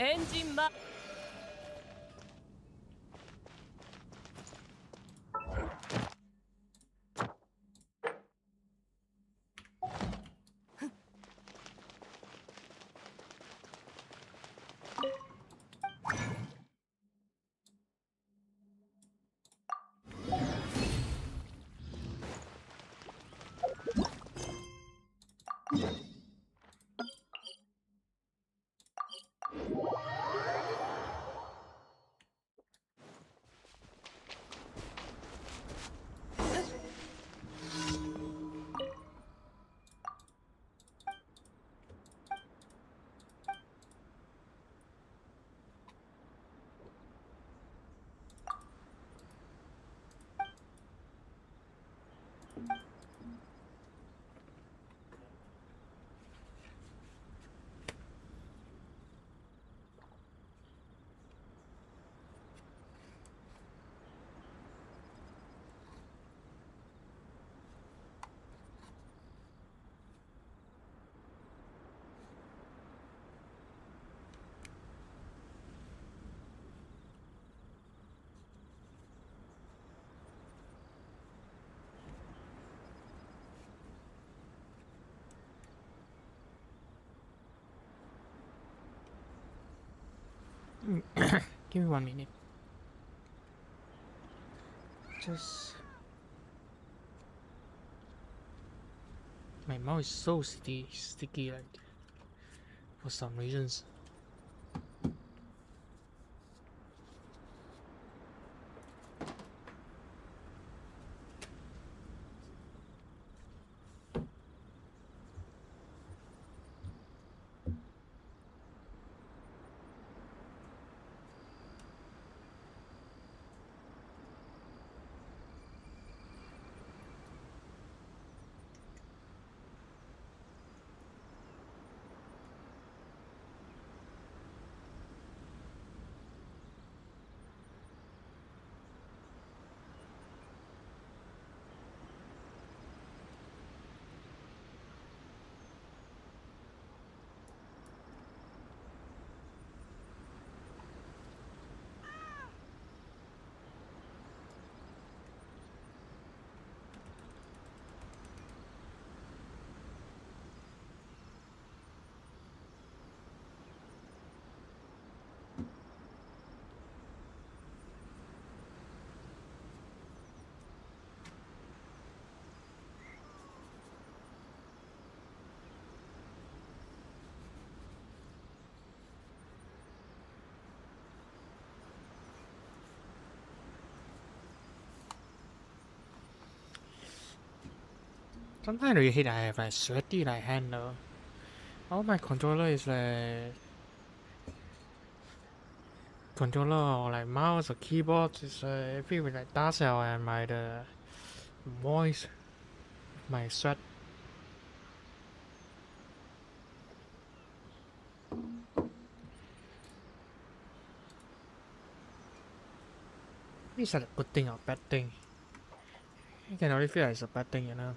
エンジンマ Give me 1 minute. Just my mouth is so sticky like for some reasons. Sometimes you hit I have like sweaty like hand though. All my controller is like controller or like mouse or keyboard is filled with like dust cell and my the moist my sweat. Is that a good thing or bad thing? I can only feel like it's a bad thing, you know.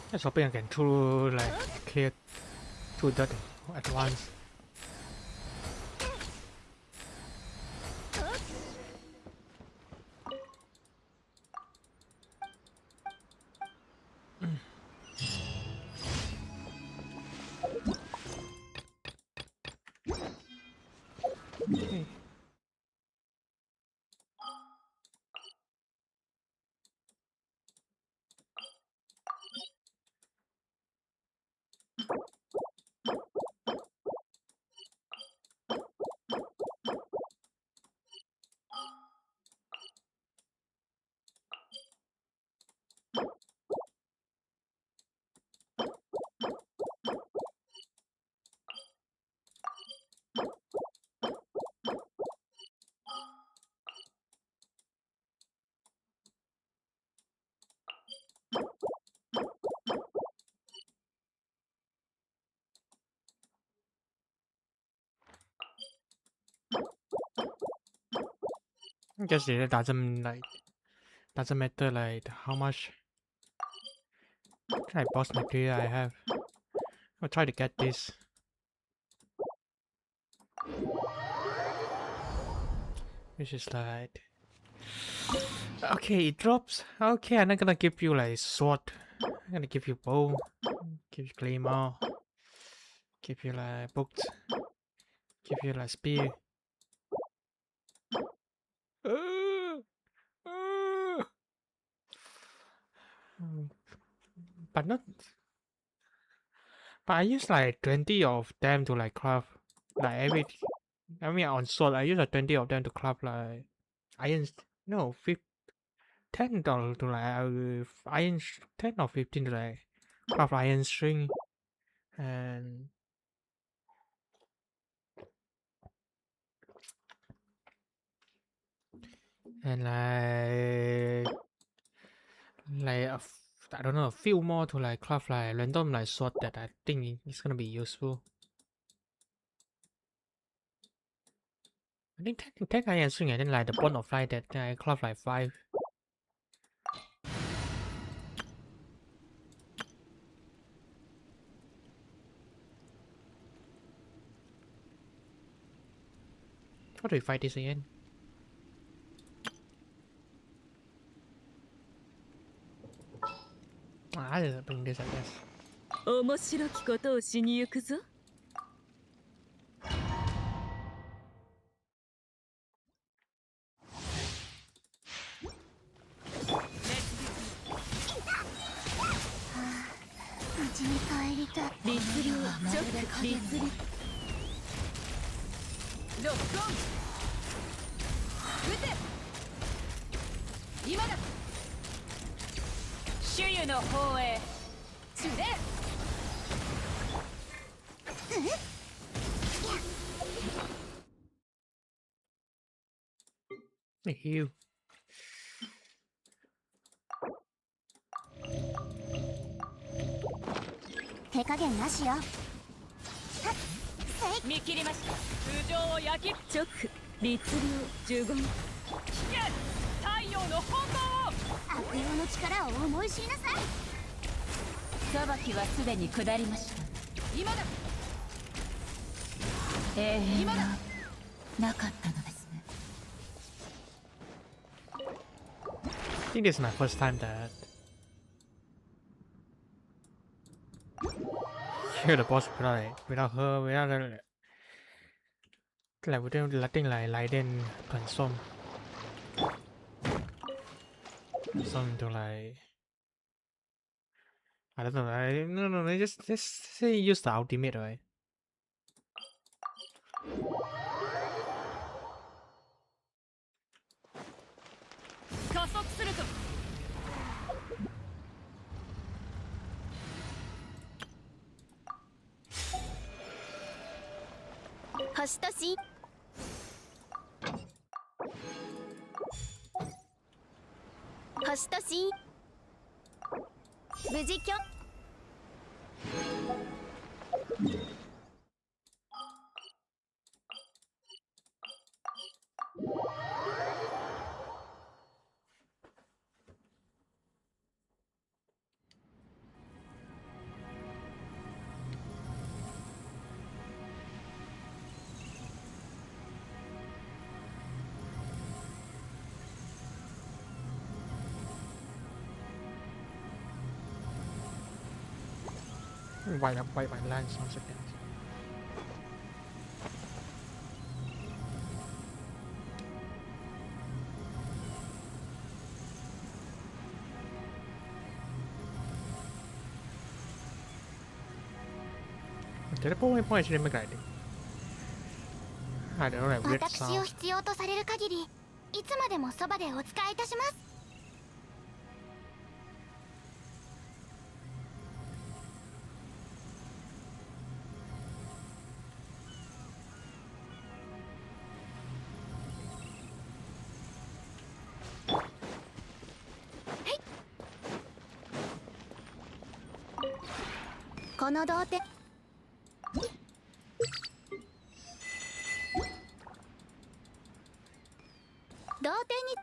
I was hoping I can clear two that at once. Okay. I guess it doesn't matter like how much like boss material I have. I'll try to get this. Which is like okay, it drops. Okay, I'm not gonna give you like sword. I'm gonna give you bow, give you claymore, give you like books, give you like spear. Uh, uh. But not. But I use like 20 of them to like craft like every. I mean on sword I use like 20 of them to craft like iron. No, 10 to like iron 10 or 15 to like craft iron string and like I don't know a few more to like craft like random like sword that I think is gonna be useful. I think 10 iron string and then like the bond of light that I craft like 5. How do we fight this again? I'll just bring this I guess. 面白きことをしに行くぞ。家に帰りたい。律令ちょっと律令。ロックオン。撃て。今だ。主湯の方へ。つれ。Thank you. 手加減なしよ。見切りました。通常を焼き直律令15。危険。太陽の炎を。悪用の力を思い知りなさい。裁きはすでに下りました。今だ。今だ。なかったのですね。I think this is my first time that hear the boss without her without letting like Raiden ผลส้ม to like I don't know no just say use the ultimate right. 加速するぞ。星とし星とし無事きょWipe my lance 1 second. Teleport waypoint shouldn't make anything. I don't know, like weird 私を sound. 必要とされる限りいつまでもそばでお使いいたします。この童貞同点に。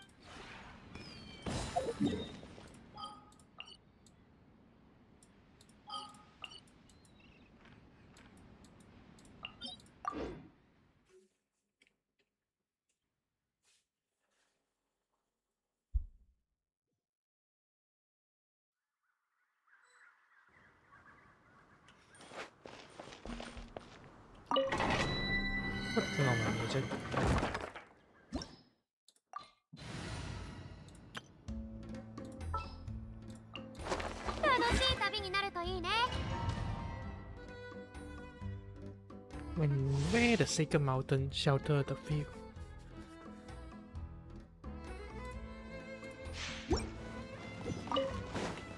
What's the normal music? 楽しい旅になるといいね。 When where the sacred mountain shelter the field.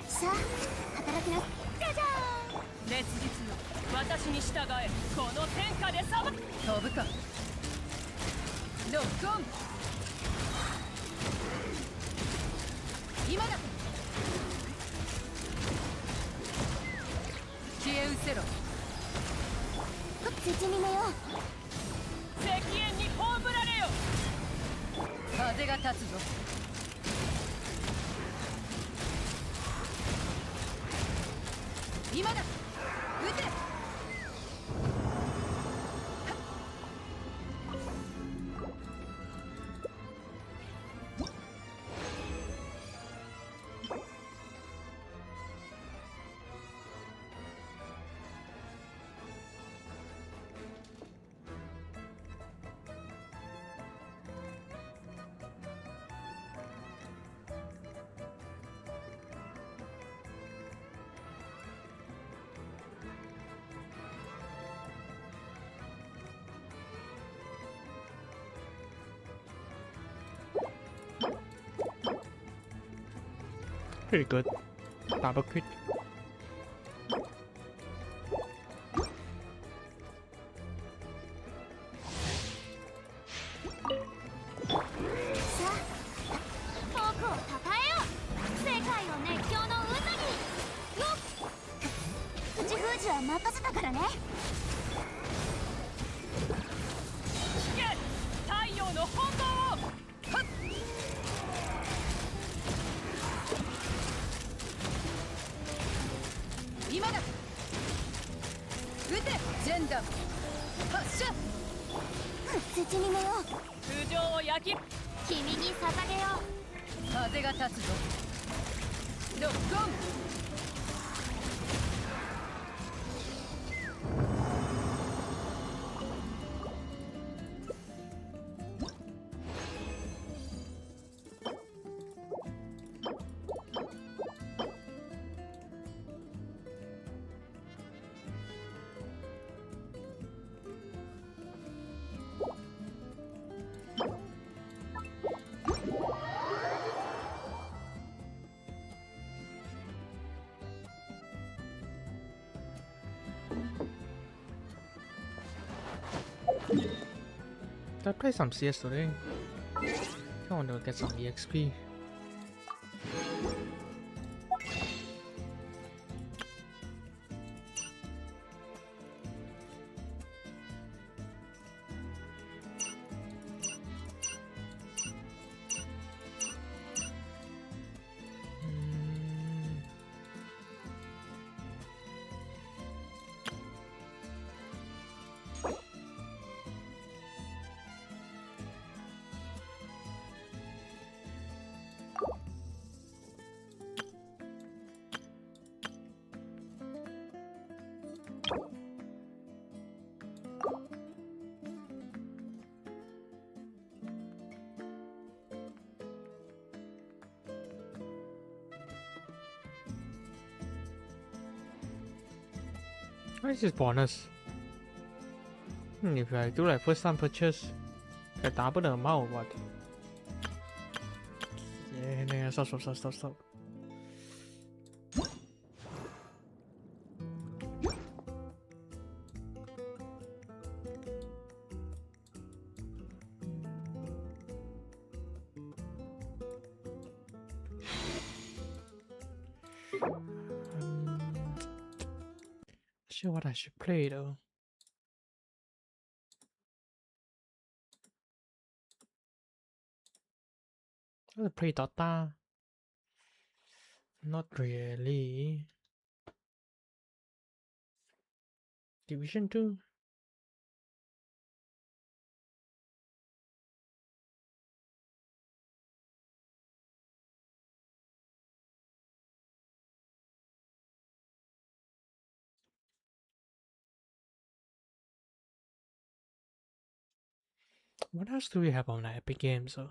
さあ働きな。じゃじゃーん。烈日よ私に従えこの天下で裁く飛ぶかロックオン今だ消え失せろ土に寝よ石煙に葬られよ風が立つぞ今だ撃てPretty good. Double crit. さあ僕をたたえよ世界を熱狂の渦によっ口封じは任せたからね。聞け太陽の本能をはっ今だ撃てジェンダー発射土に寝よ通常を焼き君に捧げよ風が立つぞロックオン I played some CS today. I want to get some EXP. What is this bonus? If I do like first time purchase, I double the amount or what? Yeah, stop. Sure what I should play though. I want to play Dota. Not really. Division 2? What else do we have on the Epic Games? So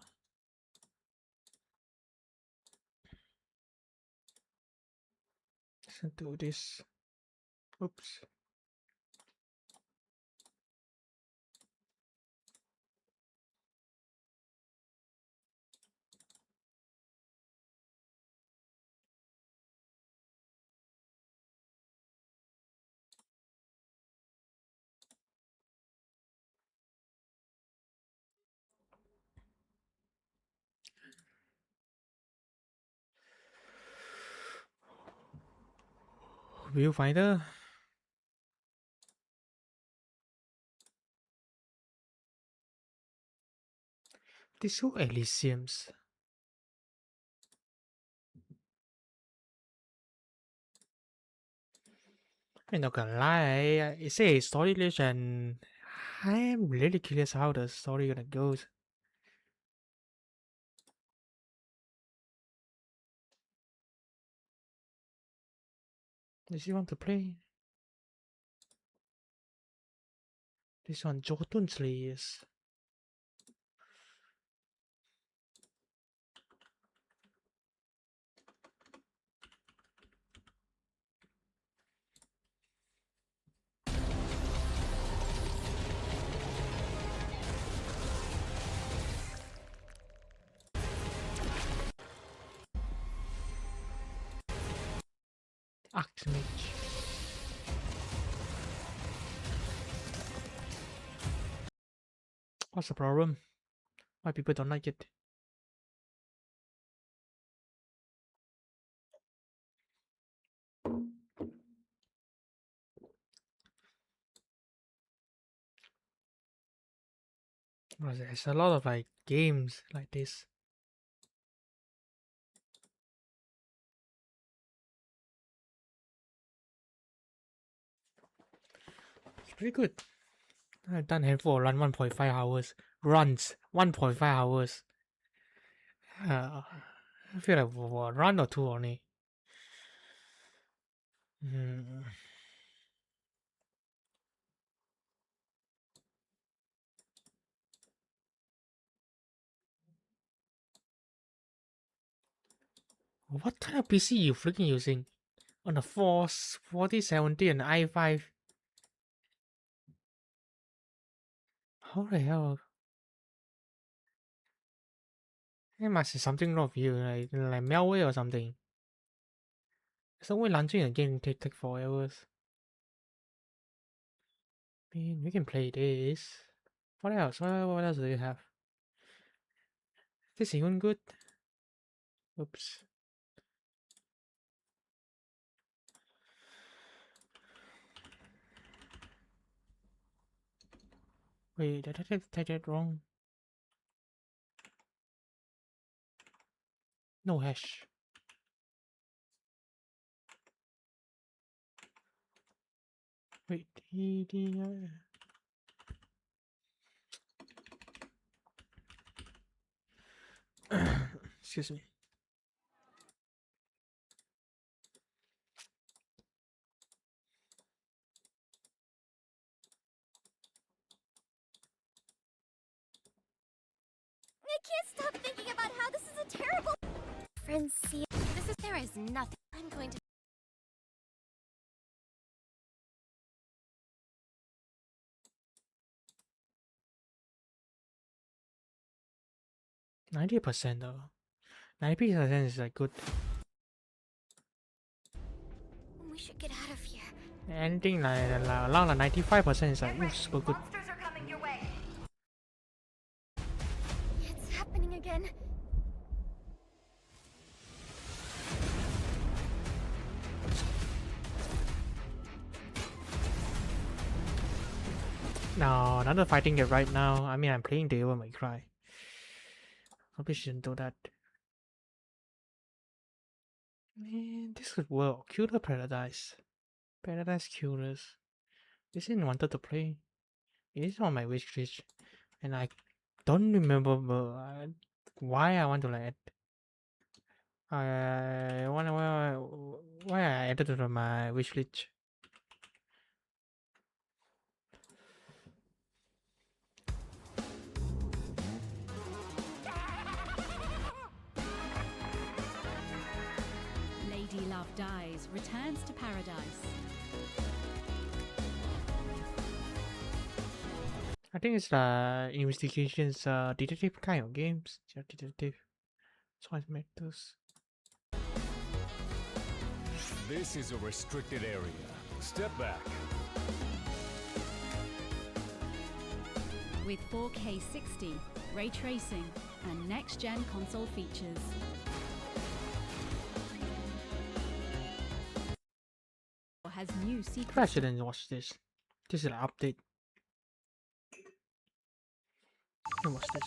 let's do this. Oops. Viewfinder. This two Elysiums. I'm not gonna lie, it says story legend. I'm really curious how the story gonna go. Does he want to play? This one, Jotun Slayers. Archmage. What's the problem? Why people don't like it? Well, there's a lot of like games like this. It's pretty good. I've done handful run 1.5 hours. Runs 1.5 hours. I feel like a run or two only. What kind of PC you freaking using? On the 4070 and i5? How the hell? There must be something wrong with you, like malware or something. So we're launching a game take 4 hours. I mean, we can play this. What else? What else do you have? This is even good. Oops. Wait, did I type that wrong? No hash. Wait, excuse me. I can't stop thinking about how this is a terrible. Friends, see, there is nothing. I'm going to. 90% though. 90% is like good. We should get out of here. Anything like around 95% is like super good. Monsters are coming your way. It's happening again. No, I'm not fighting it right now. I mean, I'm playing Devil May Cry. Probably shouldn't do that. Man, this could work. Killer Paradise. Paradise Killers. This is wanted to play. It is on my wish list, and I don't remember why I want to like it. I wonder why I added it to my wish list. Lady Love Dies returns to paradise. I think it's investigations, detective kind of games. Yeah, detective. So it matters. This is a restricted area. Step back. With 4K 60, ray tracing, and next-gen console features. Has new secret. I shouldn't watch this. This is an update. Watch this.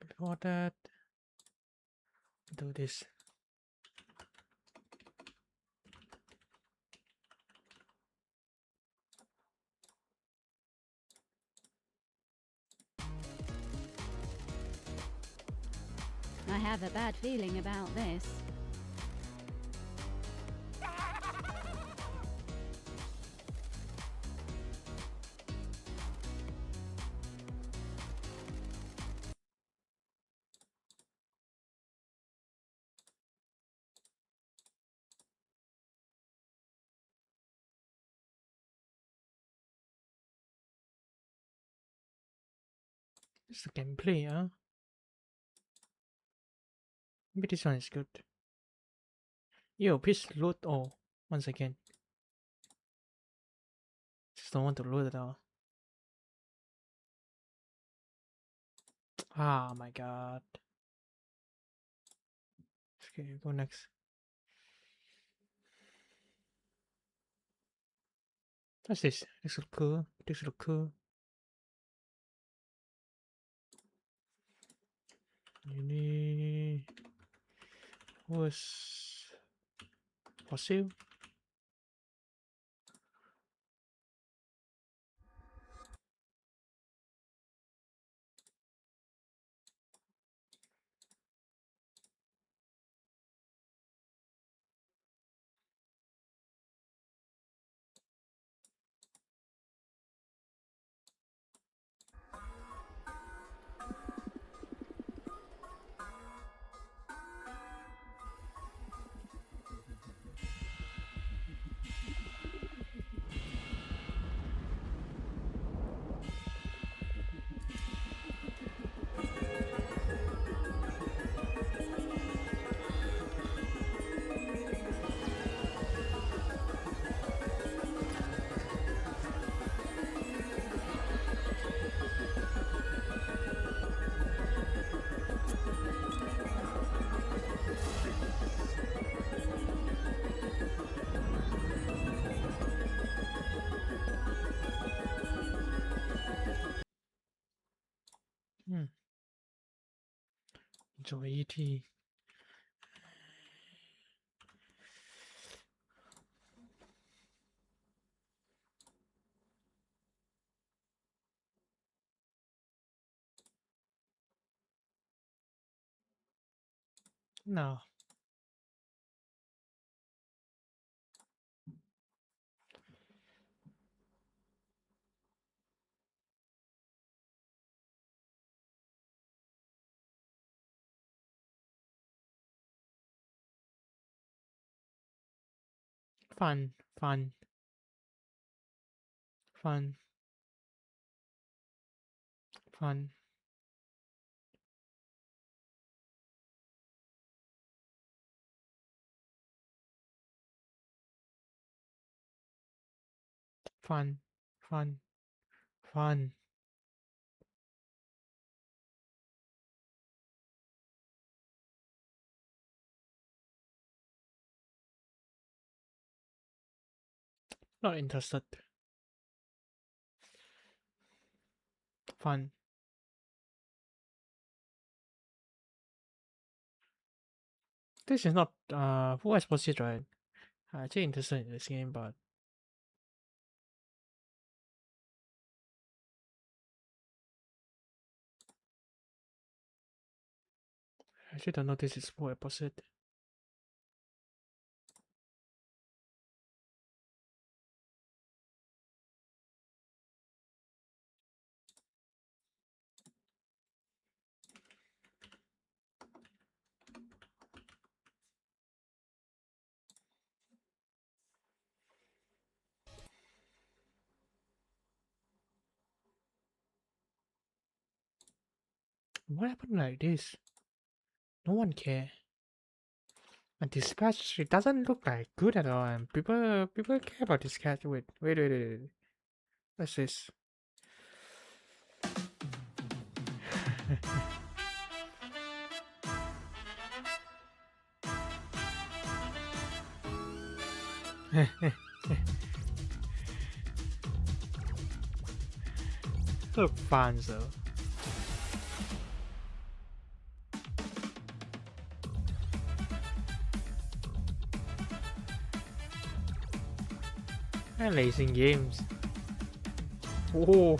Before that, do this. I have a bad feeling about this. This is the gameplay, huh? Maybe this one is good. Yo, please load all once again. Just don't want to load it all. Ah, my god. Okay, go next. What's this? This looks cool. This looks cool. Uni was fossil. Enjoy ET. No. Fun, fun, fun, fun, fun, fun, fun. Not interested. Fun. This is not full exposite, right? I'm actually interested in this game, but I actually don't know this is full exposite. What happened like this? No one care. And Dispatch, it doesn't look like good at all, and people care about Dispatch. Wait. What's this? Look fun though. Elysium games. Oh.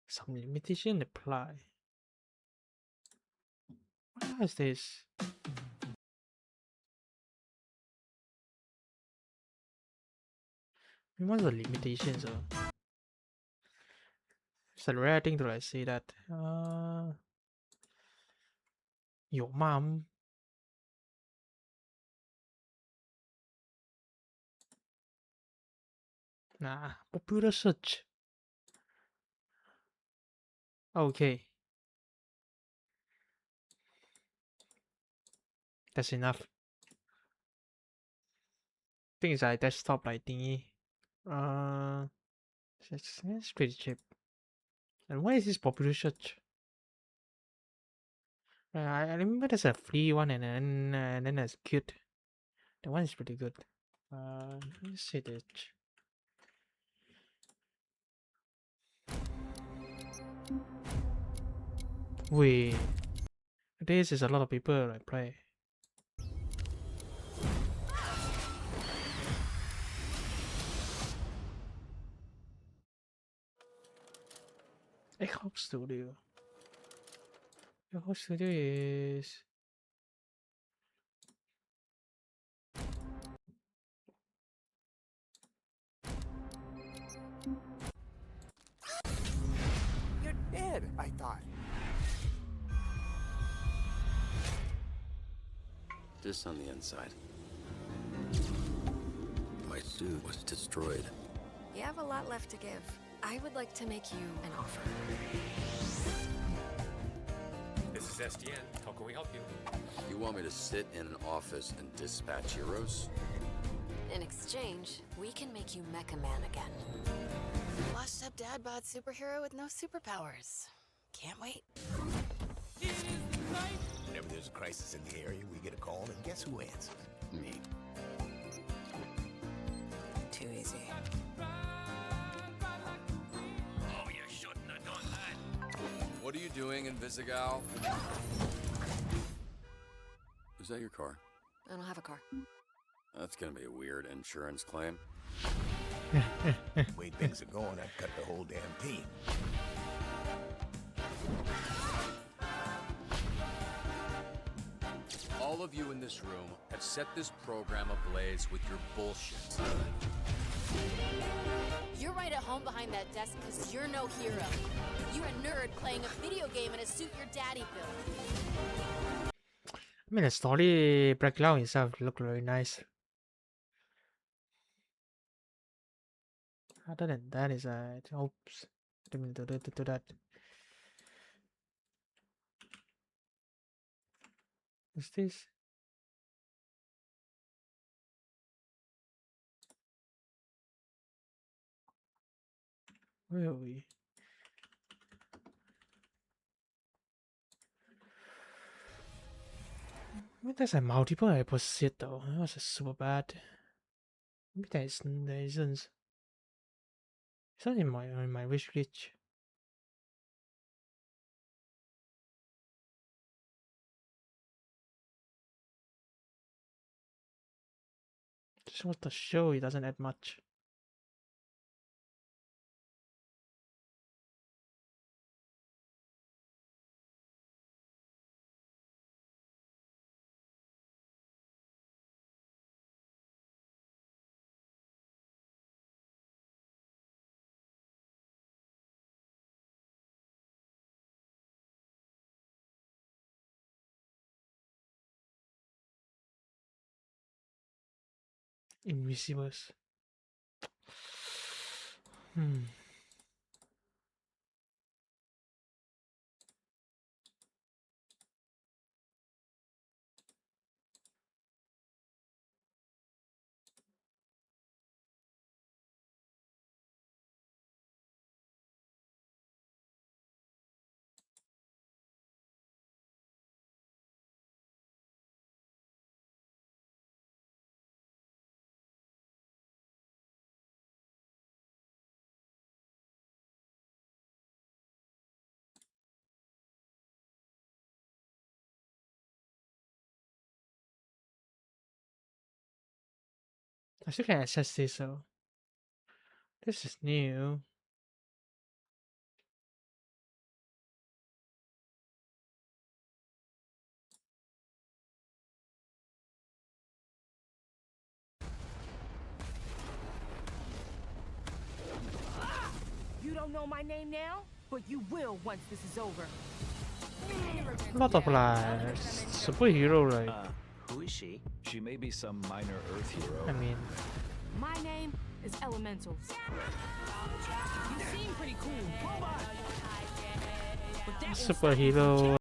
Some limitation apply. What is this? What's the limitations? It's a rare thing to like say that. Your mom. Nah, popular search. Okay. That's enough. Think it's like desktop like thingy. It's pretty cheap. And why is this popular search? I remember there's a free one and then there's cute. The one is pretty good. Let's see this. Wait, this is a lot of people like play. Echo Studio. Echo Studio is. You're dead, I thought. This on the inside. My suit was destroyed. You have a lot left to give. I would like to make you an offer. This is SDN. How can we help you? You want me to sit in an office and dispatch heroes? In exchange, we can make you Mecha Man again. Washed up dad bod superhero with no superpowers. Can't wait. Whenever there's a crisis in the area, we get a call, and guess who answers? Me. Too easy. Oh, you shouldn't have done that. What are you doing in Visigal? Is that your car? I don't have a car. That's gonna be a weird insurance claim. The way things are going, I'd cut the whole damn team. All of you in this room have set this program ablaze with your bullshit. You're right at home behind that desk because you're no hero. You're a nerd playing a video game in a suit your daddy built. I mean, the story background itself look very nice. Other than that, is oops, didn't mean to do that. Is this? Where are we? I mean, there's a multiple opposite though. That was super bad. Maybe there isn't. It's not in my wish list. Just watch the show. It doesn't add much. Invisibles. I still can access this, so this is new. You don't know my name now, but you will once this is over. A lot of like superhero, like Who is she? She may be some minor Earth hero. I mean, My name is Elemental. You seem pretty cool. But that won't stop you from superhero.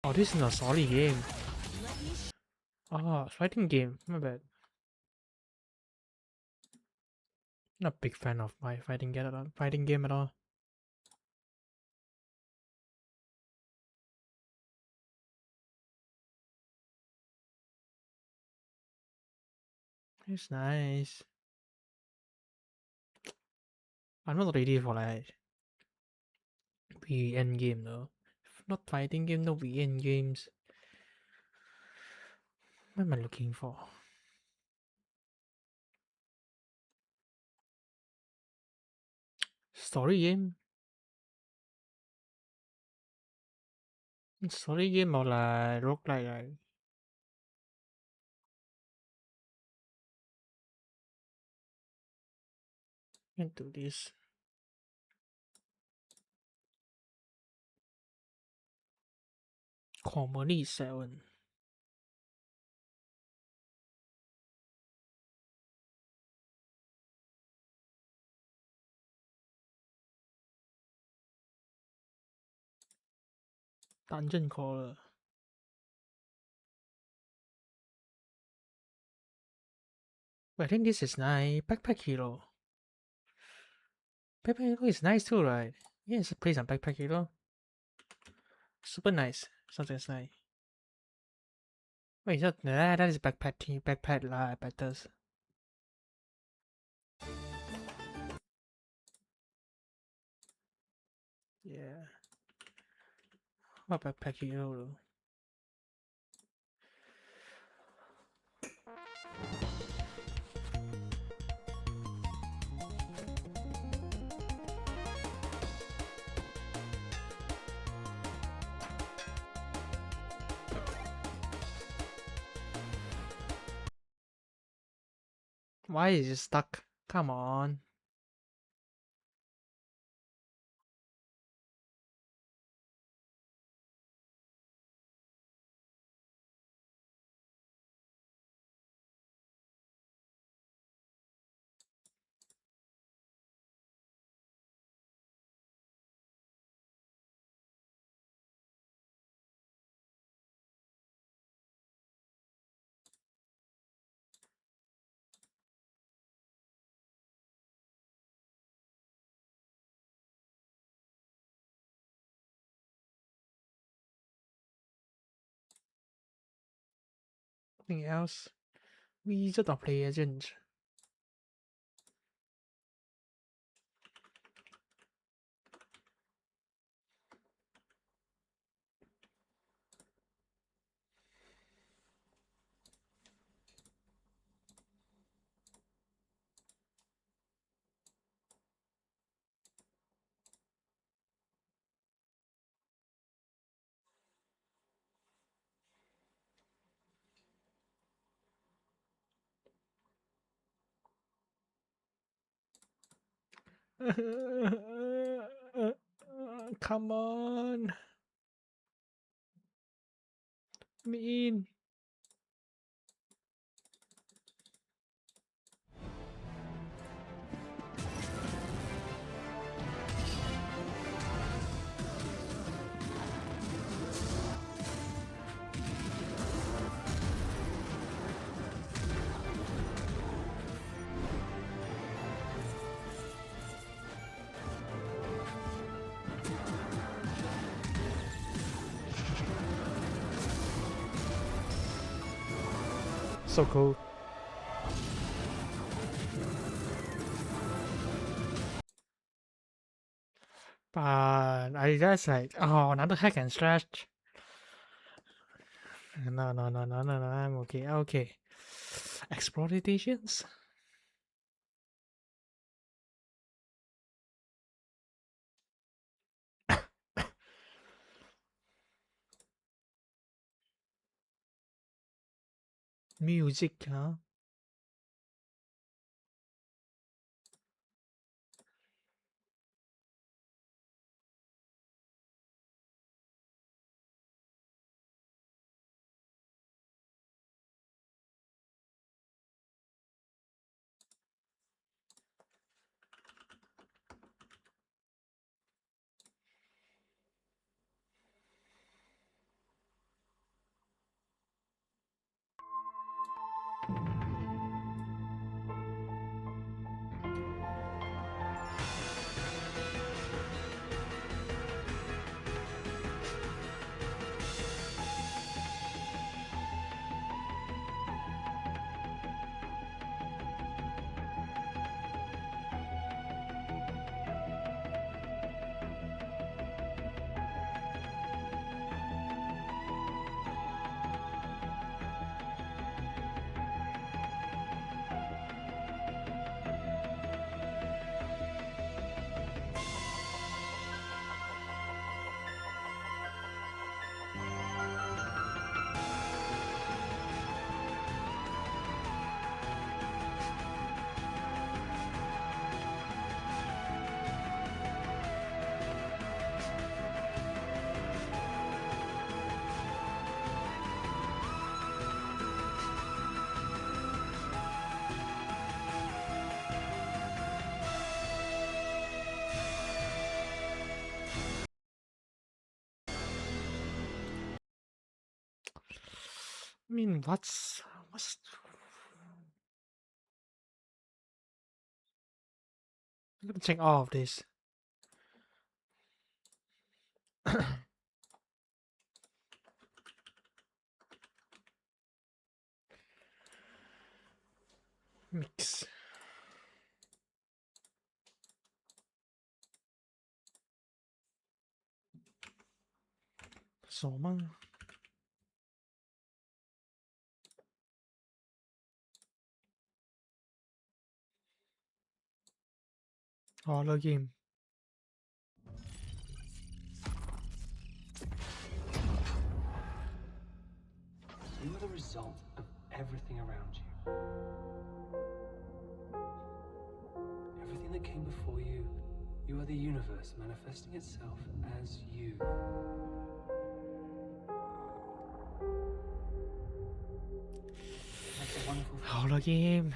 Oh, this is not a solid game. Oh, fighting game. My bad. Not a big fan of my fighting game at all. It's nice. I'm not ready for like VN game though. If not fighting game, no VN games. What am I looking for? Story game? Story game or like roguelike like into this. Comedy 7. Dungeon Crawler. Wait, I think this is nice. Backpack Hero. Backpack Hero is nice too, right? Yes, play some Backpack Hero. Super nice. Something nice. Wait, that is backpack lah, batters. Yeah. What backpack hero? Why is it stuck? Come on. Something else. Wizard of Legends. Come on. Mean. So cool. But I just like, oh, another hack and stretch. No, I'm okay. Okay. Exploitations? Music, huh? I mean, what's I'm gonna check all of this. Mix. So man. Horror game. You are the result of everything around you. Everything that came before you, you are the universe manifesting itself as you. That's a wonderful thing. Horror game.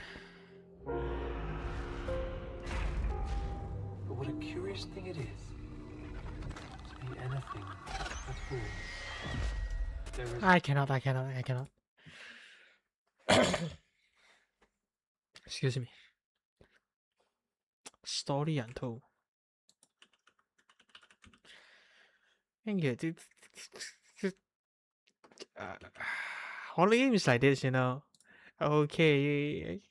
But what a curious thing it is to be anything at all. There is I cannot. Excuse me. Story untold. And yeah, horror game is like this, you know. Okay,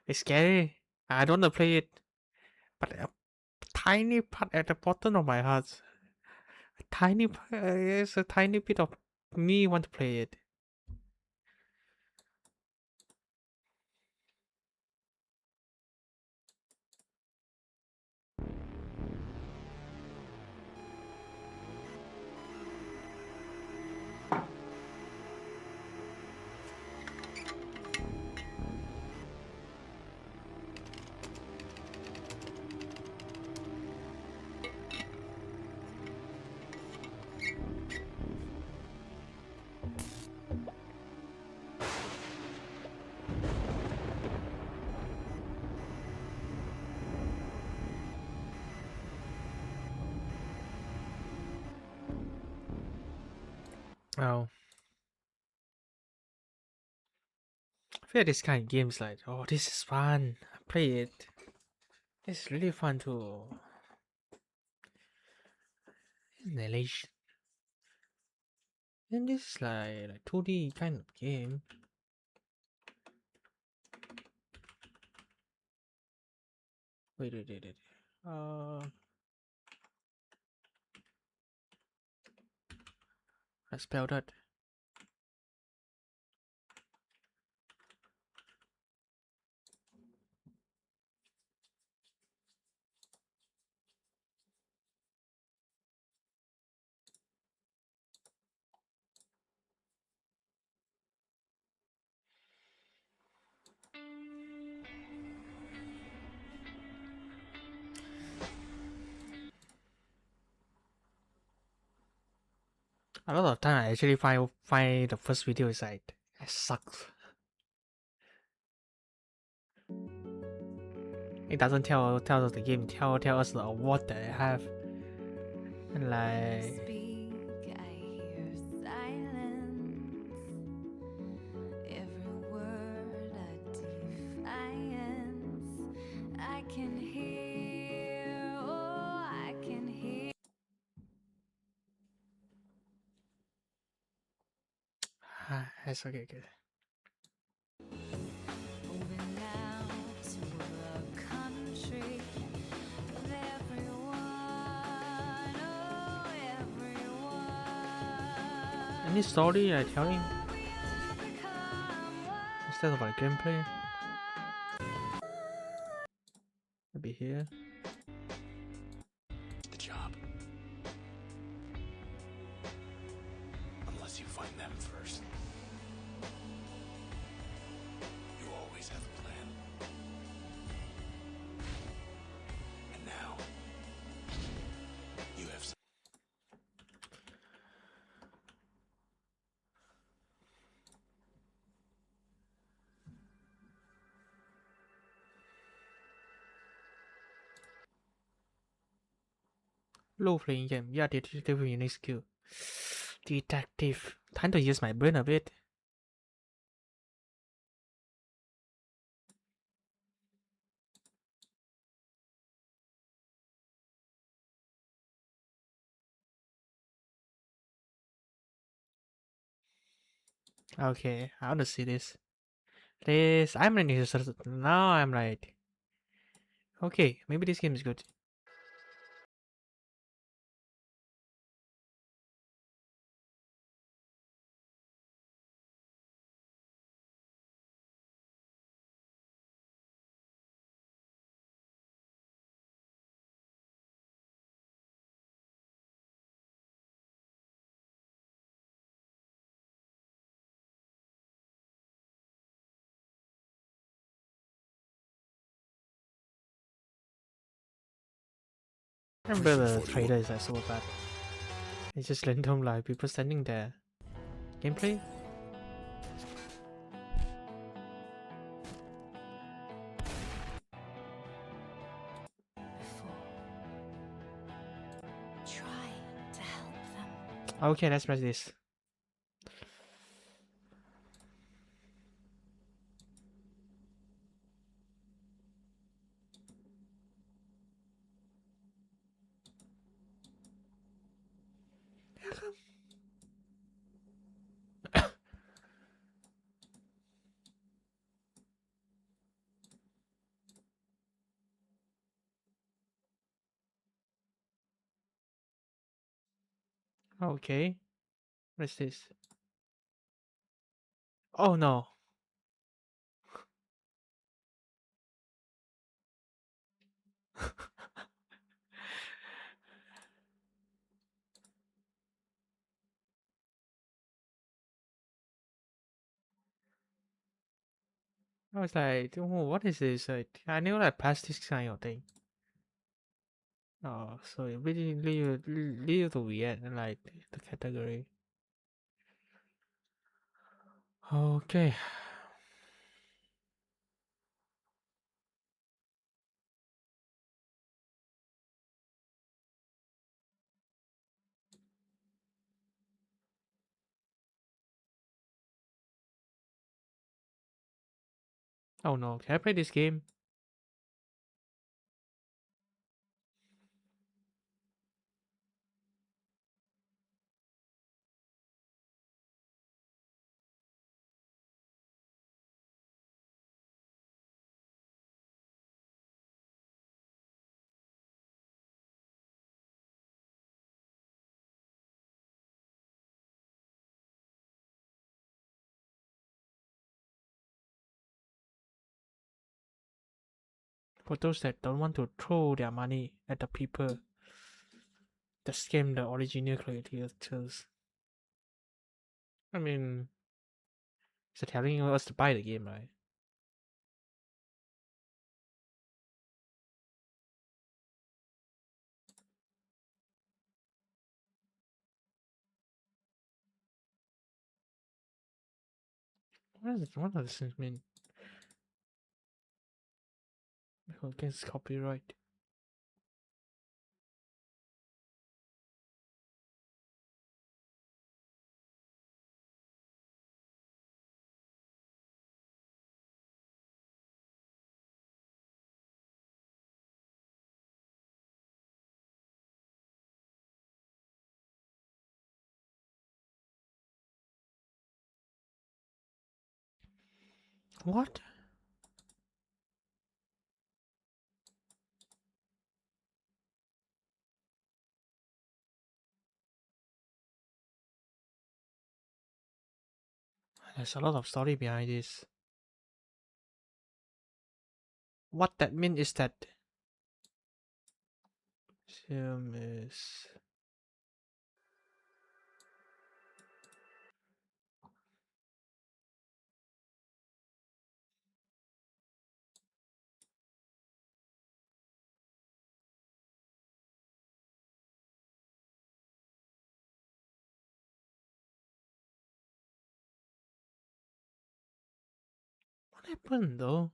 it's scary. I don't want to play it, but a tiny part at the bottom of my heart, a tiny, it's a tiny bit of me want to play it. Oh, I feel like this kind of games like, oh, this is fun. I play it. It's really fun too. Elysium. And this is like 2D kind of game. Wait. I spelled that. A lot of time I actually find the first video is like it sucks. It doesn't tell us the game, tell us the award that I have. And like Speak, I hear silence. Every word a defiance. I can hear, oh, I can hear. it's okay. Moving now to a country of everyone, oh, everyone. Any story I tell him We are become one. instead of like gameplay? Maybe here. The job. Unless you find them first. You always have a plan. And now, you have some. Role playing game. Yeah, detective unique skill. Detective. Time to use my brain a bit. Okay, I want to see this. I'm interested. Now I'm right. Okay, maybe this game is good. I remember the trailer is like so bad. It's just random like people standing there. Gameplay? Try to help them. Okay, let's press this. Okay. What is this? Oh no. I was like, oh, what is this? Like, I knew like plastic kind of thing. Oh, so it really little weird, like the category. Okay. Oh no, can I play this game? For those that don't want to throw their money at the people that scam the original creators. I mean, it's telling us to buy the game, right? What does this mean? Against copyright. What? There's a lot of story behind this. What that mean is that Elysium is what happened though?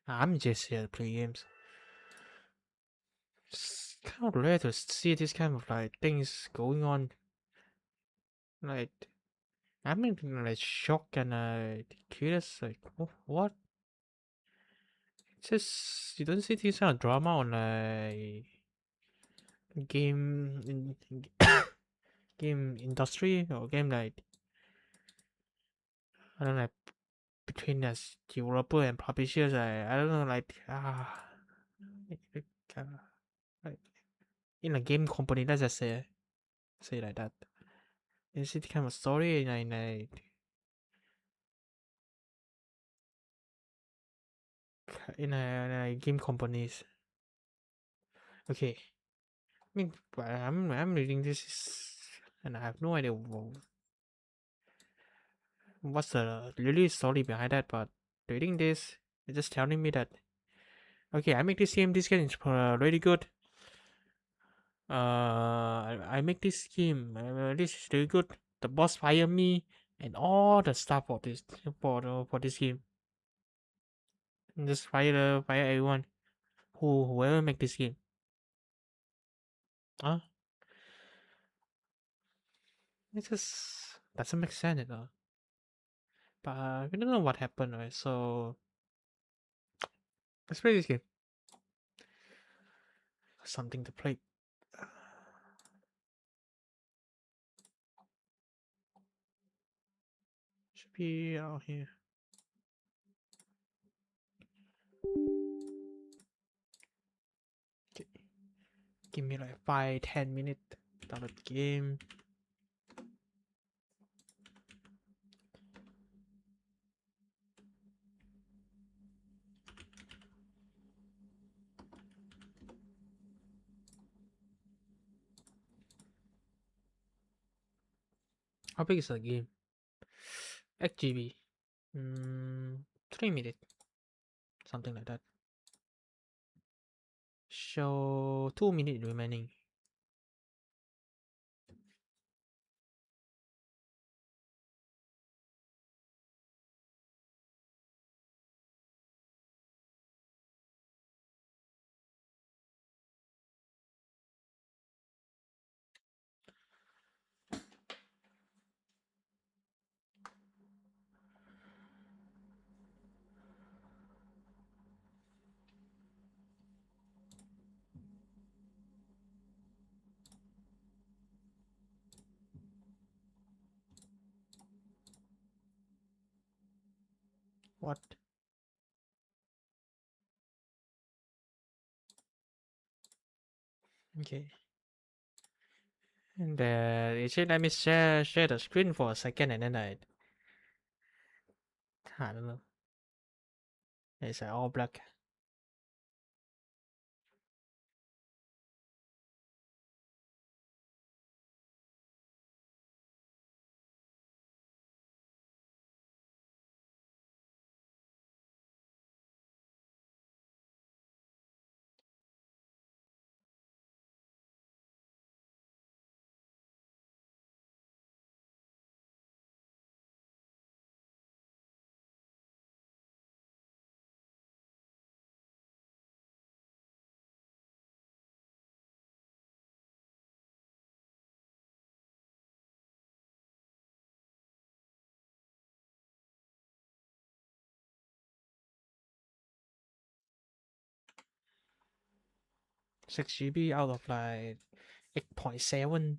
I'm just here to play games. It's kind of rare to see this kind of like things going on. Like I'm like shocked and curious. Like what? It's just you don't see this kind of drama on game game industry or game like I don't know like, between us developer and publishers. I don't know like like, uh, like in a game company. Let's just say like that. You see the kind of story in a game companies. Okay, I mean, but I'm reading this and I have no idea what's the really story behind that. But reading this, it's just telling me that okay, I make this game. This game is really good. I make this game. This is really good. The boss fire me and all the stuff for this for this game. And just fire everyone whoever make this game. Huh? It just doesn't make sense at all. But we don't know what happened, right? So let's play this game. Something to play. Should be out here. Okay. Give me like 5-10 minutes. Download game. How big is the game? 8 GB. 3 minutes. Something like that. Show 2 minutes remaining. What? Okay. And let me share the screen for a second, and then I don't know. It's all black. Six GB out of like 8.7.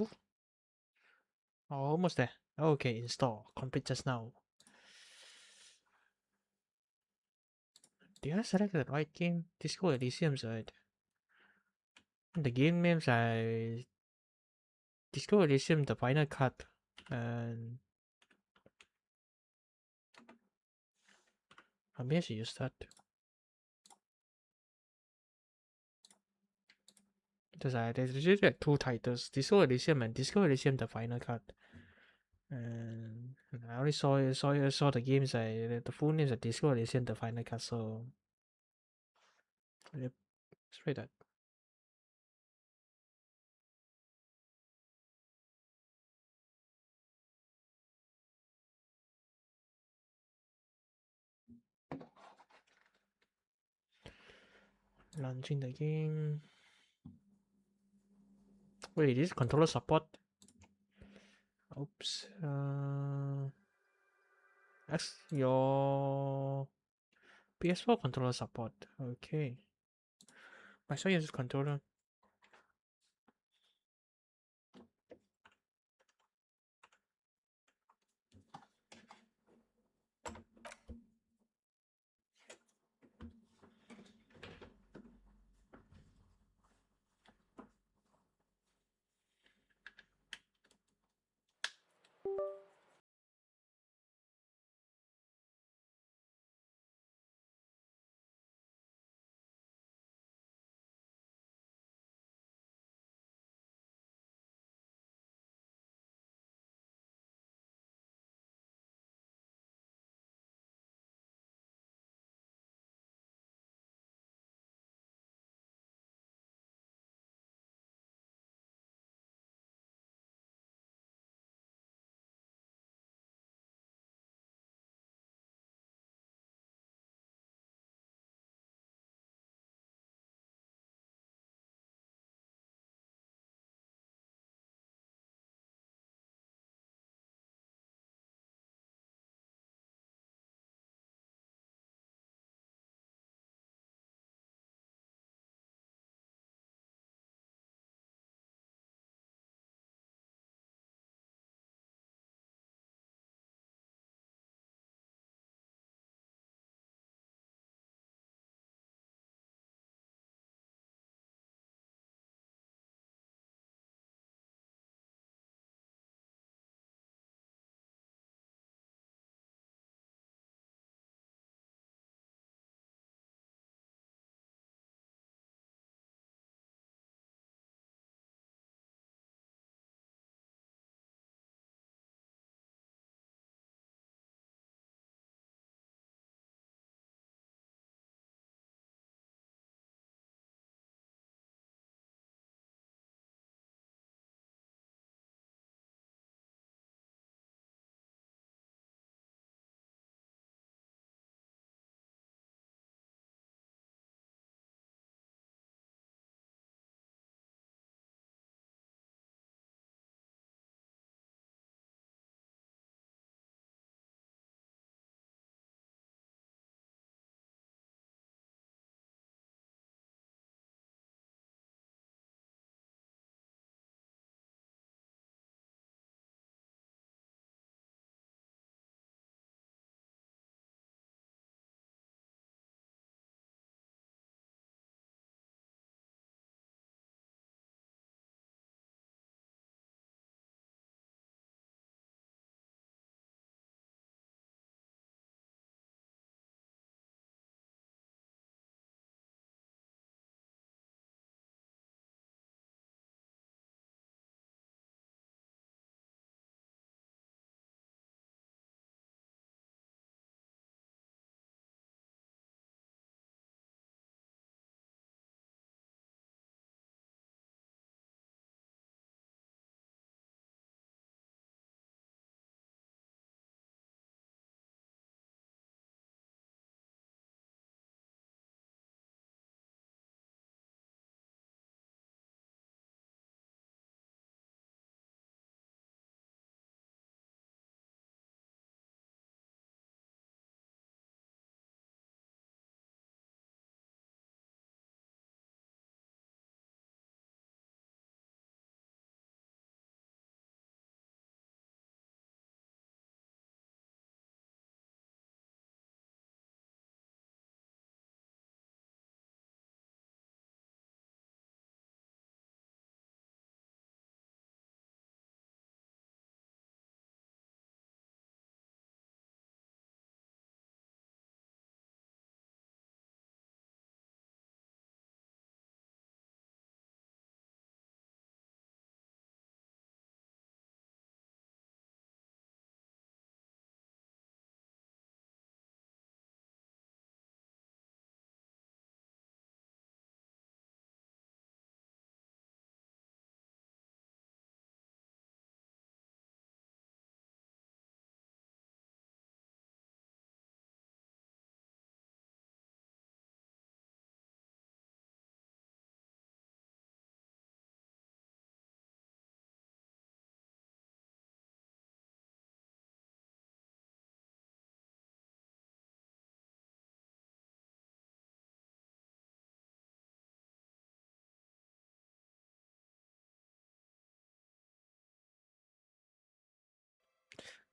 Oof. Oh, almost there. Okay, install. Complete just now. Did I select the right game? Disco Elysium, right? The game names are Disco Elysium, the final cut, and maybe I should use that. There's usually like two titles: Disco Elysium and Disco Elysium, the final cut. And I only saw the games. The full names are Disco Elysium, the final cut. So yep, let's try that. Launching the game. Wait, this controller support? Oops. That's your PS4 controller support. Okay. I saw use controller.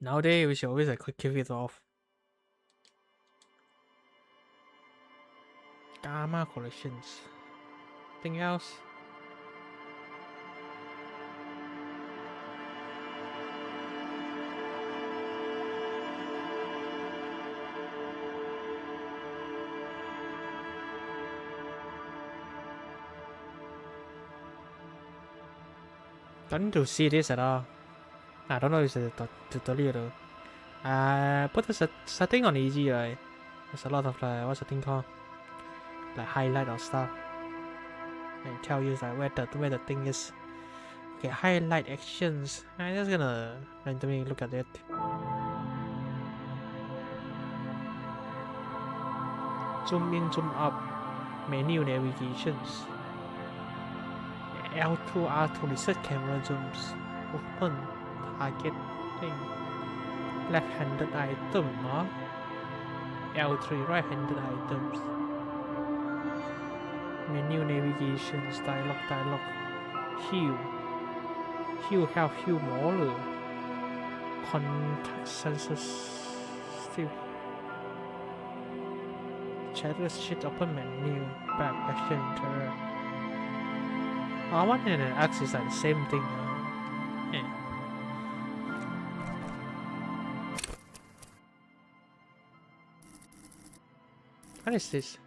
Nowadays we should always like keep it off. Gamma collections. Anything else? Don't need to see this at all. I don't know if it's a tutorial though. Put the setting on easy, right? There's a lot of like, what's the thing called? Like highlight or stuff. And tell you like where the thing is. Okay, highlight actions. I'm just gonna randomly look at it. Zoom in, zoom up. Menu navigations. L2, R2 reset camera zooms. Open target thing. Left-handed item, huh? L3 right-handed items. Menu navigations, dialogue. Heal. Heal health, heal หมอเลย Contact sensors still. Shadow sheet open menu. Back action turn. I want an X is like the same thing. Yeah. What is this?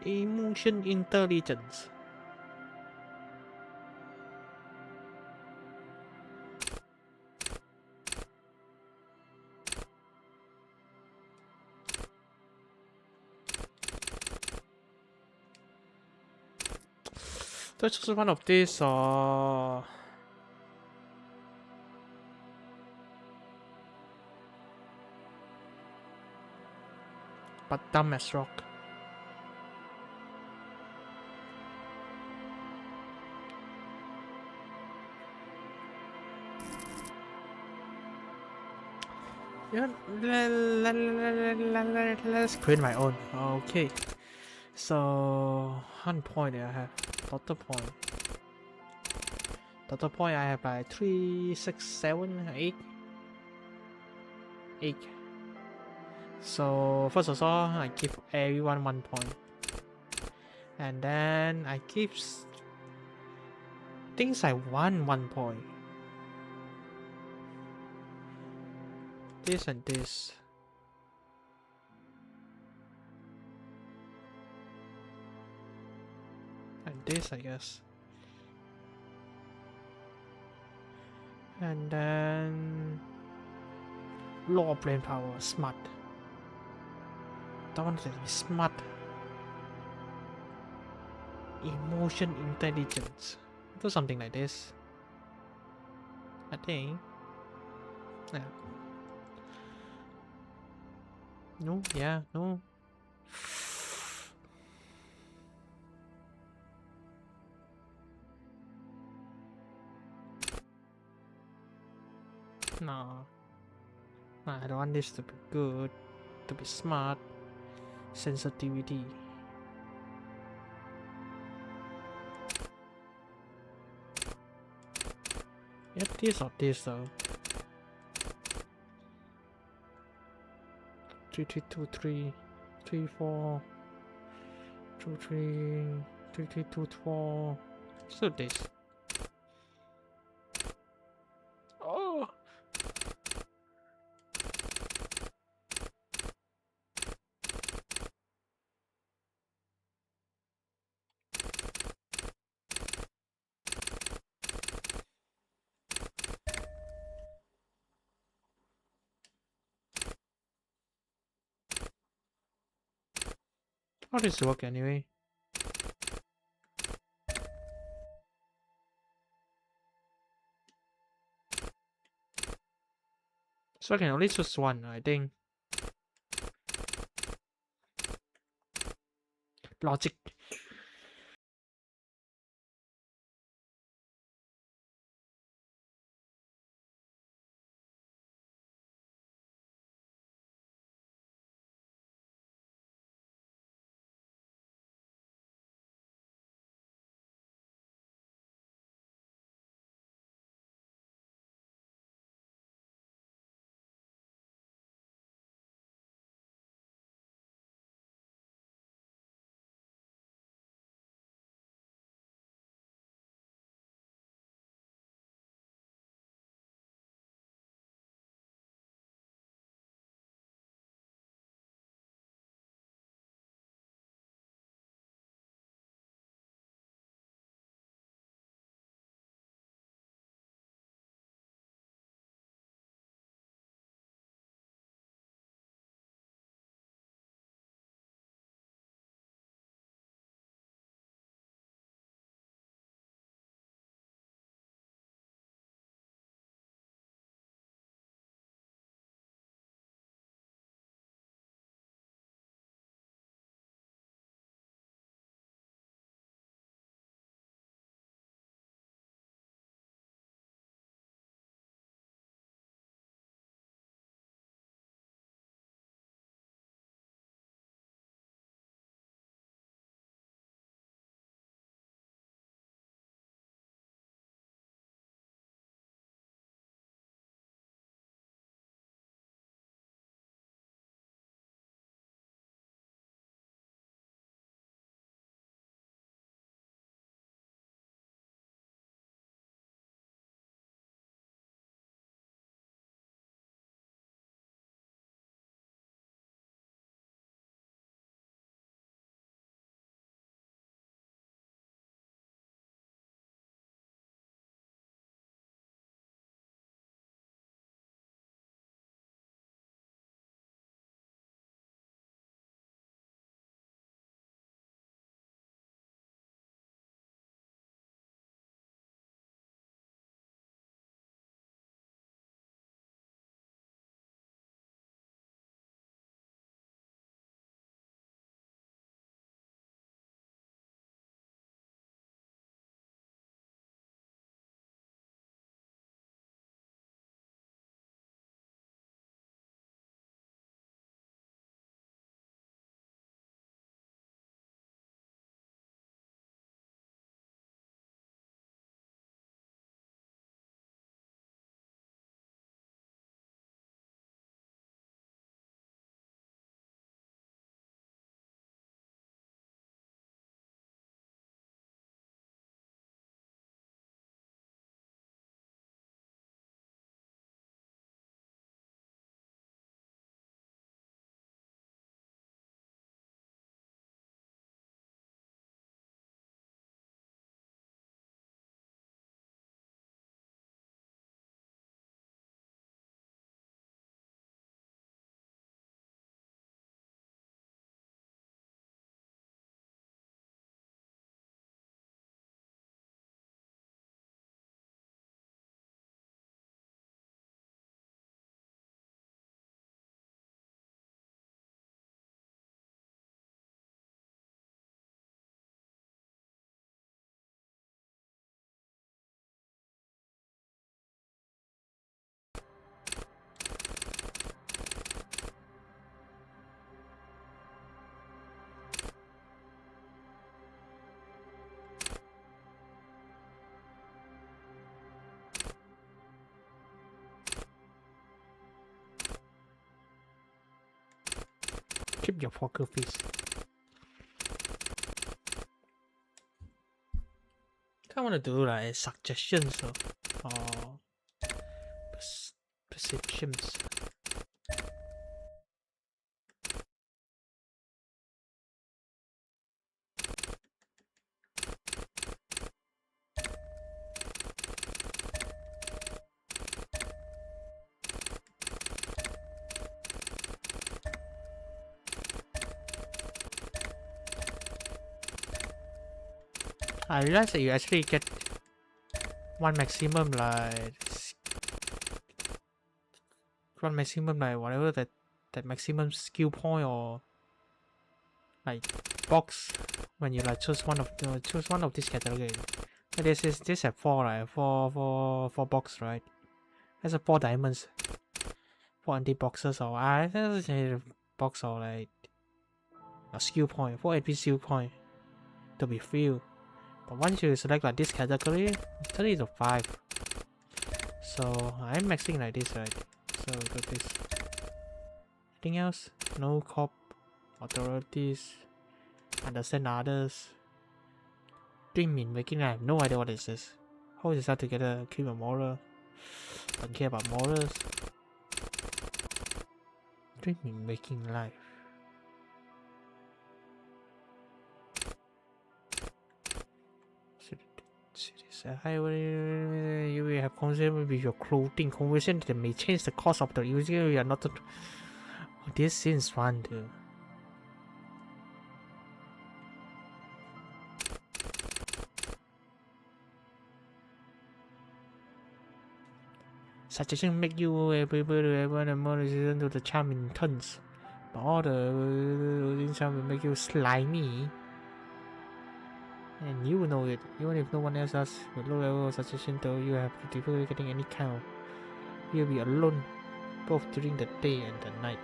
Emotion intelligence. That's just one of these but dumb as rock. Yeah, let's create my own. Okay, so 1 point I have total point. Total point I have like 3, 6, 7, 8. 8. So first of all, I give everyone 1 point, and then I give things I want 1 point. This and this. And this, I guess. And then law brain power, smart. That one is smart. Emotion intelligence. Do something like this. I think. Yeah. No, yeah, no. No. I don't want this to be good, to be smart. Sensitivity. Yep, this or this though. 3, 3, 2, 3, 3, 4, 2, 3, 3, 3, 2, 4. So this. Oh. How does this work anyway? So I can only choose one, I think. Logic. Keep your poker face. I want to do like suggestions or perceptions. I realized that you actually get one maximum like Run maximum like whatever that maximum skill point or like box when you like choose one of this category. But this have 4 right, four box right. That's a 4 diamonds, 4 anti boxes or I think a box or like a skill point, 4 AP skill point to be filled. But once you select like this category, 30 to 5. So I'm maxing like this, right? So got this. Anything else? No cop, authorities, understand others. Dreaming, making I have no idea what this is. How is that together? Keep a moral. Don't care about morals. Dreaming, making life. You will have conversation with your clothing. Conversation that may change the cost of the user. You are not. This seems fun, dude. Suggestion make you able to have more resistant to the charm in turns. But all the charm will make you slimy. And you will know it, even if no one else does. With low level of suggestion though, you have difficulty getting any kind of. You'll be alone, both during the day and the night.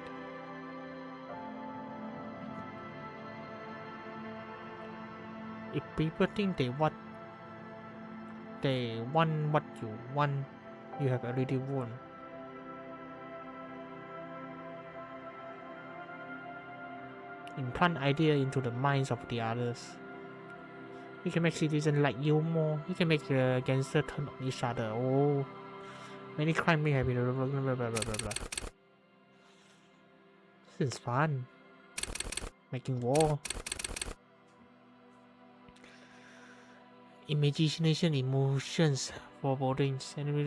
If people think they want what you want, you have already won. Implant idea into the minds of the others. You can make citizens like you more. You can make the gangster turn on each other. Oh, many crime may have been blah blah blah blah blah blah. This is fun. Making war. Imagination, emotions, forebodings, I mean,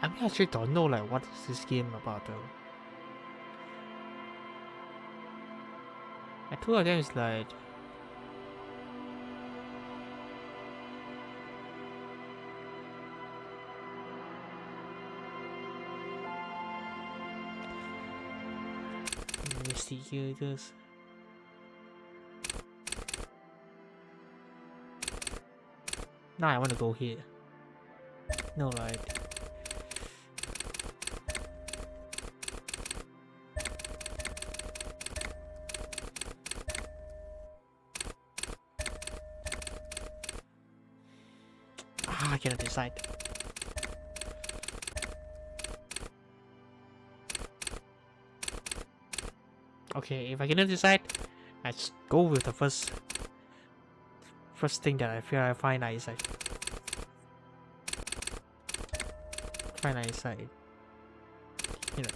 I actually don't know like what is this game about though. And 2 of them is like investigators. Now I want to go here. No, right. I cannot decide. Okay, if I cannot decide, I just go with the first thing that I feel I find eyesight. Find eyesight. You know,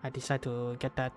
I decide to get that.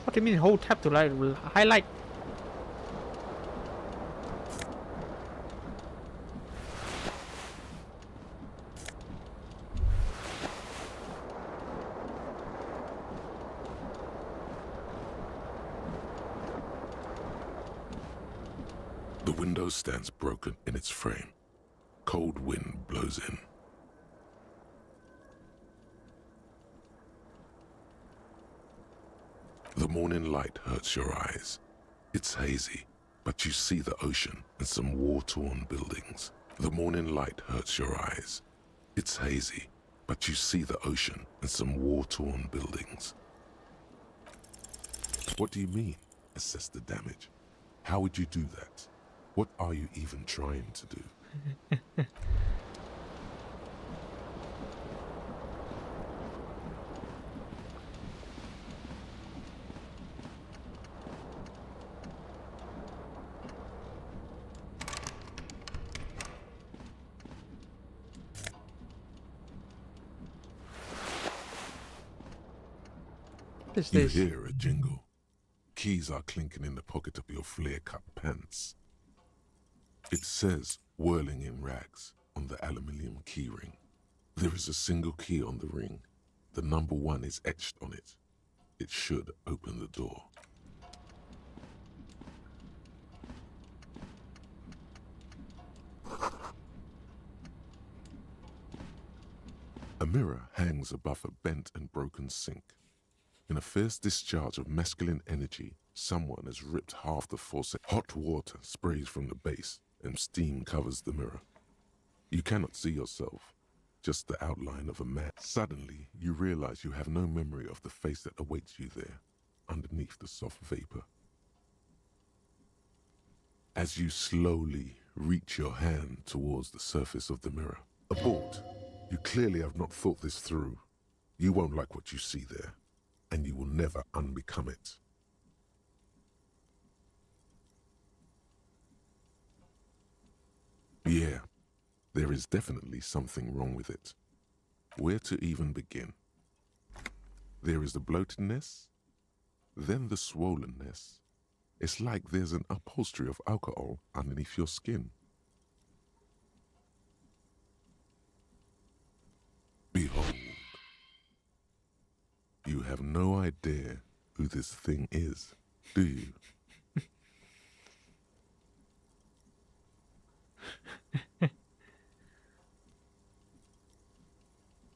40 minutes whole tab to like highlight. The window stands broken in its frame. Cold wind blows in. The morning light hurts your eyes. It's hazy, but you see the ocean and some war-torn buildings. The morning light hurts your eyes. It's hazy, but you see the ocean and some war-torn buildings. What do you mean, assess the damage? How would you do that? What are you even trying to do? What is You this? hear a jingle. Keys are clinking in the pocket of your flare-cut pants. It says, whirling in rags, on the aluminium keyring. There is a single key on the ring. The number 1 is etched on it. It should open the door. A mirror hangs above a bent and broken sink. In a fierce discharge of masculine energy, someone has ripped half the faucet. Hot water sprays from the base and steam covers the mirror. You cannot see yourself, just the outline of a man. Suddenly, you realize you have no memory of the face that awaits you there, underneath the soft vapor. As you slowly reach your hand towards the surface of the mirror. Abort. You clearly have not thought this through. You won't like what you see there, and you will never unbecome it. Yeah, there is definitely something wrong with it. Where to even begin? There is the bloatedness, then the swollenness. It's like there's an upholstery of alcohol underneath your skin. Behold. You have no idea who this thing is, do you?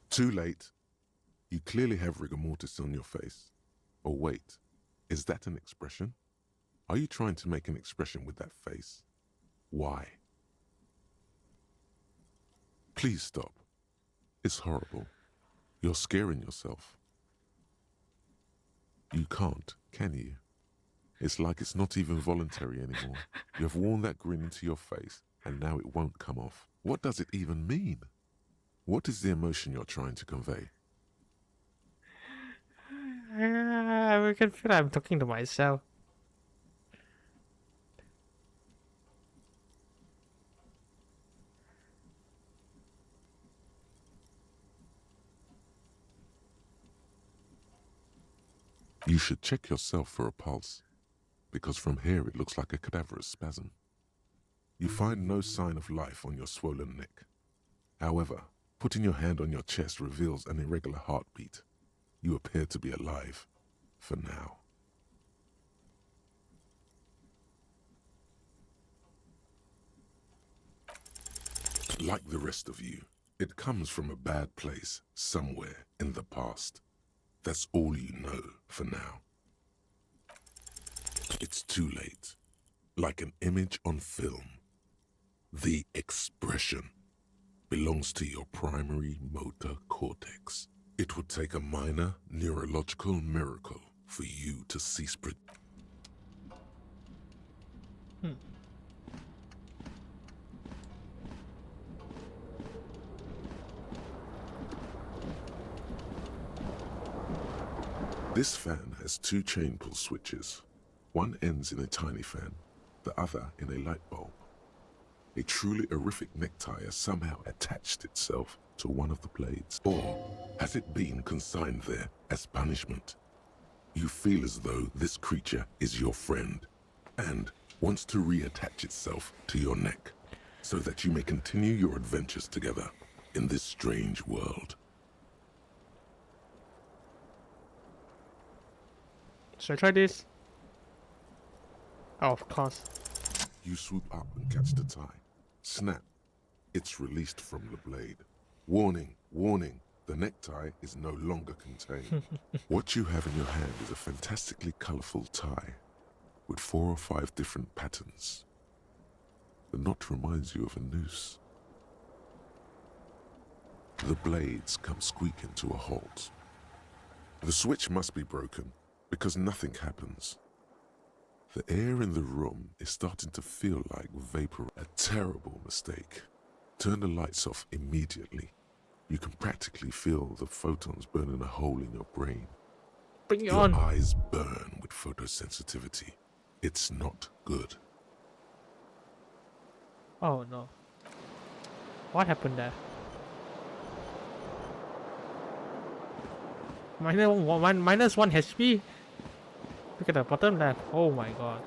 Too late. You clearly have rigor mortis on your face. Or wait, is that an expression? Are you trying to make an expression with that face? Why? Please stop. It's horrible. You're scaring yourself. You can't, can you? It's like it's not even voluntary anymore. You have worn that grin into your face, and now it won't come off. What does it even mean? What is the emotion you're trying to convey? I can feel I'm talking to myself. You should check yourself for a pulse, because from here it looks like a cadaverous spasm. You find no sign of life on your swollen neck. However, putting your hand on your chest reveals an irregular heartbeat. You appear to be alive, for now. Like the rest of you, it comes from a bad place somewhere in the past. That's all you know for now. It's too late. Like an image on film. The expression belongs to your primary motor cortex. It would take a minor neurological miracle for you to cease This fan has 2 chain pull switches. One ends in a tiny fan, the other in a light bulb. A truly horrific necktie has somehow attached itself to one of the blades. Or has it been consigned there as punishment? You feel as though this creature is your friend and wants to reattach itself to your neck so that you may continue your adventures together in this strange world. Should I try this? Oh, of course. You swoop up and catch the tie. Snap. It's released from the blade. Warning, warning. The necktie is no longer contained. What you have in your hand is a fantastically colorful tie with 4 or 5 different patterns. The knot reminds you of a noose. The blades come squeaking to a halt. The switch must be broken because nothing happens. The air in the room is starting to feel like vapor. A terrible mistake. Turn the lights off immediately. You can practically feel the photons burning a hole in your brain. Bring it Your on. eyes burn with photosensitivity. It's not good. Oh no. What happened there? Minus one HP. Look at the bottom left. Oh my god.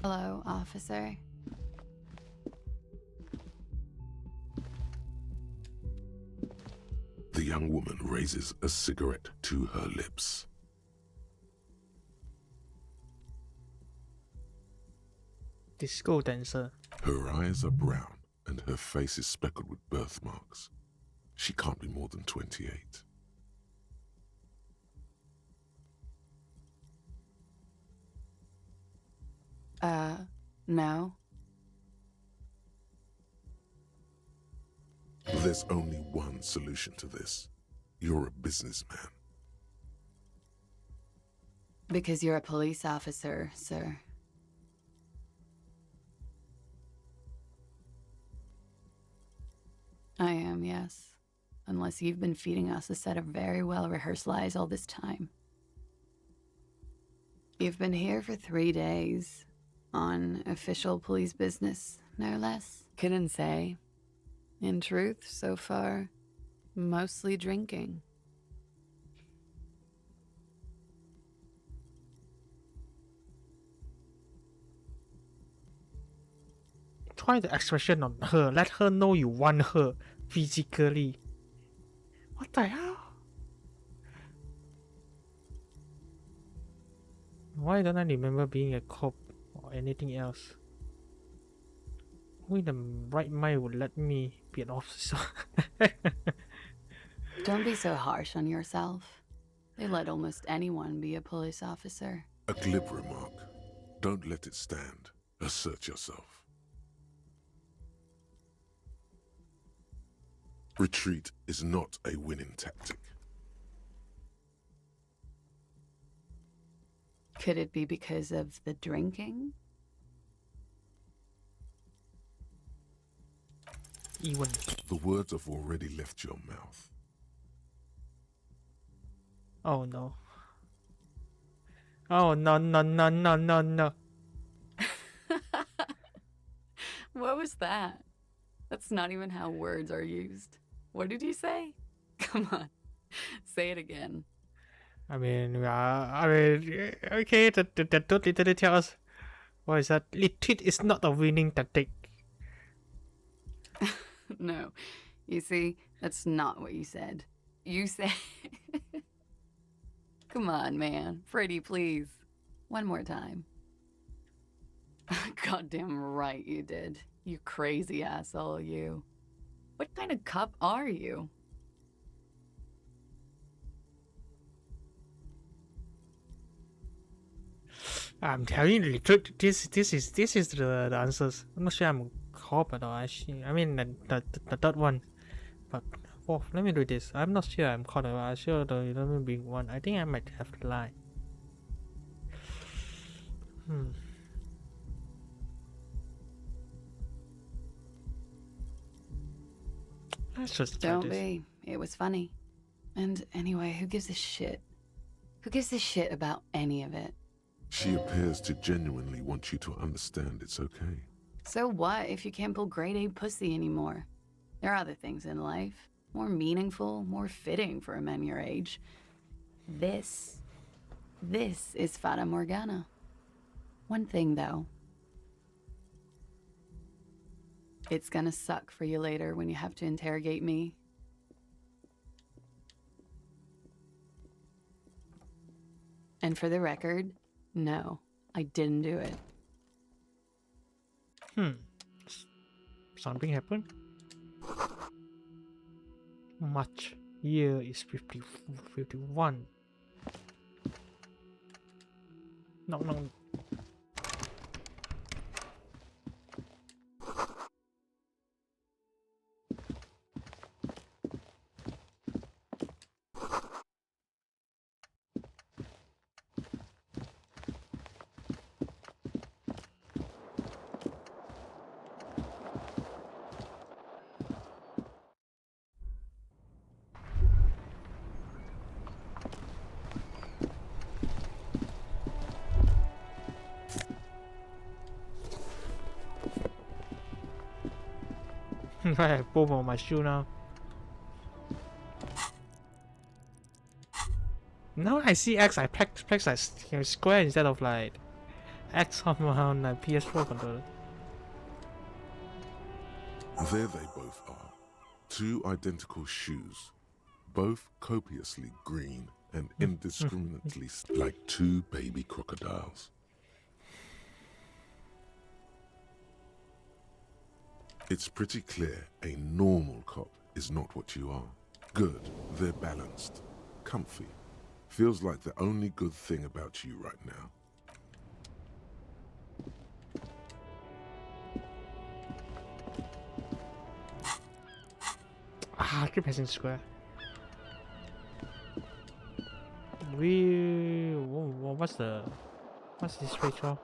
Hello, officer. The young woman raises a cigarette to her lips. Disco dancer. Her eyes are brown and her face is speckled with birthmarks. She can't be more than 28. No. There's only one solution to this. You're a businessman. Because you're a police officer, sir. I am, yes. Unless you've been feeding us a set of very well-rehearsed lies all this time. You've been here for 3 days. On official police business, no less. Couldn't say. In truth, so far, mostly drinking. Try the expression on her. Let her know you want her physically. What the hell? Why don't I remember being a cop or anything else? Who in the right mind would let me be an officer? Don't be so harsh on yourself. They let almost anyone be a police officer. A glib remark. Don't let it stand. Assert yourself. Retreat is not a winning tactic. Could it be because of the drinking? Even. The words have already left your mouth. Oh no. Oh no no no no no no. What was that? That's not even how words are used. What did you say? Come on, say it again. Okay, that literally tells us, what is that? Retreat is not a winning tactic. No. You see, that's not what you said. You said... Come on, man. Freddy, please. One more time. Goddamn right you did. You crazy asshole, you. What kind of cop are you? I'm telling you the truth. This is the answers. I'm not sure I'm a cop at all. Actually, I mean the third one, but fourth. Let me do this. I'm not sure I'm caught. I'm sure the 11 being one. I think I might have lied. Let's just try Don't this. be. It was funny. And anyway, who gives a shit? Who gives a shit about any of it? She appears to genuinely want you to understand it's okay. So what if you can't pull grade A pussy anymore? There are other things in life. More meaningful, more fitting for a man your age. This is Fata Morgana. One thing, though. It's gonna suck for you later when you have to interrogate me. And for the record, no, I didn't do it. Something happened. March. Year is 51. No. I have both on my shoe now. Now I see X, I press like square instead of like X on my PS4 controller. There they both are. Two identical shoes. Both copiously green and indiscriminately like two baby crocodiles. It's pretty clear a normal cop is not what you are. Good, they're balanced, comfy. Feels like the only good thing about you right now. I keep pressing square. What's this page called?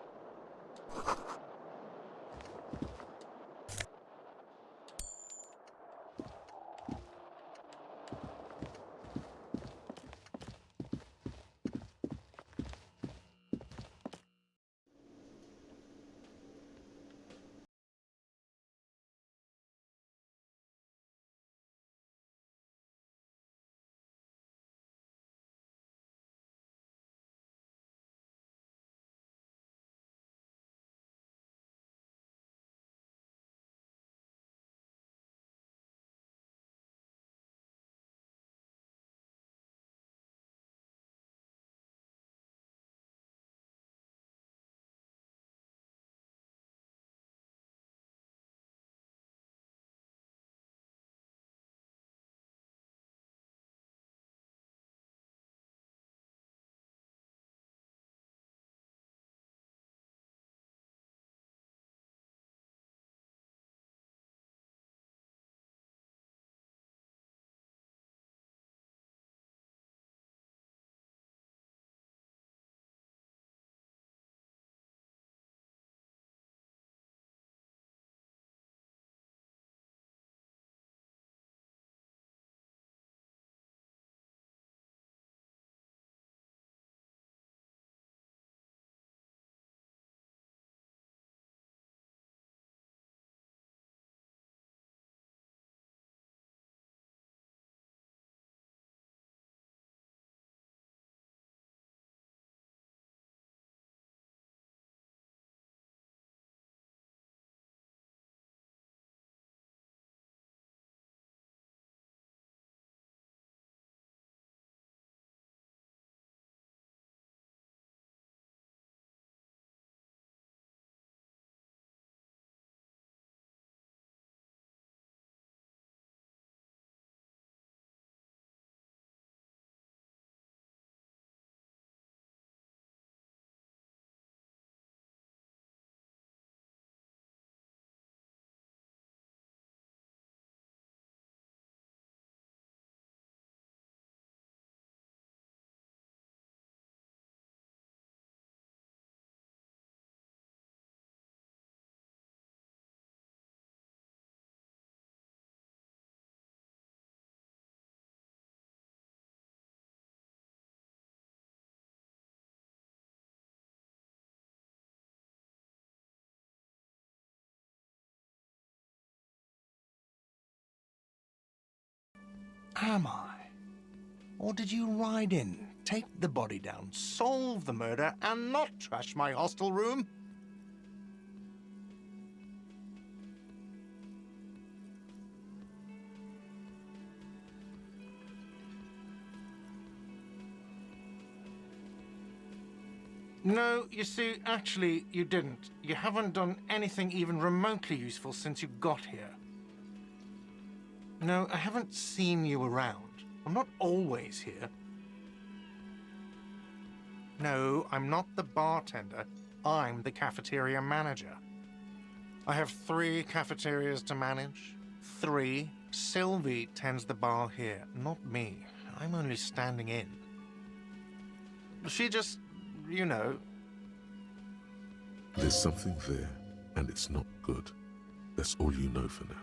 am I? Or did you ride in, take the body down, solve the murder, and not trash my hostel room? No, you see, actually, you didn't. You haven't done anything even remotely useful since you got here. No, I haven't seen you around. I'm not always here. No, I'm not the bartender. I'm the cafeteria manager. I have 3 cafeterias to manage. 3. Sylvie tends the bar here, not me. I'm only standing in. She just, you know... There's something there, and it's not good. That's all you know for now.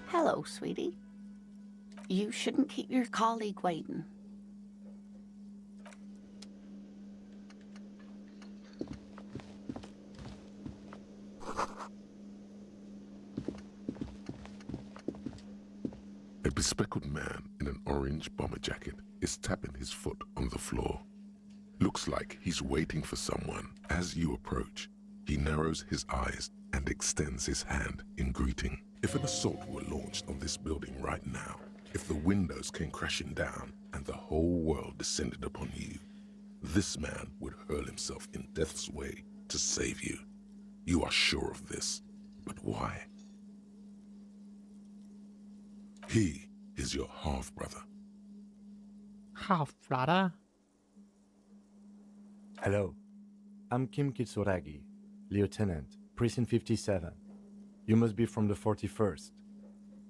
Hello, sweetie. You shouldn't keep your colleague waiting. A bespectacled man in an orange bomber jacket is tapping his foot on the floor. Looks like he's waiting for someone. As you approach, he narrows his eyes and extends his hand in greeting. If an assault were launched on this building right now, if the windows came crashing down and the whole world descended upon you, this man would hurl himself in death's way to save you. You are sure of this, but why? He is your half-brother. Half-brother? Hello, I'm Kim Kitsuragi, Lieutenant, Precinct 57. You must be from the 41st.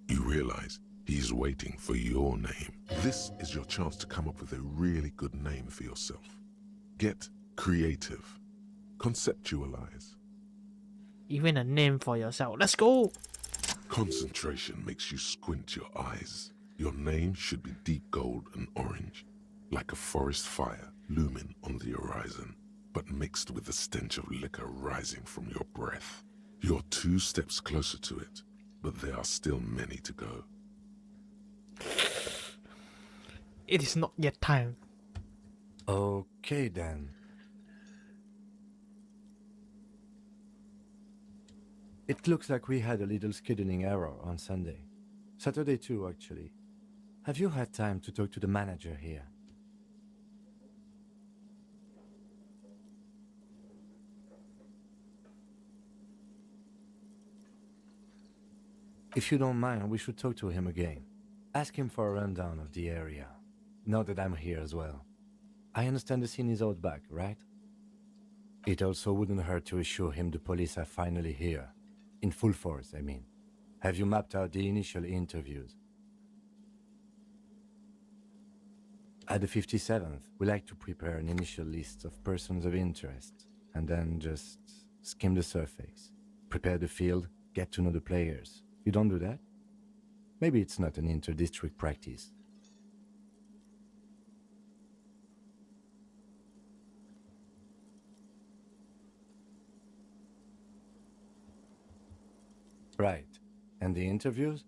You realize he's waiting for your name. This is your chance to come up with a really good name for yourself. Get creative. Conceptualize. Even a name for yourself. Let's go! Concentration makes you squint your eyes. Your name should be deep gold and orange, like a forest fire looming on the horizon, but mixed with the stench of liquor rising from your breath. You're 2 steps closer to it, but there are still many to go. It is not yet time. Okay then. It looks like we had a little scheduling error on Sunday. Saturday too, actually. Have you had time to talk to the manager here? If you don't mind, we should talk to him again. Ask him for a rundown of the area. Now that I'm here as well. I understand the scene is out back, right? It also wouldn't hurt to assure him the police are finally here. In full force, I mean. Have you mapped out the initial interviews? At the 57th, we like to prepare an initial list of persons of interest, and then just skim the surface. Prepare the field, get to know the players. You don't do that? Maybe it's not an inter-district practice. Right. And the interviews?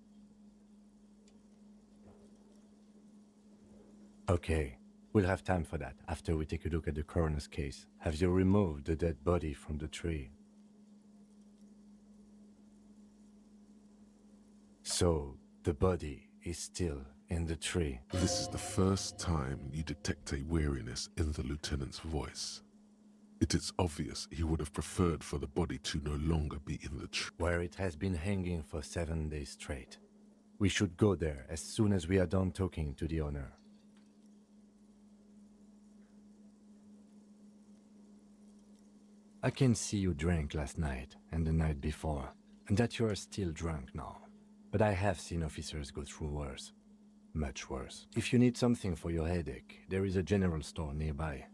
Okay. We'll have time for that after we take a look at the coroner's case. Have you removed the dead body from the tree? So, the body is still in the tree. This is the first time you detect a weariness in the lieutenant's voice. It is obvious he would have preferred for the body to no longer be in the tree. Where it has been hanging for 7 days straight. We should go there as soon as we are done talking to the owner. I can see you drank last night and the night before, and that you are still drunk now. But I have seen officers go through worse. Much worse. If you need something for your headache, there is a general store nearby.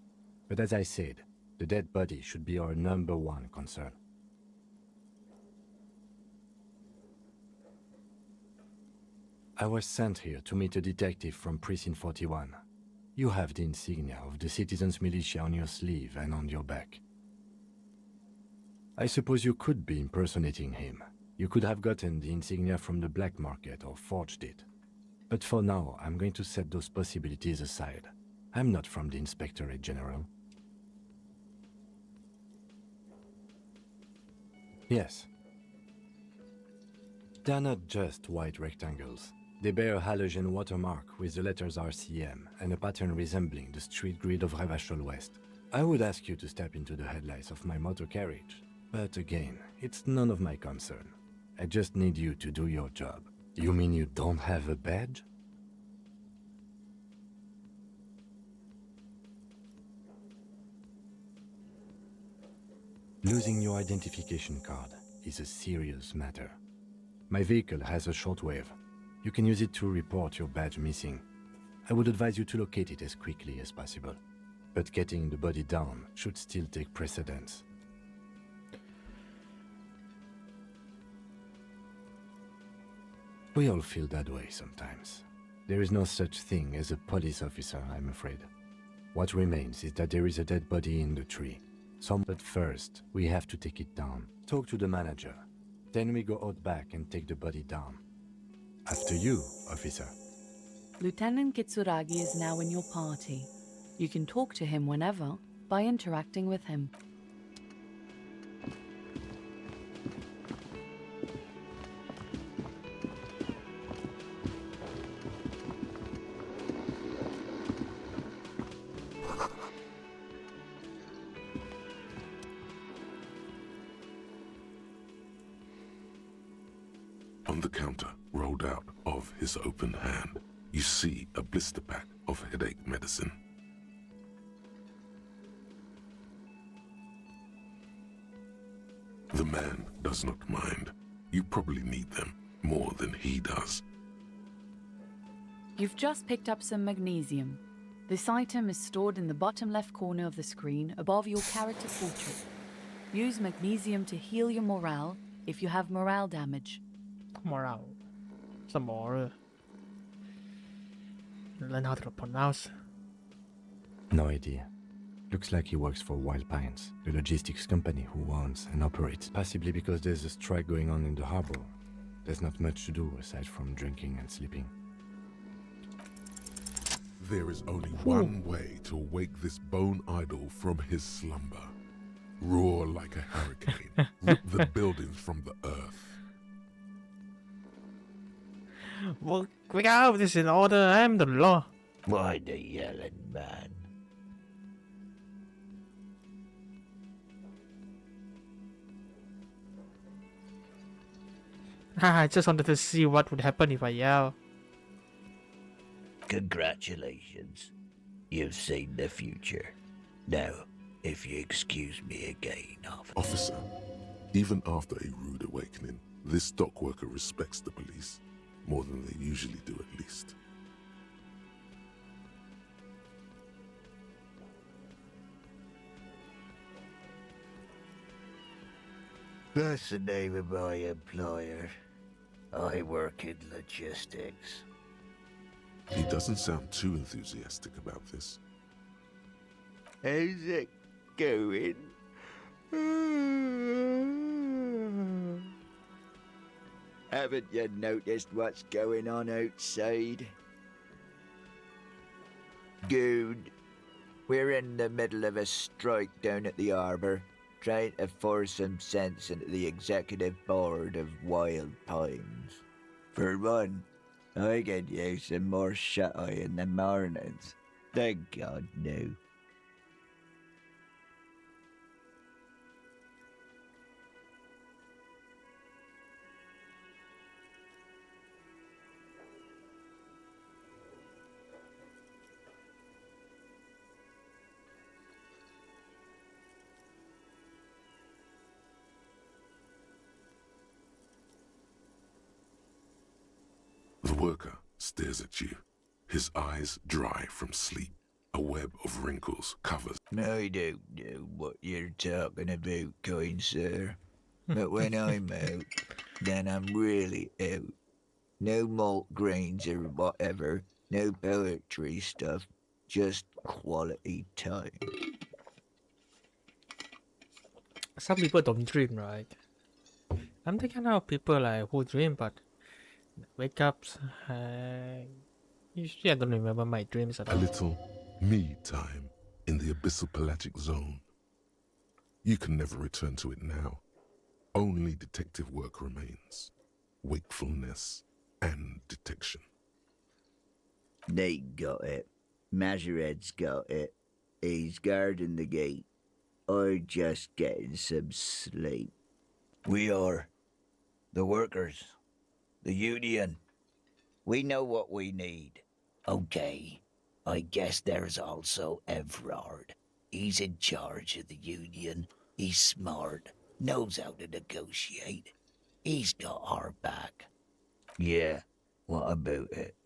But as I said, the dead body should be our #1 concern. I was sent here to meet a detective from Precinct 41. You have the insignia of the Citizens Militia on your sleeve and on your back. I suppose you could be impersonating him. You could have gotten the insignia from the black market or forged it. But for now, I'm going to set those possibilities aside. I'm not from the Inspectorate General. Yes. They're not just white rectangles. They bear a halogen watermark with the letters RCM and a pattern resembling the street grid of Revachol West. I would ask you to step into the headlights of my motor carriage, but again, it's none of my concern. I just need you to do your job. You mean you don't have a badge? Losing your identification card is a serious matter. My vehicle has a shortwave. You can use it to report your badge missing. I would advise you to locate it as quickly as possible. But getting the body down should still take precedence. We all feel that way sometimes. There is no such thing as a police officer, I'm afraid. What remains is that there is a dead body in the tree. But first, we have to take it down. Talk to the manager. Then we go out back and take the body down. After you, officer. Lieutenant Kitsuragi is now in your party. You can talk to him whenever by interacting with him. On the counter, rolled out of his open hand, you see a blister pack of headache medicine. The man does not mind. You probably need them more than he does. You've just picked up some magnesium. This item is stored in the bottom left corner of the screen above your character portrait. Use magnesium to heal your morale if you have morale damage. Morale. Some more. Learn how to pronounce. No idea. Looks like he works for Wild Pines, the logistics company who owns and operates. Possibly because there's a strike going on in the harbor. There's not much to do aside from drinking and sleeping. There is only one way to wake this bone idol from his slumber. Roar like a hurricane. Rip the buildings from the earth. Well, quick out, this is in order, I am the law. Why the yelling, man? I just wanted to see what would happen if I yell. Congratulations. You've seen the future. Now, if you excuse me again, Officer, even after a rude awakening, this dock worker respects the police. More than they usually do, at least. That's the name of my employer. I work in logistics. He doesn't sound too enthusiastic about this. How's it going? Haven't you noticed what's going on outside? Dude, we're in the middle of a strike down at the harbour, trying to force some sense into the executive board of Wild Pines. For one, I could use some more shut-eye in the mornings. Thank God, no. worker stares at you, his eyes dry from sleep. A web of wrinkles covers. I don't know what you're talking about, kind sir. But when I'm out, then I'm really out. No malt grains or whatever, no poetry stuff, just quality time. Some people don't dream, right? I'm the kind of people like who dream but wake up. Usually I don't remember my dreams at A all. little me time in the abyssal pelagic zone. You can never return to it now. Only detective work remains. Wakefulness and detection. They got it. Majoret's got it. He's guarding the gate. Or just getting some sleep. We are the workers, the union. We know what we need. Okay, I guess there's also Everard. He's in charge of the union. He's smart, knows how to negotiate. He's got our back. Yeah, what about it?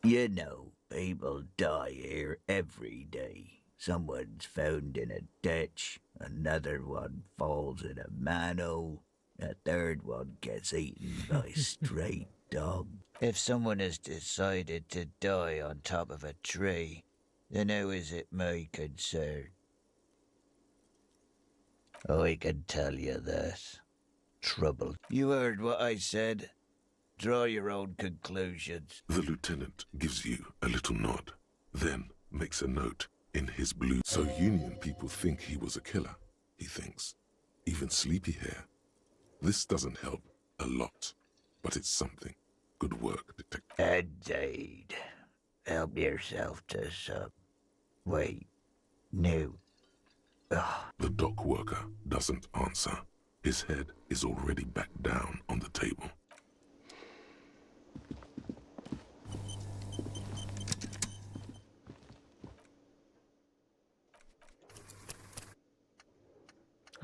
You know, people die here every day. Someone's found in a ditch, another one falls in a manhole, a third one gets eaten by stray dog. If someone has decided to die on top of a tree, then how is it my concern? I can tell you this. Trouble. You heard what I said. Draw your own conclusions. The lieutenant gives you a little nod, then makes a note in his blue. So union people think he was a killer, he thinks. Even sleepy hair. This doesn't help a lot, but it's something. Good work, detective. Indeed. Help yourself to some. Wait. No. Ugh. The dock worker doesn't answer. His head is already back down on the table.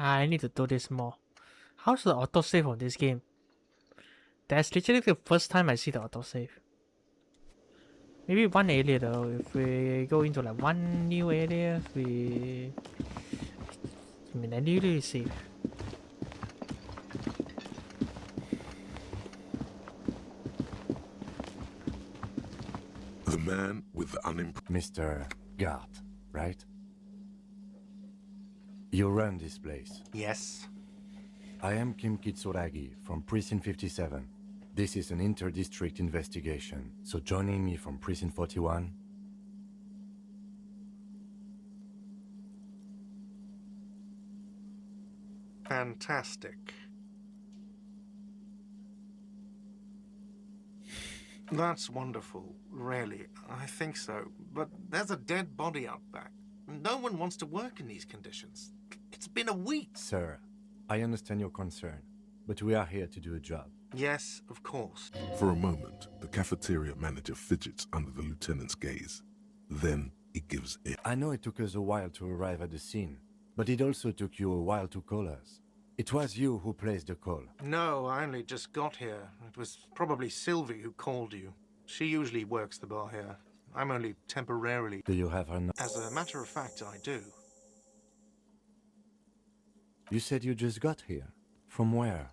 I need to do this more. How's the autosave on this game? That's literally the first time I see the autosave. Maybe one area though, if we go into like one new area, I really save. The man with the Mr. Gart, right? You run this place. Yes. I am Kim Kitsuragi from Precinct 57. This is an inter-district investigation, so joining me from Precinct 41... Fantastic. That's wonderful, really. I think so. But there's a dead body out back. No one wants to work in these conditions. It's been a week. Sir, I understand your concern, but we are here to do a job. Yes, of course. For a moment, the cafeteria manager fidgets under the lieutenant's gaze. Then he gives in. I know it took us a while to arrive at the scene, but it also took you a while to call us. It was you who placed the call. No, I only just got here. It was probably Sylvie who called you. She usually works the bar here. I'm only temporarily... Do you have her number? As a matter of fact, I do. You said you just got here. From where?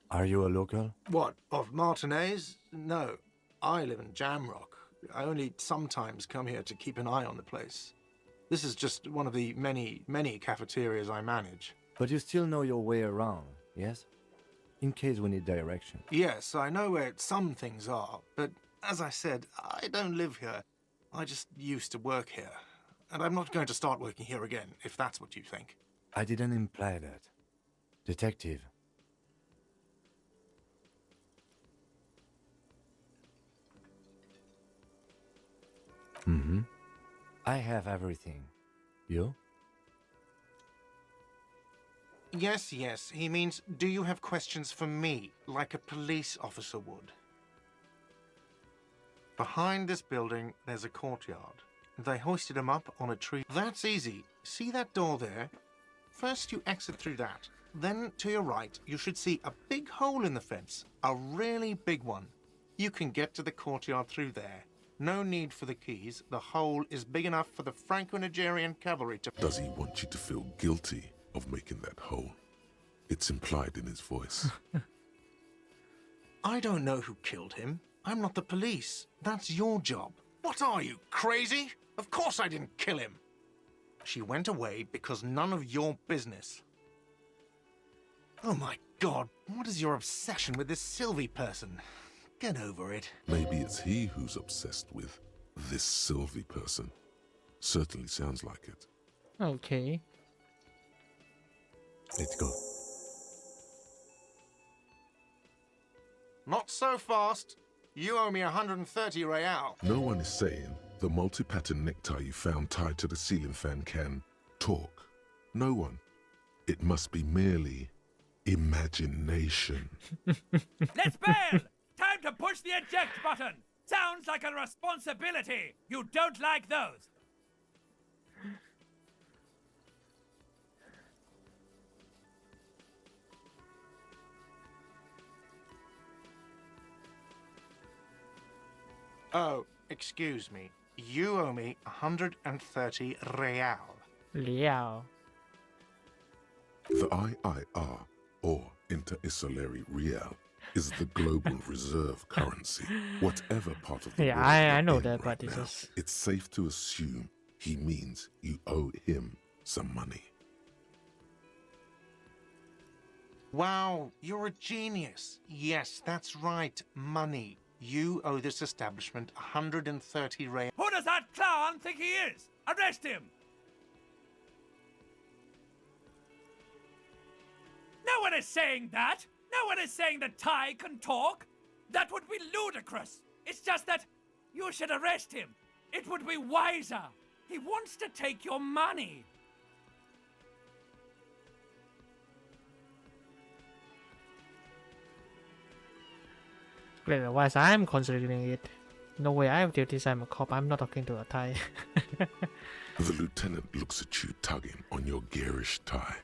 Are you a local? What, of Martinez? No, I live in Jamrock. I only sometimes come here to keep an eye on the place. This is just one of the many cafeterias I manage. But you still know your way around, yes? In case we need direction. Yes, I know where some things are, but as I said, I don't live here. I just used to work here. And I'm not going to start working here again, if that's what you think. I didn't imply that. Detective. I have everything. You? Yes, he means, do you have questions for me, like a police officer would? Behind this building, there's a courtyard. They hoisted him up on a tree. That's easy. See that door there? First you exit through that. Then to your right, you should see a big hole in the fence. A really big one. You can get to the courtyard through there. No need for the keys. The hole is big enough for the Franco-Nigerian cavalry to... Does he want you to feel guilty of making that hole? It's implied in his voice. I don't know who killed him. I'm not the police. That's your job. What are you, crazy? Of course I didn't kill him. She went away because none of your business. Oh my God, what is your obsession with this Sylvie person? Get over it. Maybe it's he who's obsessed with this Sylvie person. Certainly sounds like it. Okay. Let's go. Not so fast. You owe me 130 real. No one is saying the multi-pattern necktie you found tied to the ceiling fan can talk. No one. It must be merely imagination. Let's bail! Time to push the eject button! Sounds like a responsibility! You don't like those! Oh, excuse me. You owe me 130 real. Liao. The IIR, or Inter-Isolary Real, is the global reserve currency. Whatever part of the Yeah, world I you're know in that, right but it's now, just... it's safe to assume he means you owe him some money. Wow, you're a genius. Yes, that's right. Money. You owe this establishment 130 real. Who does that clown think he is? Arrest him! No one is saying that! No one is saying that Ty can talk! That would be ludicrous! It's just that you should arrest him! It would be wiser! He wants to take your money! Otherwise, I'm considering it. No way I have duties, I'm a cop, I'm not talking to a Thai. The lieutenant looks at you tugging on your garish tie.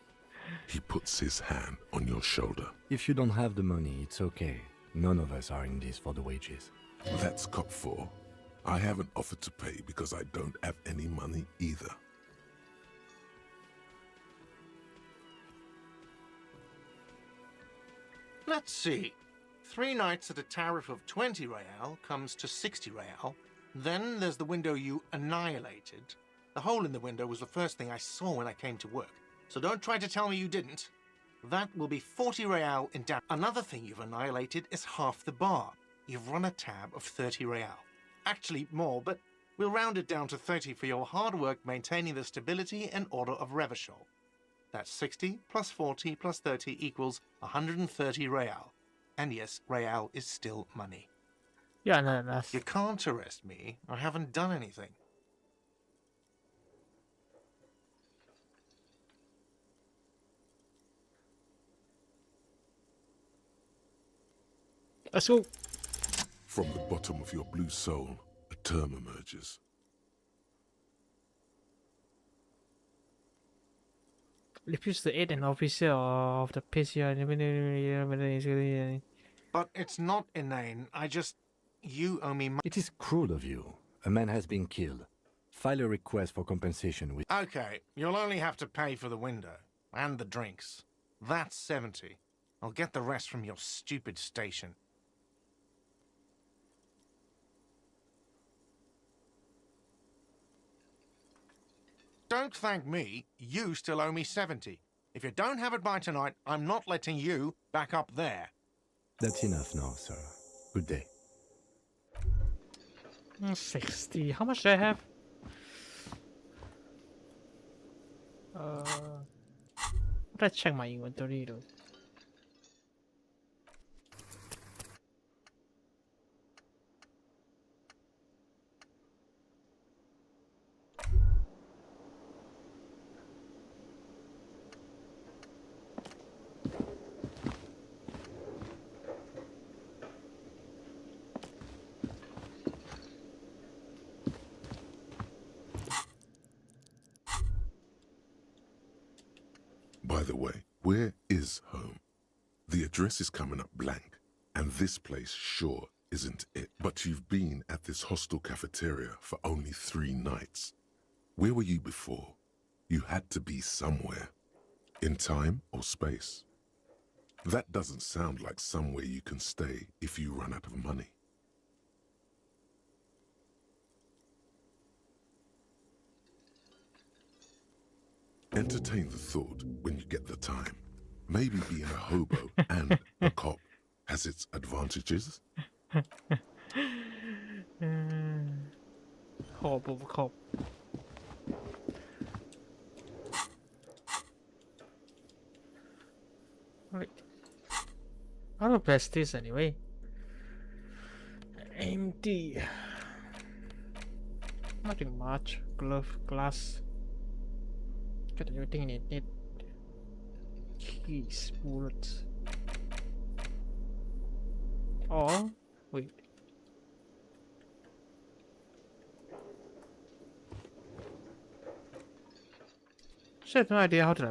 He puts his hand on your shoulder. If you don't have the money, it's okay. None of us are in this for the wages. That's cop 4. I haven't offered to pay because I don't have any money either. Let's see. 3 nights at a tariff of 20 real comes to 60 real. Then there's the window you annihilated. The hole in the window was the first thing I saw when I came to work. So don't try to tell me you didn't. That will be 40 real in damage. Another thing you've annihilated is half the bar. You've run a tab of 30 real. Actually more, but we'll round it down to 30 for your hard work maintaining the stability and order of Revachol. That's 60 plus 40 plus 30 equals 130 real. And yes, real is still money. Yeah, no, that's... You can't arrest me. I haven't done anything. Let's go. From the bottom of your blue soul, a term emerges. Refuse to aid an officer of the PCR. But it's not inane. You owe me money. It is cruel of you. A man has been killed. File a request for compensation with... Okay, you'll only have to pay for the window. And the drinks. That's 70. I'll get the rest from your stupid station. Don't thank me. You still owe me 70. If you don't have it by tonight, I'm not letting you back up there. That's enough now, sir. Good day. 60. How much do I have? Let's check my inventory though. By the way, where is home? The address is coming up blank, and this place sure isn't it. But you've been at this hostel cafeteria for only 3 nights. Where were you before? You had to be somewhere. In time or space. That doesn't sound like somewhere you can stay if you run out of money. Entertain the thought when you get the time. Maybe being a hobo and a cop has its advantages. Horrible cop. Right. How to press this anyway? Empty. Nothing much. Glove, glass. Got everything in it. Keys, bullets. Oh, wait. So I have no idea how do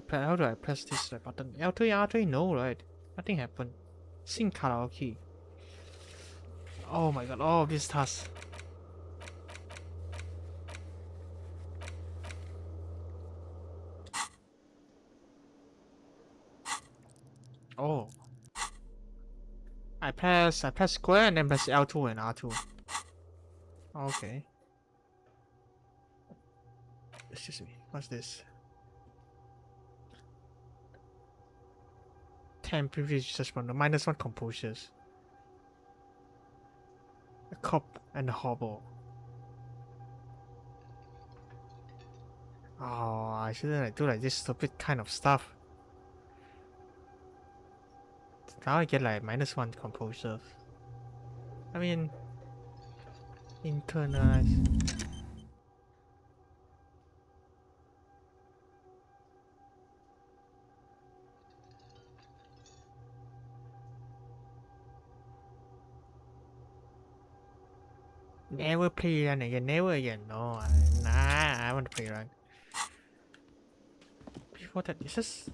I press this button. L3, R3, no, right? Nothing happened. Sing karaoke. Oh my god, all of these tasks. Oh. I press square and then press L2 and R2. Okay. Excuse me, what's this? 10 previous just from the -1 composures. A cop and a hobo. Oh, I shouldn't do like this stupid kind of stuff. Now I get like -1 composures. I mean, internalize. Never play run again, never again. No, nah, I want to play run. Before that, it's just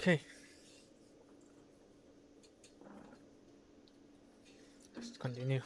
Okay. Let's continue.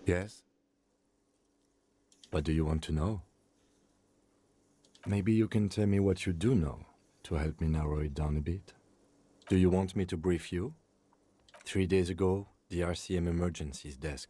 Yes? What do you want to know? Maybe you can tell me what you do know to help me narrow it down a bit. Do you want me to brief you? 3 days ago, the RCM emergencies desk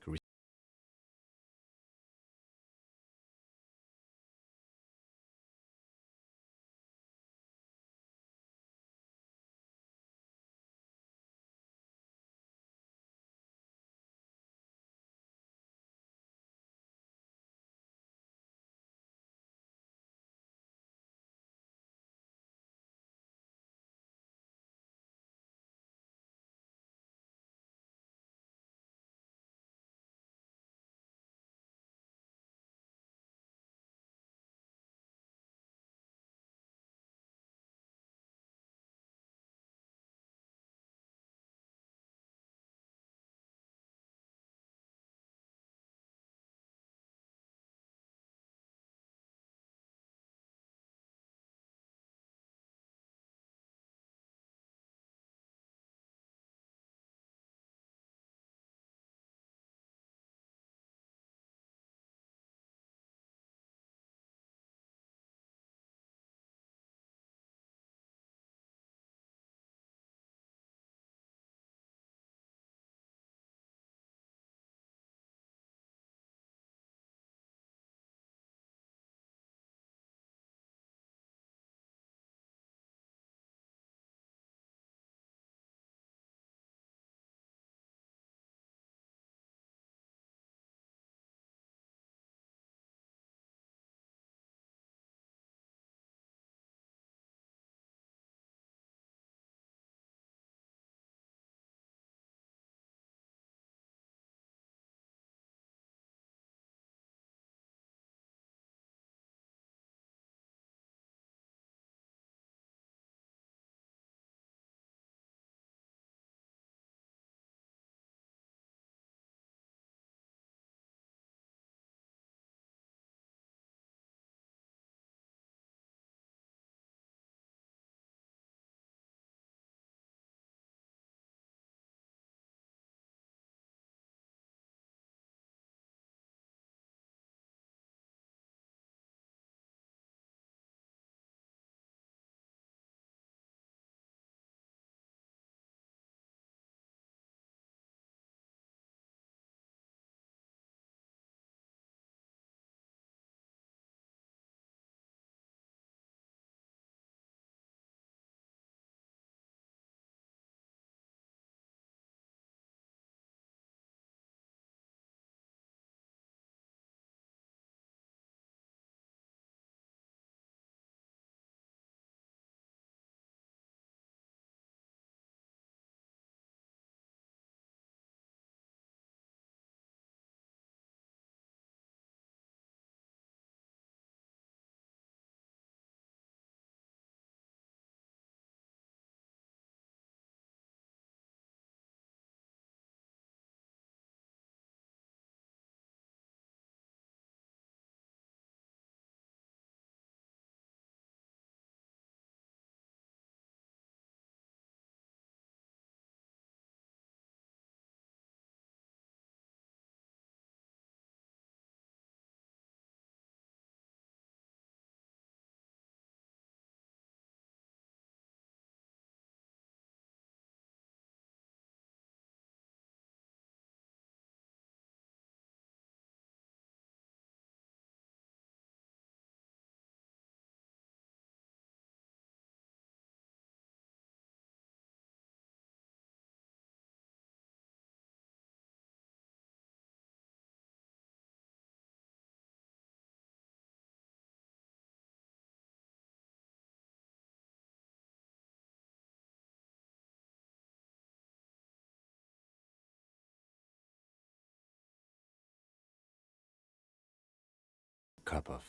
cup of.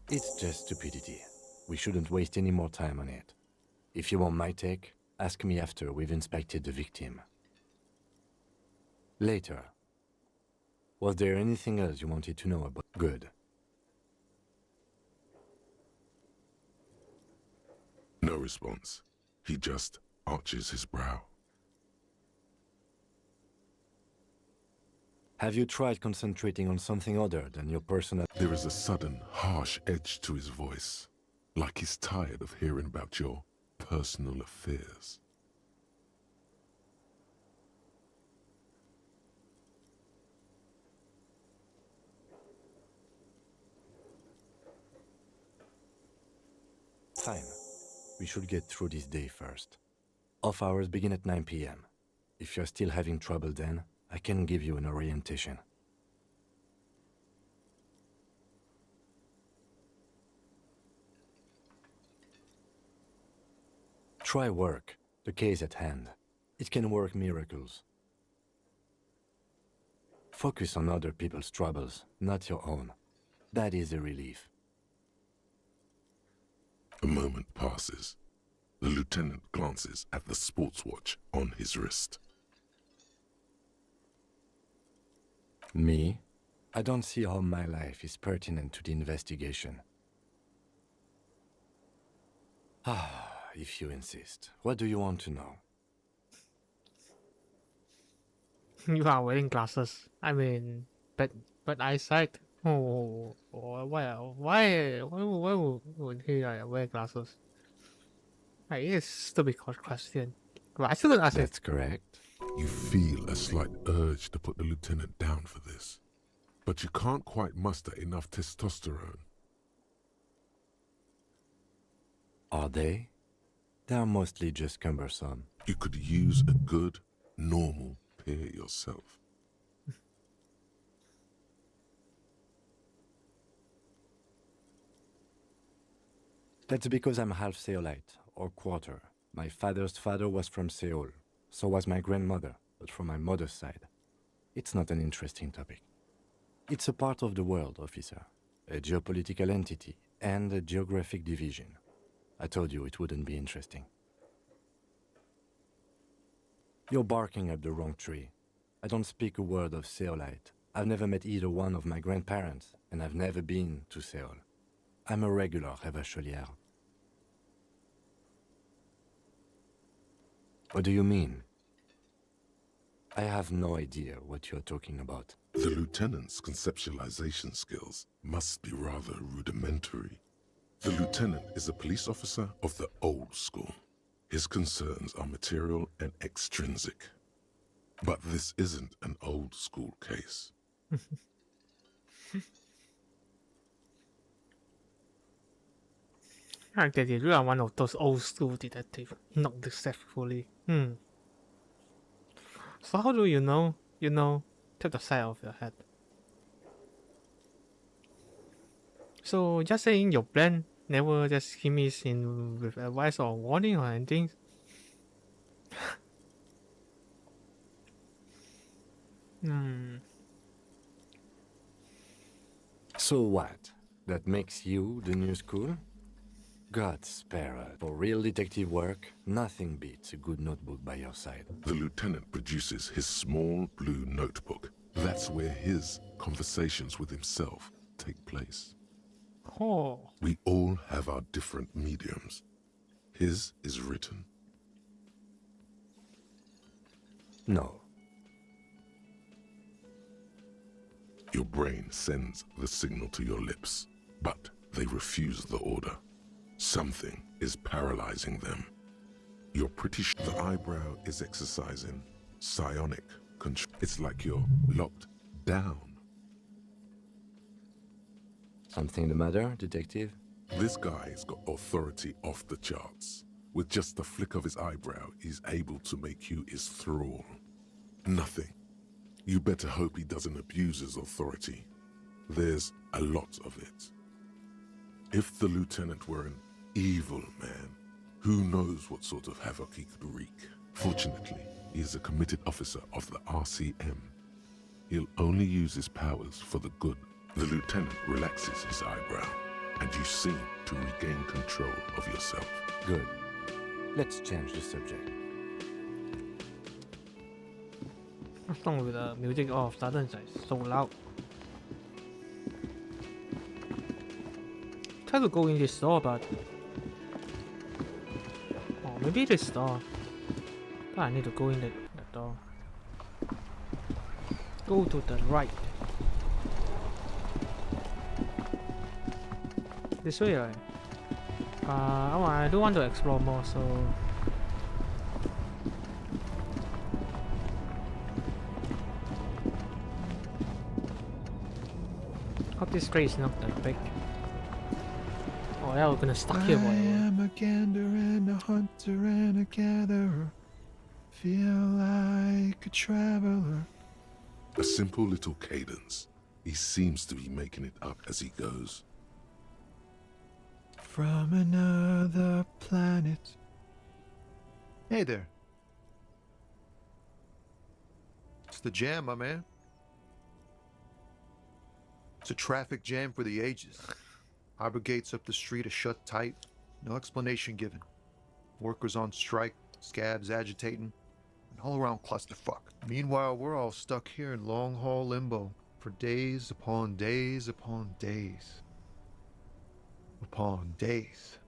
It's just stupidity. We shouldn't waste any more time on it. If you want my take, ask me after we've inspected the victim. Later. Was there anything else you wanted to know about? Good. No response. He just arches his brow. Have you tried concentrating on something other than your personal... There is a sudden, harsh edge to his voice, like he's tired of hearing about your personal affairs. Fine. We should get through this day first. Off hours begin at 9 p.m. If you're still having trouble then, I can give you an orientation. Try work, the case at hand. It can work miracles. Focus on other people's troubles, not your own. That is a relief. A moment passes. The lieutenant glances at the sports watch on his wrist. Me? I don't see how my life is pertinent to the investigation. If you insist. What do you want to know? You are wearing glasses. I mean, but eyesight. Oh, why would he wear glasses? Like, it's a stupid question. But I shouldn't ask it. That's correct. You feel a slight urge to put the lieutenant down for this, but you can't quite muster enough testosterone. Are they? They are mostly just cumbersome. You could use a good, normal peer yourself. That's because I'm half Seolite, or quarter. My father's father was from Seoul. So was my grandmother, but from my mother's side. It's not an interesting topic. It's a part of the world, officer. A geopolitical entity and a geographic division. I told you it wouldn't be interesting. You're barking up the wrong tree. I don't speak a word of Seolite. I've never met either one of my grandparents, and I've never been to Seoul. I'm a regular Revacholière. What do you mean? I have no idea what you're talking about. The lieutenant's conceptualization skills must be rather rudimentary. The lieutenant is a police officer of the old school. His concerns are material and extrinsic. But this isn't an old school case. I get it. You are one of those old school detectives, not successfully. So how do you know? You know, to the side of your head. So just saying your plan, never just hit me in with advice or warning or anything. So what? That makes you the new school? God spare us. For real detective work, nothing beats a good notebook by your side. The lieutenant produces his small blue notebook. That's where his conversations with himself take place. Oh. We all have our different mediums. His is written. No. Your brain sends the signal to your lips, but they refuse the order. Something is paralyzing them. You're pretty sure the eyebrow is exercising psionic control. It's like you're locked down. Something the matter, detective? This guy's got authority off the charts. With just the flick of his eyebrow, he's able to make you his thrall. Nothing. You better hope he doesn't abuse his authority. There's a lot of it. If the lieutenant were an evil man, who knows what sort of havoc he could wreak. Fortunately, he is a committed officer of the RCM. He'll only use his powers for the good The lieutenant relaxes his eyebrow, and you seem to regain control of yourself. Good. Let's change the subject. What's wrong with the music all of a sudden it's so loud? Try to go in this door, but oh, maybe this door. But I need to go in the door. Go to the right. This way, right? I do want to explore more, so hope this place is not that big. Oh yeah, we're gonna stuck here for a while. I am a gander and a hunter and a gatherer. Feel like a traveler. A simple little cadence. He seems to be making it up as he goes. From another planet. Hey there. It's the jam, my man. It's a traffic jam for the ages. Harbor gates up the street are shut tight. No explanation given. Workers on strike, scabs agitating, an all-around clusterfuck. Meanwhile, we're all stuck here in long-haul limbo for days upon days upon days. Upon days.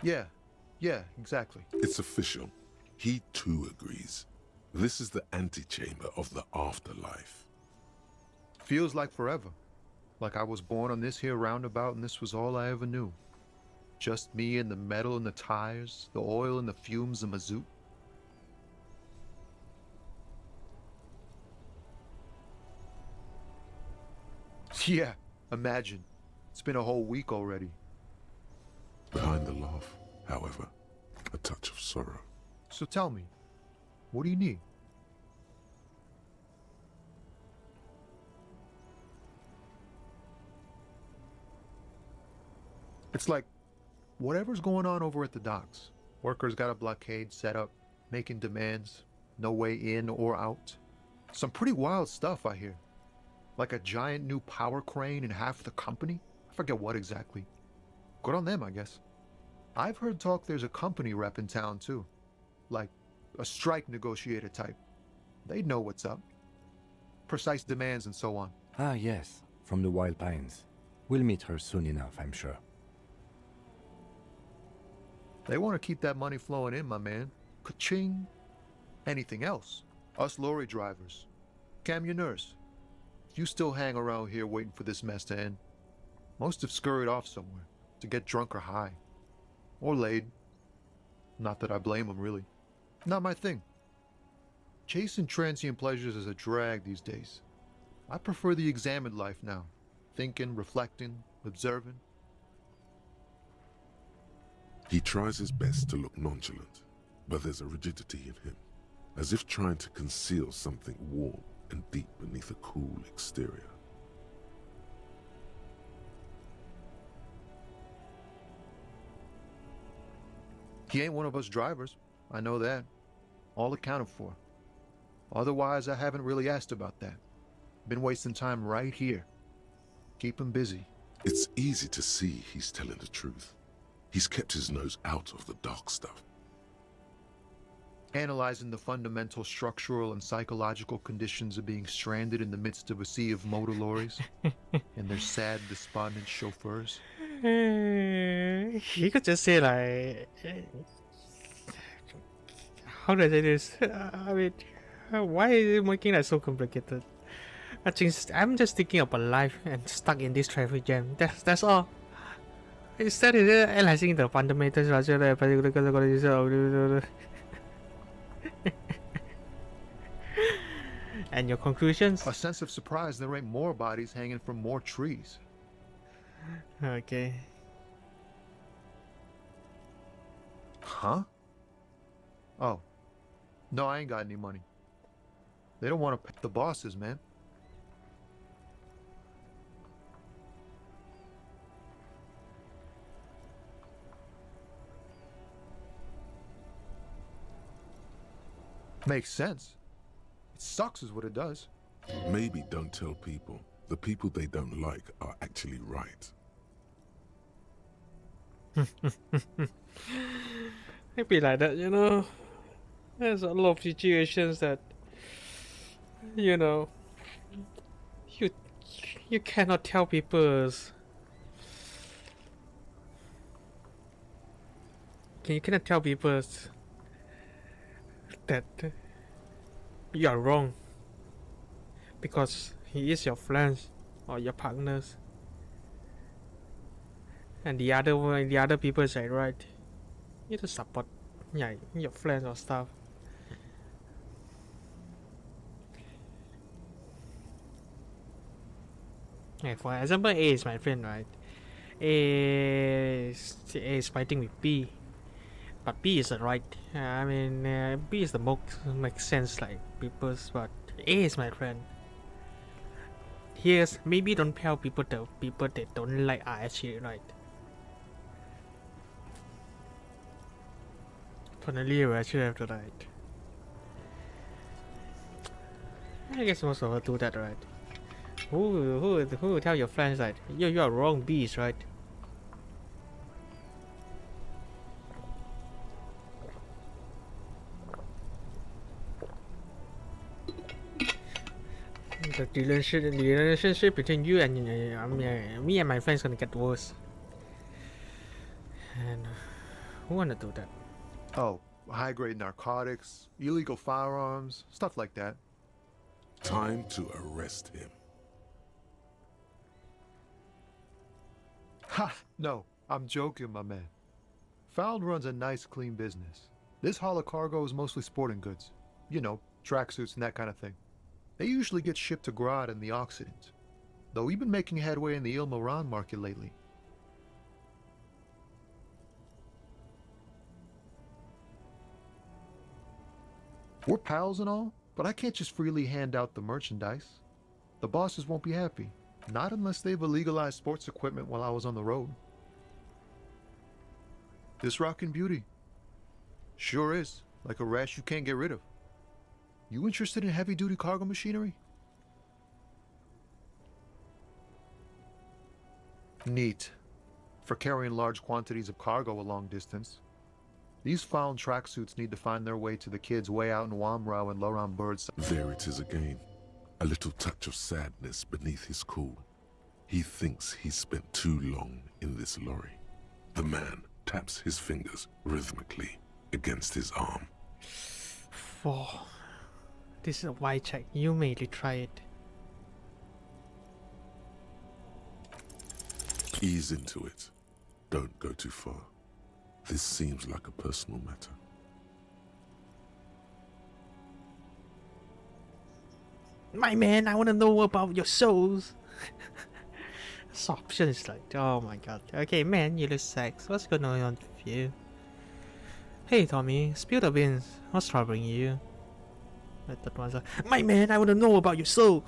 Yeah, exactly. It's official. He too agrees. This is the antechamber of the afterlife. Feels like forever. Like I was born on this here roundabout and this was all I ever knew. Just me and the metal and the tires, the oil and the fumes and mazout. Yeah, imagine. It's been a whole week already. Behind the laugh, however, a touch of sorrow. So tell me, what do you need? It's like, whatever's going on over at the docks. Workers got a blockade set up, making demands, no way in or out. Some pretty wild stuff, I hear. Like a giant new power crane in half the company? I forget what exactly. Good on them, I guess. I've heard talk there's a company rep in town, too. Like, a strike negotiator type. They'd know what's up. Precise demands and so on. Ah, yes, from the Wild Pines. We'll meet her soon enough, I'm sure. They want to keep that money flowing in, my man. Ka-ching. Anything else? Us lorry drivers. Camionneurs. If you still hang around here waiting for this mess to end, most have scurried off somewhere to get drunk or high. Or laid. Not that I blame them, really. Not my thing. Chasing transient pleasures is a drag these days. I prefer the examined life now. Thinking, reflecting, observing. He tries his best to look nonchalant, but there's a rigidity in him, as if trying to conceal something warm and deep beneath a cool exterior. He ain't one of us drivers. I know that. All accounted for. Otherwise, I haven't really asked about that. Been wasting time right here. Keep him busy. It's easy to see he's telling the truth. He's kept his nose out of the dark stuff. Analyzing the fundamental structural and psychological conditions of being stranded in the midst of a sea of motor lorries and their sad, despondent chauffeurs. He could just say like, how do I say this? I mean, why is it making that so complicated? I'm just thinking about life and stuck in this traffic jam. That's all. Instead, of analyzing the fundamentals, and your conclusions. A sense of surprise there ain't more bodies hanging from more trees. Okay. Huh? Oh. No, I ain't got any money. They don't want to pay the bosses, man. Makes sense. It sucks is what it does. Maybe don't tell people. The people they don't like are actually right. It be like that, you know. There's a lot of situations that, you know, you cannot tell people. You cannot tell people that you are wrong because he is your friends or your partners, and the other people say right. You to support, yeah, your friends or stuff. Yeah, for example, A is my friend, right? A is fighting with B, but B is the right. I mean, B is the most makes sense, like people's, but A is my friend. Here's maybe don't tell people the people that don't like are actually right. Finally, we actually have to right. I guess most of us do that, right? Who tell your friends that you are wrong, B is right? The relationship between you and me and my friends gonna get worse. And who wanna do that? Oh, high-grade narcotics, illegal firearms, stuff like that. Time to arrest him. Ha! No, I'm joking, my man. Found runs a nice, clean business. This haul of cargo is mostly sporting goods. You know, tracksuits and that kind of thing. They usually get shipped to Grad in the Occident. Though we've been making headway in the Il Moran market lately. We're pals and all, but I can't just freely hand out the merchandise. The bosses won't be happy. Not unless they've illegalized sports equipment while I was on the road. This rockin' beauty. Sure is. Like a rash you can't get rid of. You interested in heavy-duty cargo machinery? Neat. For carrying large quantities of cargo a long distance. These found tracksuits need to find their way to the kids way out in Wamrau and Loran Bird's. There it is again. A little touch of sadness beneath his cool. He thinks he's spent too long in this lorry. The man taps his fingers rhythmically against his arm. This is a white check. You may retry it. Ease into it. Don't go too far. This seems like a personal matter. My man, I want to know about your souls. This option is like, oh my god. Okay, man, you look sex. What's going on with you? Hey, Tommy, spill the beans. What's troubling you? That one's like, my man, I want to know about your soul.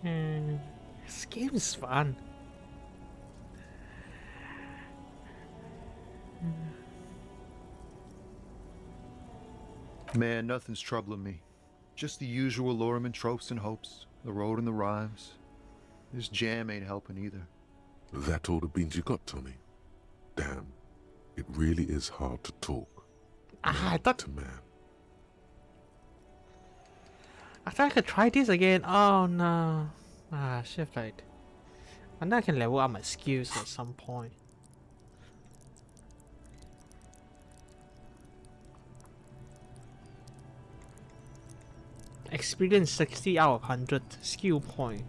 This game is fun. Man, nothing's troubling me. Just the usual Lorman tropes and hopes. The road and the rhymes. This jam ain't helping either. That all the beans you got, Tommy? Damn, it really is hard to talk. I thought to man. I thought I could try this again. Oh no. Shift right. I know I can level up my skills at some point. Experience 60 out of 100 skill point.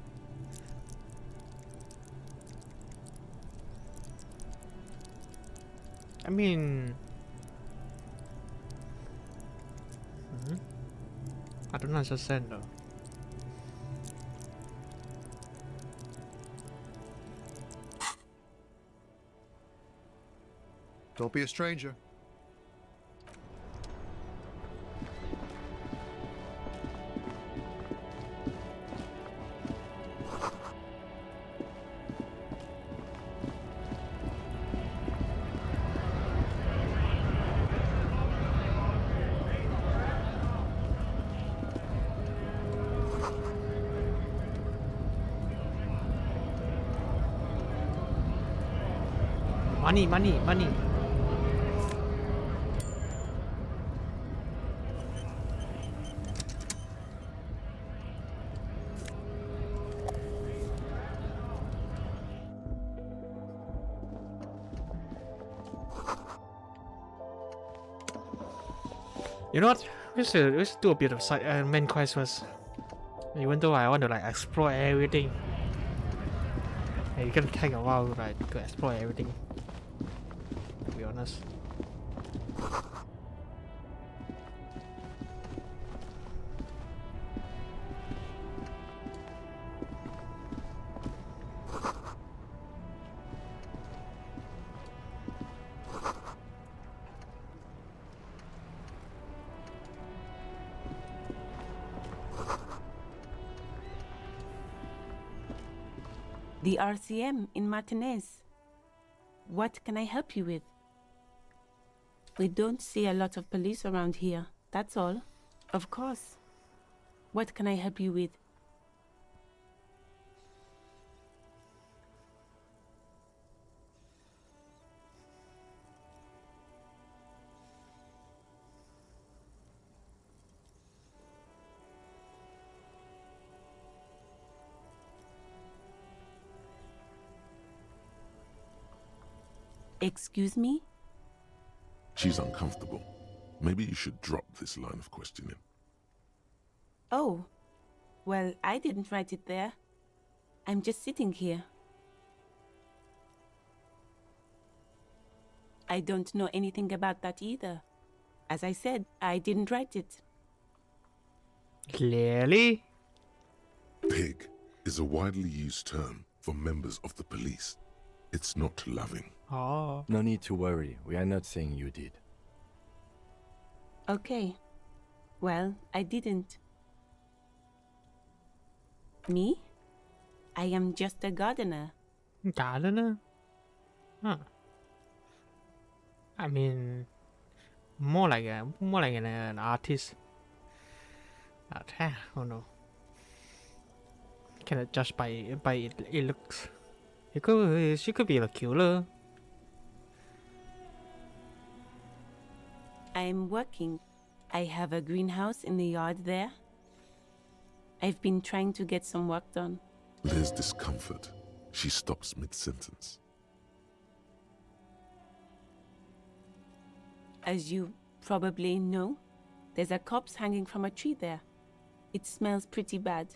I mean, I don't understand though. Don't be a stranger. Money, money, money. You know what? We should do a bit of side main quest first. Even though I want to like explore everything, it's gonna take a while like to explore everything. To be honest. The RCM in Martinez. What can I help you with? We don't see a lot of police around here, that's all. Of course. What can I help you with? Excuse me? She's uncomfortable. Maybe you should drop this line of questioning. Oh, well, I didn't write it there. I'm just sitting here. I don't know anything about that either. As I said, I didn't write it. Clearly? Pig is a widely used term for members of the police. It's not loving. Oh. No need to worry. We are not saying you did. Okay. Well, I didn't. Me? I am just a gardener. Gardener? Huh. I mean, more like an artist. Oh no. Cannot judge by it looks. She could be a killer. I'm working. I have a greenhouse in the yard there. I've been trying to get some work done. There's discomfort. She stops mid-sentence. As you probably know, there's a corpse hanging from a tree there. It smells pretty bad,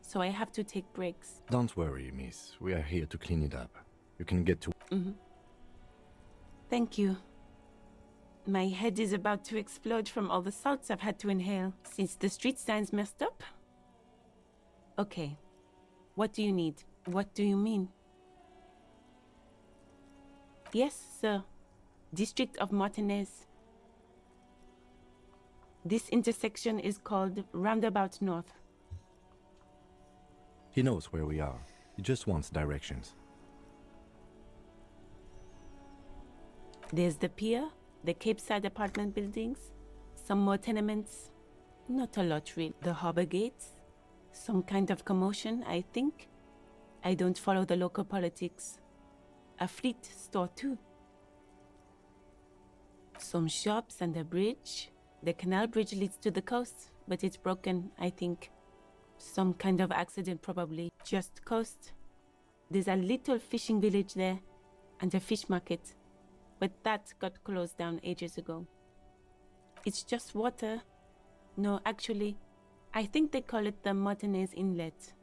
so I have to take breaks. Don't worry, miss. We are here to clean it up. You can get to... Thank you. My head is about to explode from all the salts I've had to inhale since the street signs messed up. Okay. What do you need? What do you mean? Yes, sir. District of Martinez. This intersection is called Roundabout North. He knows where we are. He just wants directions. There's the pier, the Cape Side apartment buildings, some more tenements. Not a lot, really. The harbor gates. Some kind of commotion, I think. I don't follow the local politics. A fleet store, too. Some shops and a bridge. The canal bridge leads to the coast, but it's broken, I think. Some kind of accident, probably. Just coast. There's a little fishing village there, and a fish market. But that got closed down ages ago. It's just water. No, actually, I think they call it the Martinez Inlet.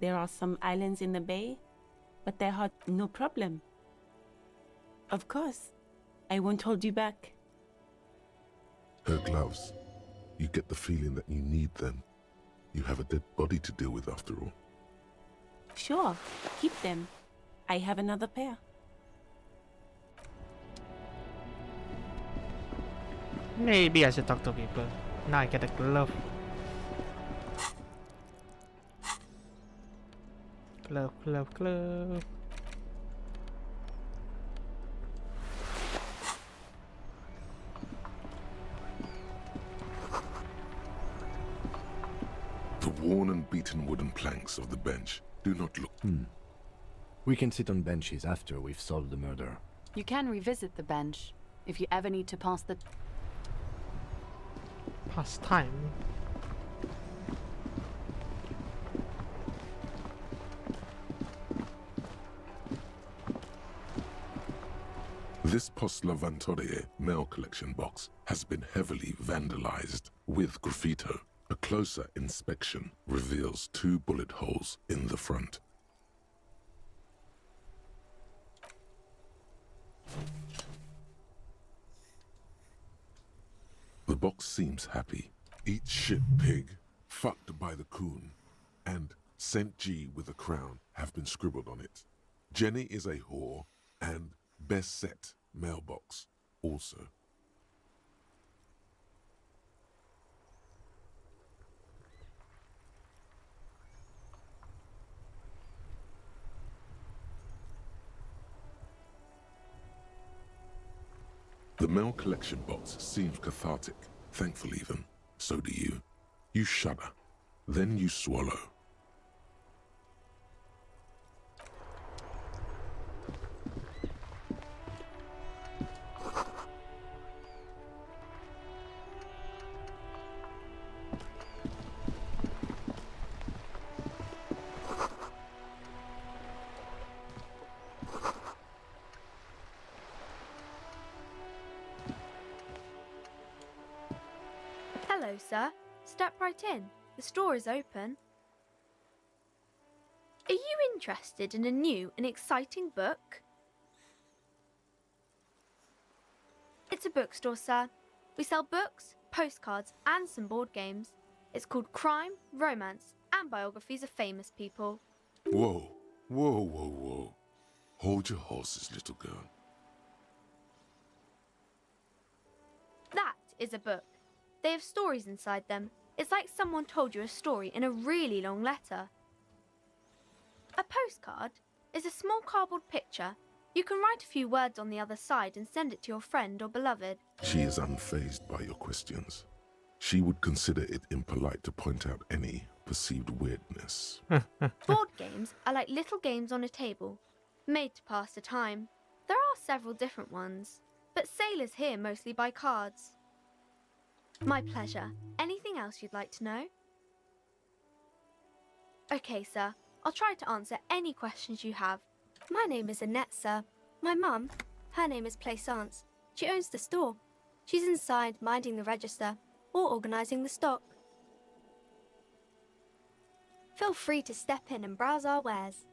There are some islands in the bay, but they're hot, no problem. Of course, I won't hold you back. Her gloves. You get the feeling that you need them. You have a dead body to deal with after all. Sure, keep them. I have another pair. Maybe I should talk to people. Now I get a glove. Glove. The worn and beaten wooden planks of the bench do not look... We can sit on benches after we've solved the murder. You can revisit the bench if you ever need to pass the Pastime. This Post Lavatorie mail collection box has been heavily vandalized with graffito. A closer inspection reveals 2 bullet holes in the front. The box seems happy. Eat shit pig, fucked by the coon, and St. G with a crown have been scribbled on it. Jenny is a whore, and best set mailbox also. The mail collection box seems cathartic, thankful even. So do you. You shudder. Then you swallow. Hello, sir. Step right in. The store is open. Are you interested in a new and exciting book? It's a bookstore, sir. We sell books, postcards, and some board games. It's called Crime, Romance, and Biographies of Famous People. Whoa, whoa, whoa, whoa. Hold your horses, little girl. That is a book. They have stories inside them. It's like someone told you a story in a really long letter. A postcard is a small cardboard picture. You can write a few words on the other side and send it to your friend or beloved. She is unfazed by your questions. She would consider it impolite to point out any perceived weirdness. Board games are like little games on a table, made to pass the time. There are several different ones, but sailors here mostly buy cards. My pleasure. Anything else you'd like to know? Okay, sir. I'll try to answer any questions you have. My name is Annette, sir. My mum, her name is Plaisance. She owns the store. She's inside minding the register or organising the stock. Feel free to step in and browse our wares.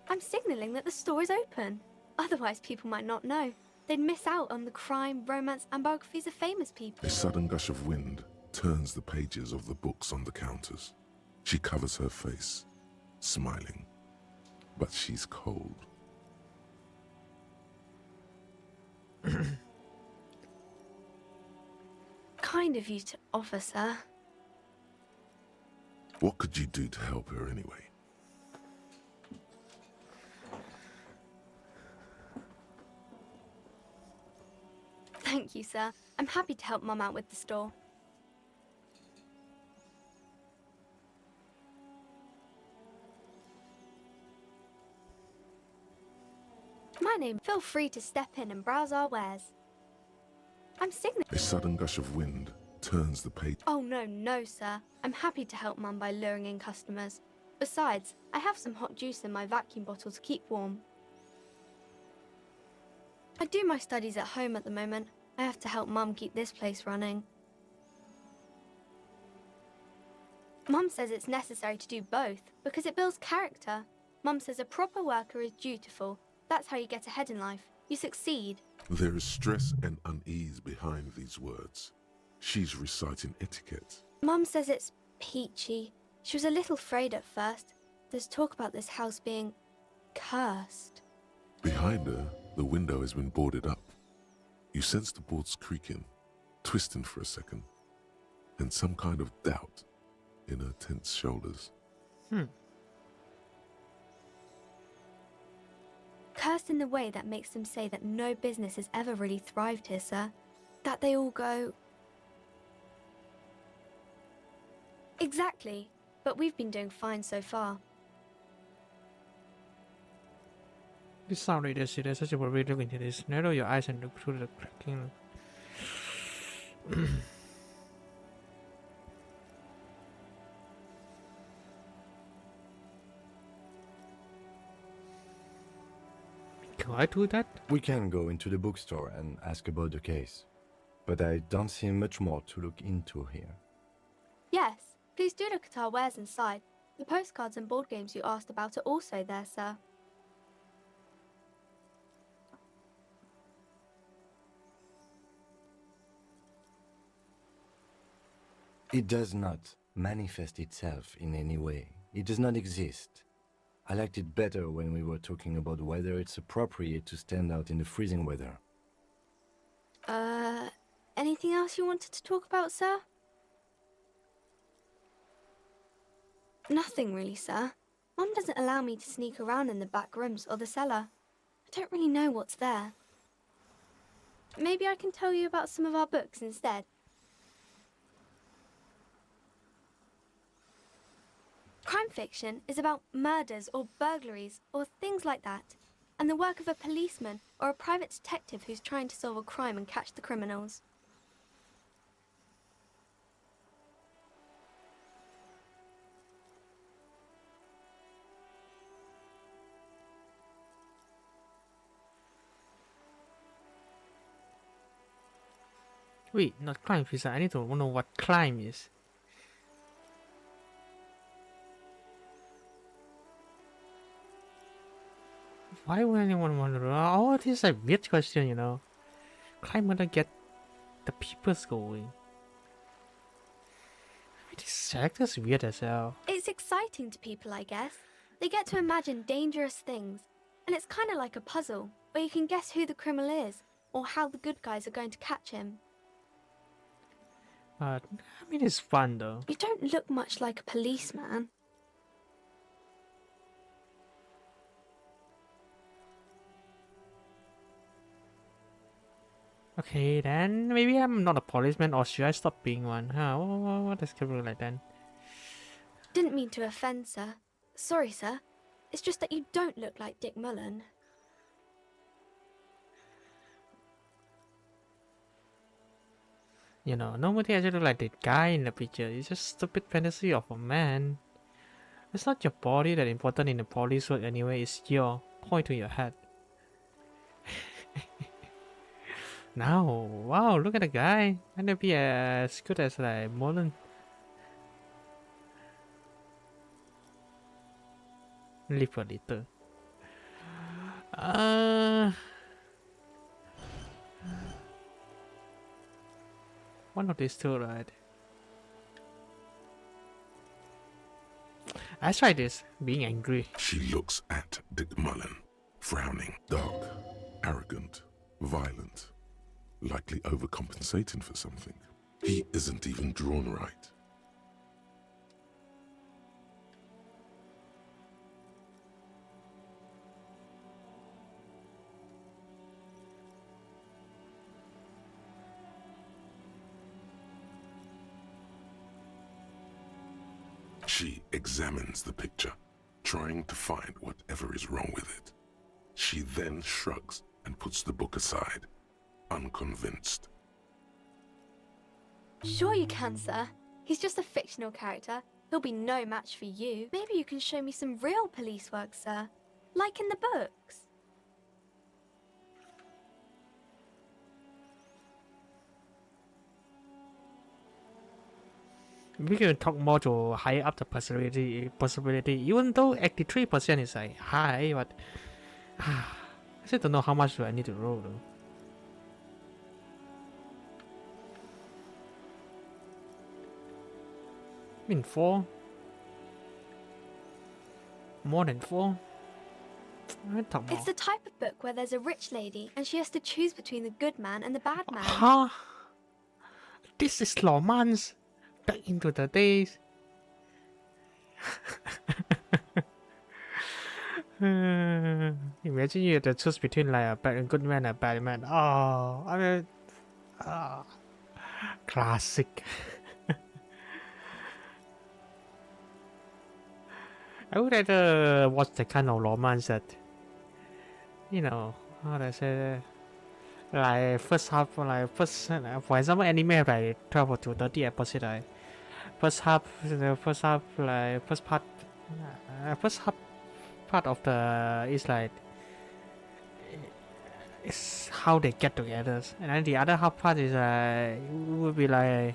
I'm signalling that the store is open. Otherwise, people might not know. They'd miss out on the crime, romance, and biographies of famous people. A sudden gush of wind turns the pages of the books on the counters. She covers her face, smiling, but she's cold. Kind of you to offer, sir. What could you do to help her anyway? Thank you, sir. I'm happy to help Mum out with the store. My name. Feel free to step in and browse our wares. I'm signaling. A sudden gush of wind turns the page. Oh, no, sir. I'm happy to help Mum by luring in customers. Besides, I have some hot juice in my vacuum bottle to keep warm. I do my studies at home at the moment. I have to help Mum keep this place running. Mum says it's necessary to do both because it builds character. Mum says a proper worker is dutiful. That's how you get ahead in life. You succeed. There is stress and unease behind these words. She's reciting etiquette. Mum says it's peachy. She was a little afraid at first. There's talk about this house being cursed. Behind her, the window has been boarded up. You sense the boards creaking, twisting for a second, and some kind of doubt in her tense shoulders. Cursed in the way that makes them say that no business has ever really thrived here, sir. That they all go... Exactly, but we've been doing fine so far. This sound readers, there's such a way to look into this. Narrow your eyes and look through the cracking. Can I do that? We can go into the bookstore and ask about the case, but I don't see much more to look into here. Yes, please do look at our wares inside. The postcards and board games you asked about are also there, sir. It does not manifest itself in any way. It does not exist. I liked it better when we were talking about whether it's appropriate to stand out in the freezing weather. Anything else you wanted to talk about, sir? Nothing really, sir. Mum doesn't allow me to sneak around in the back rooms or the cellar. I don't really know what's there. Maybe I can tell you about some of our books instead. Crime fiction is about murders or burglaries or things like that, and the work of a policeman or a private detective who's trying to solve a crime and catch the criminals. Wait, not climb fiction. I need to know what climb is. Why would anyone want to? Oh, this is a weird question, you know. Climb gonna get the peoples going. This character's weird as hell. It's exciting to people, I guess. They get to imagine dangerous things, and it's kind of like a puzzle, where you can guess who the criminal is, or how the good guys are going to catch him. I mean, it's fun though. You don't look much like a policeman. Okay, then maybe I'm not a policeman, or should I stop being one? Huh? What is it like then? Didn't mean to offend, sir. Sorry, sir. It's just that you don't look like Dick Mullen. You know, nobody actually look like that guy in the picture. It's just stupid fantasy of a man. It's not your body that important in the police work anyway. It's your point to your head. Now, wow, look at the guy. Can they be as good as like Mullen? Live a little. One of these two, right? I tried this, being angry. She looks at Dick Mullen, frowning, dark, arrogant, violent, likely overcompensating for something. He isn't even drawn right. She examines the picture, trying to find whatever is wrong with it. She then shrugs and puts the book aside, unconvinced. Sure you can, sir. He's just a fictional character. He'll be no match for you. Maybe you can show me some real police work, sir. Like in the books. We can talk more to high up the possibility. Even though 83% is like high, but I still don't know how much do I need to roll though. I mean 4. More than 4. It's the type of book where there's a rich lady and she has to choose between the good man and the bad man. Huh? This is romance. Back into the days. Imagine you have to choose between like a good man and a bad man. Oh, I mean, classic. I would rather watch the kind of romance that you know, how do I say, like first half, like first, for example, anime have like 12 to 30 episodes, right? First half, like first half part of the is like it's how they get together, and then the other half part is would be like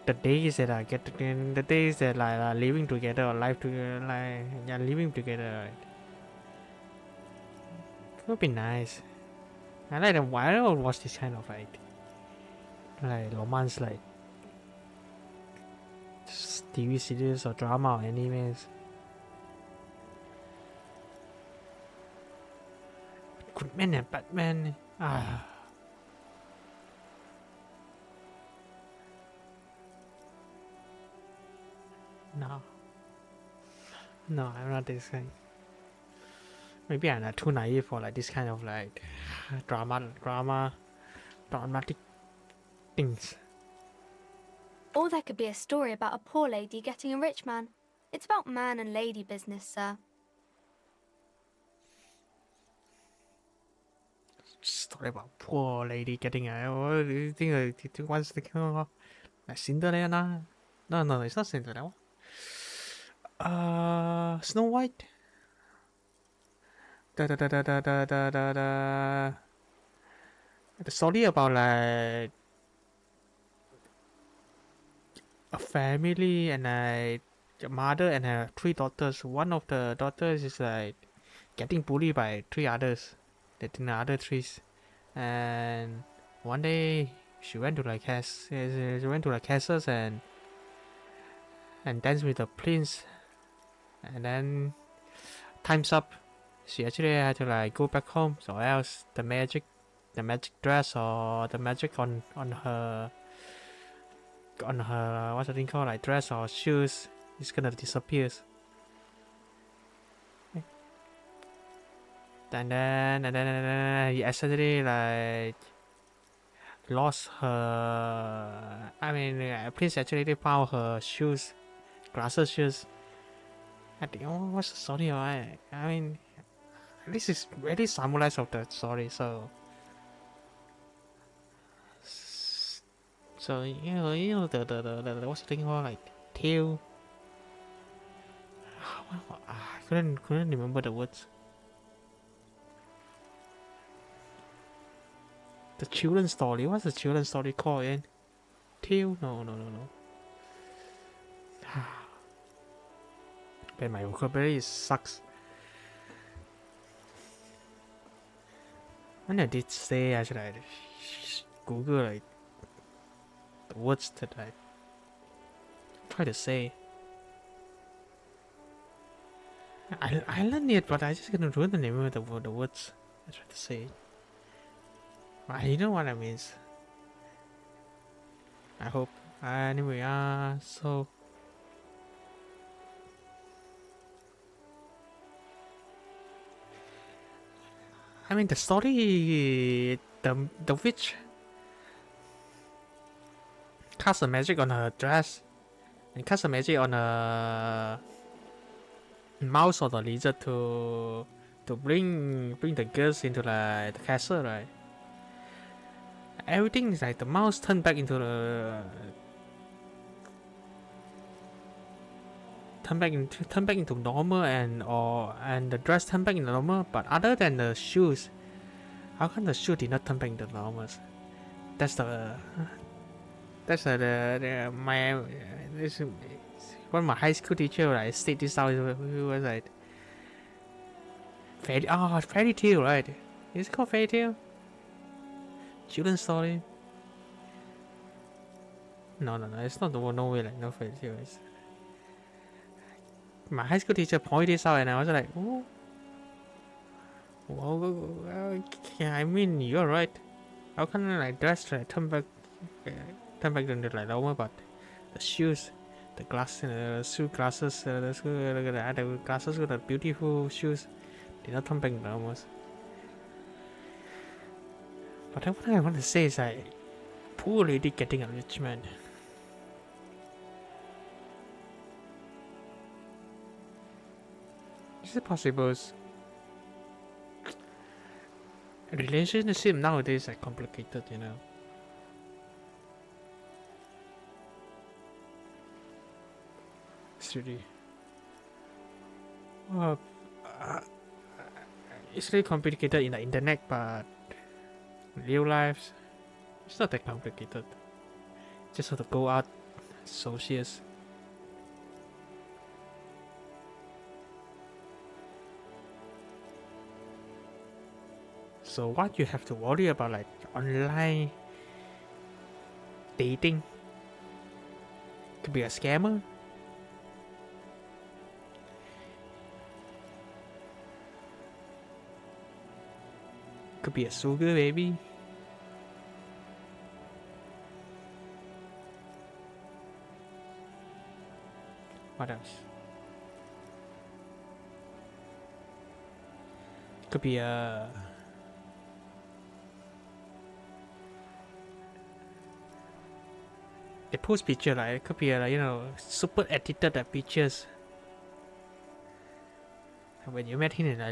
the days that I get the days that like are living together or life together, like yeah, living together, right? It would be nice. I like them. I don't watch this kind of like romance, like TV series or drama or animes. Good Man and Batman. No. No, I'm not this kind. Maybe I'm not too naive for like this kind of like dramatic things. Or there could be a story about a poor lady getting a rich man. It's about man and lady business, sir. Story about poor lady getting a. You think what's the like Cinderella? No, it's not Cinderella. Snow White. The story about like a family and a mother and her 3 daughters. One of the daughters is like getting bullied by 3 others. The other 3, and one day she went to like castles and danced with the prince, and then time's up. She actually had to like go back home, so else the magic dress or the magic on her what's the thing called, like dress or shoes, is gonna disappear. And then he accidentally like lost her. I mean, Prince actually found her shoes, glasses shoes. I think, oh, what's the story? I mean, this is really summarized of the story, so you know the what's the thing called, like tail. I couldn't remember the words. The children's story. What's the children's story called again? Tail? No. But my vocabulary sucks. And I did say I should like Google like the words that I try to say. I learned it, but I just couldn't ruin the name of the words I tried to say. You know what I mean. I hope. Anyway, so I mean the story, the witch cast a magic on her dress and cast a magic on a mouse or the lizard to bring the girls into like the castle, right? Everything is like the mouse turned back into normal, and the dress turned back into normal, but other than the shoes, how come the shoe did not turn back into normal? That's my one of my high school teacher like state this out. He was like fairy tale, right? Is it called fairy tale? Children's story? No, it's not no way, like no fairy tale. My high school teacher pointed this out, and I was like, oh, well, yeah, I mean, you're right. How can I like dress like turn back into like normal, but the shoes, the glasses, the glasses with the beautiful shoes did not turn back into normal. But what I want to say is like, poor lady getting a rich man. Is it possible? Relationship nowadays are complicated, you know. It's really complicated in the internet, but real life, it's not that complicated. Just have to go out, socials. So what you have to worry about, like online dating, could be a scammer. Could be a sugar baby. What else? Could be a they post picture, like it could be a, you know, super edited pictures. When you met him in a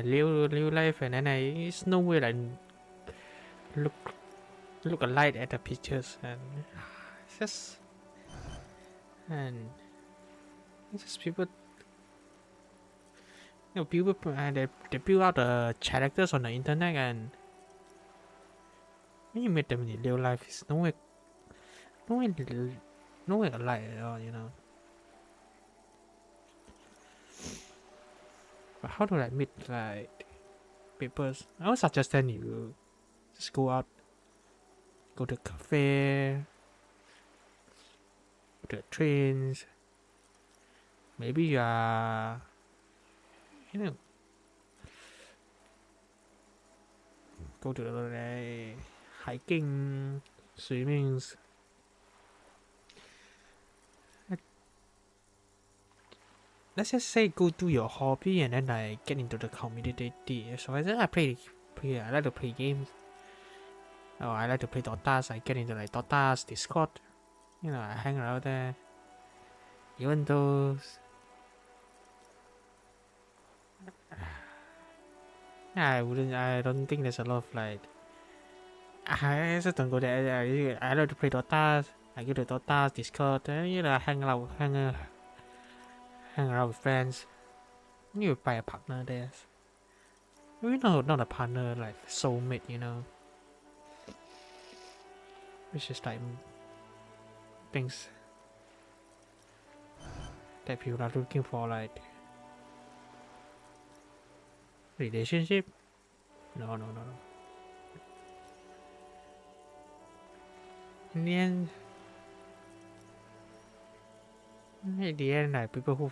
real life, and then it's no way like look alike at the pictures, and it's just people. You know, people they build out the characters on the internet, and when you meet them in real life, it's no way alike at all, you know. But how do I meet like people? I would suggest that you just go out, go to a cafe, go to the trains. Maybe you are, you know, go to the hiking, swimmings. Let's just say go do your hobby and then I get into the community. So I like to play games. Oh, I like to play Dotas. I get into like Dotas, Discord. You know, I hang around there. Even though I don't think there's a lot of like. I just don't go there. I like to play Dotas. I go to Dotas, Discord. You know, hang around with friends. You buy a partner there. You know, not a partner, like soulmate, you know. Which is like things that people are looking for, like relationship. No. In the end, like people who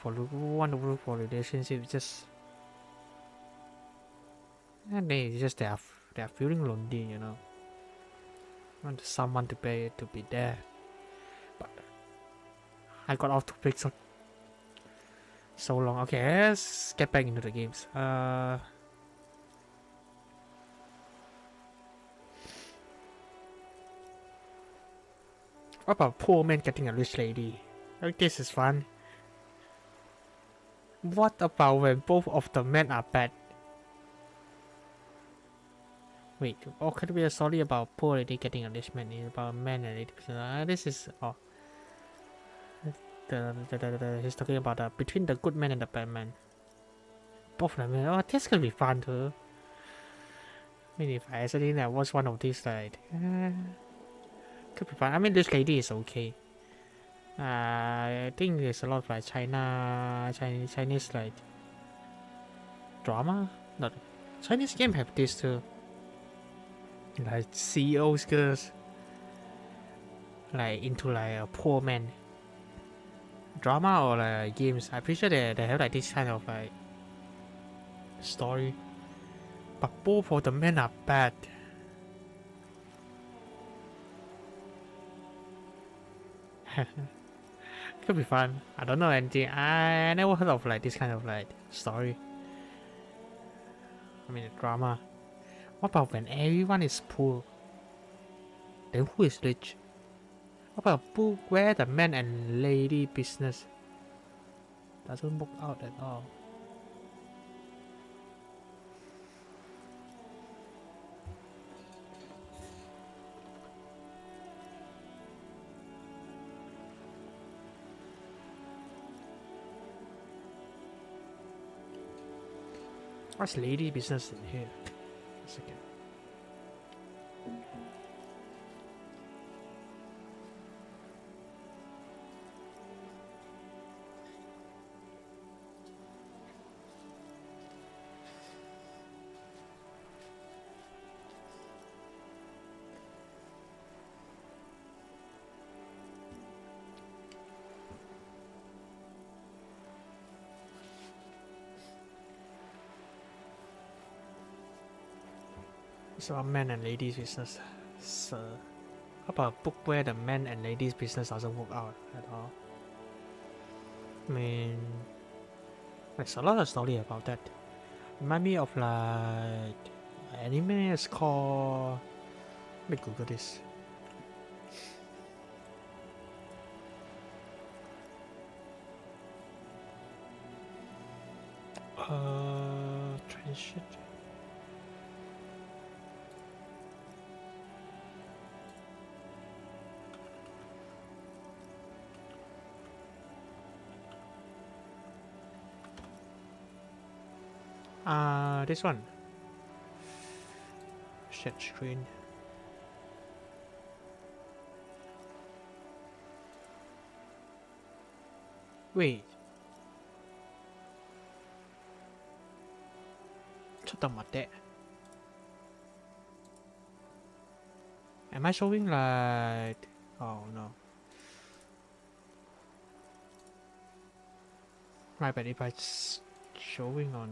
want to look for relationship, just and they are feeling lonely, you know. Want someone to be there. But I got off topic so long. Okay, let's get back into the games. What about poor man getting a rich lady? Oh, this is fun. What about when both of the men are bad? Wait, or could it be a story about poor lady getting a rich man? It's about a man and lady. This is he's talking about between the good man and the bad man. Both of them. Oh, this could be fun too. I mean, if I actually watch one of these, like, could be fun. I mean, this lady is okay. I think there's a lot of like Chinese like drama. Not Chinese game have this too. Like CEOs girls, like into like a poor man drama or like games. I'm pretty sure they have like this kind of like story. But both of the men are bad. Could be fun. I don't know anything. I never heard of like this kind of like story. I mean drama. What about when everyone is poor? Then who is rich? What about book where the man and lady business doesn't work out at all? What's lady business in here? A second. It's about men and ladies business. So, how about a book where the men and ladies business doesn't work out at all? I mean, there's a lot of story about that. Remind me of like anime is called. Let me Google this. Transit. This one. Set screen. Wait. Am I showing like... Oh no. Right, but if it's showing on...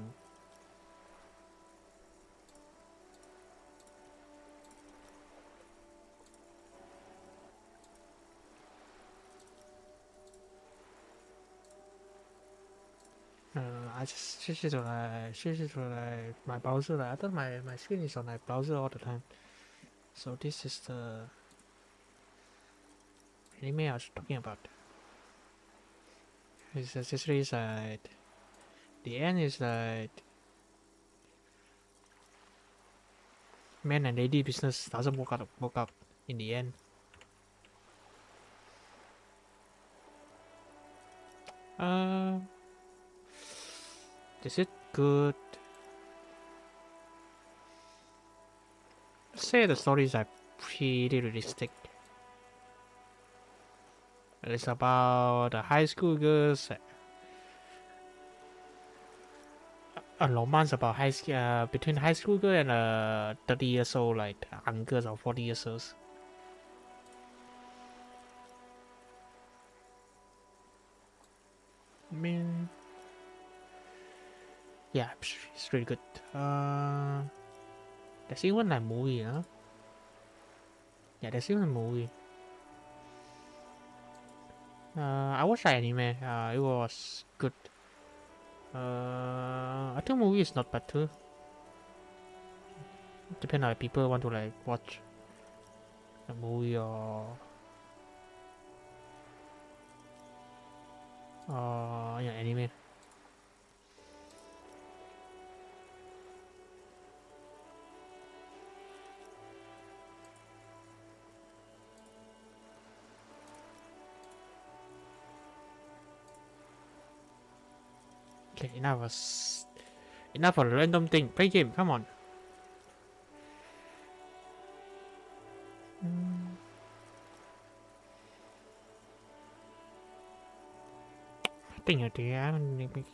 I just switch it to my browser. I thought my screen is on my browser all the time. So this is the anime I was talking about. It's accessory side. The end is like man and lady business doesn't work out in the end. Is it good? Say the stories are pretty realistic. It's about the high school girls. A romance about high school between high school girl and a 30 years old like uncles or 40 years old. I mean, yeah, it's really good. There's even a movie, huh? Yeah, there's even a movie. I watched the anime. It was good. I think movie is not bad too. Depends on if people want to like watch a movie or yeah, anime. Okay, enough for random thing. Play game, come on. I think I did.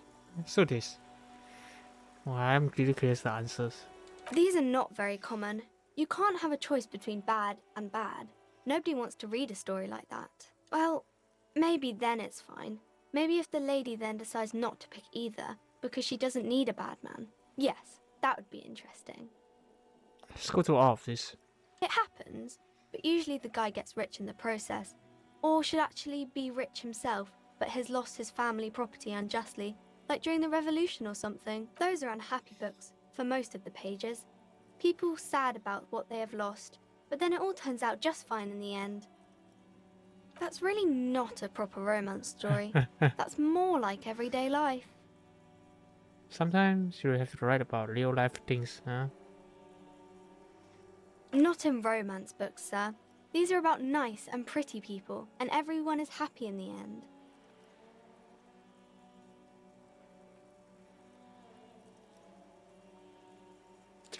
So this. Well, I'm really curious the answers. These are not very common. You can't have a choice between bad and bad. Nobody wants to read a story like that. Well, maybe then it's fine. Maybe if the lady then decides not to pick either because she doesn't need a bad man. Yes, that would be interesting. Let's go to all of this. It happens, but usually the guy gets rich in the process. Or should actually be rich himself, but has lost his family property unjustly, like during the revolution or something. Those are unhappy books, for most of the pages. People sad about what they have lost, but then it all turns out just fine in the end. That's really not a proper romance story. That's more like everyday life. Sometimes you have to write about real life things, huh? Not in romance books, sir. These are about nice and pretty people, and everyone is happy in the end.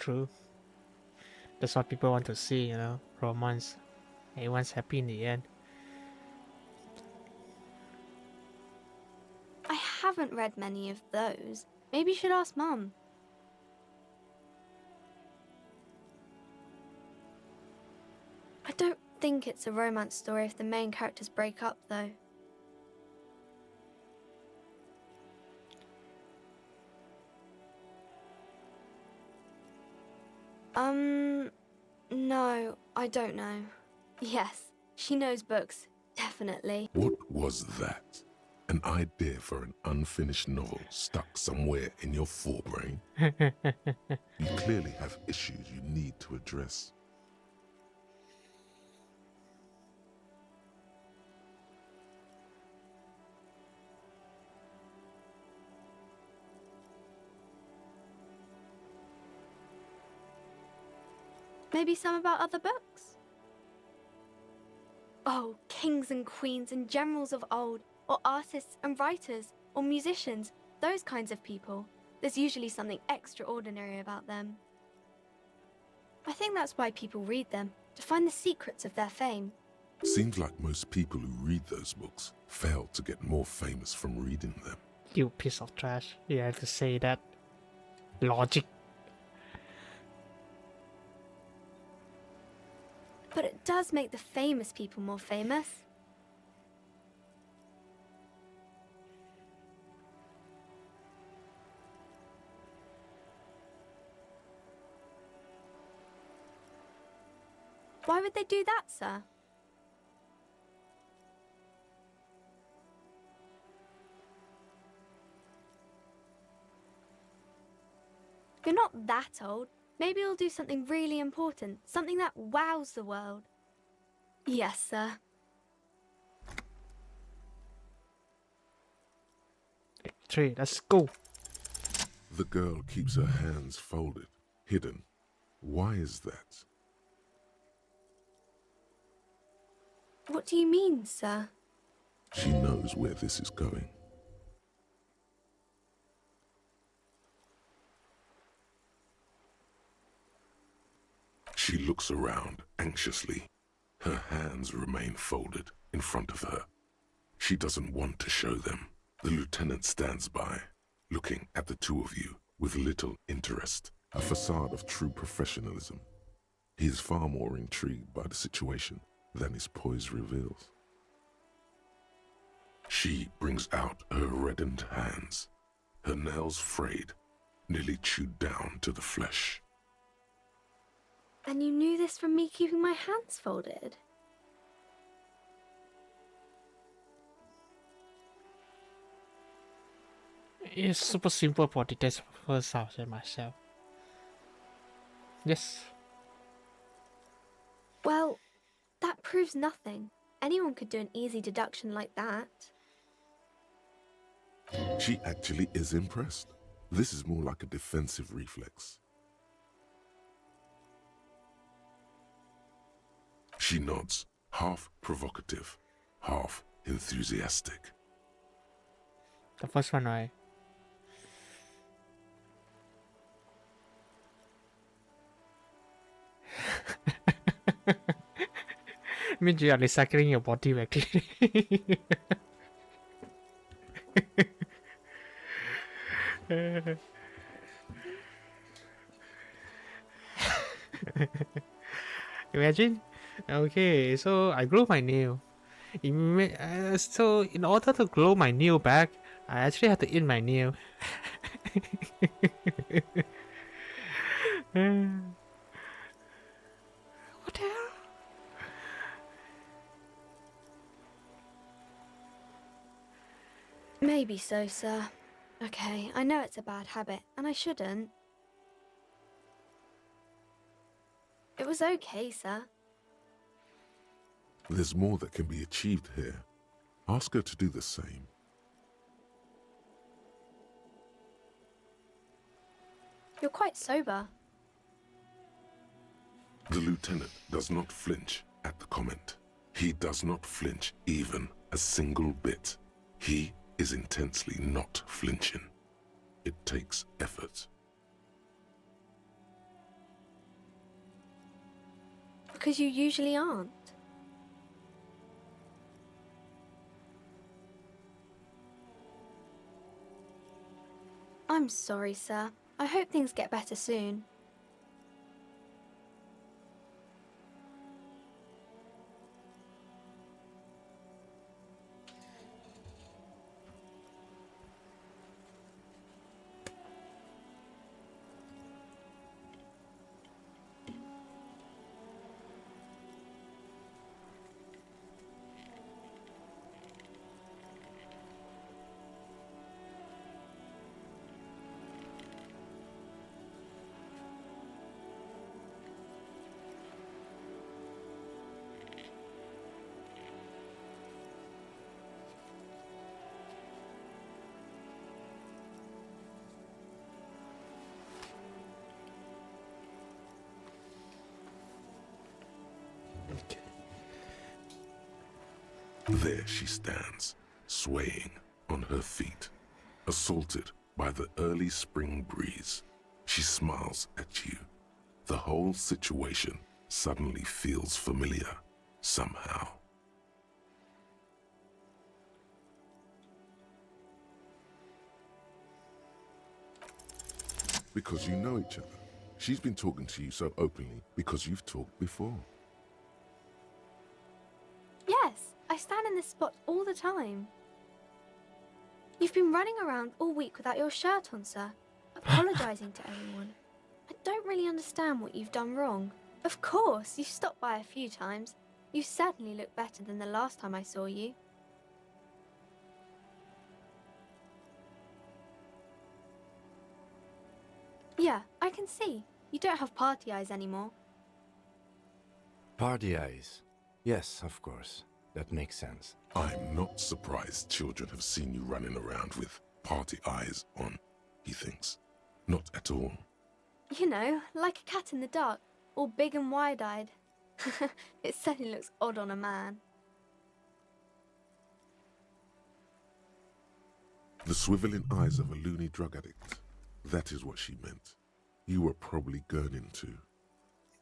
true. That's what people want to see, you know, romance. Everyone's happy in the end. I haven't read many of those. Maybe you should ask Mum. I don't think it's a romance story if the main characters break up, though. No, I don't know. Yes, she knows books, definitely. What was that? An idea for an unfinished novel stuck somewhere in your forebrain? You clearly have issues you need to address. Maybe some about other books? Oh, kings and queens and generals of old, or artists and writers, or musicians, those kinds of people. There's usually something extraordinary about them. I think that's why people read them, to find the secrets of their fame. Seems like most people who read those books fail to get more famous from reading them. You piece of trash. You have to say that. Logic. But it does make the famous people more famous. Why would they do that, sir? You're not that old. Maybe you'll do something really important, something that wows the world. Yes, sir. Three, let's go. The girl keeps her hands folded, hidden. Why is that? What do you mean, sir? She knows where this is going. She looks around anxiously. Her hands remain folded in front of her. She doesn't want to show them. The lieutenant stands by, looking at the two of you with little interest, a facade of true professionalism. He is far more intrigued by the situation than his poise reveals. She brings out her reddened hands, her nails frayed, nearly chewed down to the flesh. And you knew this from me keeping my hands folded? It's super simple for the test first house and myself. Yes. Well, that proves nothing. Anyone could do an easy deduction like that. She actually is impressed. This is more like a defensive reflex. She nods, half provocative, half enthusiastic. The first one, right? Means you are recycling your body actually. Imagine. Okay, so I glue my nail. So in order to glue my nail back, I actually have to eat my nail. What the hell? Maybe so, sir. Okay, I know it's a bad habit, and I shouldn't. It was okay, sir. There's more that can be achieved here. Ask her to do the same. You're quite sober. The lieutenant does not flinch at the comment. He does not flinch even a single bit. He is intensely not flinching. It takes effort. because you usually aren't. I'm sorry, sir. I hope things get better soon. There she stands, swaying on her feet, assaulted by the early spring breeze. She smiles at you. The whole situation suddenly feels familiar, somehow. Because you know each other. She's been talking to you so openly because you've talked before. Yes, I stand in this spot all the time. You've been running around all week without your shirt on, sir, apologising to everyone. I don't really understand what you've done wrong. Of course, you've stopped by a few times. You certainly look better than the last time I saw you. Yeah, I can see. You don't have party eyes anymore. Party eyes. Yes, of course. That makes sense. I'm not surprised children have seen you running around with party eyes on, he thinks. Not at all. You know, like a cat in the dark, all big and wide-eyed. It certainly looks odd on a man. The swiveling eyes of a loony drug addict. That is what she meant. You were probably gurning too.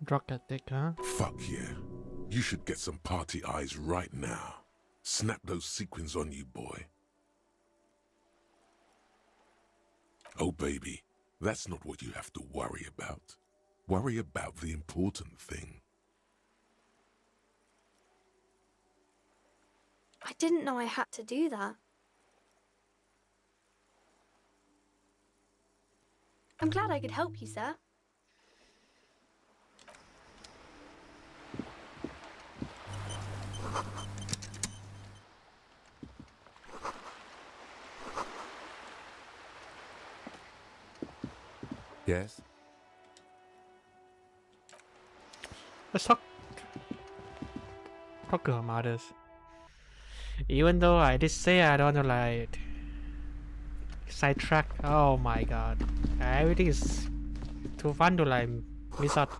Drug addict, huh? Fuck yeah. You should get some party eyes right now. Snap those sequins on you, boy. Oh, baby, that's not what you have to worry about. Worry about the important thing. I didn't know I had to do that. I'm glad I could help you, sir. Yes? Let's talk to her mothers. Even though I did say I don't want to like sidetrack. Oh my god. Everything is too fun to like miss out.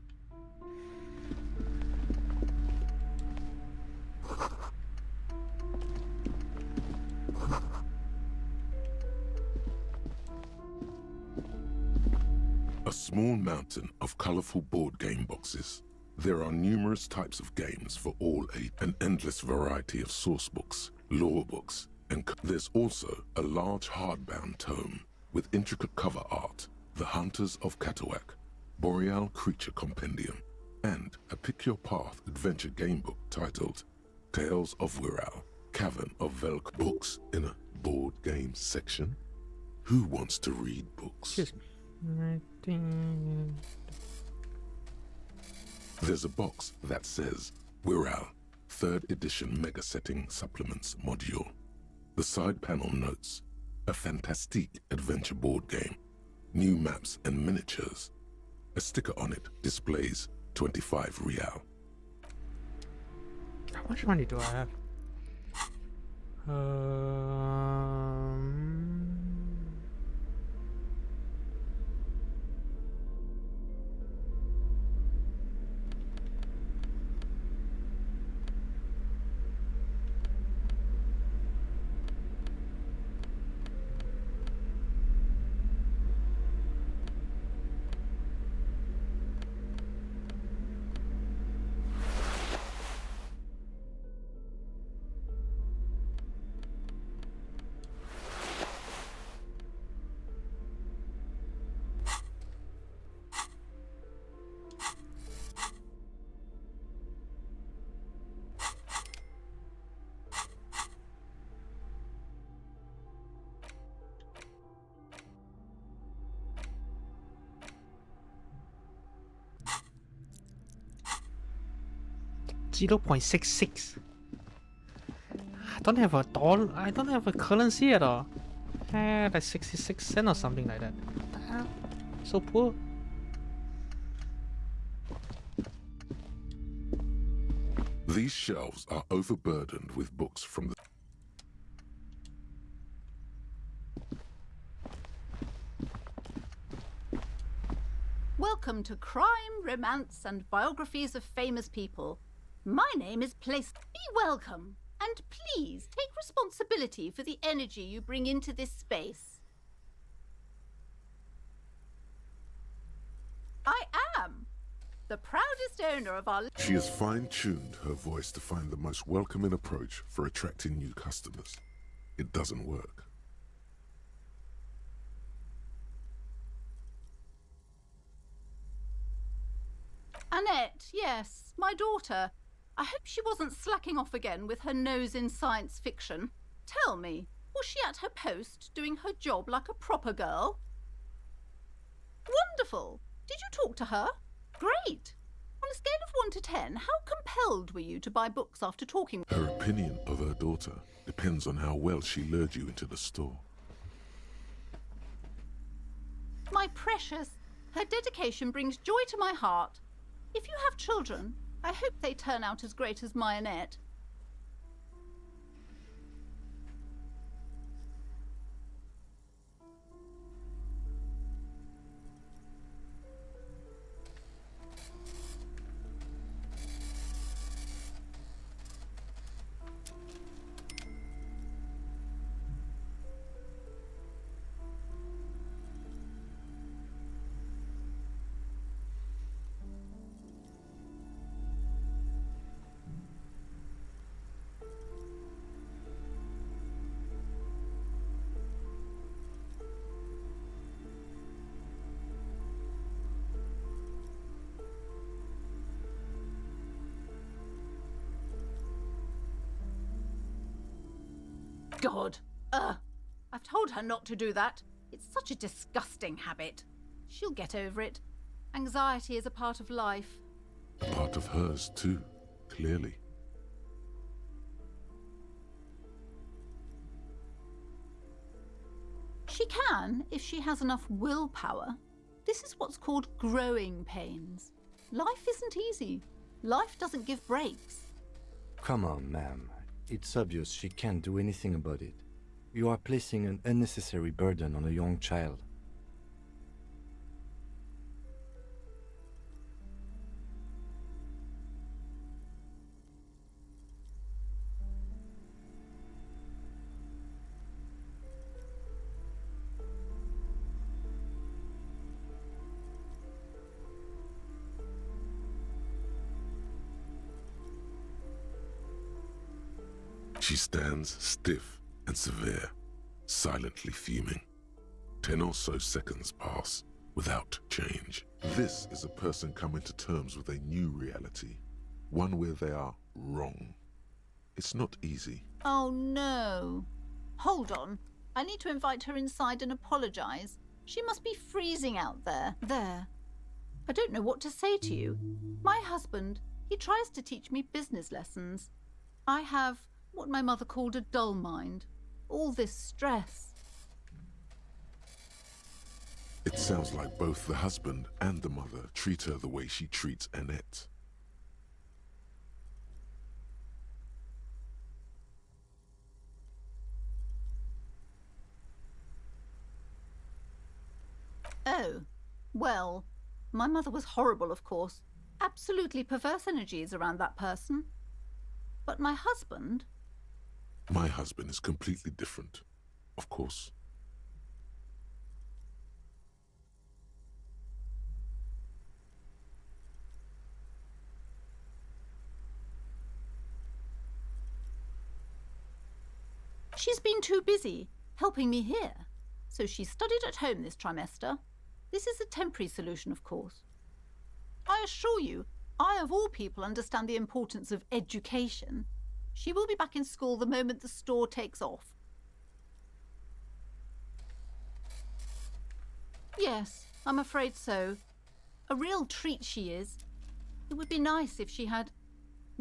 A small mountain of colorful board game boxes. There are numerous types of games for all age, an endless variety of source books, lore books, and there's also a large hardbound tome with intricate cover art, The Hunters of Katawak, Boreal Creature Compendium, and a Pick Your Path adventure game book titled Tales of Wirral, Cavern of Velk. Books in a board game section? Who wants to read books? Excuse me. There's a box that says Wirral, 3rd edition Mega Setting Supplements Module. The side panel notes, a fantastique adventure board game, new maps and miniatures. A sticker on it displays 25 real. How much money do I have? 0.66. I don't have a dollar. I don't have a currency at all. Like 66 cents or something like that. What the hell? So poor. These shelves are overburdened with books from the... Welcome to Crime, Romance, and Biographies of Famous People. My name is Place. Be welcome, and please take responsibility for the energy you bring into this space. I am the proudest owner of our... She has fine-tuned her voice to find the most welcoming approach for attracting new customers. It doesn't work. Annette, yes, my daughter. I hope she wasn't slacking off again with her nose in science fiction. Tell me, was she at her post doing her job like a proper girl? Wonderful. Did you talk to her? Great. On a scale of 1 to 10, how compelled were you to buy books after talking? Her opinion of her daughter depends on how well she lured you into the store. My precious, her dedication brings joy to my heart. If you have children, I hope they turn out as great as my Annette. God! I've told her not to do that. It's such a disgusting habit. She'll get over it. Anxiety is a part of life. A part of hers, too, clearly. She can, if she has enough willpower. This is what's called growing pains. Life isn't easy. Life doesn't give breaks. Come on, ma'am. It's obvious she can't do anything about it. You are placing an unnecessary burden on a young child. She stands stiff and severe, silently fuming. 10 or so seconds pass without change. This is a person coming to terms with a new reality, one where they are wrong. It's not easy. Oh no. Hold on. I need to invite her inside and apologize. She must be freezing out there. There. I don't know what to say to you. My husband, he tries to teach me business lessons. I have what my mother called a dull mind. All this stress. It sounds like both the husband and the mother treat her the way she treats Annette. Oh, well, my mother was horrible, of course. Absolutely perverse energies around that person. But my husband... My husband is completely different, of course. She's been too busy helping me here, so she studied at home this trimester. This is a temporary solution, of course. I assure you, I of all people understand the importance of education. She will be back in school the moment the store takes off. Yes, I'm afraid so. A real treat she is. It would be nice if she had...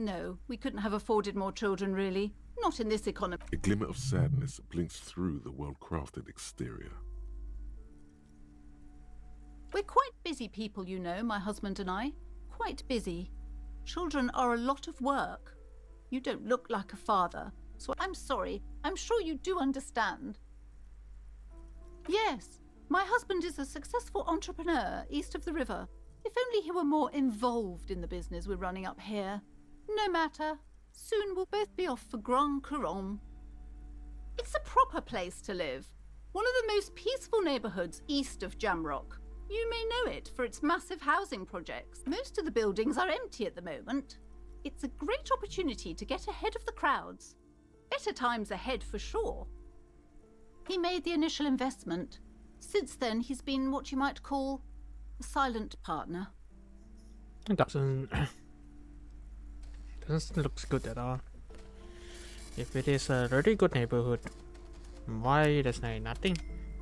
No, we couldn't have afforded more children, really. Not in this economy. A glimmer of sadness blinks through the well-crafted exterior. We're quite busy people, you know, my husband and I. Quite busy. Children are a lot of work. You don't look like a father, so I'm sorry. I'm sure you do understand. Yes, my husband is a successful entrepreneur east of the river. If only he were more involved in the business we're running up here. No matter. Soon we'll both be off for Grand Couronne. It's a proper place to live. One of the most peaceful neighbourhoods east of Jamrock. You may know it for its massive housing projects. Most of the buildings are empty at the moment. It's a great opportunity to get ahead of the crowds. Better times ahead for sure. He made the initial investment. Since then, he's been what you might call a silent partner. It doesn't look good at all. If it is a really good neighborhood, why does nothing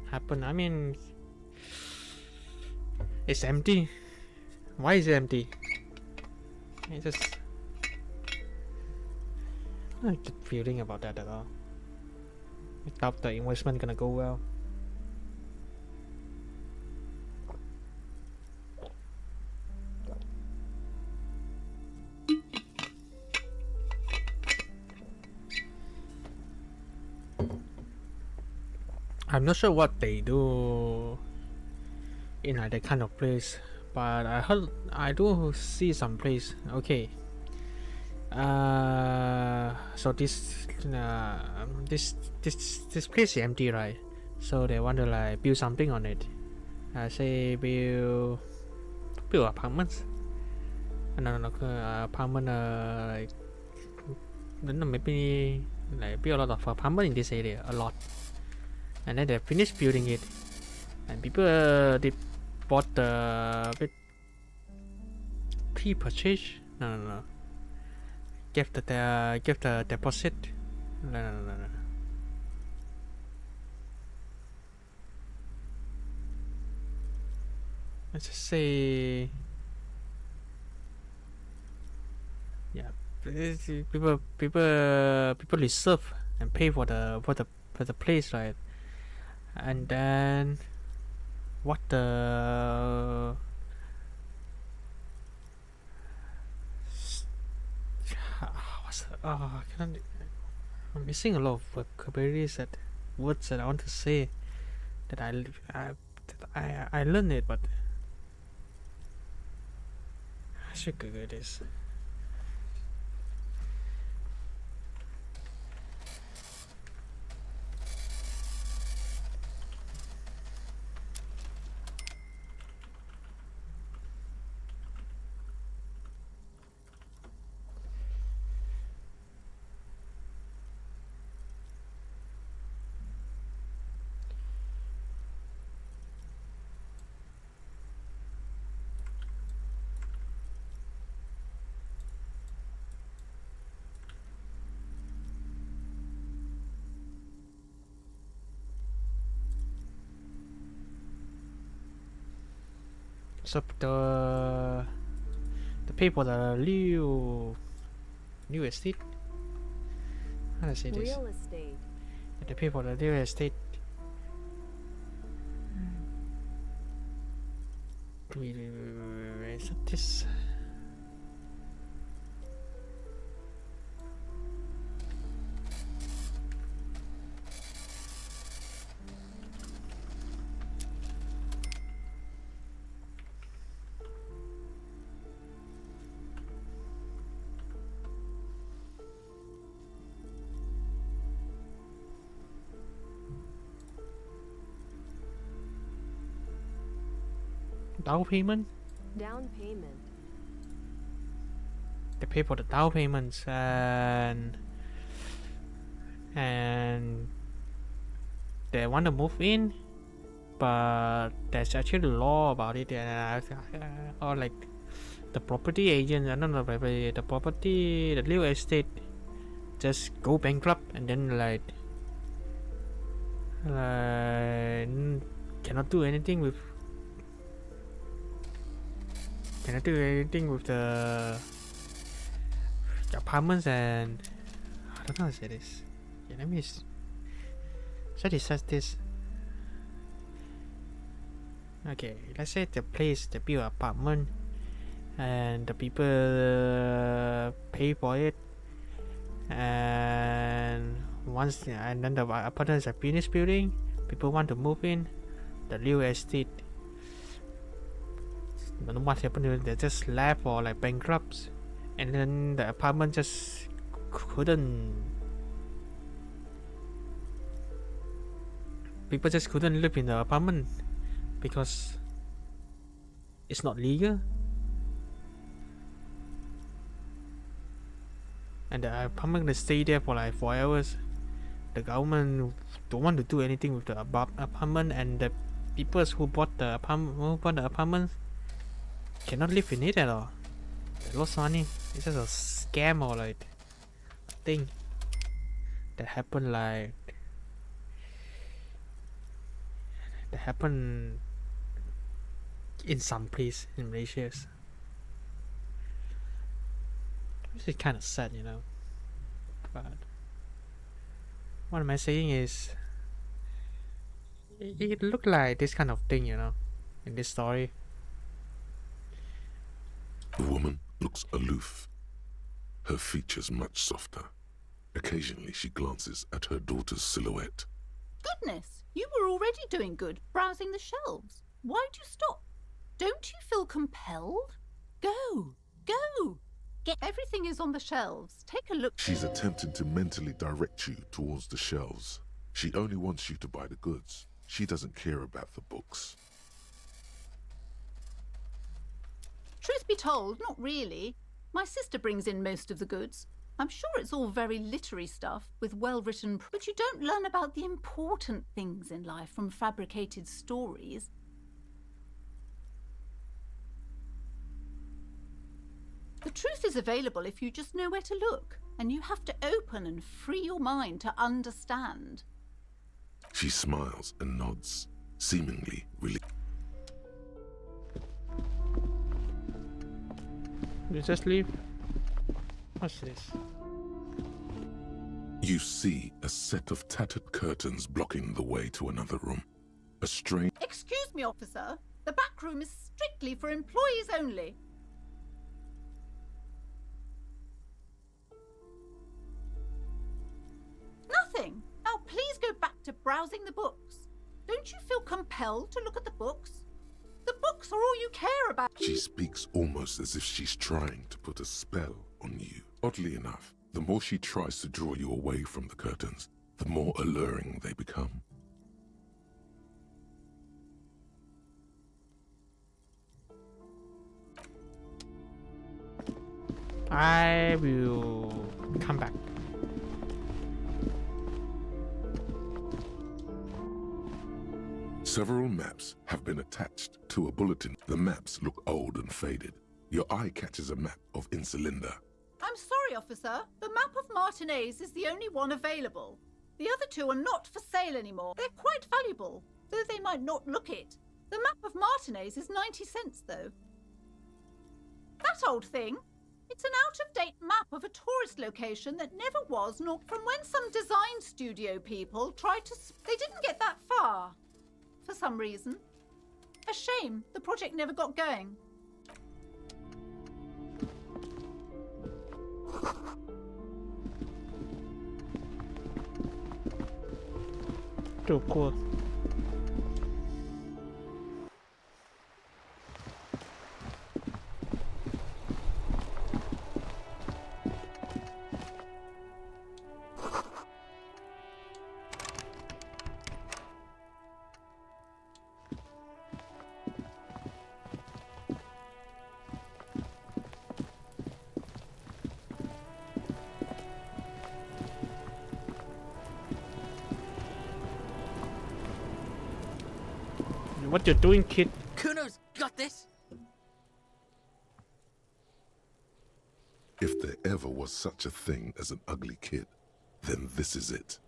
happen? I mean, it's empty. Why is it empty? I just not good feeling about that at all. I doubt the investment gonna go well. I'm not sure what they do in like that kind of place, but I do see some place. Okay. So this place is empty, right? So they want to like build something on it. Say build apartments. No, apartment. Like maybe like build a lot of apartment in this area, a lot. And then they finished building it, and people did bought the pre-purchase. No. Give the deposit. No. Let's just say, yeah, people reserve and pay for the place, right? And then what the I'm missing a lot of vocabularies, that words that I want to say, that I learned it, but I should Google this. So the pay for the new estate. How do I say this? Real estate. The pay for the real estate. Is it this? Down payment? Down payment. They pay for the down payments, and they want to move in, but there's actually a law about it, or like the property agent, I don't know, the real estate just go bankrupt, and then like cannot do anything with apartments and I don't know how to say this. Okay, let me. So it says this. Okay, let's say the place they build apartment, and the people pay for it, and and then the apartments are finished building, people want to move in, the real estate. But what happened? They just left or like bankrupt, and then the apartment just couldn't. People just couldn't live in the apartment because it's not legal, and the apartment gonna stay there for like 4 hours. The government don't want to do anything with the apartment, and the people who bought the apartment cannot live in it at all. They lost money. It's just a scam or like a thing that happened in some place in Malaysia. This is kind of sad, you know. But what am I saying is, it looked like this kind of thing, you know, in this story. The woman looks aloof, her features much softer. Occasionally she glances at her daughter's silhouette. Goodness, you were already doing good, browsing the shelves. Why'd you stop? Don't you feel compelled? Go, go. Everything is on the shelves. Take a look. She's attempting to mentally direct you towards the shelves. She only wants you to buy the goods. She doesn't care about the books. Truth be told, not really. My sister brings in most of the goods. I'm sure it's all very literary stuff with well-written, but you don't learn about the important things in life from fabricated stories. The truth is available if you just know where to look, and you have to open and free your mind to understand. She smiles and nods, seemingly relieved. You just leave? What's this? You see a set of tattered curtains blocking the way to another room. A strange... Excuse me, officer. The back room is strictly for employees only. Nothing. Now please go back to browsing the books. Don't you feel compelled to look at the books? The books are all you care about. She speaks almost as if she's trying to put a spell on you. Oddly enough, the more she tries to draw you away from the curtains, the more alluring they become. I will come back. Several maps have been attached to a bulletin. The maps look old and faded. Your eye catches a map of Insulinda. I'm sorry, officer. The map of Martinez is the only one available. The other two are not for sale anymore. They're quite valuable, though they might not look it. The map of Martinez is 90 cents, though. That old thing? It's an out-of-date map of a tourist location that never was, nor from when some design studio people tried to... They didn't get that far. For some reason. A shame the project never got going. Too cool. What you're doing, kid? Kuno's got this. If there ever was such a thing as an ugly kid, then this is it.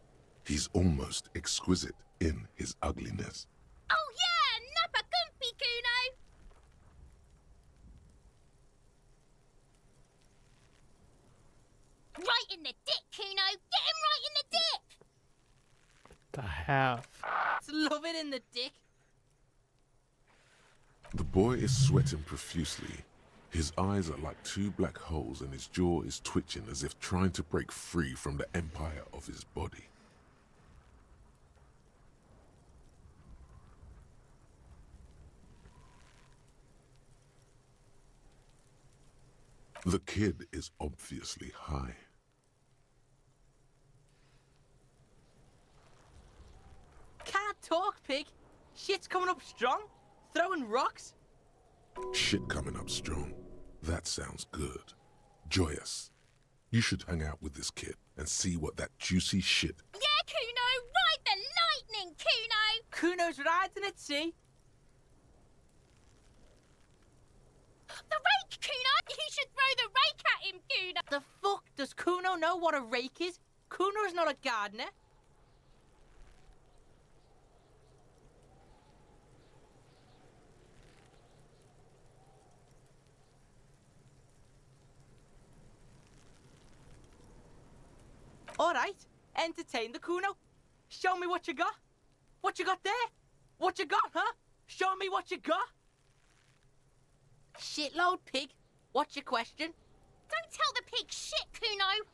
He's almost exquisite in his ugliness. Oh yeah, Nappa Gumpy, Kuno! right in the dick, Kuno! Get him right in the dick! The hell? Love it in the dick. The boy is sweating profusely. His eyes are like two black holes and his jaw is twitching as if trying to break free from the empire of his body. The kid is obviously high. Can't talk, pig. Shit's coming up strong. Throwing rocks. Shit coming up strong. That sounds good. Joyous. You should hang out with this kid and see what that juicy shit. Yeah, Kuno! Ride the lightning, Kuno! Kuno's riding it, see? The rake, Kuno! You should throw the rake at him, Kuno! The fuck? Does Kuno know what a rake is? Kuno's not a gardener. Alright, entertain the Kuno. Show me what you got. What you got there? What you got, huh? Show me what you got. Shitload, pig. What's your question? Don't tell the pig shit, Kuno!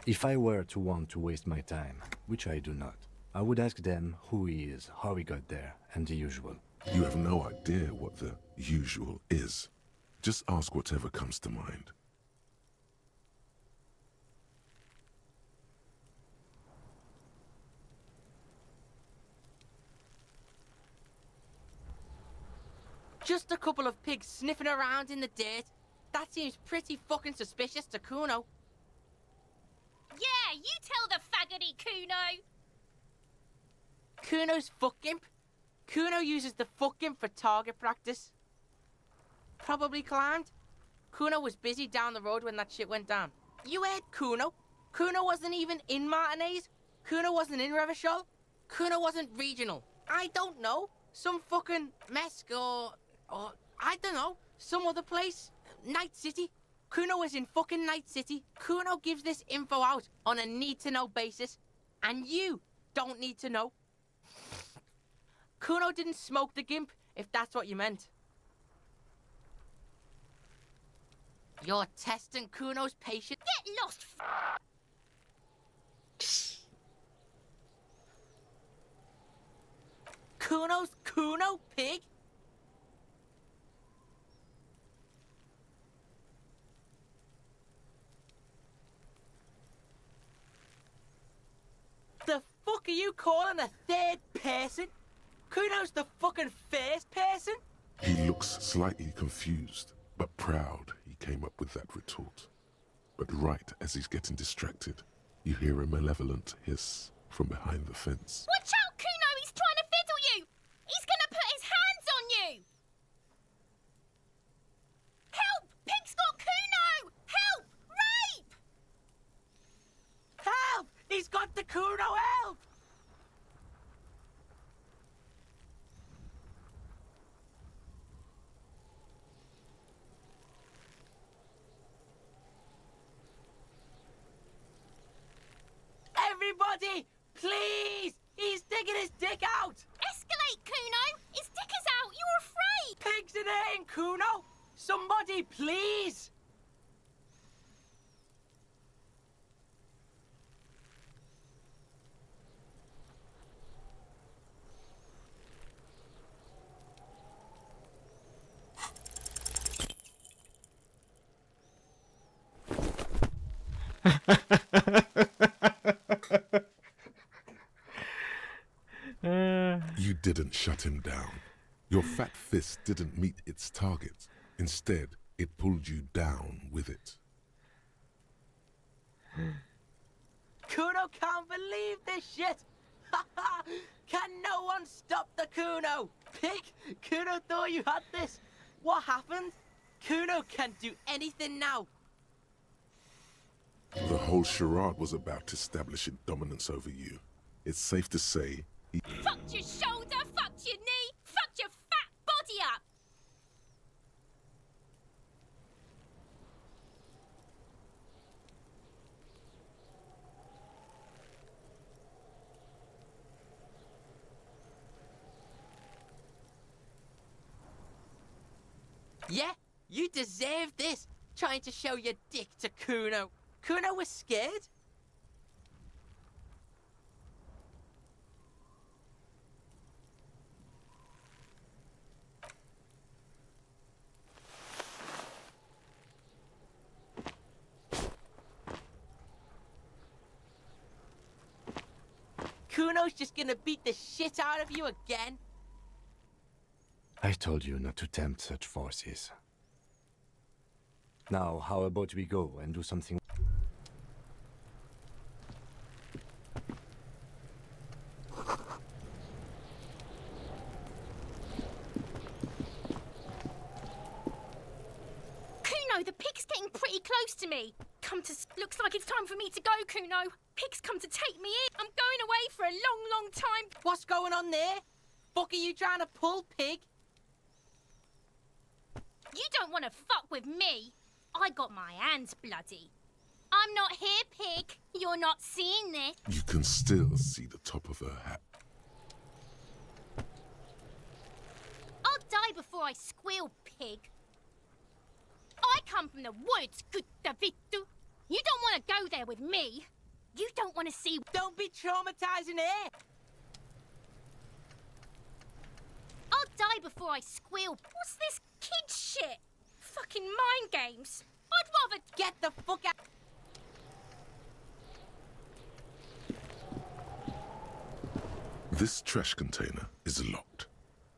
If I were to want to waste my time, which I do not, I would ask them who he is, how he got there, and the usual. You have no idea what the usual is. Just ask whatever comes to mind. Just a couple of pigs sniffing around in the dirt. That seems pretty fucking suspicious to Kuno. Yeah, you tell the faggoty, Kuno! Kuno's fuck gimp. Kuno uses the fuck gimp for target practice. Probably climbed. Kuno was busy down the road when that shit went down. You heard Kuno. Kuno wasn't even in Martinez. Kuno wasn't in Revachol. Kuno wasn't regional. I don't know. Some fucking Mesk or I don't know. Some other place. Night City. Kuno was in fucking Night City. Kuno gives this info out on a need-to-know basis. And you don't need to know. Kuno didn't smoke the gimp, if that's what you meant. You're testing Kuno's patience. Get lost, Kuno's Kuno, pig? The fuck are you calling a third person? Kuno's the fucking first person? He looks slightly confused, but proud he came up with that retort. But right as he's getting distracted, you hear a malevolent hiss from behind the fence. Watch out, Kuno! He's trying to fiddle you! He's gonna put his hands on you! Help! Pig's got Kuno! Help! Rape! Help! He's got the Kuno, help! Everybody, please! He's digging his dick out! Escalate, Kuno! His dick is out! You're afraid! Pigs in aim, Kuno! Somebody, please! You didn't shut him down. Your fat fist didn't meet its target. Instead, it pulled you down with it. Kuno can't believe this shit! Can no one stop the Kuno? Pig, Kuno thought you had this. What happened? Kuno can't do anything now. The whole charade was about establishing dominance over you. It's safe to say he... Fucked your shoulder, fucked your knee, fucked your fat body up! You deserve this, trying to show your dick to Kuno. Kuno was scared. Kuno's just gonna beat the shit out of you again. I told you not to tempt such forces. Now, how about we go and do something? Kuno, the pig's getting pretty close to me. Looks like it's time for me to go, Kuno. Pig's come to take me in. I'm going away for a long, long time. What's going on there? Fuck are you trying to pull, pig? You don't want to fuck with me. I got my hands bloody. I'm not here, pig. You're not seeing this. You can still see the top of her hat. I'll die before I squeal, pig. I come from the woods, good Davidu. You don't want to go there with me. You don't want to see... Don't be traumatizing her. I'll die before I squeal. What's this kid shit? Fucking mind games. I'd rather... Get the fuck out... This trash container is locked.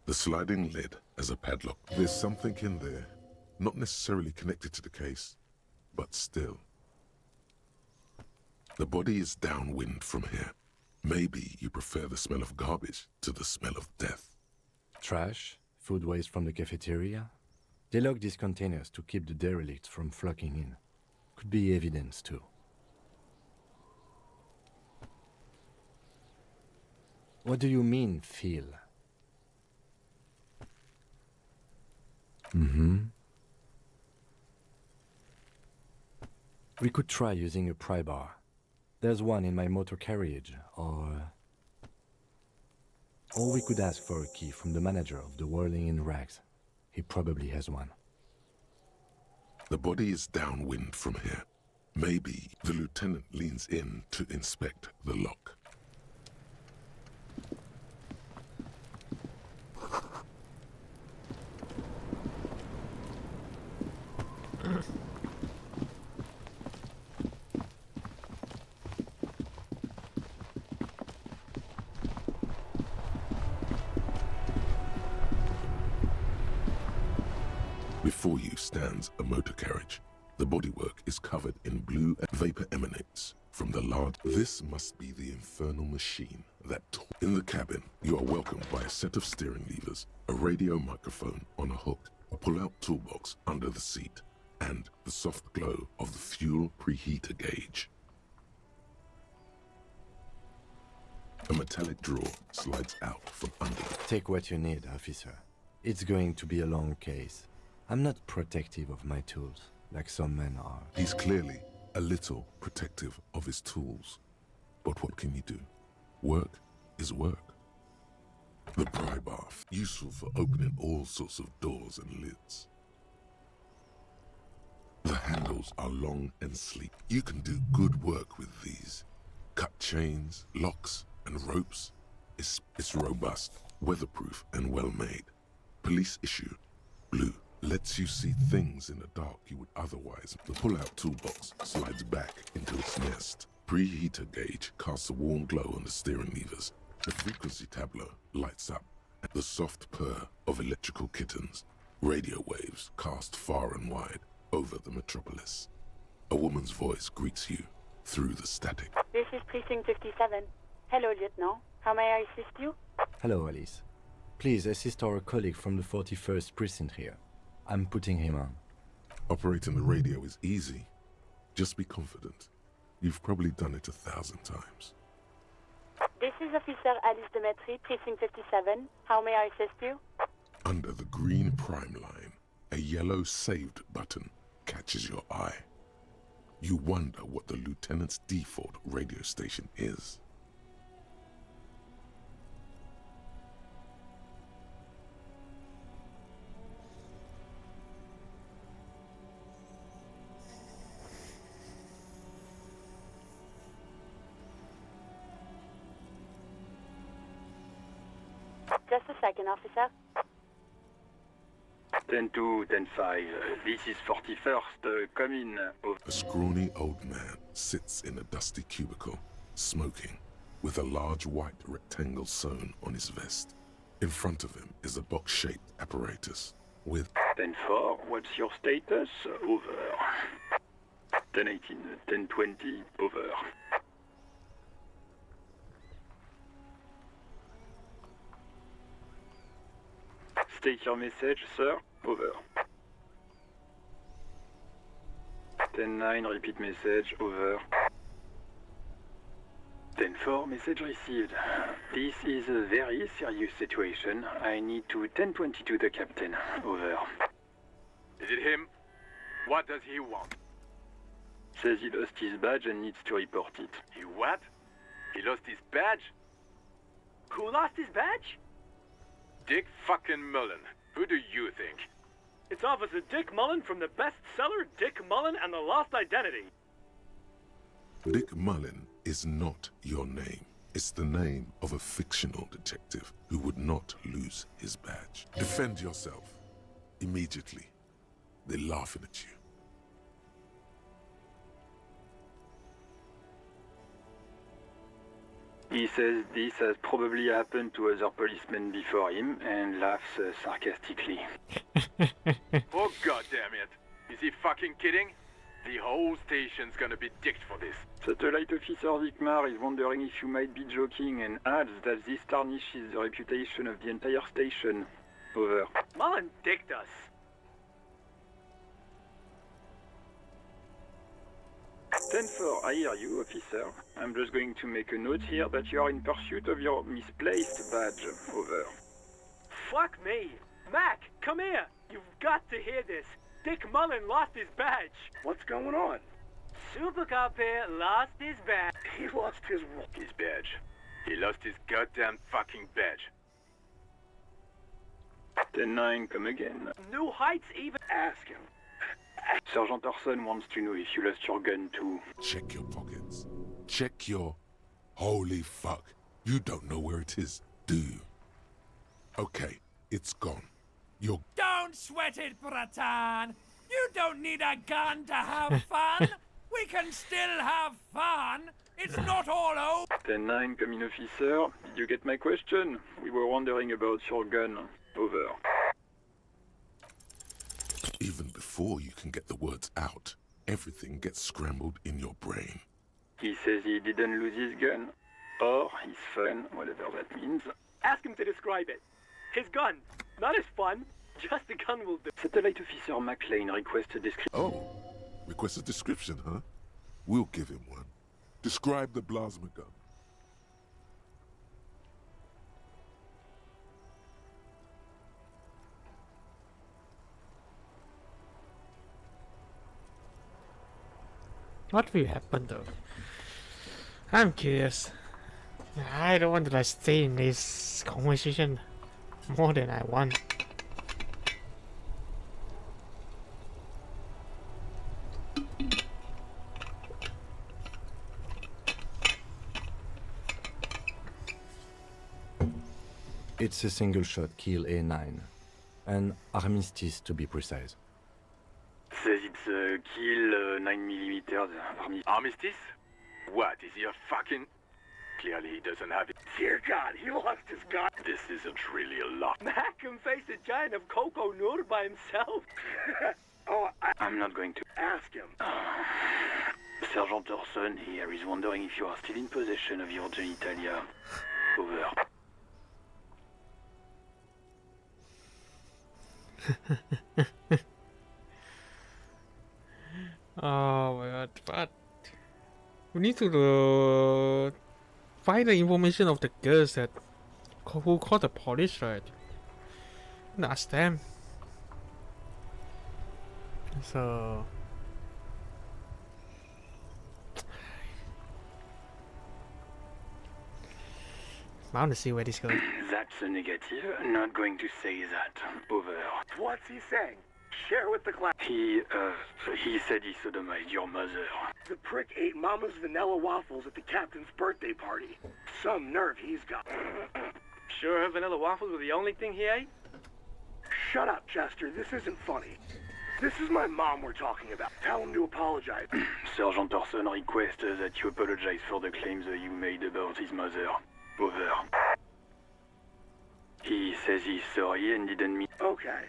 The sliding lid has a padlock. There's something in there, not necessarily connected to the case, but still. The body is downwind from here. Maybe you prefer the smell of garbage to the smell of death. Trash? Food waste from the cafeteria? They lock these containers to keep the derelicts from flocking in. Could be evidence, too. What do you mean, feel? We could try using a pry bar. There's one in my motor carriage, or we could ask for a key from the manager of the Whirling in Rags. He probably has one. The body is downwind from here. Maybe the lieutenant leans in to inspect the lock. Before you stands a motor carriage. The bodywork is covered in blue and vapor emanates from the large. This must be the infernal machine that in the cabin, you are welcomed by a set of steering levers, a radio microphone on a hook, a pull-out toolbox under the seat, and the soft glow of the fuel preheater gauge. A metallic drawer slides out from under it. Take what you need, officer. It's going to be a long case. I'm not protective of my tools, like some men are. He's clearly a little protective of his tools. But what can you do? Work is work. The pry bar, useful for opening all sorts of doors and lids. The handles are long and sleek. You can do good work with these. Cut chains, locks, and ropes. It's robust, weatherproof, and well made. Police issue, blue. Lets you see things in the dark you would otherwise. The pull-out toolbox slides back into its nest. Preheater gauge casts a warm glow on the steering levers. The frequency tableau lights up. The soft purr of electrical kittens. Radio waves cast far and wide over the metropolis. A woman's voice greets you through the static. This is Precinct 57. Hello, Lieutenant. How may I assist you? Hello, Alice. Please assist our colleague from the 41st Precinct here. I'm putting him on. Operating the radio is easy. Just be confident. You've probably done it 1,000 times. This is Officer Alice Demetri, Precinct 57. How may I assist you? Under the green prime line, a yellow saved button catches your eye. You wonder what the lieutenant's default radio station is. Just a second, officer. 10-2, 10-5. This is 41st. Come in. A scrawny old man sits in a dusty cubicle, smoking, with a large white rectangle sewn on his vest. In front of him is a box-shaped apparatus with 10-4, what's your status? Over. 10-18, 10-20, over. State your message, sir. Over. 10-9, repeat message. Over. 10-4, message received. This is a very serious situation. I need to 10-22 the captain. Over. Is it him? What does he want? Says he lost his badge and needs to report it. He what? He lost his badge? Who lost his badge? Dick fucking Mullen. Who do you think? It's Officer Dick Mullen from the bestseller Dick Mullen and the Lost Identity. Dick Mullen is not your name. It's the name of a fictional detective who would not lose his badge. Defend yourself. Immediately. They're laughing at you. He says this has probably happened to other policemen before him and laughs sarcastically. Oh goddamn it! Is he fucking kidding? The whole station's gonna be dicked for this. Satellite Officer Vikmar is wondering if you might be joking and adds that this tarnishes the reputation of the entire station. Over. Mullen dicked us. 10-4, I hear you, officer. I'm just going to make a note here that you are in pursuit of your misplaced badge. Over. Fuck me. Mac, come here. You've got to hear this. Dick Mullen lost his badge. What's going on? Super Cop here lost his badge. He lost his badge. He lost his goddamn fucking badge. 10-9, come again. New Heights even... Ask him. Sergeant Orson wants to know if you lost your gun too. Check your pockets. Check your... Holy fuck. You don't know where it is, do you? Okay, it's gone. You're... Don't sweat it, Bratan. You don't need a gun to have fun. We can still have fun. It's not all over. 10-9, come in, officer. Did you get my question? We were wondering about your gun. Over. Even before you can get the words out, everything gets scrambled in your brain. He says he didn't lose his gun. Or his fun, whatever that means. Ask him to describe it. His gun. Not his fun. Just the gun will do. Satellite Officer McLean requests a description. Oh, request a description, huh? We'll give him one. Describe the plasma gun. What will happen though? I'm curious. I don't want to stay in this conversation more than I want. It's a single shot kill A9. An armistice to be precise. Says it's a kill 9mm. Armistice? What, is he a fucking... Clearly he doesn't have it. Dear God, he lost his gun. This isn't really a lot. Mac can face a giant of Coco Nur by himself. I'm not going to Ask him. Sergeant Orson here is wondering if you are still in possession of your genitalia. Over. Oh my god, but we need to find the information of the girls that who called the police, right? And ask them. So I want to see where this goes. That's a negative. Not going to say that. Over. What's he saying? Share with the class. He said he sodomized your mother. The prick ate Mama's vanilla waffles at the captain's birthday party. Some nerve he's got. Sure her vanilla waffles were the only thing he ate? Shut up, Chester. This isn't funny. This is my mom we're talking about. Tell him to apologize. Sergeant Orson requests that you apologize for the claims that you made about his mother. Over. He says he's sorry and didn't mean... Okay.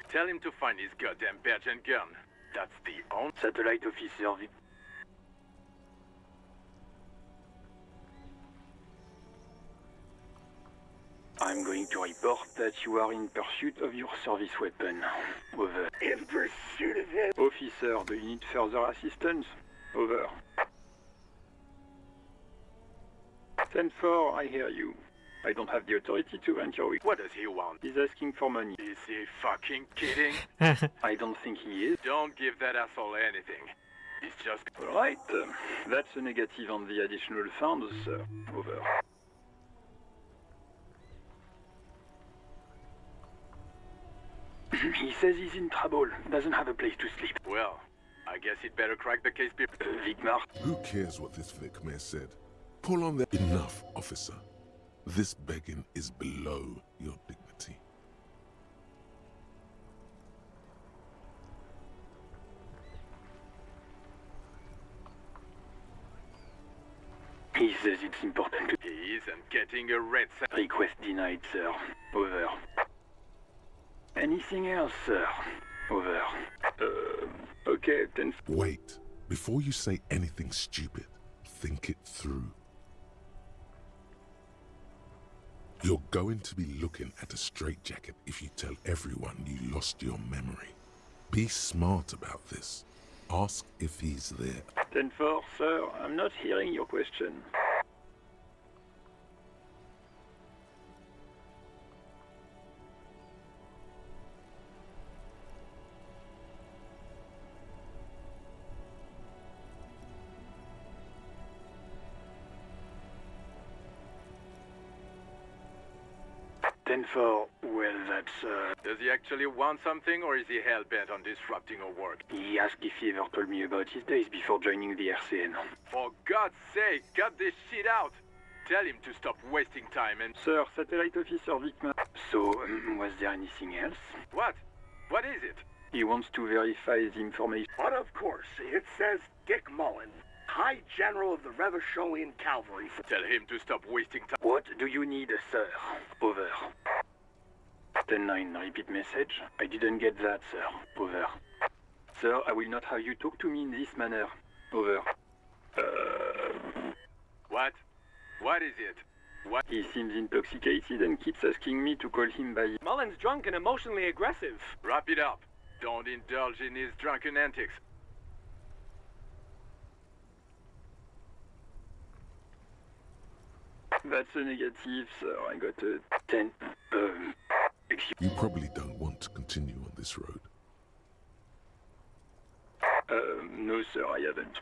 Tell him to find his goddamn badge and gun. That's the only... Satellite officer... I'm going to report that you are in pursuit of your service weapon. Over. In pursuit of him? Officer, do you need further assistance? Over. 10-4, I hear you. I don't have the authority to enter your... What does he want? He's asking for money. Is he fucking kidding? I don't think he is. Don't give that asshole anything. He's just... Right. That's a negative on the additional funds, sir. Over. He says he's in trouble. Doesn't have a place to sleep. Well, I guess he'd better crack the case before... Vigmar. Who cares what this Vic Mayor said? Pull on the... Enough, officer. This begging is below your dignity. He says it's important to... He isn't getting a red... Request denied, sir. Over. Anything else, sir? Over. Okay, then... Wait. Before you say anything stupid, think it through. You're going to be looking at a straitjacket if you tell everyone you lost your memory. Be smart about this. Ask if he's there. 10-4, sir. I'm not hearing your question. Well, that's, Does he actually want something, or is he hell-bent on disrupting our work? He asked if he ever told me about his days before joining the RCN. For God's sake, cut this shit out! Tell him to stop wasting time and... Sir, Satellite Officer Vickman. So, was there anything else? What? What is it? He wants to verify the information. But of course, it says Dick Mullen, High General of the Revacholian Cavalry. Tell him to stop wasting time. What do you need, sir? Over. 10-9, repeat message. I didn't get that, sir. Over. Sir, I will not have you talk to me in this manner. Over. What? What is it? What? He seems intoxicated and keeps asking me to call him by... Mullen's drunk and emotionally aggressive. Wrap it up. Don't indulge in his drunken antics. That's a negative, sir. I got a 10. You probably don't want to continue on this road. No, sir, I haven't.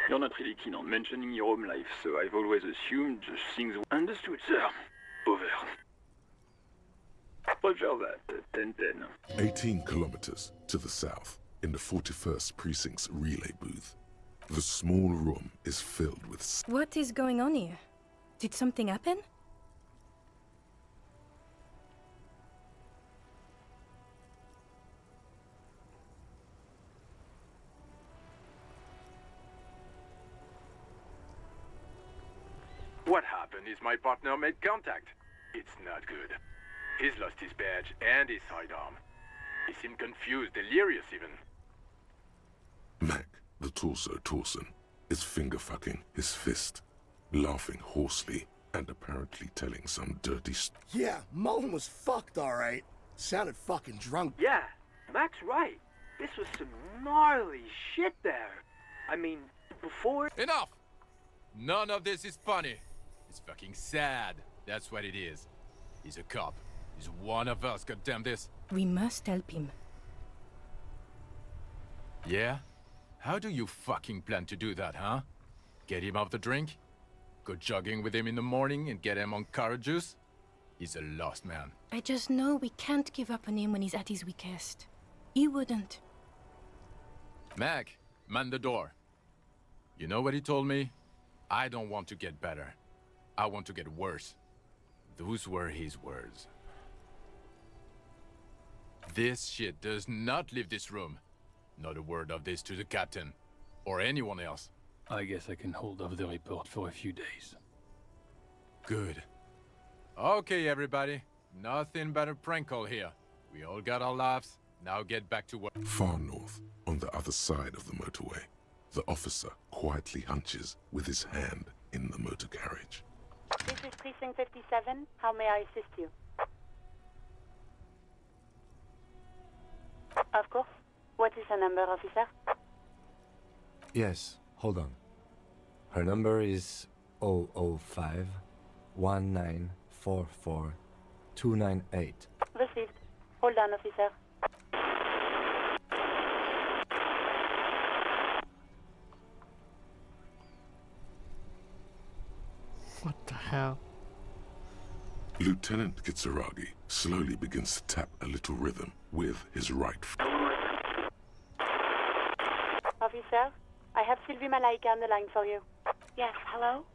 You're not really keen on mentioning your home life, so I've always assumed things... Understood, sir. Over. Roger that. 10-10. 18 kilometers to the south, in the 41st Precinct's relay booth. The small room is filled with... What is going on here? Did something happen? What happened is my partner made contact. It's not good. He's lost his badge and his sidearm. He seemed confused, delirious even. Mac, the torso Torson, is finger-fucking his fist, laughing hoarsely and apparently telling some dirty Yeah, Mullen was fucked, alright. Sounded fucking drunk. Yeah, Mac's right. This was some gnarly shit there. I mean, before... Enough! None of this is funny. It's fucking sad. That's what it is. He's a cop. He's one of us, goddamn this. We must help him. Yeah? How do you fucking plan to do that, huh? Get him off the drink? Go jogging with him in the morning and get him on carrot juice? He's a lost man. I just know we can't give up on him when he's at his weakest. He wouldn't. Mac, man the door. You know what he told me? I don't want to get better. I want to get worse. Those were his words. This shit does not leave this room. Not a word of this to the captain. Or anyone else. I guess I can hold off the report for a few days. Good. Okay, everybody. Nothing but a prank call here. We all got our laughs. Now get back to work. Far north, on the other side of the motorway, the officer quietly hunches with his hand in the motor carriage. This is Precinct 57. How may I assist you? Of course. What is the number, officer? Yes, hold on. Her number is 005 1944 298. Received. Hold on, officer. What the hell? Lieutenant Kitsuragi slowly begins to tap a little rhythm with his right foot. Officer, I have Sylvie Malaika on the line for you. Yes, hello?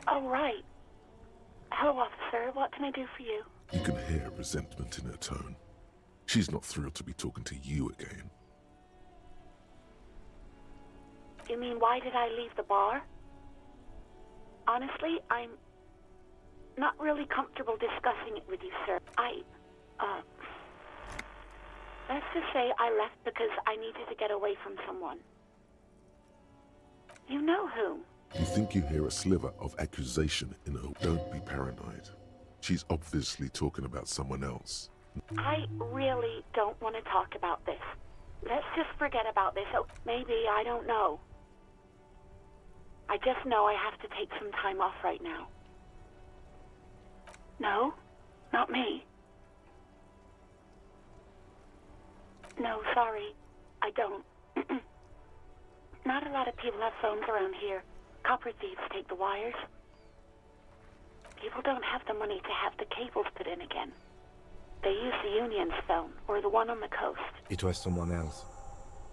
Oh, right. Hello, officer. What can I do for you? You can hear resentment in her tone. She's not thrilled to be talking to you again. You mean, why did I leave the bar? Honestly, I'm not really comfortable discussing it with you, sir. Let's just say I left because I needed to get away from someone. You know whom? You think you hear a sliver of accusation in her. Don't be paranoid. She's obviously talking about someone else. I really don't want to talk about this. Let's just forget about this. Oh, maybe, I don't know. I just know I have to take some time off right now. No, not me. No, sorry, I don't. Not a lot of people have phones around here. Copper thieves take the wires. People don't have the money to have the cables put in again. They use the Union's phone, or the one on the coast. It was someone else.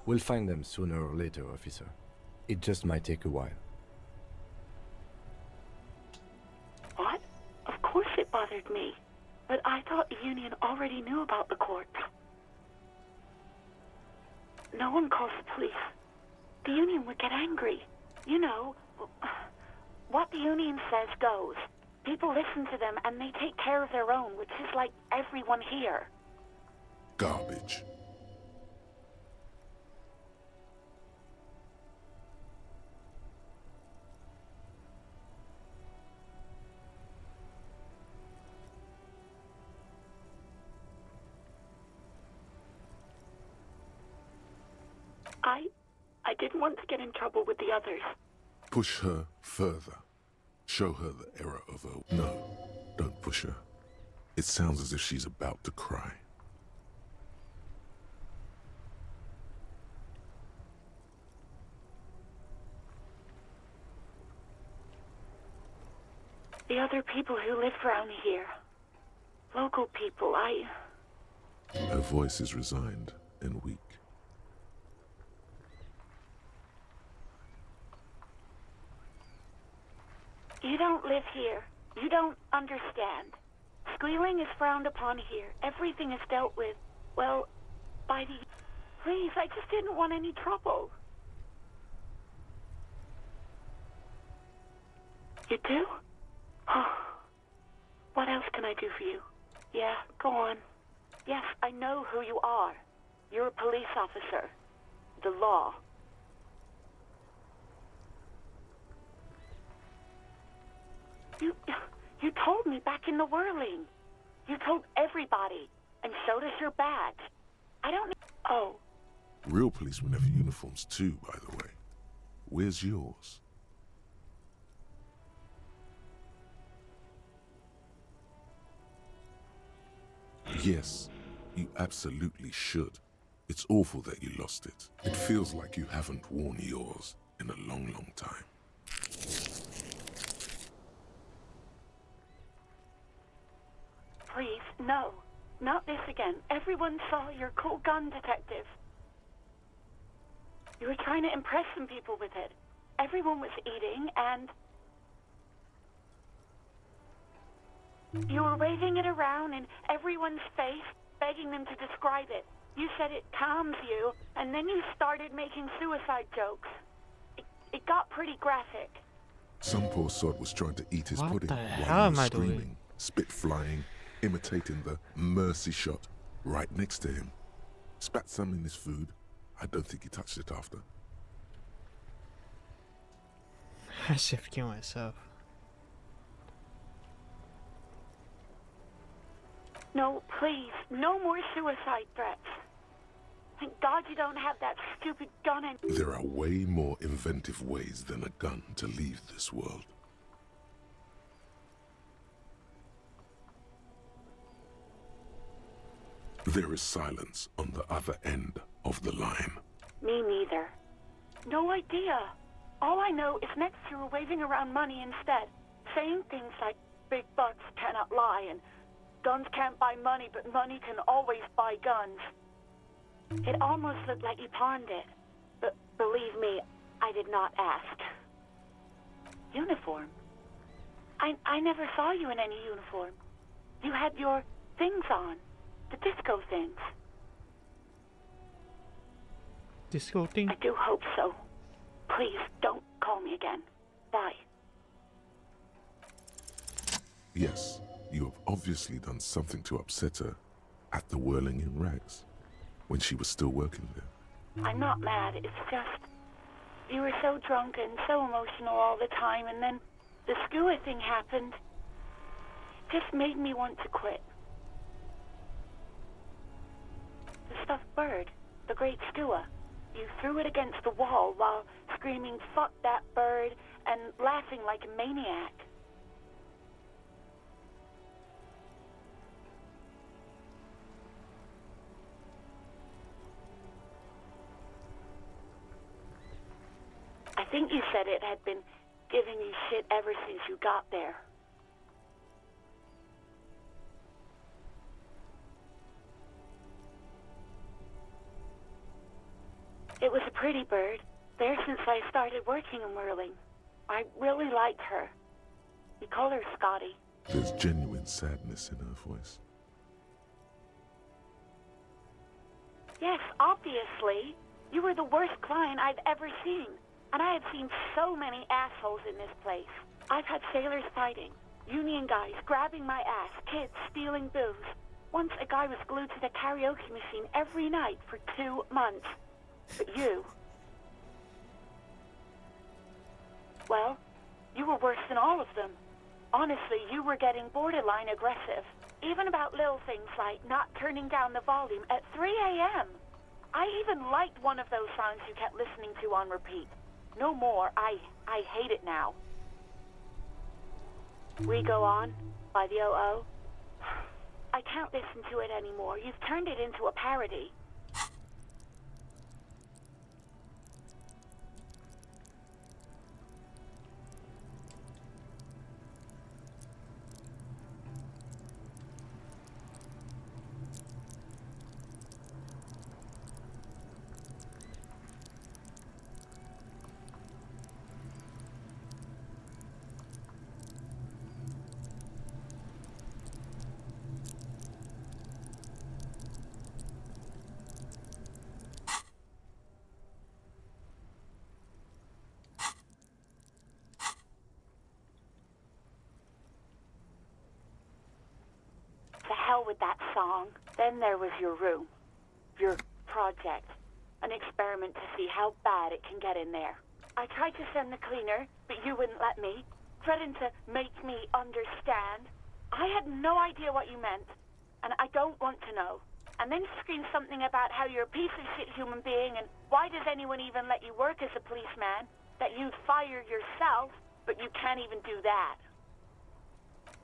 We'll find them sooner or later, officer. It just might take a while. What? Of course it bothered me. But I thought the Union already knew about the corpse. No one calls the police. The Union would get angry. You know, what the Union says goes. People listen to them and they take care of their own, which is like everyone here. Garbage. I didn't want to get in trouble with the others. Push her further. Show her the error of her. No, don't push her. It sounds as if she's about to cry. The other people who live around here. Local people, Her voice is resigned and weak. You don't live here. You don't understand. Squealing is frowned upon here. Everything is dealt with, well, by the... Please, I just didn't want any trouble. You do? Oh. What else can I do for you? Yeah, go on. Yes, I know who you are. You're a police officer. The law. You told me back in the whirling. You told everybody, and so does your badge. I don't know. Oh. Real policemen have uniforms too, by the way. Where's yours? Yes, you absolutely should. It's awful that you lost it. It feels like you haven't worn yours in a long, long time. Please, no. Not this again. Everyone saw your cool gun, detective. You were trying to impress some people with it. Everyone was eating, and you were waving it around in everyone's face, begging them to describe it. You said it calms you, and then you started making suicide jokes. It got pretty graphic. Some poor sod was trying to eat his What pudding the while hell he am was I doing? screaming, spit flying, imitating the mercy shot right next to him. Spat some in his food. I don't think he touched it after. I should kill myself. No, please, no more suicide threats. Thank God you don't have that stupid gun and... There are way more inventive ways than a gun to leave this world. There is silence on the other end of the line. Me neither. No idea. All I know is next you were waving around money instead, saying things like, big bucks cannot lie, and guns can't buy money, but money can always buy guns. It almost looked like you pawned it, but believe me, I did not ask. Uniform? I never saw you in any uniform. You had your things on, the disco things. Disco thing? I do hope so. Please, don't call me again. Bye. Yes, you have obviously done something to upset her at the Whirling in Rags, when she was still working there. I'm not mad, it's just... You were so drunk and so emotional all the time, and then the skua thing happened. It just made me want to quit. The stuffed bird, the great skua. You threw it against the wall while screaming, "Fuck that bird," and laughing like a maniac. I think you said it had been giving you shit ever since you got there. It was a pretty bird, there since I started working in Whirling. I really liked her. We call her Scotty. There's genuine sadness in her voice. Yes, obviously. You were the worst client I've ever seen. And I have seen so many assholes in this place. I've had sailors fighting, union guys grabbing my ass, kids stealing booze. Once a guy was glued to the karaoke machine every night for 2 months. But you... Well, you were worse than all of them. Honestly, you were getting borderline aggressive. Even about little things like not turning down the volume at 3 a.m. I even liked one of those songs you kept listening to on repeat. No more. I hate it now. We Go On by the O.O. I can't listen to it anymore. You've turned it into a parody. To hell with that song. Then there was your room. Your project. An experiment to see how bad it can get in there. I tried to send the cleaner, but you wouldn't let me. Threatened to make me understand. I had no idea what you meant, and I don't want to know. And then screamed something about how you're a piece of shit human being, and why does anyone even let you work as a policeman? That you'd fire yourself, but you can't even do that.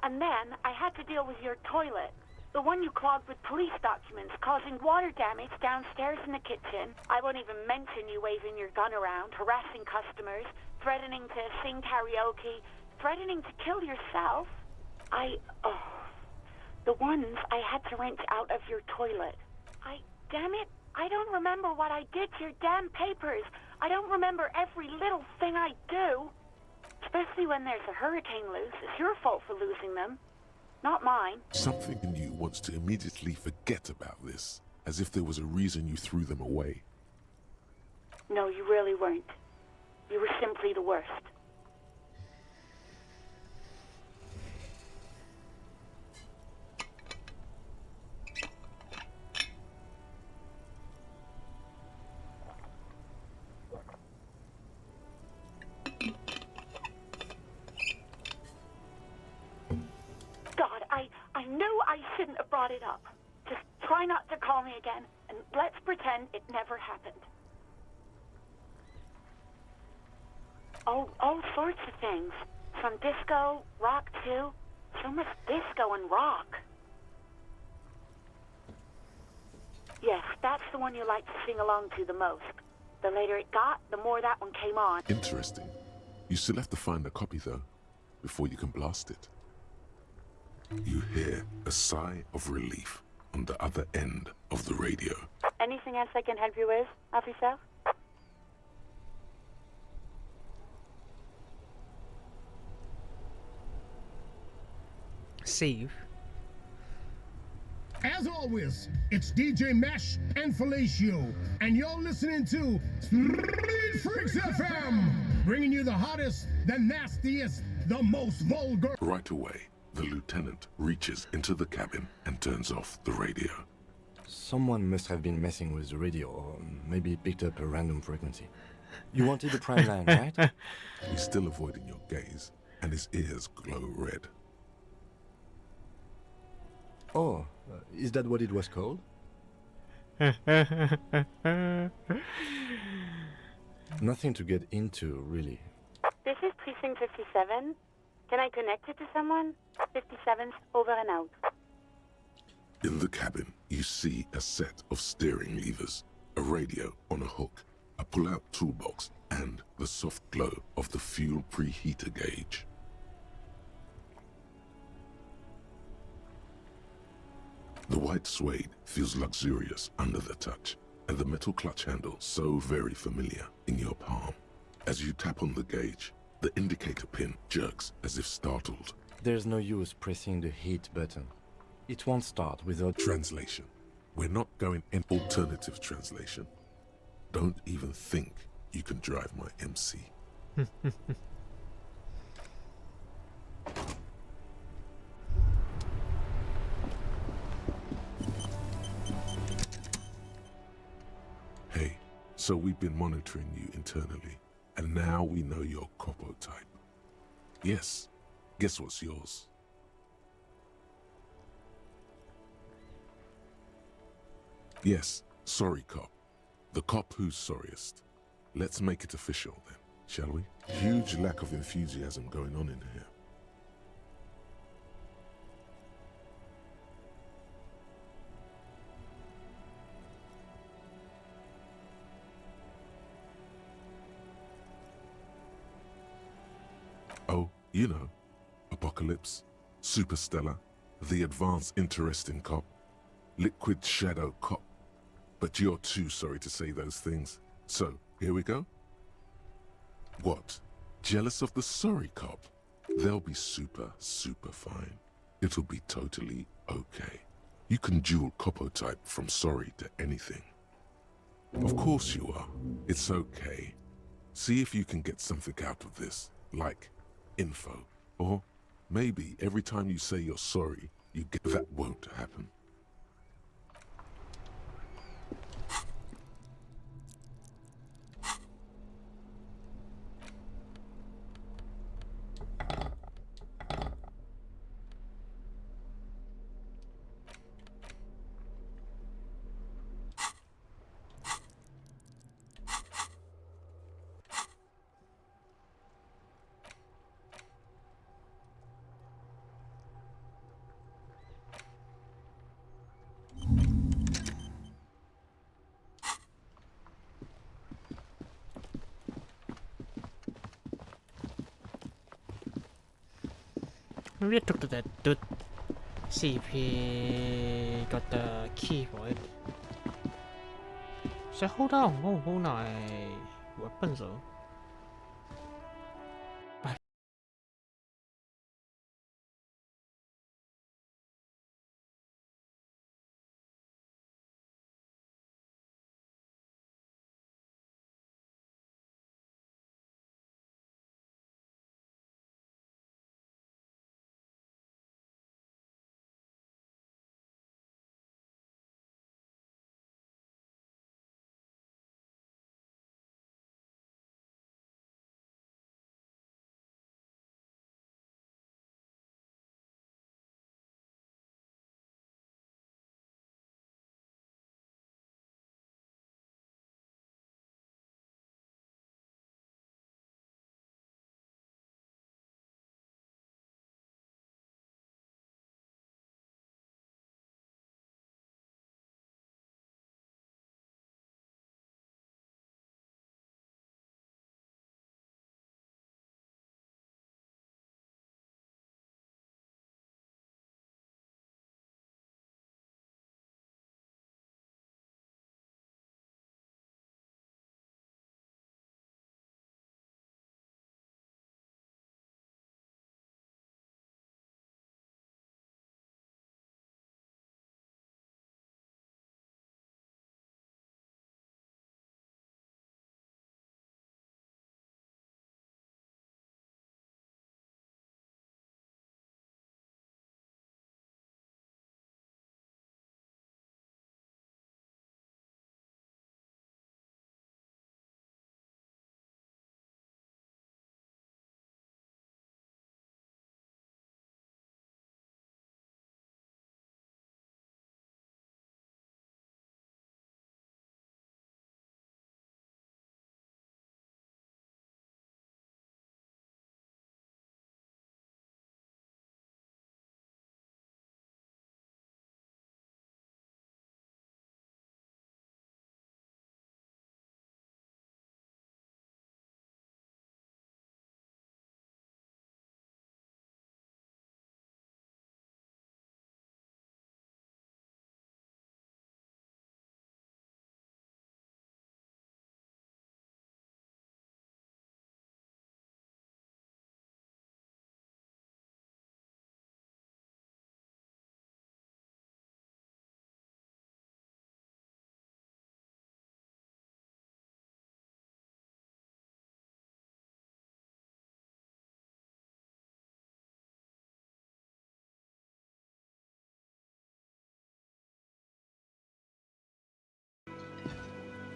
And then I had to deal with your toilet. The one you clogged with police documents, causing water damage downstairs in the kitchen. I won't even mention you waving your gun around, harassing customers, threatening to sing karaoke, threatening to kill yourself. The ones I had to wrench out of your toilet. Damn it, I don't remember what I did to your damn papers. I don't remember every little thing I do. Especially when there's a hurricane loose. It's your fault for losing them, not mine. Something in you wants to immediately forget about this, as if there was a reason you threw them away. No, you really weren't. You were simply the worst. God, I knew I shouldn't have brought it up. Just try not to call me again, and let's pretend it never happened. All sorts of things. From disco, rock too. So much disco and rock. Yes, that's the one you like to sing along to the most. The later it got, the more that one came on. Interesting. You still have to find a copy, though, before you can blast it. You hear a sigh of relief on the other end of the radio. Anything else I can help you with, officer? Save. As always, it's DJ Mesh and Felicio, and you're listening to Street Freaks FM, bringing you the hottest, the nastiest, the most vulgar. Right away, the lieutenant reaches into the cabin and turns off the radio. Someone must have been messing with the radio, or maybe picked up a random frequency. You wanted the prime line, right? He's still avoiding your gaze, and his ears glow red. Oh, is that what it was called? Nothing to get into, really. This is Precinct 57. Can I connect it to someone? 57's over and out. In the cabin, you see a set of steering levers, a radio on a hook, a pull-out toolbox, and the soft glow of the fuel preheater gauge. The white suede feels luxurious under the touch, and the metal clutch handle so very familiar in your palm. As you tap on the gauge, the indicator pin jerks as if startled. There's no use pressing the heat button. It won't start without... Translation. We're not going in alternative translation. Don't even think you can drive my MC. Hey, so we've been monitoring you internally, and now we know your Copo type. Yes, guess what's yours? Yes, sorry cop. The cop who's sorriest. Let's make it official then, shall we? Huge lack of enthusiasm going on in here. Oh, you know, Apocalypse, Superstellar, the advanced interesting cop, Liquid Shadow cop. But you're too sorry to say those things. So, here we go. What? Jealous of the sorry cop? They'll be super, super fine. It'll be totally okay. You can dual Copo type from sorry to anything. Of course you are. It's okay. See if you can get something out of this, like info. Or maybe every time you say you're sorry, you get... That won't happen. Maybe I talk to that dude. See if he got the key for it. So hold on, hold on. Weapons though.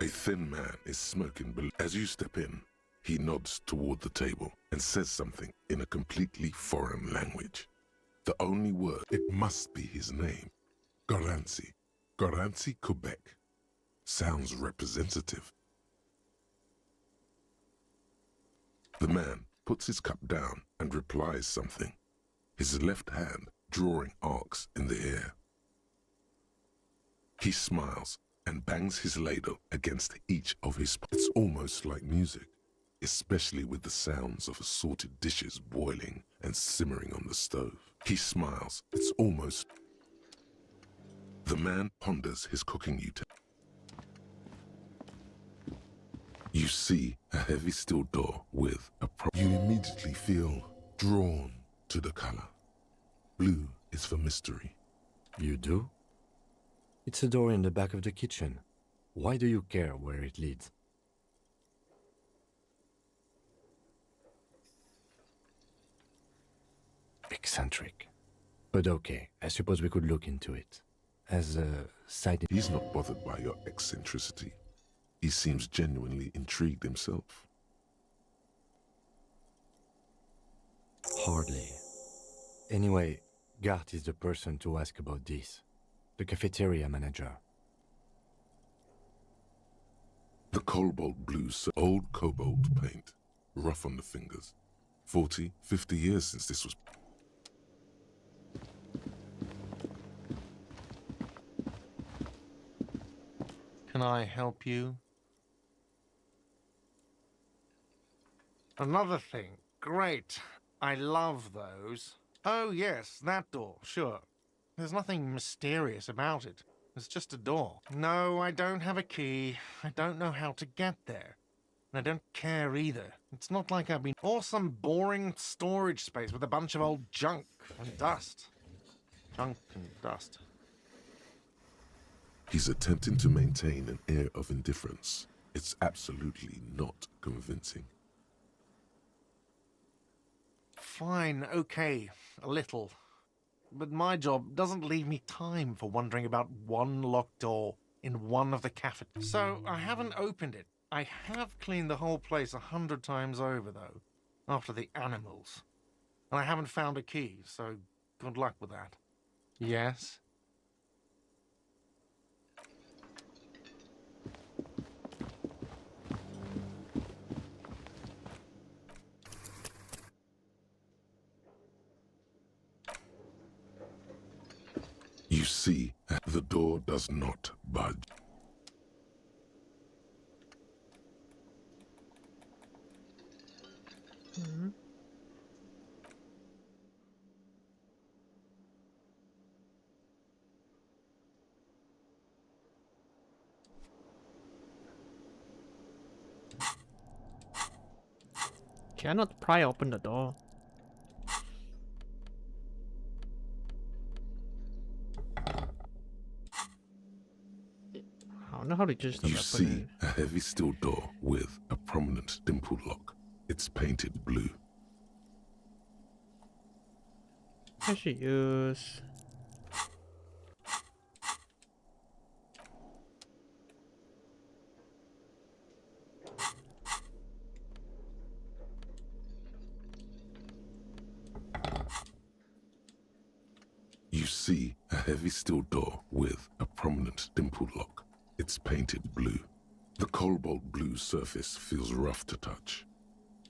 A thin man is smoking below. As you step in, he nods toward the table and says something in a completely foreign language. The only word, it must be his name. Garanci. Garanci, Quebec. Sounds representative. The man puts his cup down and replies something, his left hand drawing arcs in the air. He smiles and bangs his ladle against each of his... It's almost like music, especially with the sounds of assorted dishes boiling and simmering on the stove. He smiles. It's almost... The man ponders his cooking utensil. You see a heavy steel door with a You immediately feel drawn to the color. Blue is for mystery. You do? It's a door in the back of the kitchen. Why do you care where it leads? Eccentric. But okay, I suppose we could look into it. As a side... He's not bothered by your eccentricity. He seems genuinely intrigued himself. Hardly. Anyway, Gart is the person to ask about this. The cafeteria manager. The cobalt blue, old cobalt paint, rough on the fingers. 40, 50 years since this was... Can I help you? Another thing. Great. I love those. Oh yes, that door, sure. There's nothing mysterious about it. It's just a door. No, I don't have a key. I don't know how to get there. And I don't care either. It's not like I've been... Or some boring storage space with a bunch of old junk and dust. Junk and dust. He's attempting to maintain an air of indifference. It's absolutely not convincing. Fine, okay, a little. But my job doesn't leave me time for wondering about one locked door in one of the cafes. So I haven't opened it. I have cleaned the whole place 100 times over, though, after the animals. And I haven't found a key, so good luck with that. Yes? You see, the door does not budge. Cannot pry open the door. I don't know how to use the You weapon. see a heavy steel door with a prominent dimple lock. It's painted blue. I should use... You see a heavy steel door with a prominent dimple lock. It's painted blue. The cobalt blue surface feels rough to touch.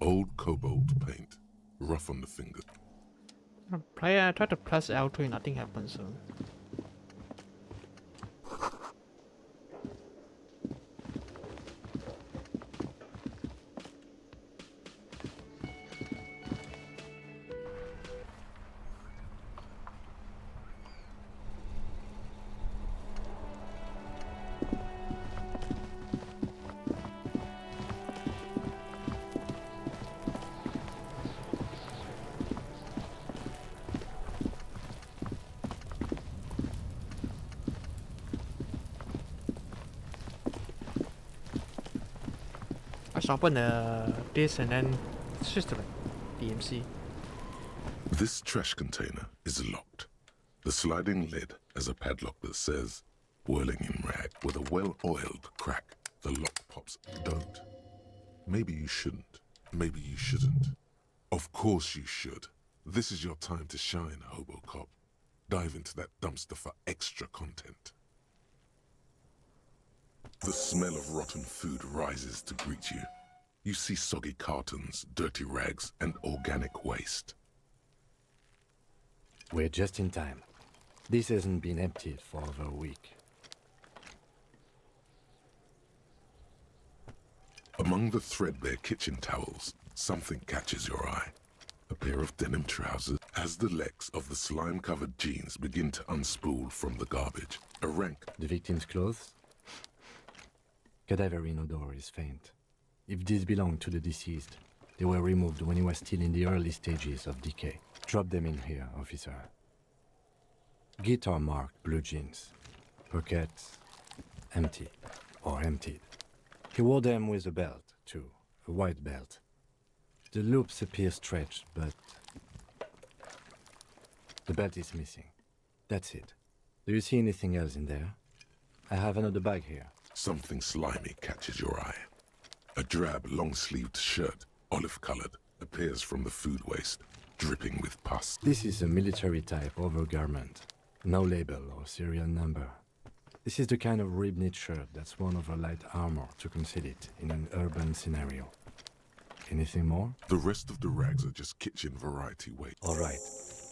Old cobalt paint, rough on the fingers. I try to press L2 and nothing happens, so... Let's open this and then it's just like DMC. This trash container is locked. The sliding lid has a padlock that says, whirling in rag, with a well-oiled crack. The lock pops. Don't. Maybe you shouldn't. Maybe you shouldn't. Of course you should. This is your time to shine, Hobo Cop. Dive into that dumpster for extra content. The smell of rotten food rises to greet you. You see soggy cartons, dirty rags, and organic waste. We're just in time. This hasn't been emptied for over a week. Among the threadbare kitchen towels, something catches your eye. A pair of denim trousers as the legs of the slime-covered jeans begin to unspool from the garbage. A rank... The victim's clothes? Cadaverine odor is faint. If these belong to the deceased, they were removed when he was still in the early stages of decay. Drop them in here, officer. Guitar-marked blue jeans. Pockets empty or emptied. He wore them with a belt, too. A white belt. The loops appear stretched, but... the belt is missing. That's it. Do you see anything else in there? I have another bag here. Something slimy catches your eye. A drab, long-sleeved shirt, olive-colored, appears from the food waste, dripping with pus. This is a military-type overgarment. No label or serial number. This is the kind of rib-knit shirt that's worn over light armor to conceal it in an urban scenario. Anything more? The rest of the rags are just kitchen variety waste. All right.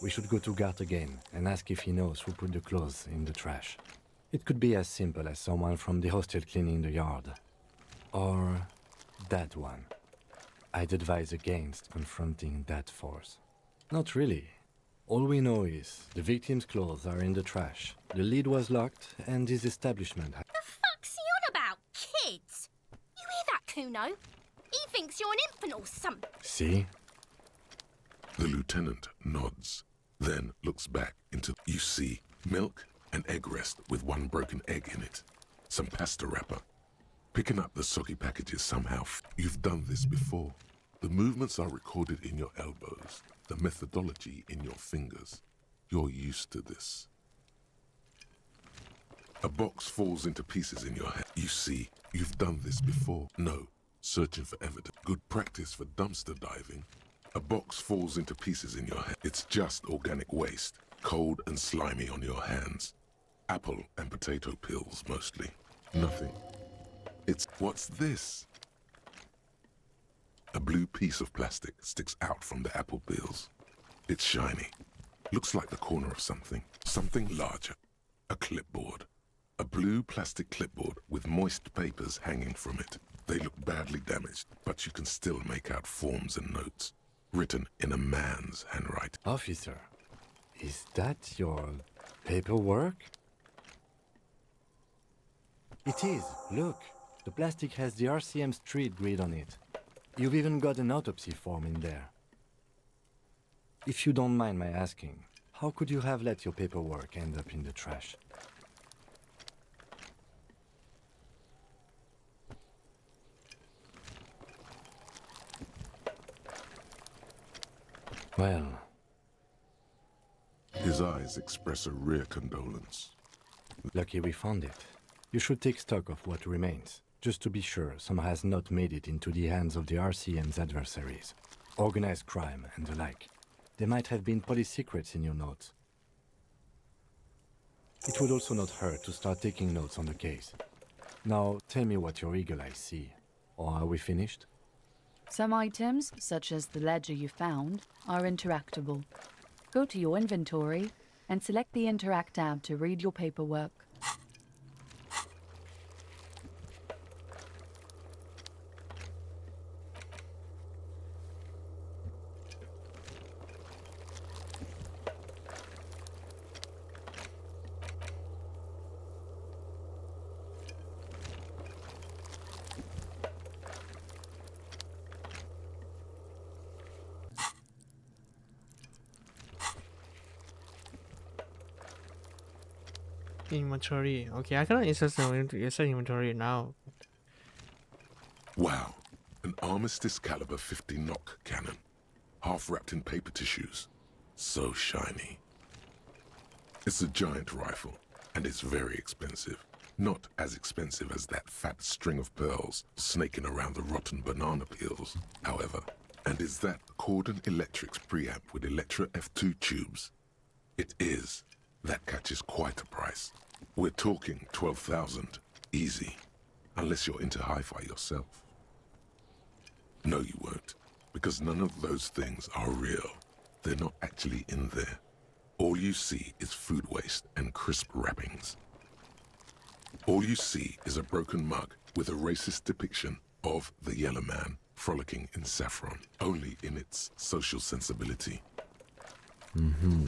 We should go to Gart again and ask if he knows who put the clothes in the trash. It could be as simple as someone from the hostel cleaning the yard. Or that one. I'd advise against confronting that force. Not really. All we know is the victim's clothes are in the trash, the lid was locked, and his establishment The fuck's he on about? Kids? You hear that, Kuno? He thinks you're an infant or something. See? The lieutenant nods, then looks back into, you see, milk and egg rest with one broken egg in it, some pasta wrapper. Picking up the soggy packages somehow. You've done this before. The movements are recorded in your elbows, the methodology in your fingers. You're used to this. A box falls into pieces in your hand. You see, you've done this before. No, searching for evidence. Good practice for dumpster diving. A box falls into pieces in your hand. It's just organic waste, cold and slimy on your hands. Apple and potato peels, mostly. Nothing. It's, what's this? A blue piece of plastic sticks out from the apple peels. It's shiny. Looks like the corner of something. Something larger. A clipboard. A blue plastic clipboard with moist papers hanging from it. They look badly damaged, but you can still make out forms and notes, written in a man's handwriting. Officer, is that your paperwork? It is. Look, the plastic has the RCM street grid on it. You've even got an autopsy form in there. If you don't mind my asking, how could you have let your paperwork end up in the trash? Well... His eyes express a rare condolence. Lucky we found it. You should take stock of what remains, just to be sure some has not made it into the hands of the RCM's adversaries. Organized crime and the like. There might have been police secrets in your notes. It would also not hurt to start taking notes on the case. Now, tell me what your eagle eyes see. Or are we finished? Some items, such as the ledger you found, are interactable. Go to your inventory and select the Interact tab to read your paperwork. Inventory. Okay, I cannot insert inventory now. Wow, an Armistice caliber 50 knock cannon, half wrapped in paper tissues. So shiny. It's a giant rifle, and it's very expensive. Not as expensive as that fat string of pearls snaking around the rotten banana peels, however. And is that Cordon Electric's preamp with Electra F2 tubes? It is. That catches quite a price. We're talking 12,000, easy. Unless you're into hi-fi yourself. No, you won't, because none of those things are real. They're not actually in there. All you see is food waste and crisp wrappings. All you see is a broken mug with a racist depiction of the yellow man frolicking in saffron, only in its social sensibility. Mm-hmm.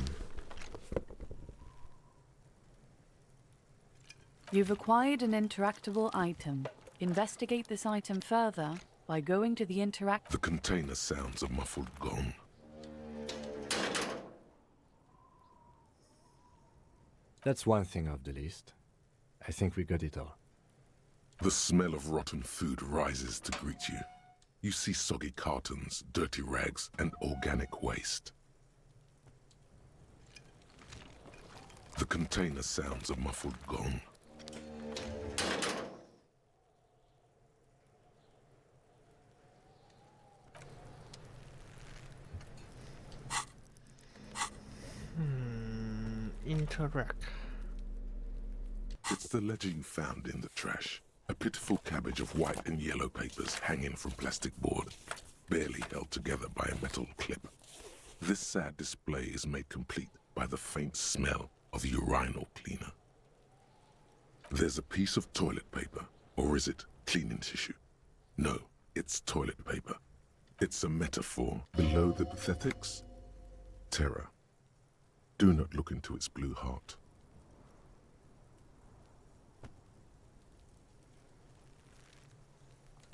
You've acquired an interactable item. Investigate this item further by going to the interact... The container sounds a muffled gong. That's one thing off the list. I think we got it all. The smell of rotten food rises to greet you. You see soggy cartons, dirty rags, and organic waste. The container sounds a muffled gong. Interact. It's the ledger you found in the trash. A pitiful cabbage of white and yellow papers hanging from plastic board, barely held together by a metal clip. This sad display is made complete by the faint smell of urinal cleaner. There's a piece of toilet paper, or is it cleaning tissue? No, it's toilet paper. It's a metaphor below the pathetics. Terror. Do not look into its blue heart.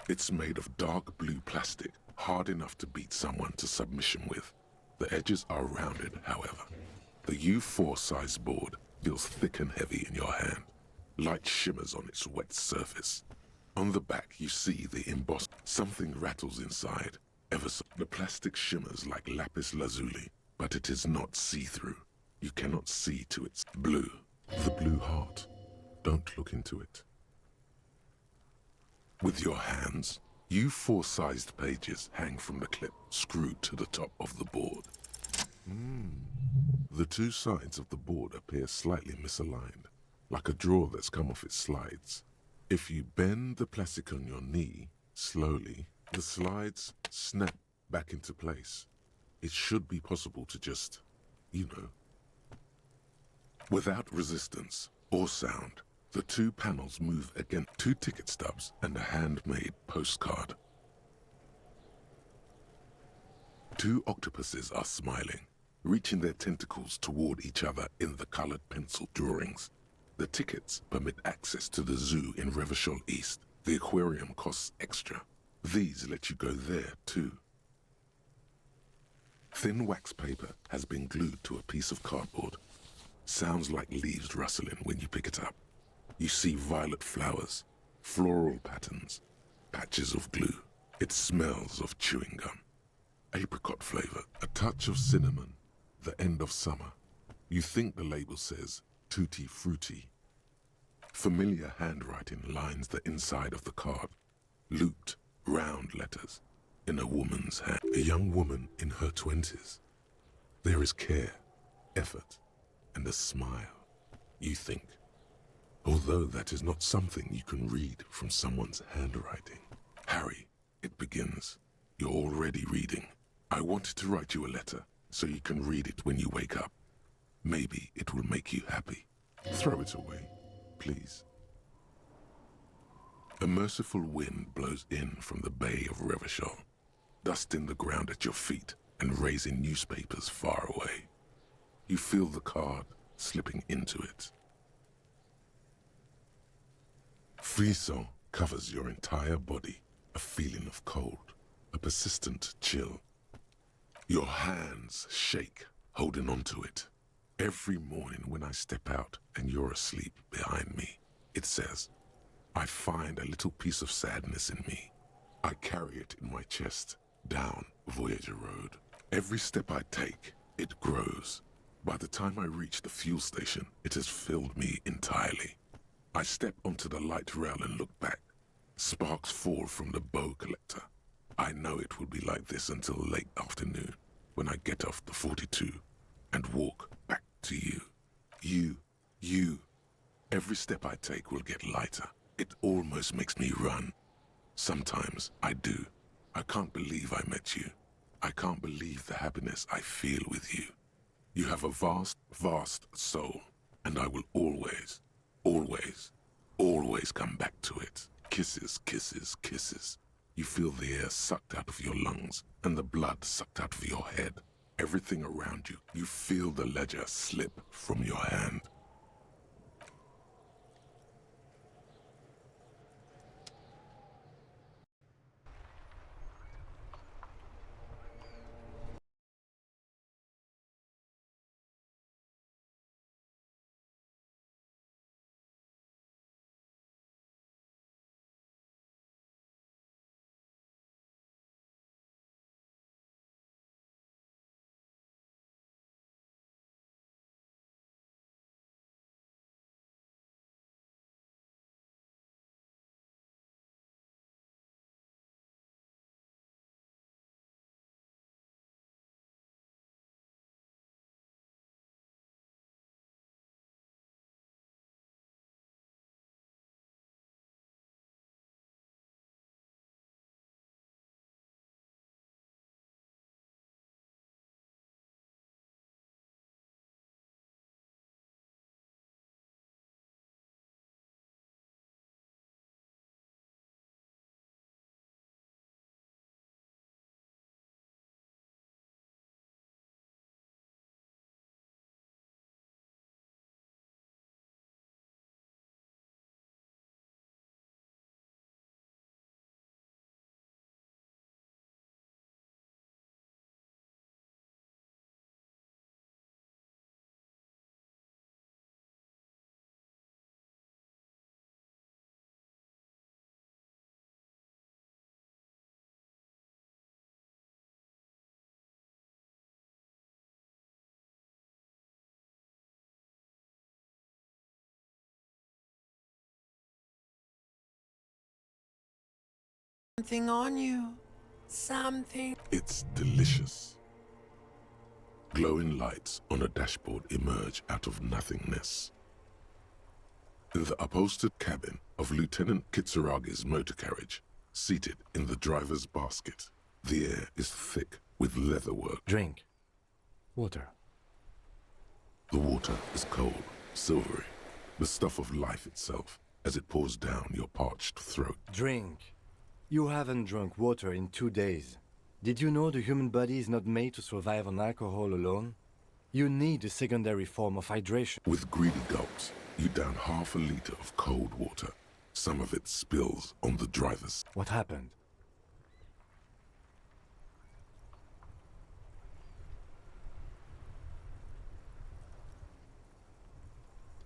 It's made of dark blue plastic, hard enough to beat someone to submission with. The edges are rounded, however. The U4 size board feels thick and heavy in your hand. Light shimmers on its wet surface. On the back, you see the embossed. Something rattles inside, ever so. The plastic shimmers like lapis lazuli, but it is not see-through. You cannot see to its blue. The blue heart. Don't look into it. With your hands, U4-sized pages hang from the clip, screwed to the top of the board. The two sides of the board appear slightly misaligned, like a drawer that's come off its slides. If you bend the plastic on your knee, slowly, the slides snap back into place. It should be possible to just, without resistance or sound. The two panels move against 2 ticket stubs and a handmade postcard. 2 octopuses are smiling, reaching their tentacles toward each other in the colored pencil drawings. The tickets permit access to the zoo in Revachol East. The aquarium costs extra. These let you go there too. Thin wax paper has been glued to a piece of cardboard. Sounds like leaves rustling when you pick it up. You see violet flowers, floral patterns, patches of glue. It smells of chewing gum. Apricot flavor, a touch of cinnamon, the end of summer. You think the label says tutti frutti. Familiar handwriting lines the inside of the card. Looped, round letters in a woman's hand. A young woman in her 20s. There is care, effort, and a smile. You think. Although that is not something you can read from someone's handwriting. Harry, it begins. You're already reading. I wanted to write you a letter so you can read it when you wake up. Maybe it will make you happy. Throw it away, please. A merciful wind blows in from the bay of Revachol, dusting the ground at your feet and raising newspapers far away. You feel the card slipping into it. Frisson covers your entire body, a feeling of cold, a persistent chill. Your hands shake, holding onto it. Every morning when I step out and you're asleep behind me, it says, I find a little piece of sadness in me. I carry it in my chest, down Voyager Road. Every step I take, it grows. By the time I reach the fuel station, it has filled me entirely. I step onto the light rail and look back. Sparks fall from the bow collector. I know it will be like this until late afternoon, when I get off the 42 and walk back to you. You. Every step I take will get lighter. It almost makes me run. Sometimes I do. I can't believe I met you. I can't believe the happiness I feel with you. You have a vast, vast soul, and I will always, always, always come back to it. Kisses, kisses, kisses. You feel the air sucked out of your lungs and the blood sucked out of your head. Everything around you, you feel the ledger slip from your hand. Something on you. Something. It's delicious. Glowing lights on a dashboard emerge out of nothingness. In the upholstered cabin of Lieutenant Kitsuragi's motor carriage, seated in the driver's basket, the air is thick with leatherwork. Drink. Water. The water is cold, silvery, the stuff of life itself, as it pours down your parched throat. Drink. You haven't drunk water in 2 days. Did you know the human body is not made to survive on alcohol alone? You need a secondary form of hydration. With greedy gulps, you down half a liter of cold water. Some of it spills on the driver's. What happened?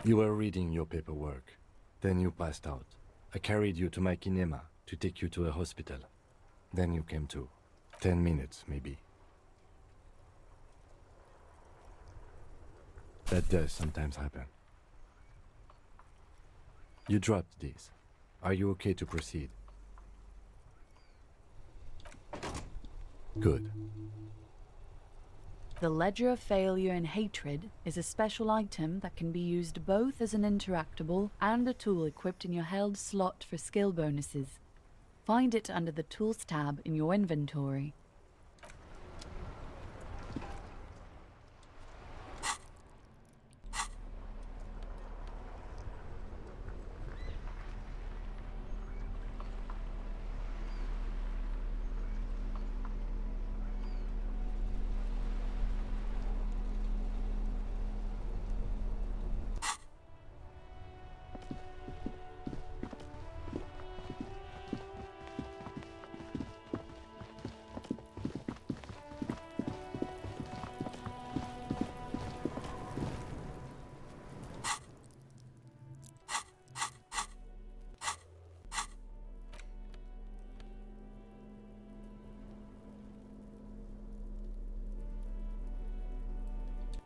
You were reading your paperwork. Then you passed out. I carried you to my kinema to take you to a hospital. Then you came to. 10 minutes, maybe. That does sometimes happen. You dropped these. Are you okay to proceed? Good. The Ledger of Failure and Hatred is a special item that can be used both as an interactable and a tool equipped in your held slot for skill bonuses. Find it under the Tools tab in your inventory.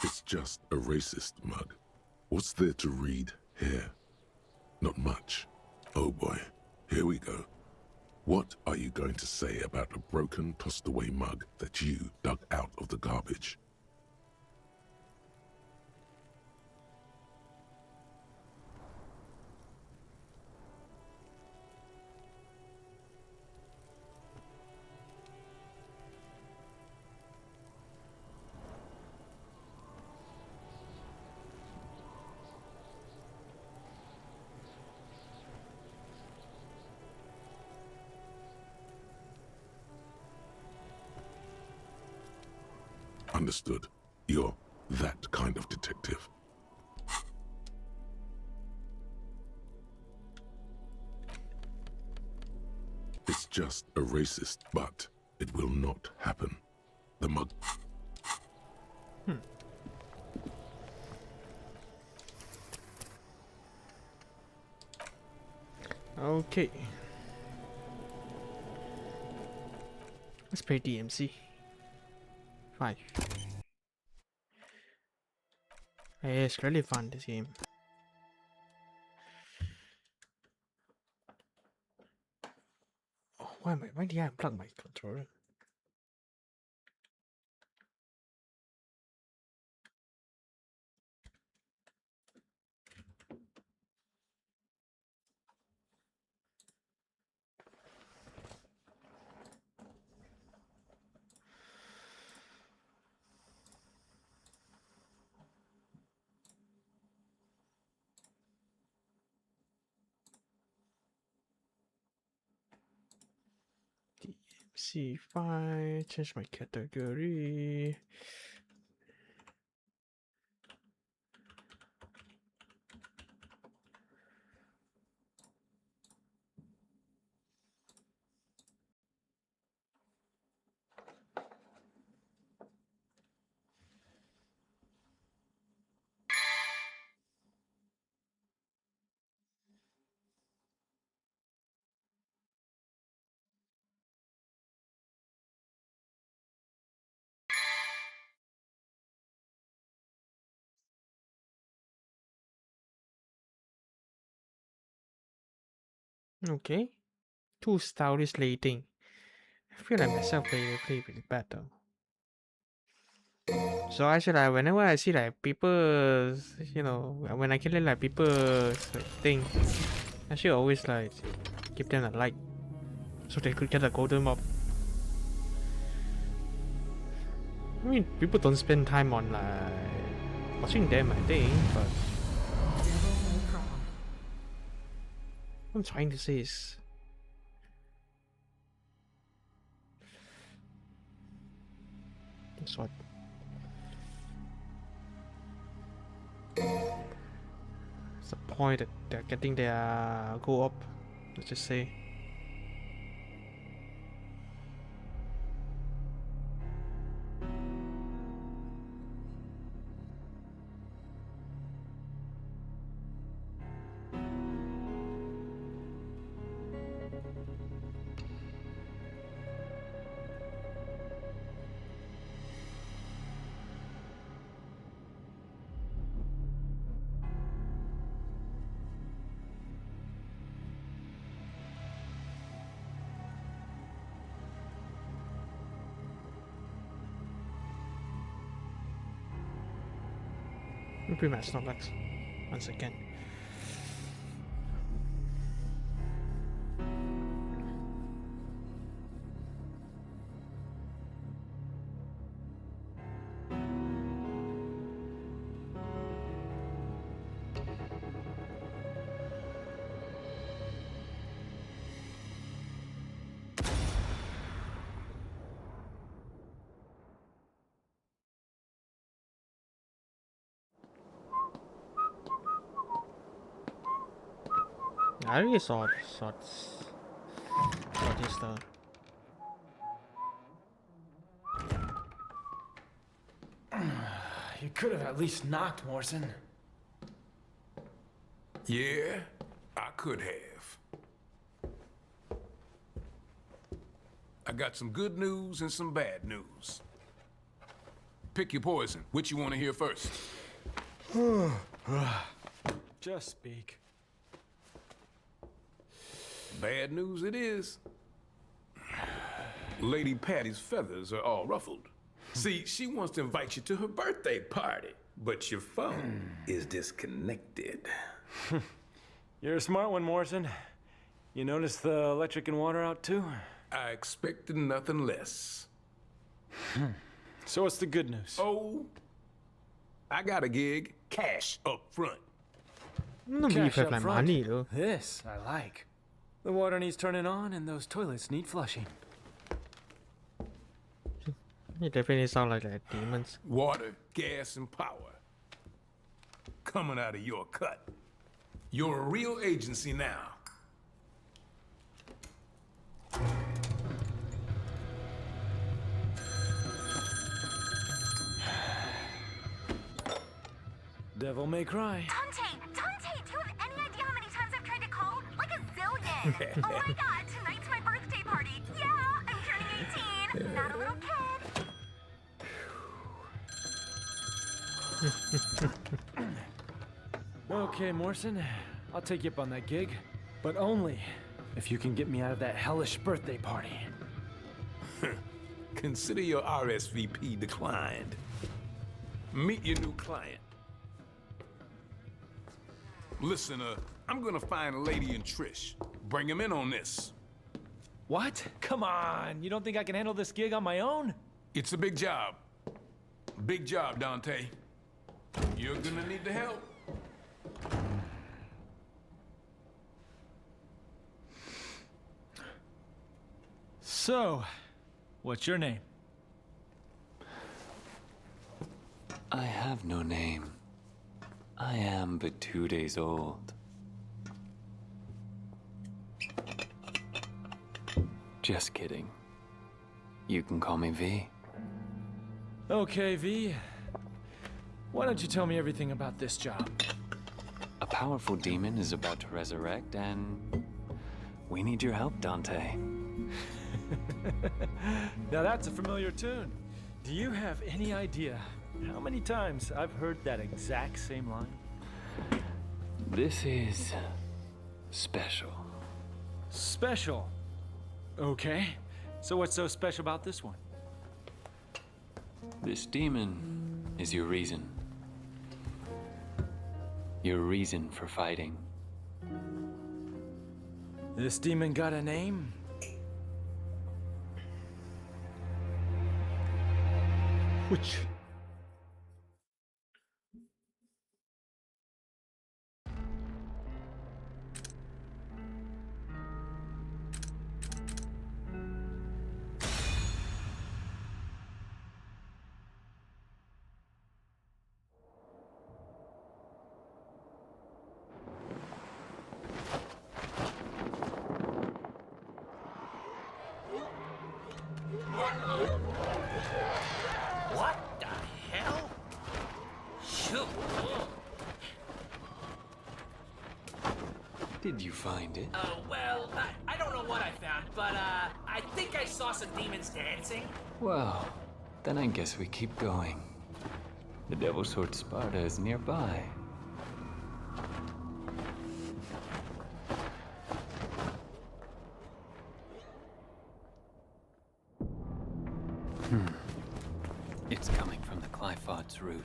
It's just a racist mug. What's there to read here? Not much. Oh boy, here we go. What are you going to say about a broken, tossed-away mug that you dug out of the garbage? Understood. You're that kind of detective. It's just a racist, but it will not happen. The mug... Okay. Let's play DMC. 5. It's really fun, this game. Oh, why did I unplug my controller? C5, change my category. Okay. 2 stylish rating. I feel like myself play really bad though. So actually, like, whenever I see like people, you know, when I kill like people's like, thing, I should always like give them a like, so they could get a golden mob. I mean, people don't spend time on like watching them, I think, but what I'm trying to say is, that's what. What's the point that they're getting their go up? Let's just say. Pretty much not like once again. I really saw this though. You could have at least knocked, Morrison. Yeah, I could have. I got some good news and some bad news. Pick your poison. Which you want to hear first? Just speak. Bad news it is. Lady Patty's feathers are all ruffled. See, she wants to invite you to her birthday party, but your phone is disconnected. You're a smart one, Morrison. You noticed the electric and water out too? I expected nothing less. So what's the good news? Oh, I got a gig, cash up front. No, you have like money though. This I like. The water needs turning on and those toilets need flushing. You definitely sound like demons. Water, gas, and power. Coming out of your cut. You're a real agency now. Devil may cry. Dante, do you have any idea how many times I've tried to call? Like a zillion. Oh my god, tonight's my birthday party. Yeah, I'm turning 18. Not a little kid. Okay, Morrison, I'll take you up on that gig, but only if you can get me out of that hellish birthday party. Consider your RSVP declined. Meet your new client. Listen, I'm gonna find Lady and Trish. Bring him in on this. What? Come on, you don't think I can handle this gig on my own? It's a big job. Big job, Dante. You're gonna need the help. So, what's your name? I have no name. I am but 2 days old. Just kidding. You can call me V. Okay, V. Why don't you tell me everything about this job? A powerful demon is about to resurrect, and we need your help, Dante. Now that's a familiar tune. Do you have any idea how many times I've heard that exact same line? This is special. Special? Okay. So what's so special about this one? This demon is your reason. Your reason for fighting. This demon got a name? Which? What the hell? Shoot. Did you find it? Well, I don't know what I found, but, I think I saw some demons dancing. Well, then I guess we keep going. The Devil's Sword Sparta is nearby. It's coming from the Clifodd's route.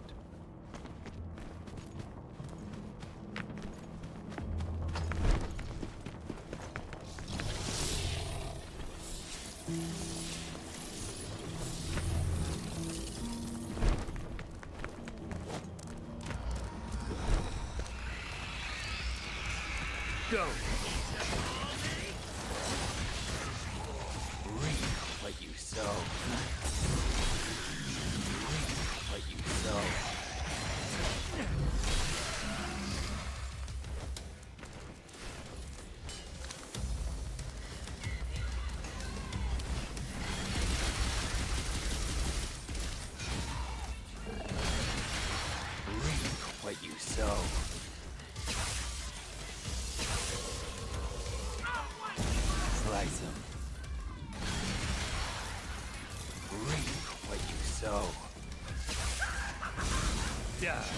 Go. Reap what you sow. Reap what you sow. Reap what you sow. Slice them. Reap what you sow. Die.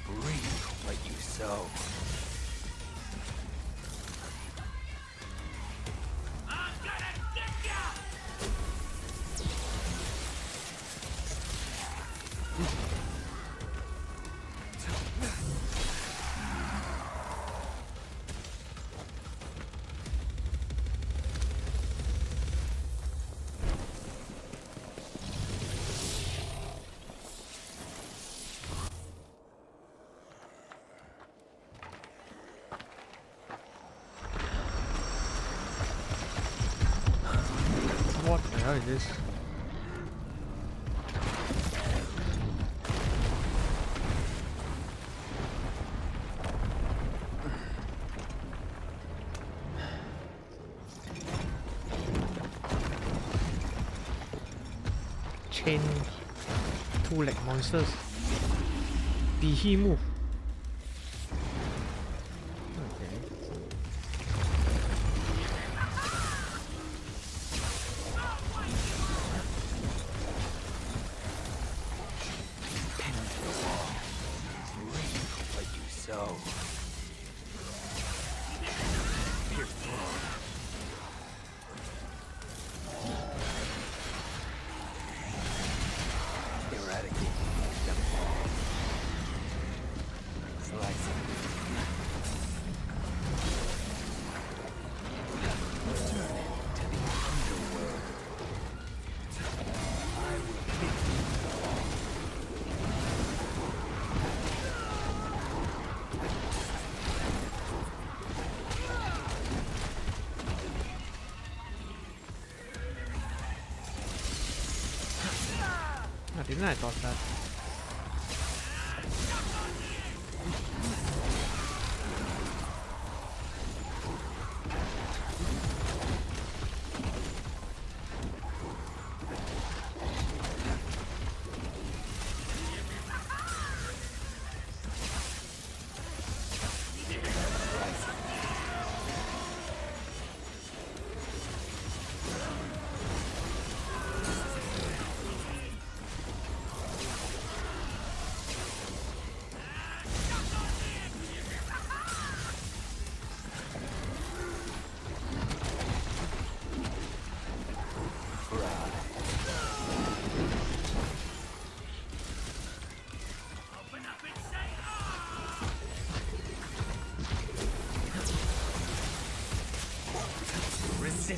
Reap what you sow. I'm gonna get ya! What the hell is this? Chain two-leg monsters. Behemoth. Didn't I thought that?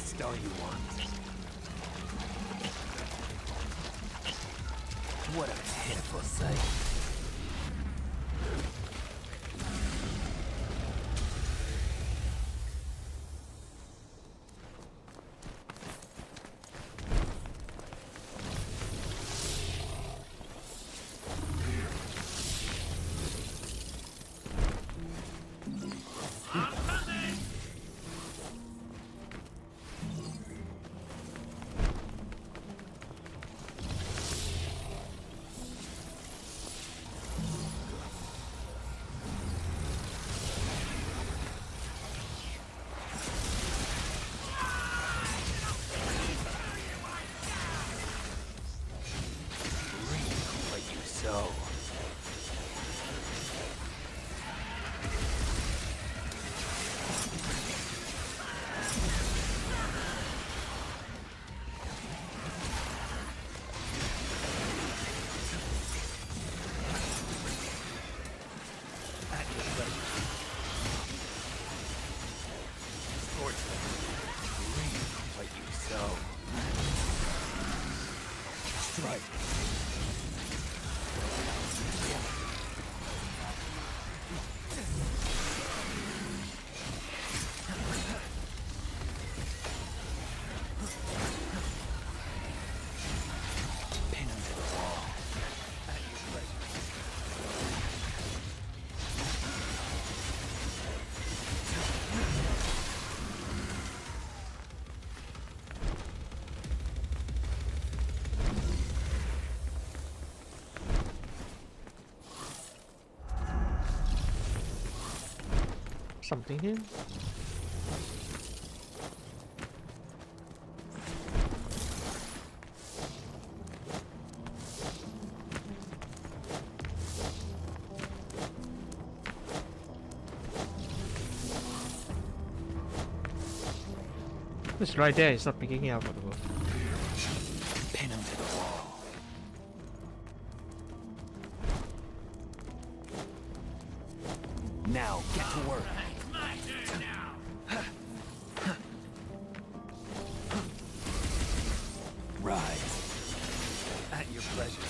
waste all you want. What a pitiful sight. Something here? It's right there, it's not picking it up. Pin him to the wall. Now, get to work. Rise. At your pleasure.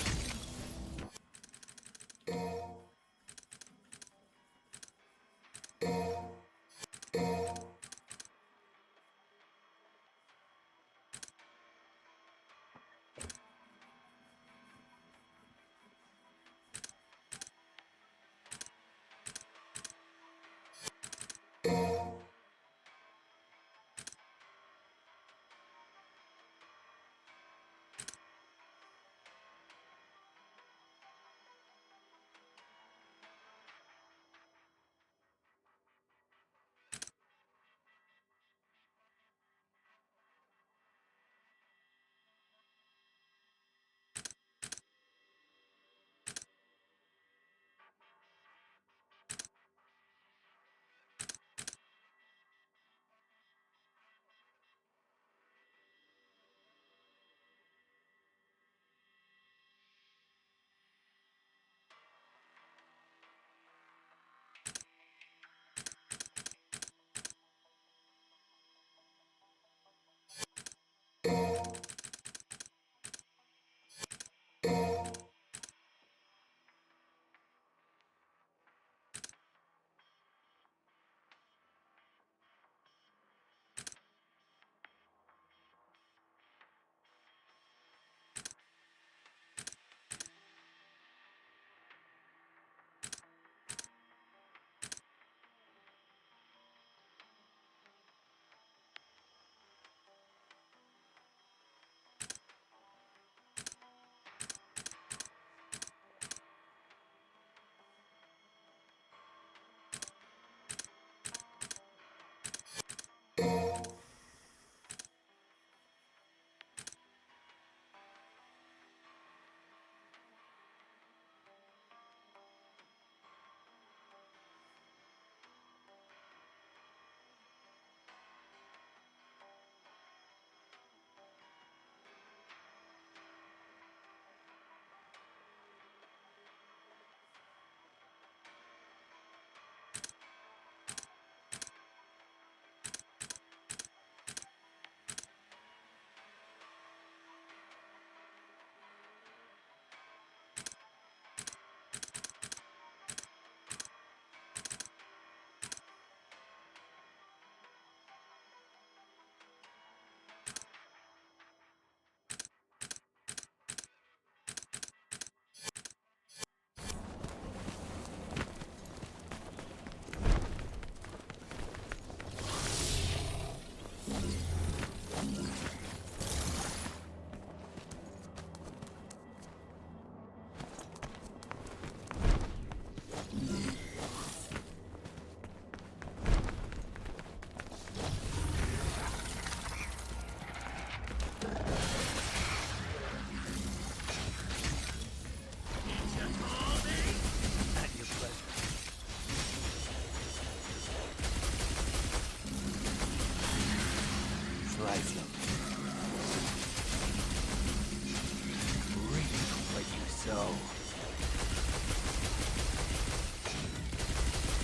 So,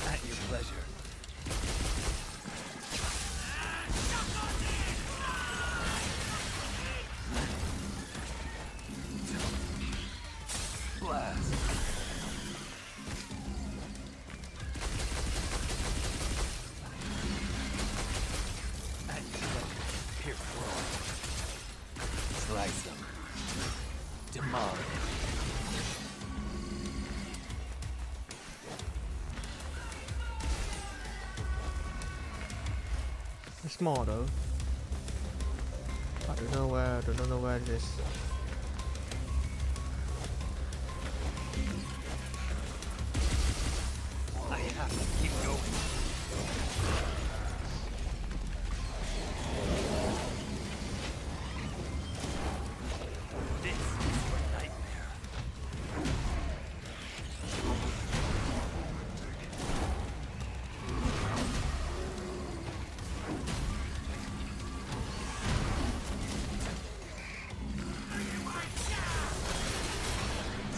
at your pleasure. Blast. At your pleasure. Pierce through. Slice them. Demolish. It's small though. I don't know where it is. I have to keep going. This is your nightmare.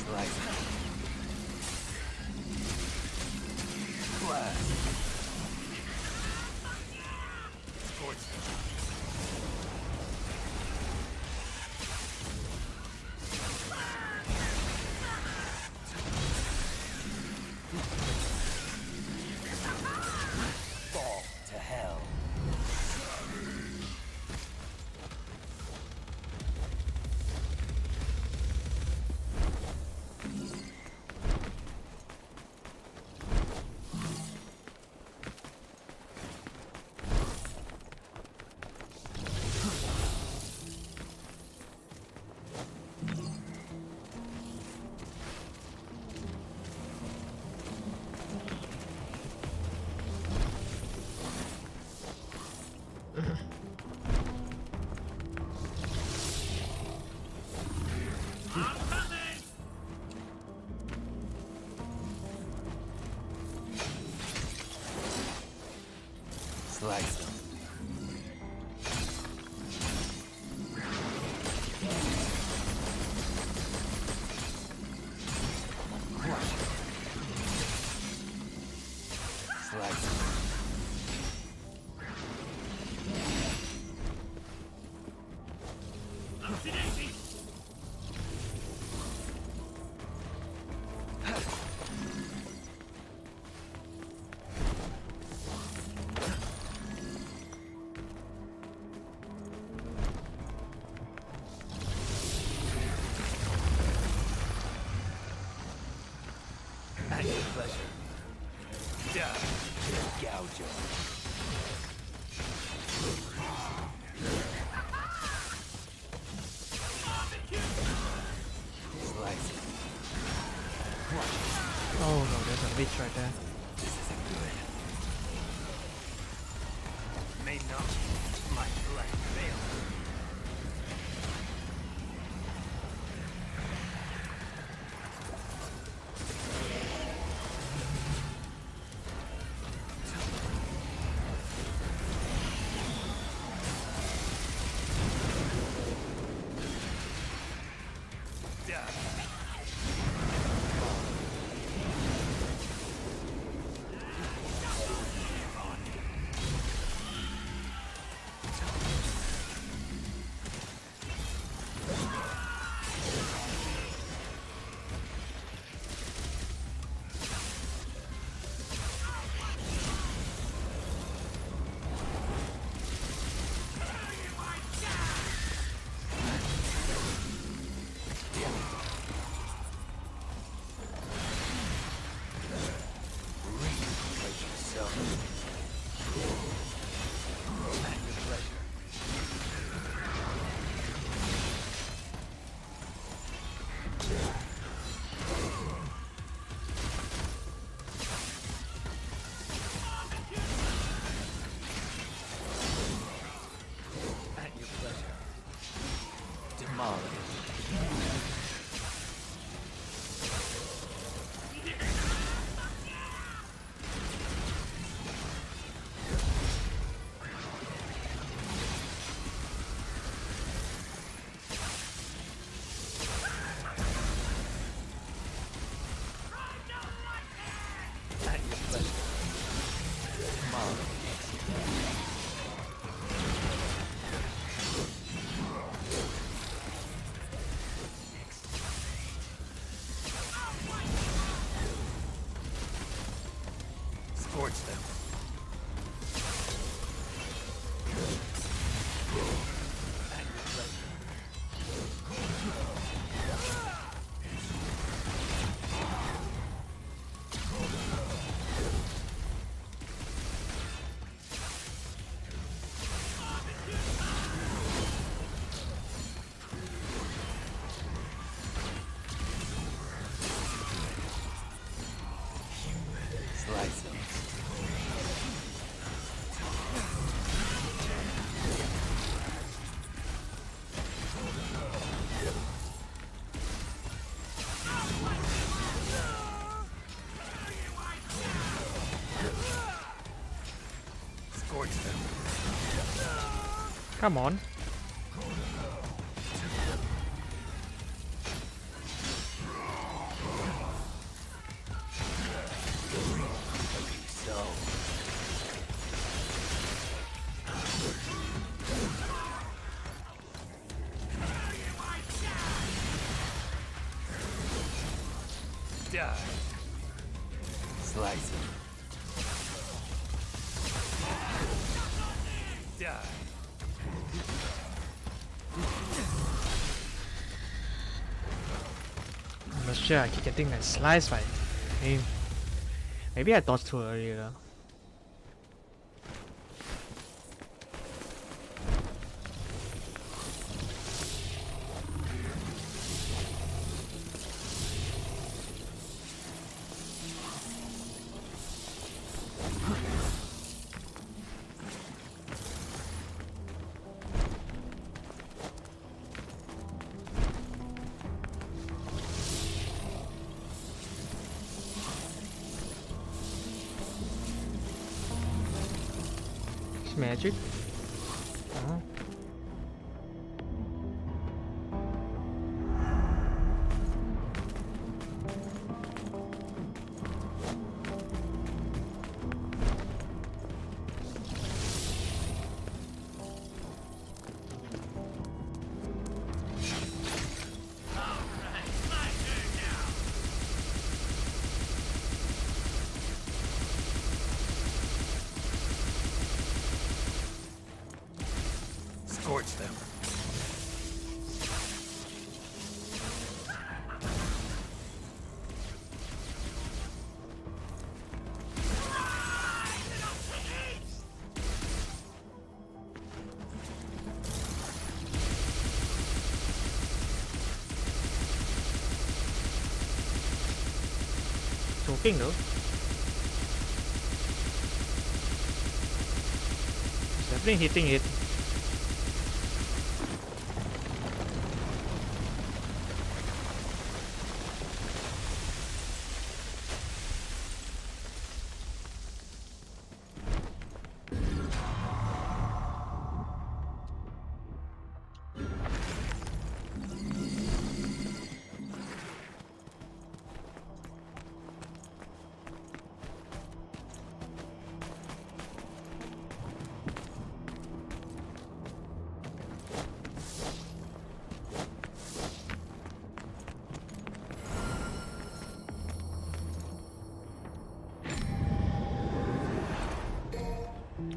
Slice. Blast. Towards fall to hell. Slice them. Crush it. Slice them. At your pleasure. Die. Gouge 'em. Slice it. Crush it. Oh no, there's a witch right there. This isn't good. May not. My plan failed. Come on. Die. Slice him. Die. I'm not sure I keep getting a slice by him. Maybe I thought too early though. Magic. Scorch them. Joking though. It's definitely hitting it.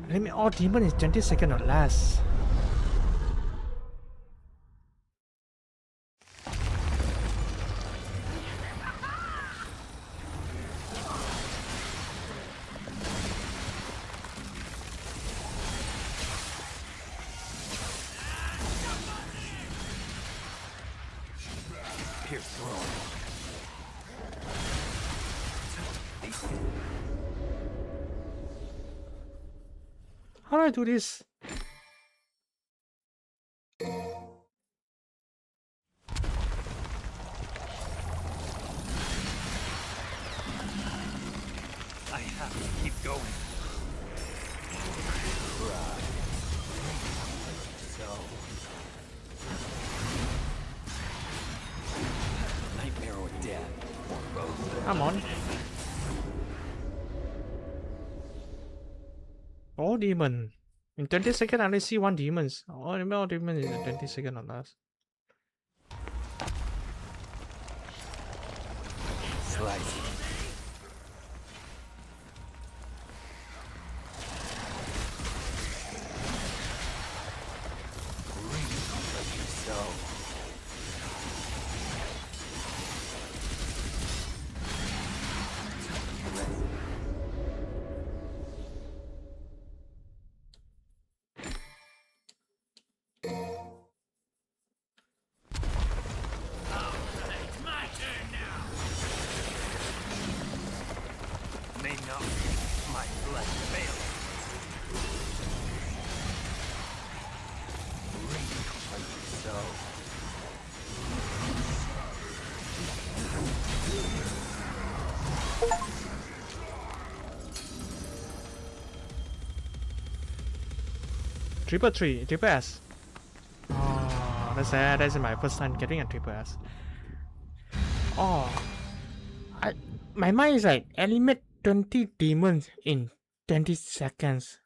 Limit all demon is 20 seconds or less. Pierce through. How do I do this? I have to keep going. So. Nightmare or death, or both. Come on. All demon. In 20 seconds I only see one demons. All demon is 20 seconds or less. Slice. triple S. Oh, that's my first time getting a triple S. Oh, my mind is like eliminate 20 demons in 20 seconds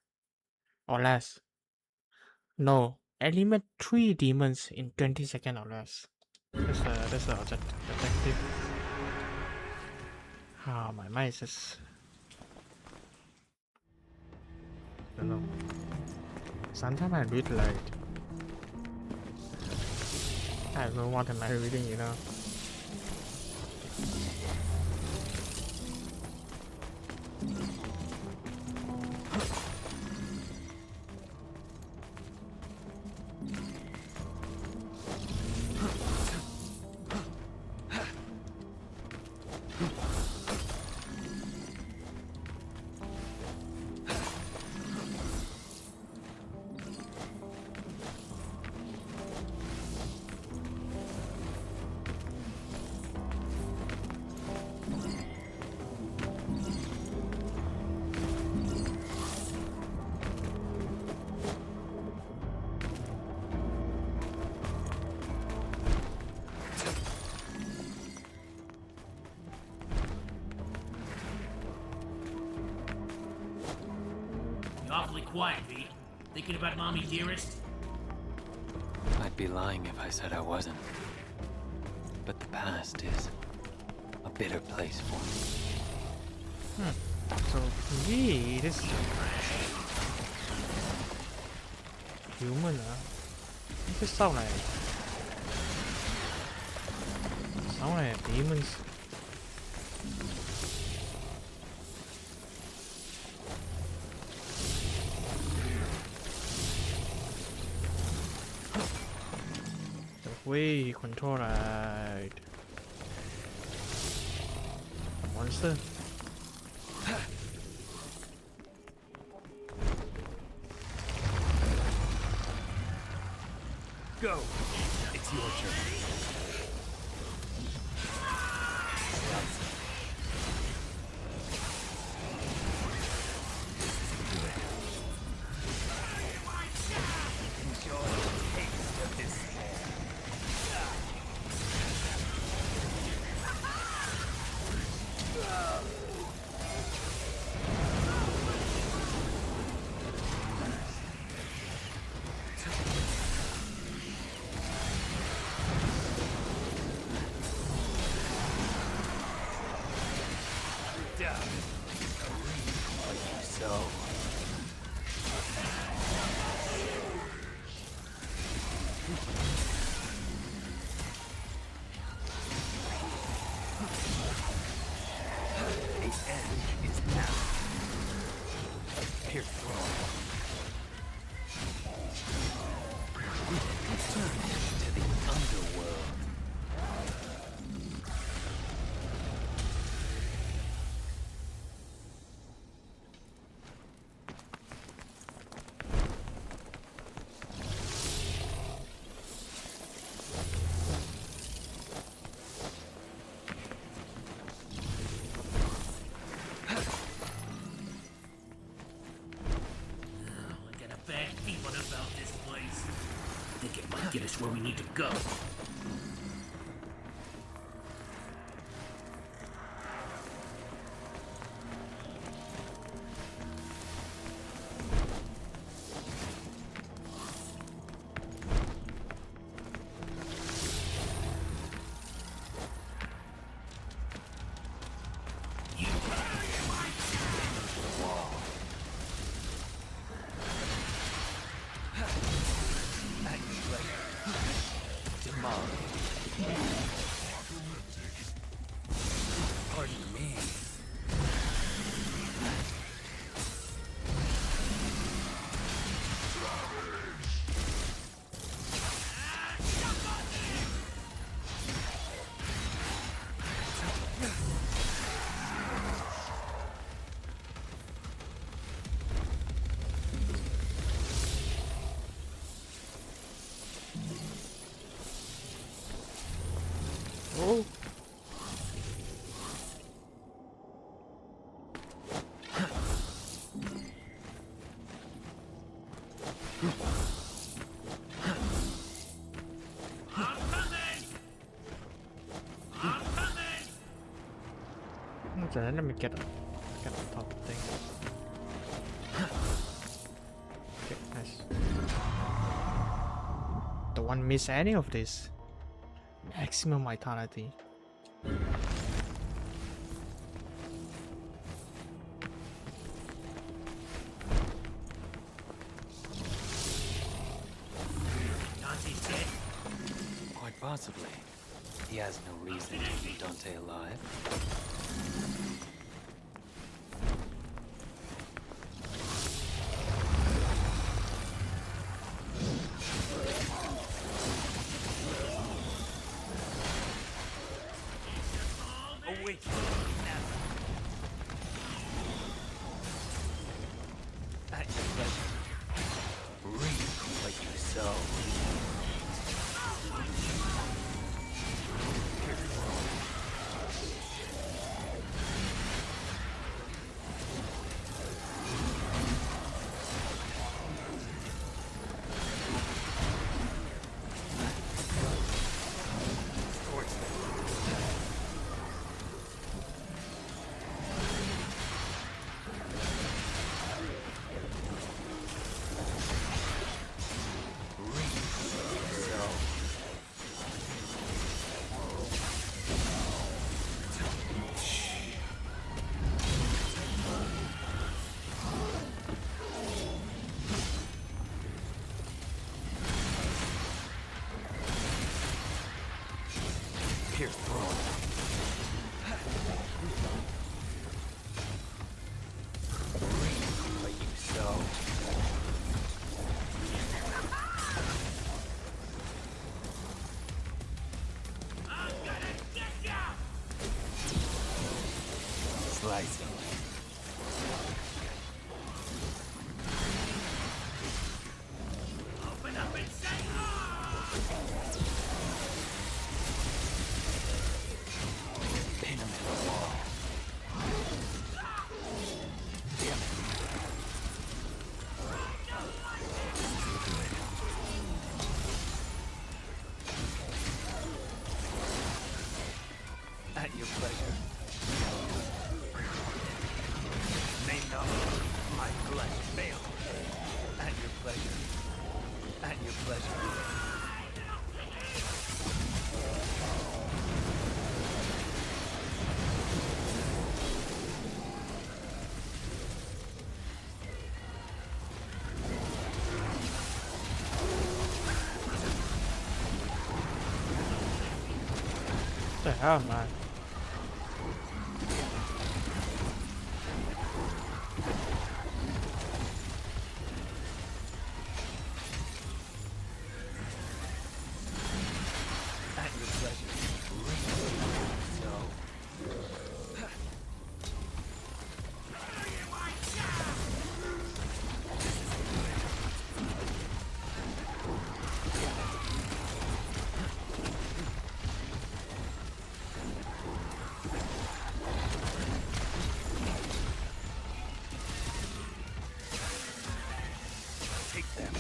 or less. No, eliminate 3 demons in 20 seconds or less. That's the objective. Ah, my mind is just... I don't know. Sometimes I read like... I don't know what am I reading, you know. Awfully quiet, Pete. Thinking about Mommy Dearest? I'd be lying if I said I wasn't. But the past is a bitter place for me. So we this human cái sau này demons. We control right. Monster. Go. It's your turn. Get us where we need to go. Oh. So then let me get on top of thing. Okay, nice. Don't want to miss any of this. Maximum vitality. Dante's dead? Quite possibly. He has no reason to keep Dante alive. Awake. At your pleasure. Reap what you sow. Pierce throne. Reap what you sow. I'm gonna get ya! Slicing. Open up and say pin him in the wall. Damn it. At your pleasure. May not my flesh fail. At your pleasure. At your pleasure. What the hell, man? At your pleasure. So. Take them.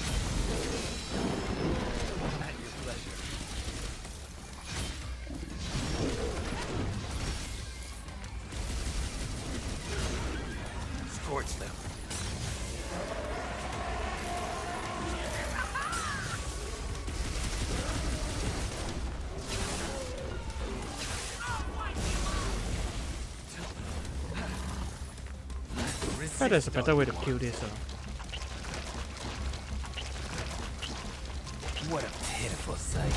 At your pleasure. Scorch them. But there's a better way to kill this, though. What a pitiful sight.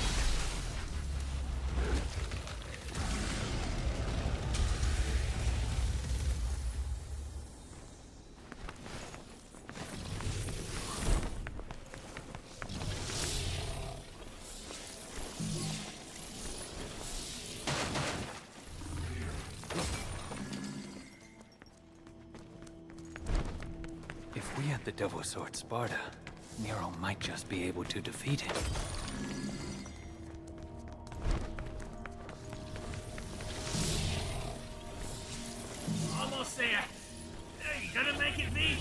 If we had the Devil Sword Sparta, Nero might just be able to defeat it. Almost there. Hey, you gonna make it, V?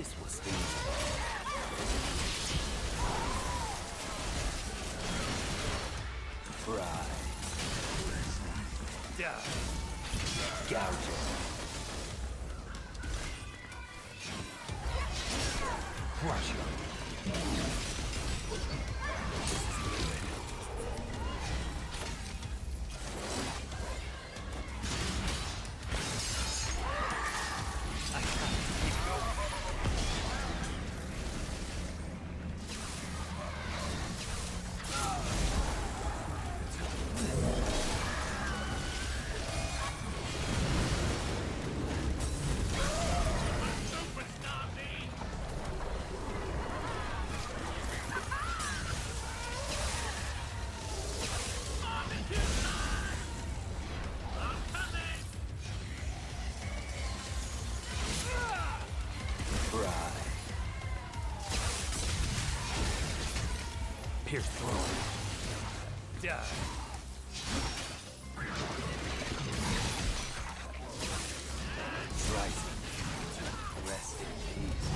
This will sting. Fry. Gouge it. Crush it. Pierce through. Die. Slice it. Rest in peace.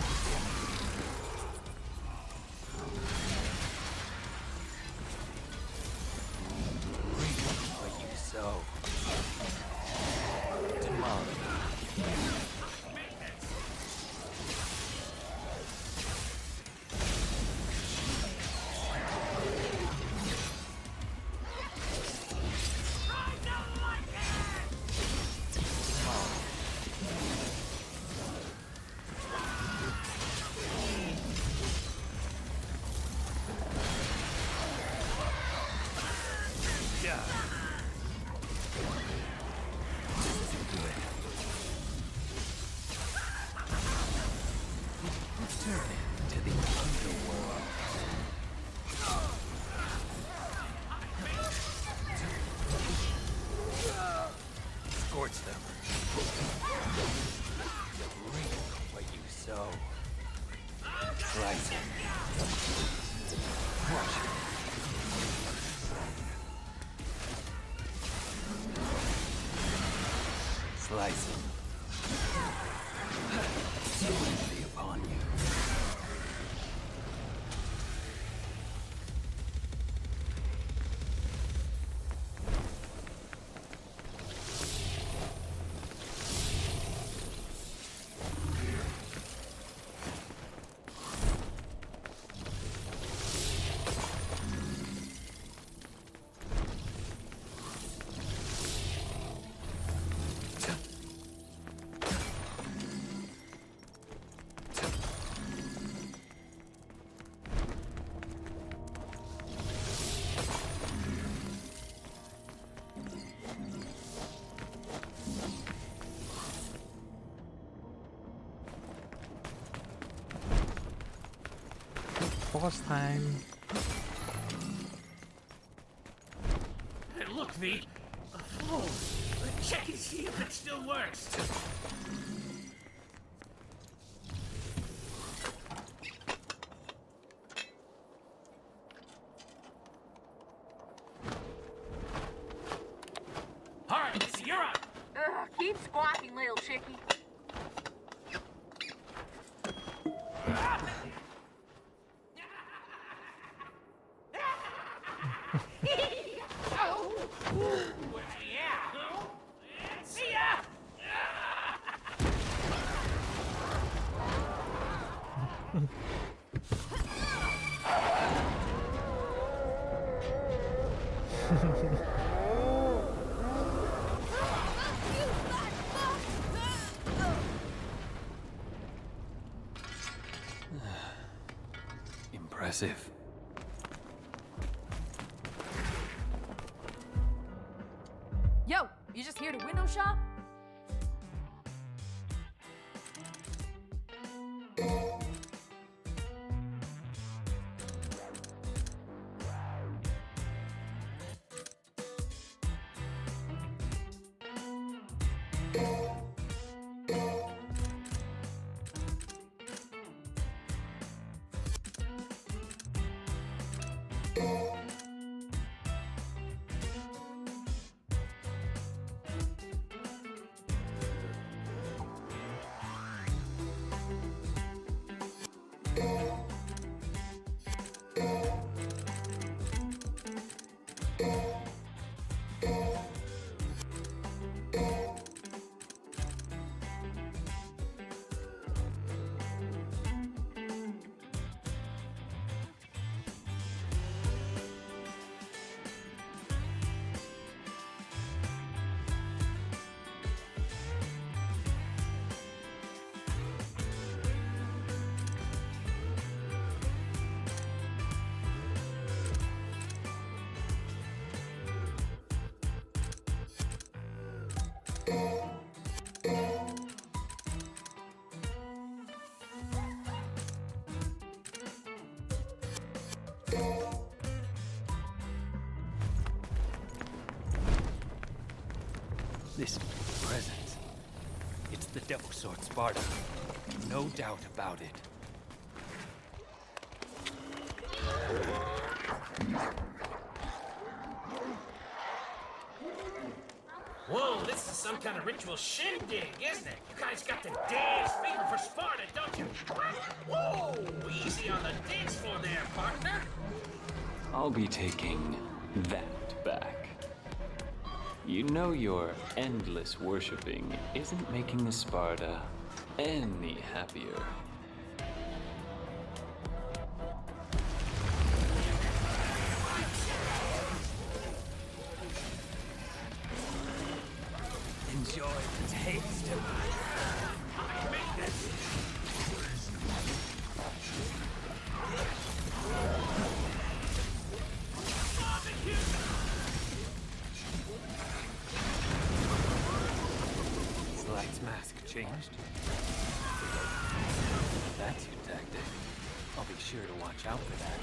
Reap what you sow. Tomorrow. Scorch them. Reap what you sow. Slice it. Crush it. Slice it. Be upon you. Boss time. Hey, look, V. A phone. Check and see if it still works. All right, Missy, you're up. Keep squawking, little chickie. See ya! Impressive. Yo, you just here to window shop? This presence. It's the Devil Sword Sparta. No doubt about it. Whoa, this is some kind of ritual shindig, isn't it? You guys got the dance fever for Sparta, don't you? Whoa, easy on the dance floor there, partner. I'll be taking that back. You know your endless worshipping isn't making the Sparta any happier. Enjoy the taste. I made this. Slight's mask changed. That's your tactic. I'll be sure to watch out for that.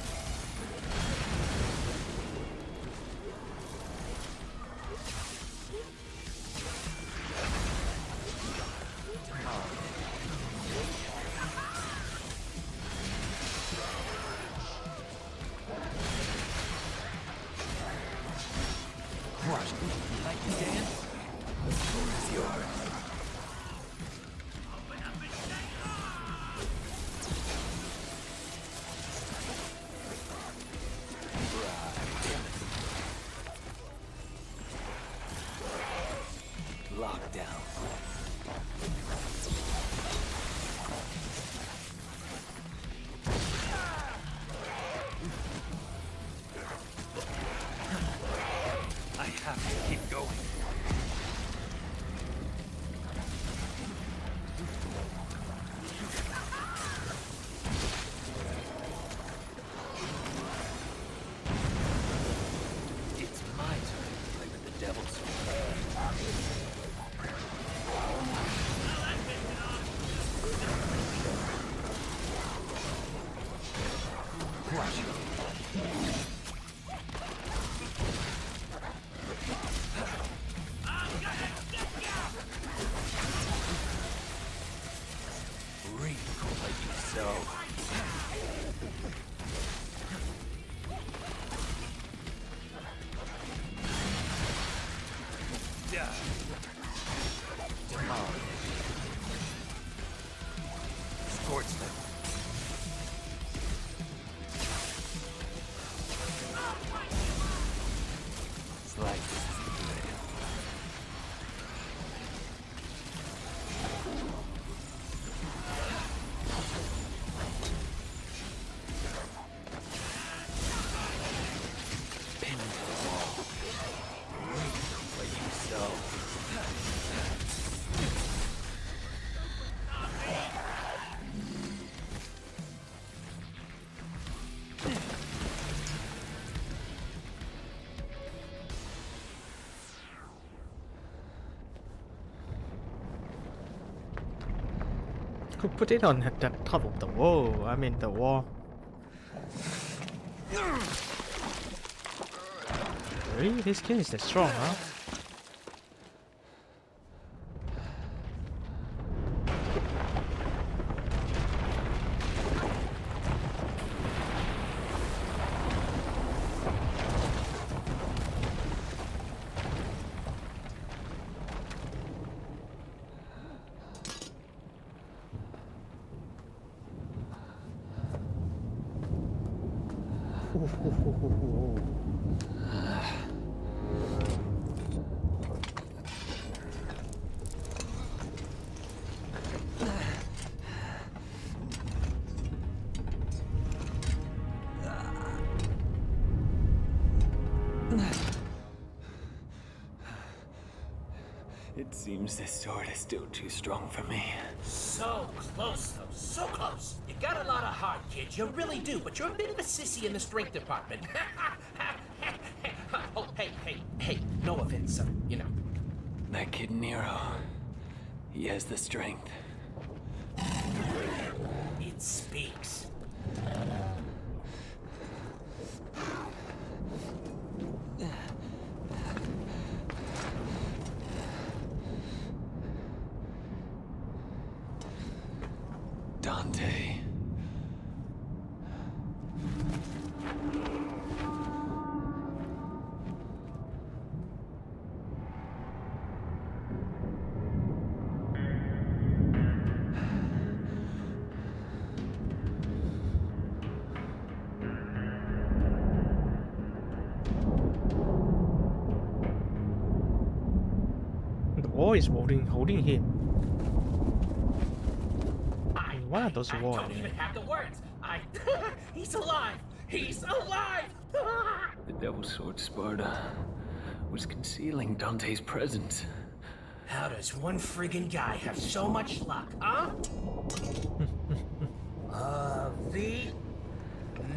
Crush. You like to dance? The floor is yours. Lockdown. I have to keep going. It's my turn to play with the Devil's Sword. Crush it. Reap what you sow. Demolish. Scorch them. Slice this good. Pin to the wall. Reap what you sow. Could put it on the top of the wall. I mean the wall. Really? This skin is that strong, huh? It seems this sword is still too strong for me. So close, though. So close. You got a lot of heart, kid. You really do. But you're a bit of a sissy in the strength department. Oh, hey. No offense, you know. That kid Nero. He has the strength. It speaks. is holding him. What are those I words? don't even have the words. He's alive. He's alive. The Devil's Sword Sparta was concealing Dante's presence. How does one friggin' guy have so much luck, huh? V?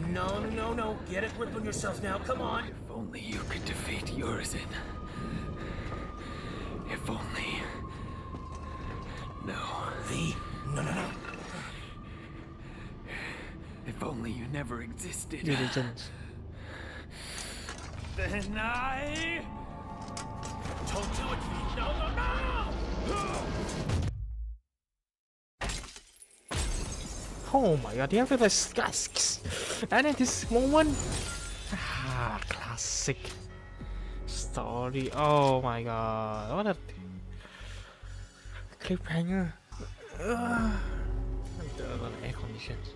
No. Get a grip on yourself now, come on. If only you could defeat Urizen. If only... No. V? No. If only you never existed. Urizen's. Then I... Don't do it, V. No! Oh my god, they have the casks. And at this moment, classic story. Oh my god, what a cliffhanger. The air conditions.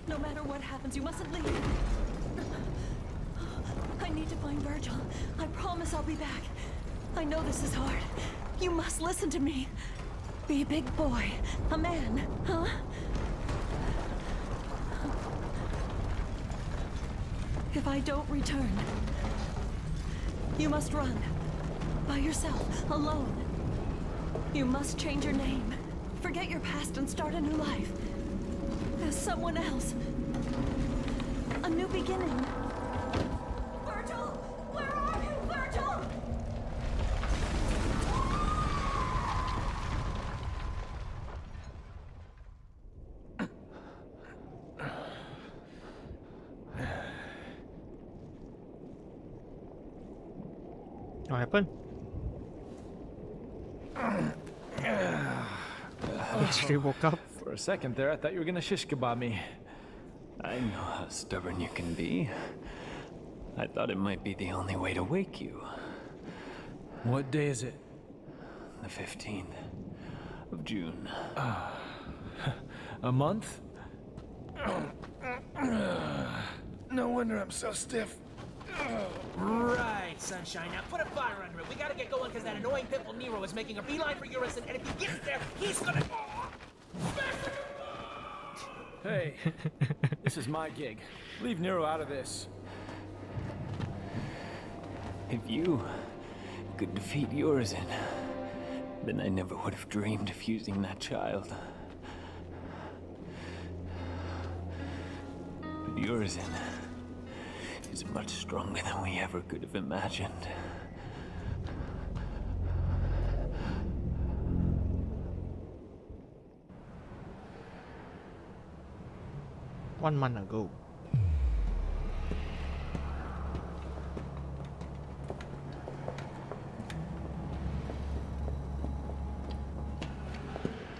No matter what happens, you mustn't leave. I need to find Virgil. I promise I'll be back. I know this is hard. You must listen to me. Be a big boy. A man, huh? If I don't return, you must run. By yourself, alone. You must change your name. Forget your past and start a new life. As someone else. A new beginning. Virgil! Where are you, Virgil? What happened? Actually woke up. For a second there, I thought you were gonna shish kebab me. I know how stubborn you can be. I thought it might be the only way to wake you. What day is it? The 15th of June. A month? No wonder I'm so stiff. Right, Sunshine. Now put a fire under it. We gotta get going because that annoying pimple Nero is making a beeline for Urizen, and if he gets there, he's gonna... Hey, this is my gig. Leave Nero out of this. If you could defeat Urizen, then I never would have dreamed of using that child. But Urizen is much stronger than we ever could have imagined. One month ago.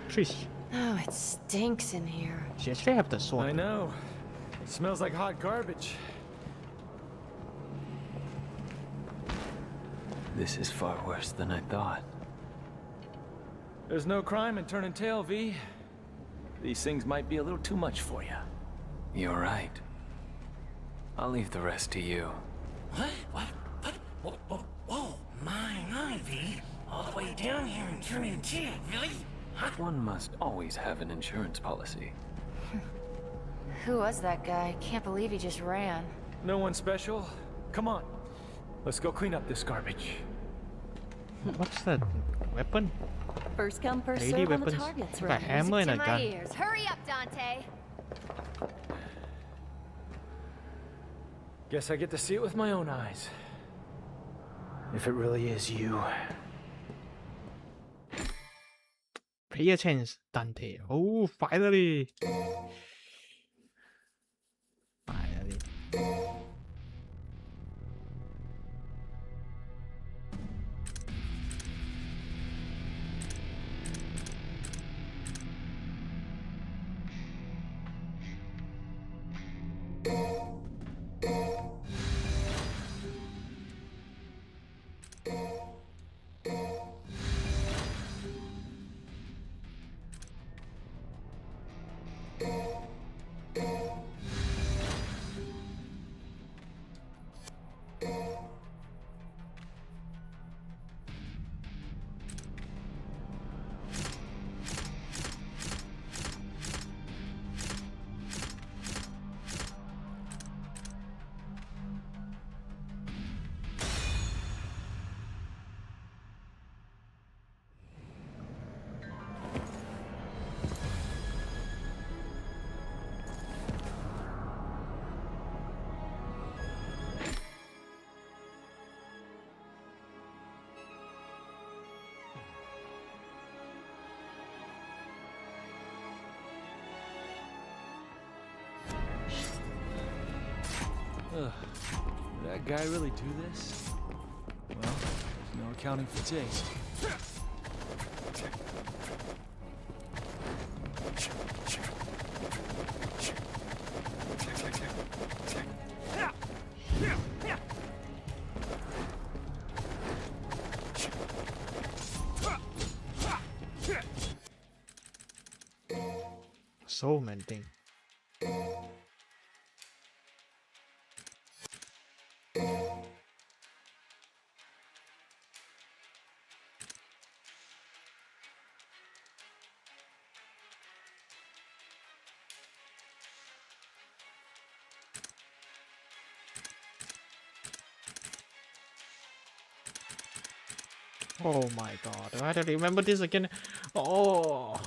Trish. Oh, it stinks in here. She actually have the sword. I know. It smells like hot garbage. This is far worse than I thought. There's no crime in turning tail, V. These things might be a little too much for you. You're right. I'll leave the rest to you. What? Whoa, my, V. All the way down here and turning tail, really? Huh? One must always have an insurance policy. Who was that guy? Can't believe he just ran. No one special. Come on. Let's go clean up this garbage. What's that weapon? First come, first Lady serve on the weapons. targets, Got a hammer and a To my gun. ears. Hurry up, Dante. Guess I get to see it with my own eyes. If it really is you. Pay attention, Dante. Oh, finally. Finally. Ugh. Did that guy really do this? Well, there's no accounting for taste. So many things. Oh my god, I don't remember this again. Oh.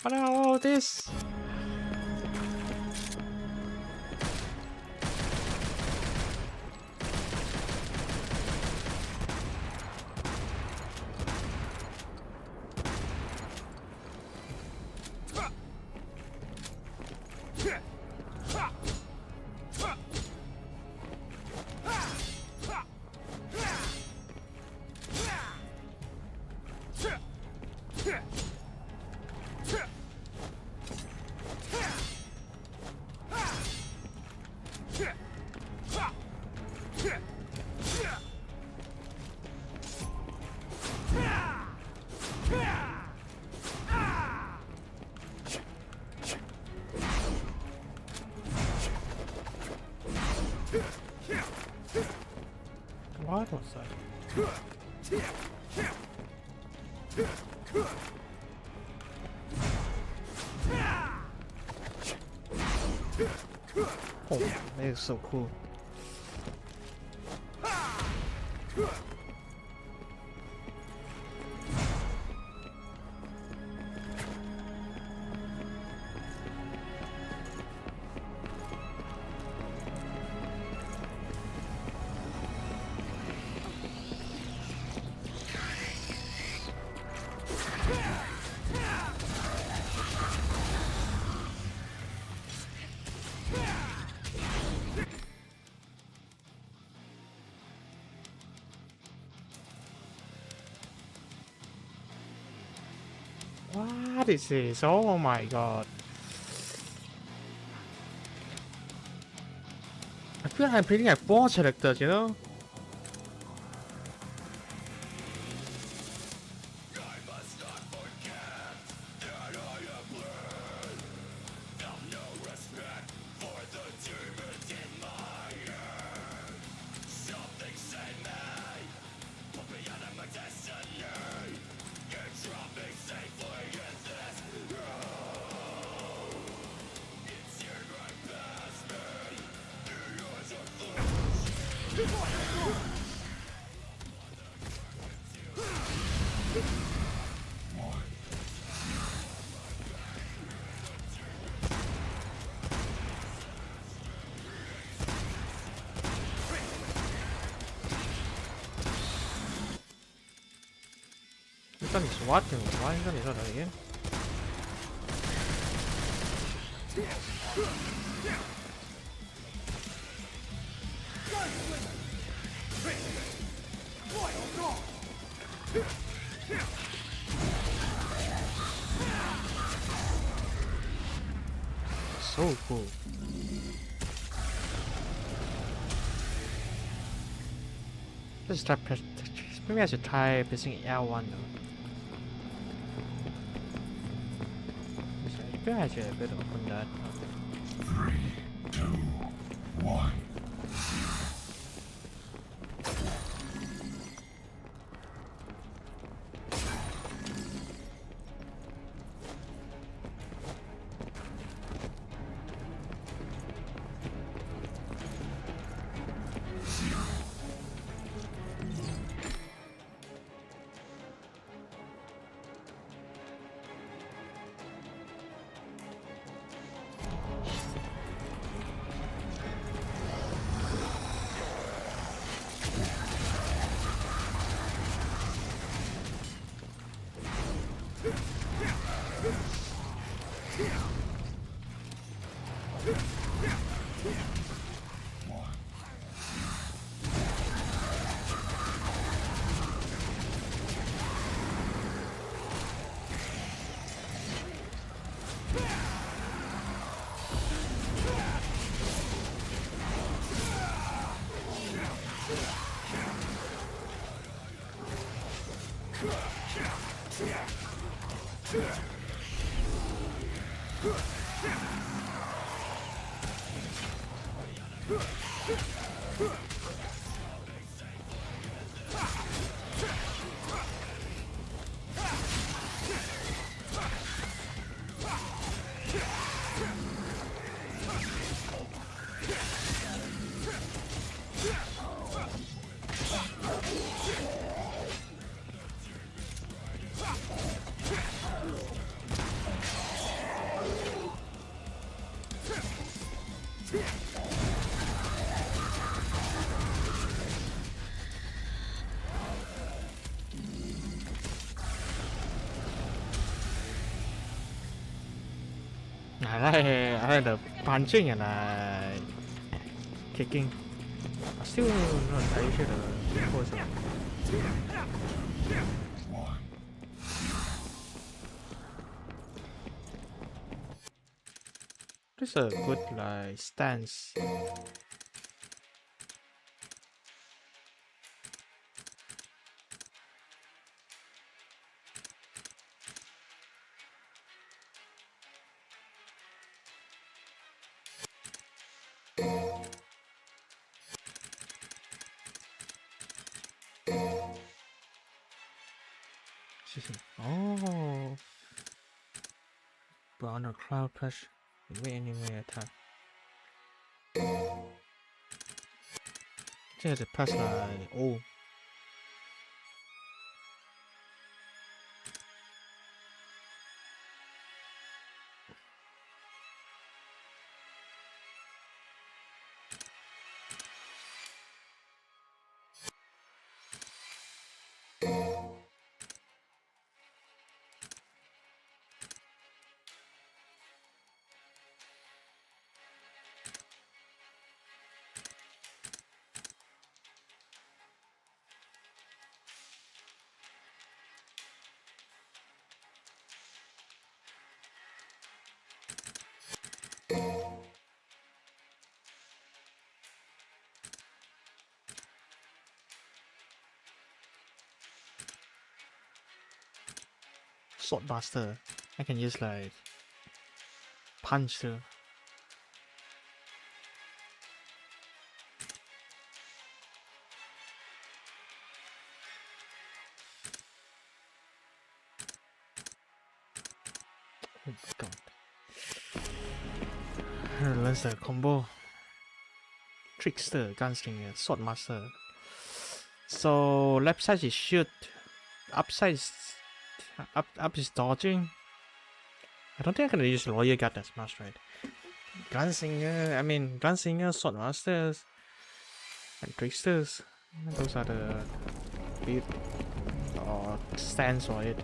What are all this? What was that? Oh, that is so cool. What is this? Oh my god. I feel like I'm playing like 4 characters, you know? 일단 SWAT는 완전히 다르게. So cool. Let's try maybe I should try pressing L1 though. Maybe I should better open that. 3, 2, 1. I like the punching and kicking. I still not very sure the pose. This is a good like stance. Oh, but on a cloud push, way anyway attack. There's a pass like oh. Sword Buster. I can use like punch too. Oh my god. Learn the combo. trickster, gunslinger, sword master. So left side is shoot, upside is up is dodging. I don't think I'm gonna use lawyer guard as much, right? Gunslinger, sword masters, and tricksters. Those are the big stands for it.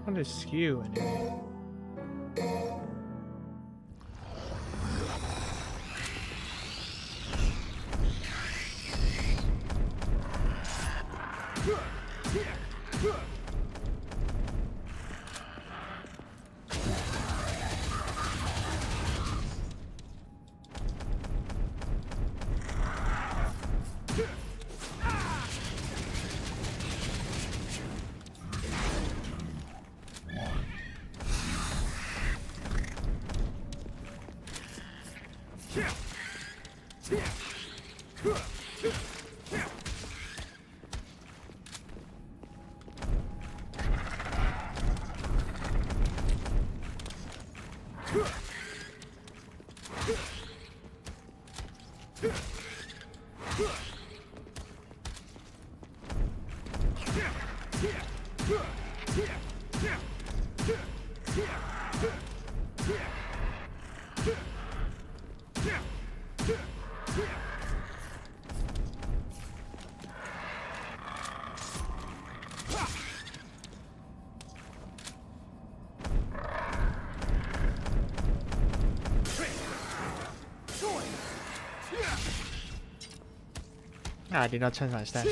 What is skew anyway? I did not change my stance.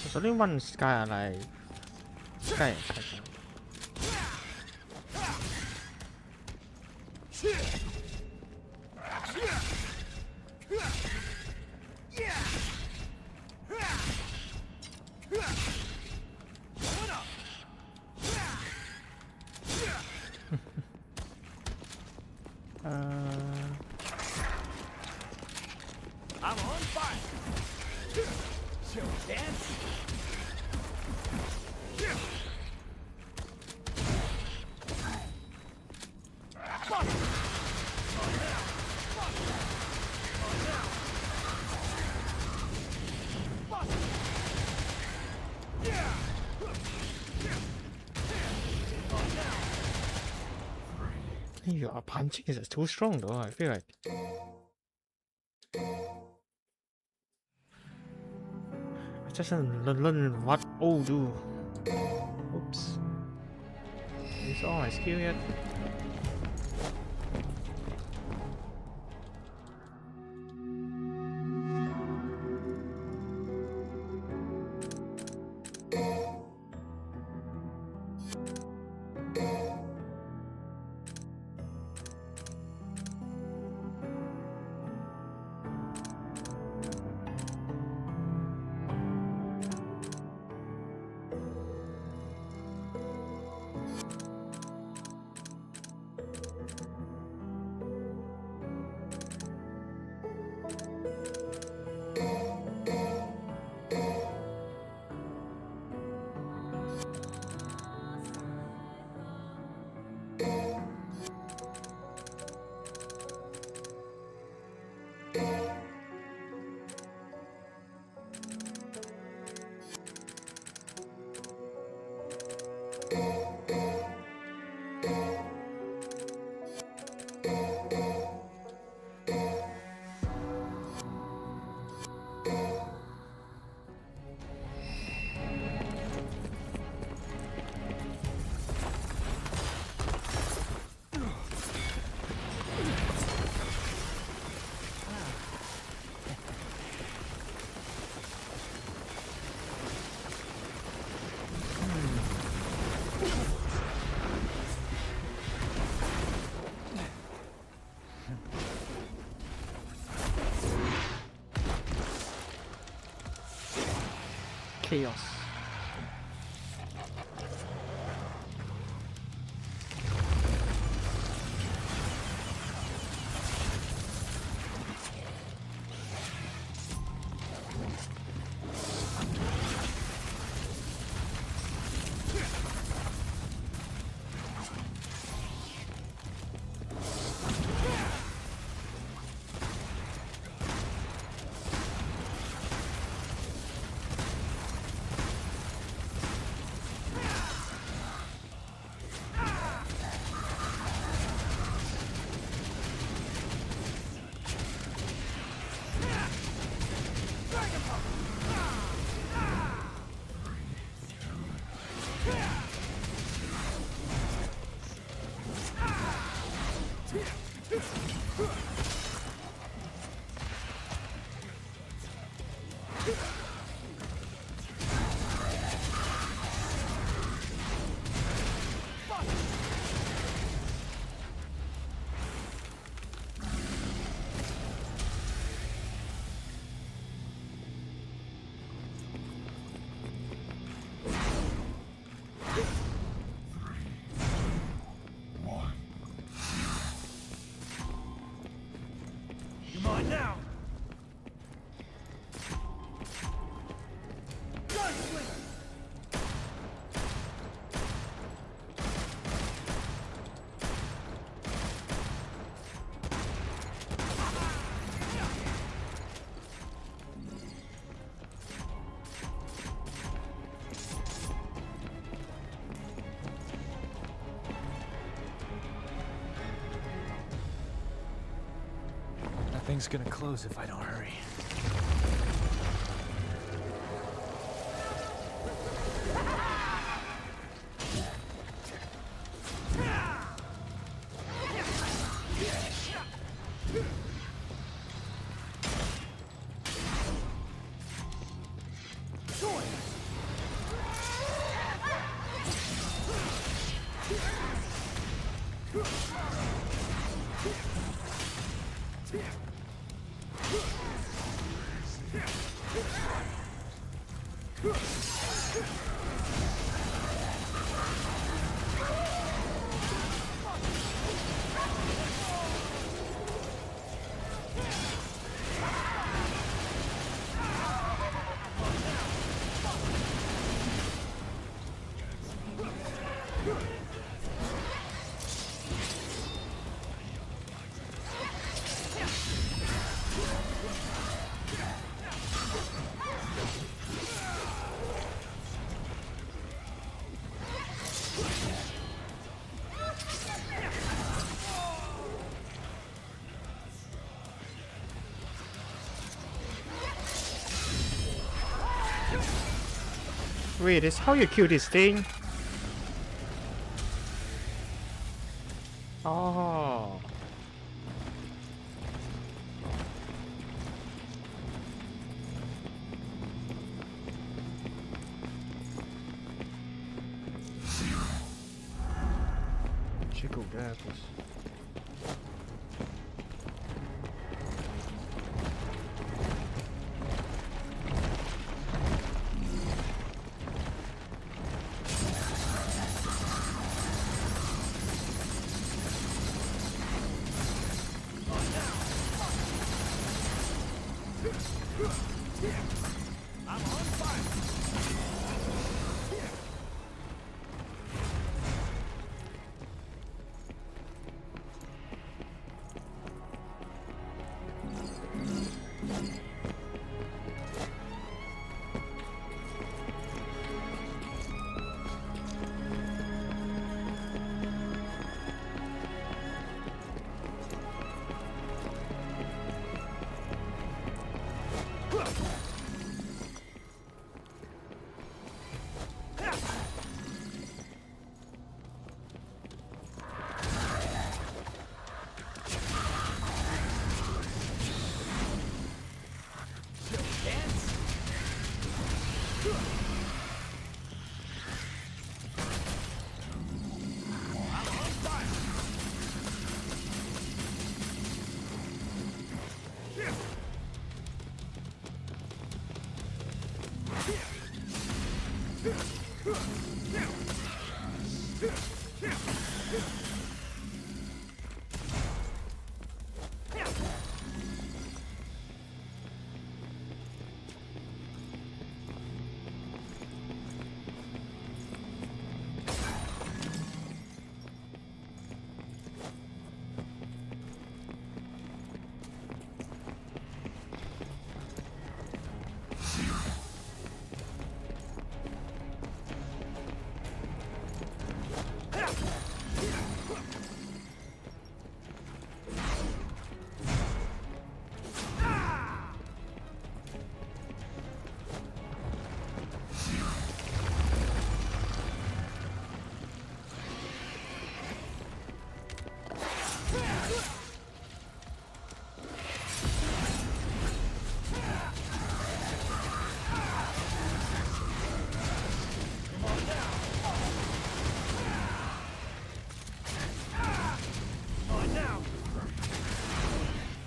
There's only one guy alive. Guy. I'm on fire. Show dance. Your punching is too strong though, I feel like. I just learn what O do. Oops. Is all my skill yet? chaos. You're mine now! Gunslinger! Nothing's gonna close if I don't hurry. Wait, this how you kill this thing? Oh. Should go there first.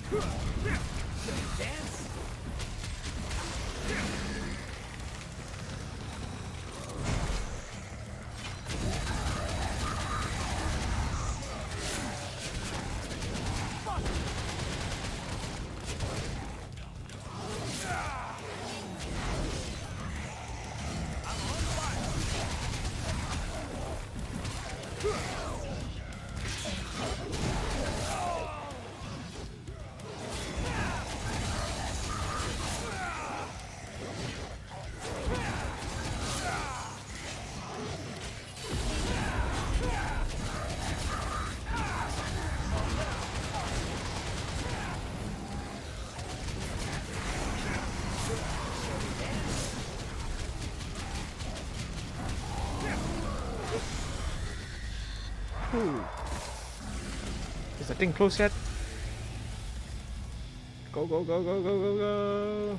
Dance. Ooh. Is the thing close yet? Go, go, go, go, go, go, go.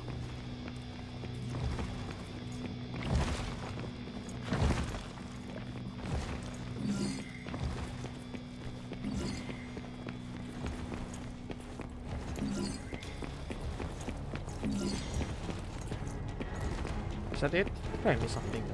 Is that it? I missed something.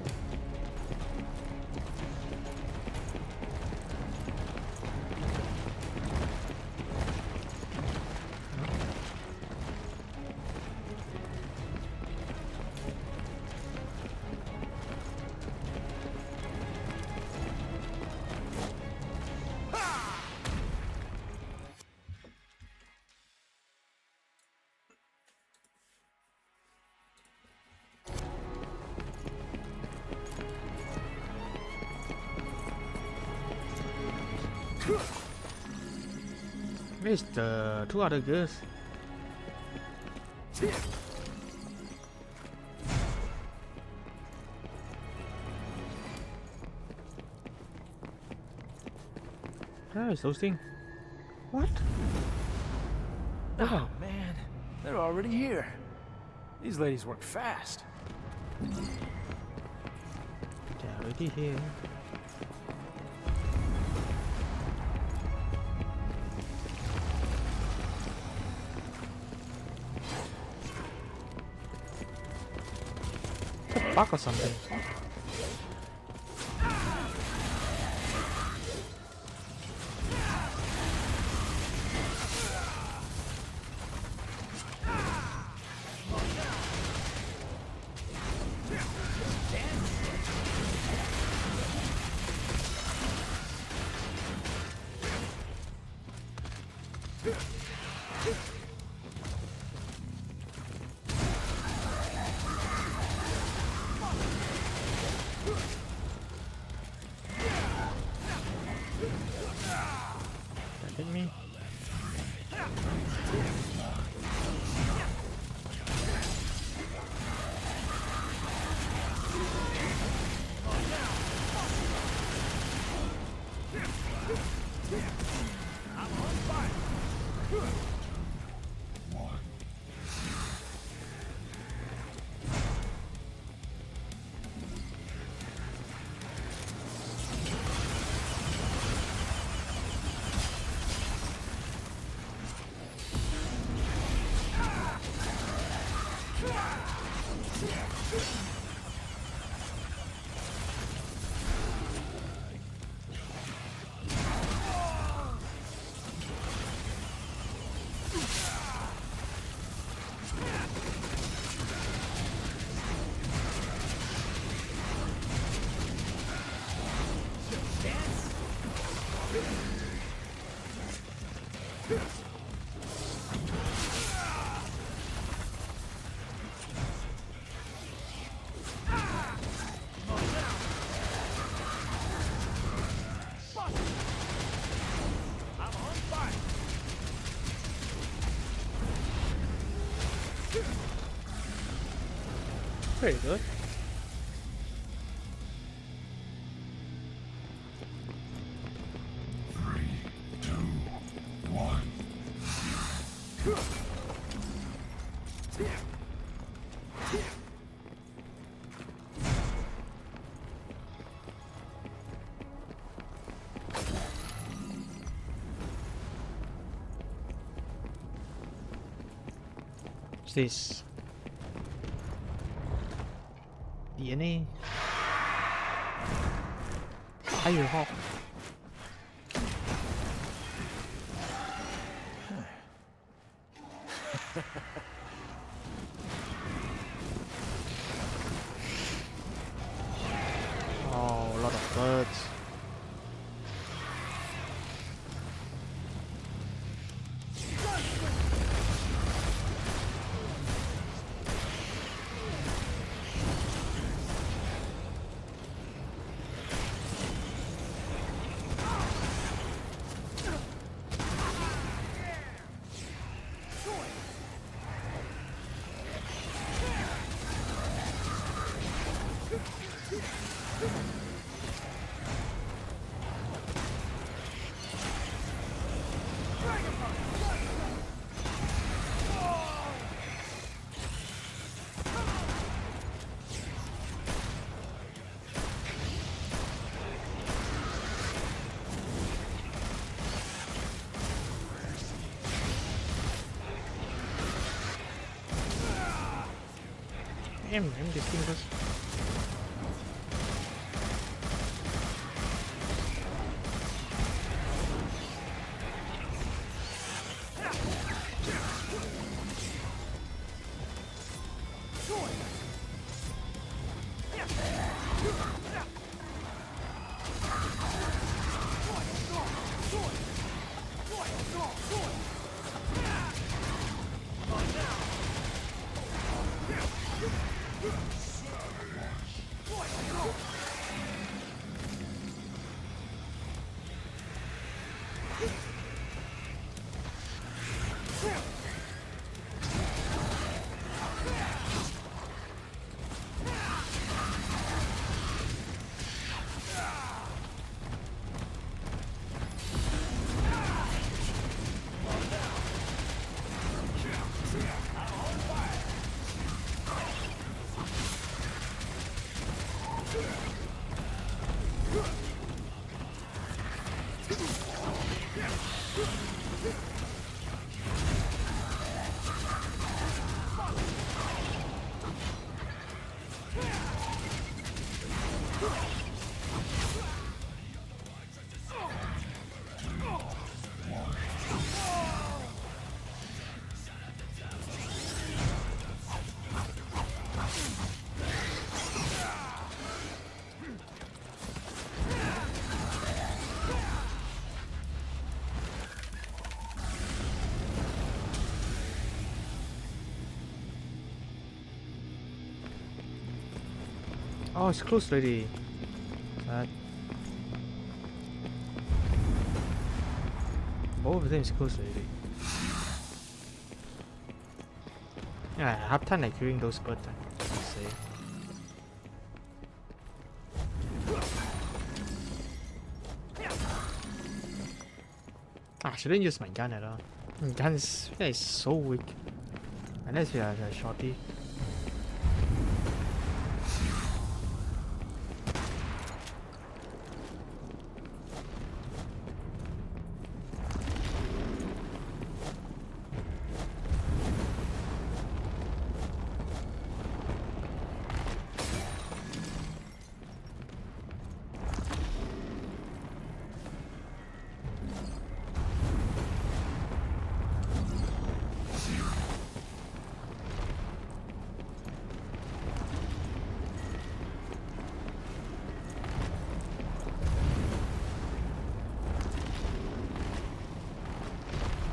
Where's the two other girls? Where is those things? What? Oh man, they're already here. These ladies work fast. They're already here. Bug or something. Hit me. I'm on fire. Pretty good. this? DNA. 还有号。Oh, a lot of birds. Em distinguish. Oh, it's closed already. Sad. Both of them is closed already. Yeah, I have time like killing those birds. Let's see. I shouldn't use my gun at all. My gun is so weak. Unless we are a shorty.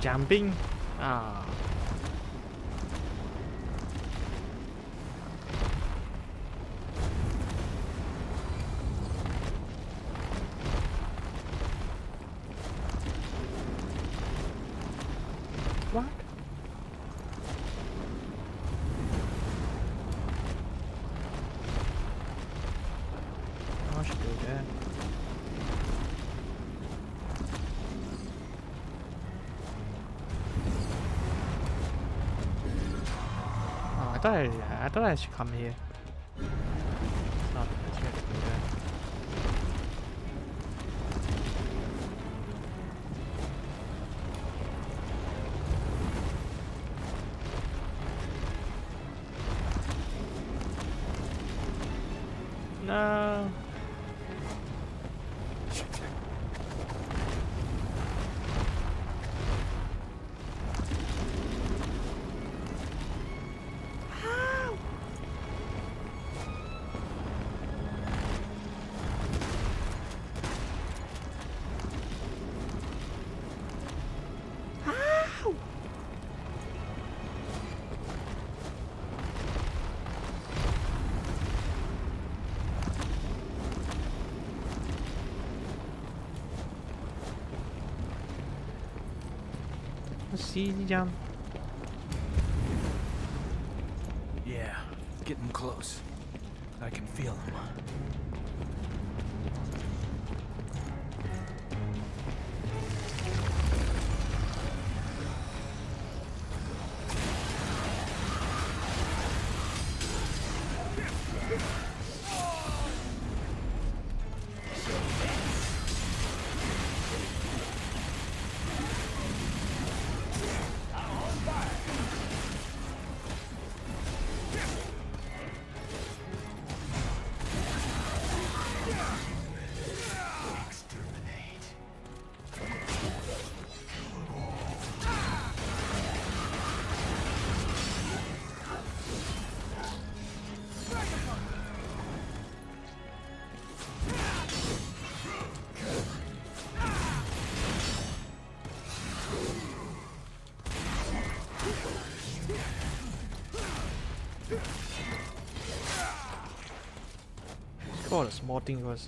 Jumping. Ah. What? I should do that. I thought I should come here. It's not. I should have to go there. No. See jump. Yeah, getting close. I can feel them. Oh, the small thing was.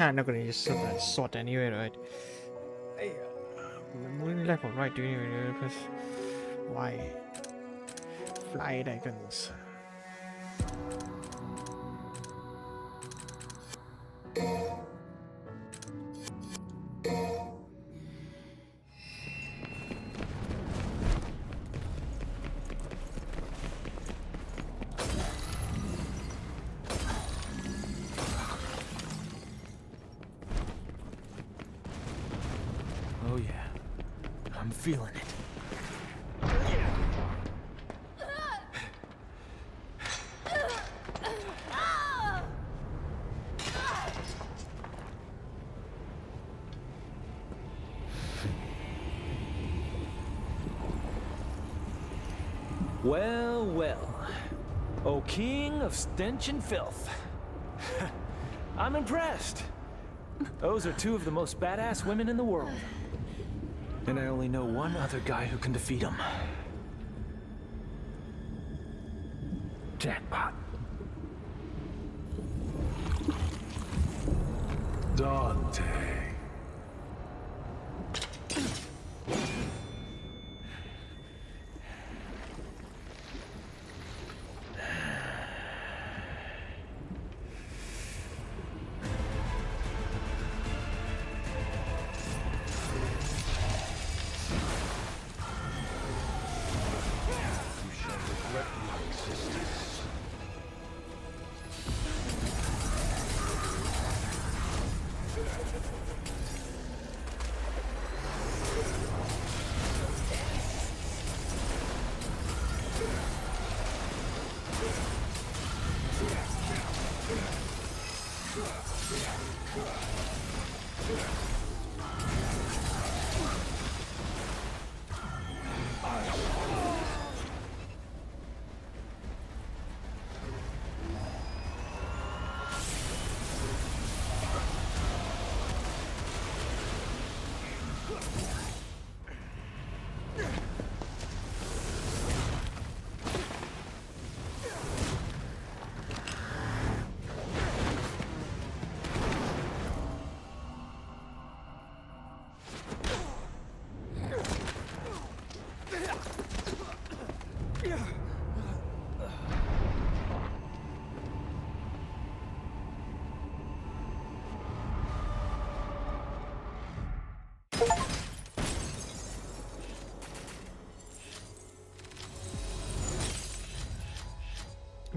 I'm not gonna use that sword anyway, right? I'm moving left or right doing it because why? Fly dragons. Oh yeah, I'm feeling it. Well, well. O king of stench and filth. I'm impressed. Those are two of the most badass women in the world. And I only know one other guy who can defeat them. Jackpot. Dante.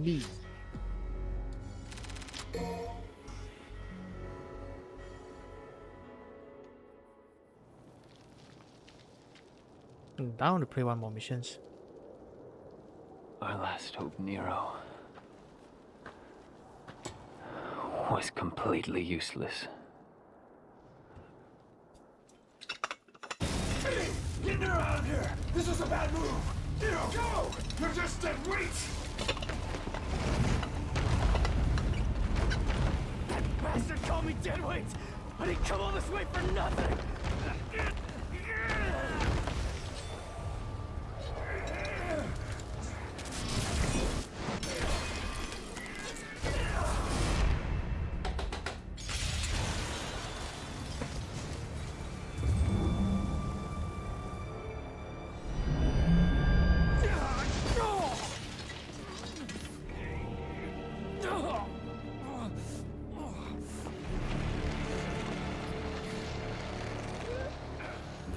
B. Down to play one more missions. Our last hope, Nero, was completely useless. Hey! Get Nero out of here! This was a bad move! Nero, go! You're just dead weight! That bastard called me deadweight! I didn't come all this way for nothing!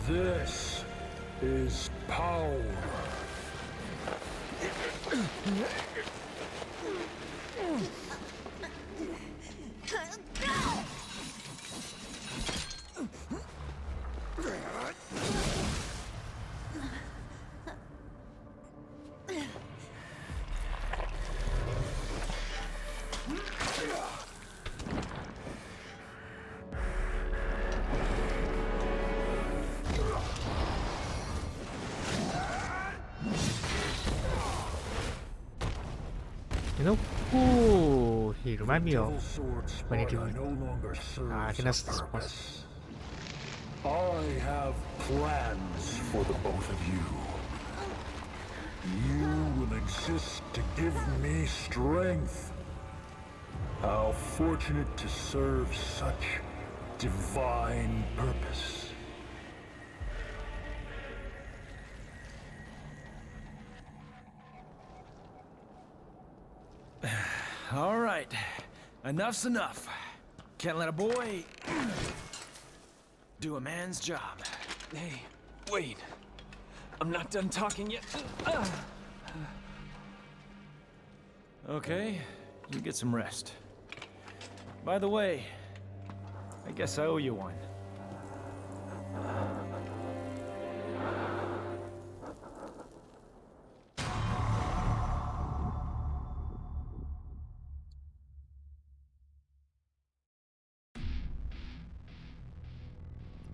This is power. You know who he remind me of when he did no longer serves I think that's the spot. purpose. I have plans for the both of you. You will exist to give me strength. How fortunate to serve such divine purpose. All right, enough's enough. Can't let a boy do a man's job. Hey, wait. I'm not done talking yet. Okay, you get some rest. By the way, I guess I owe you one.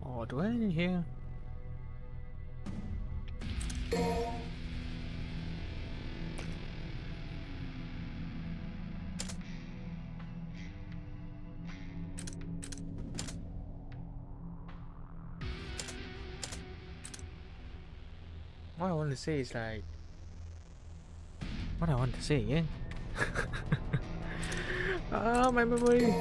Oh, do I in here? What I want to say is like, what I want to say again? Ah, my memory.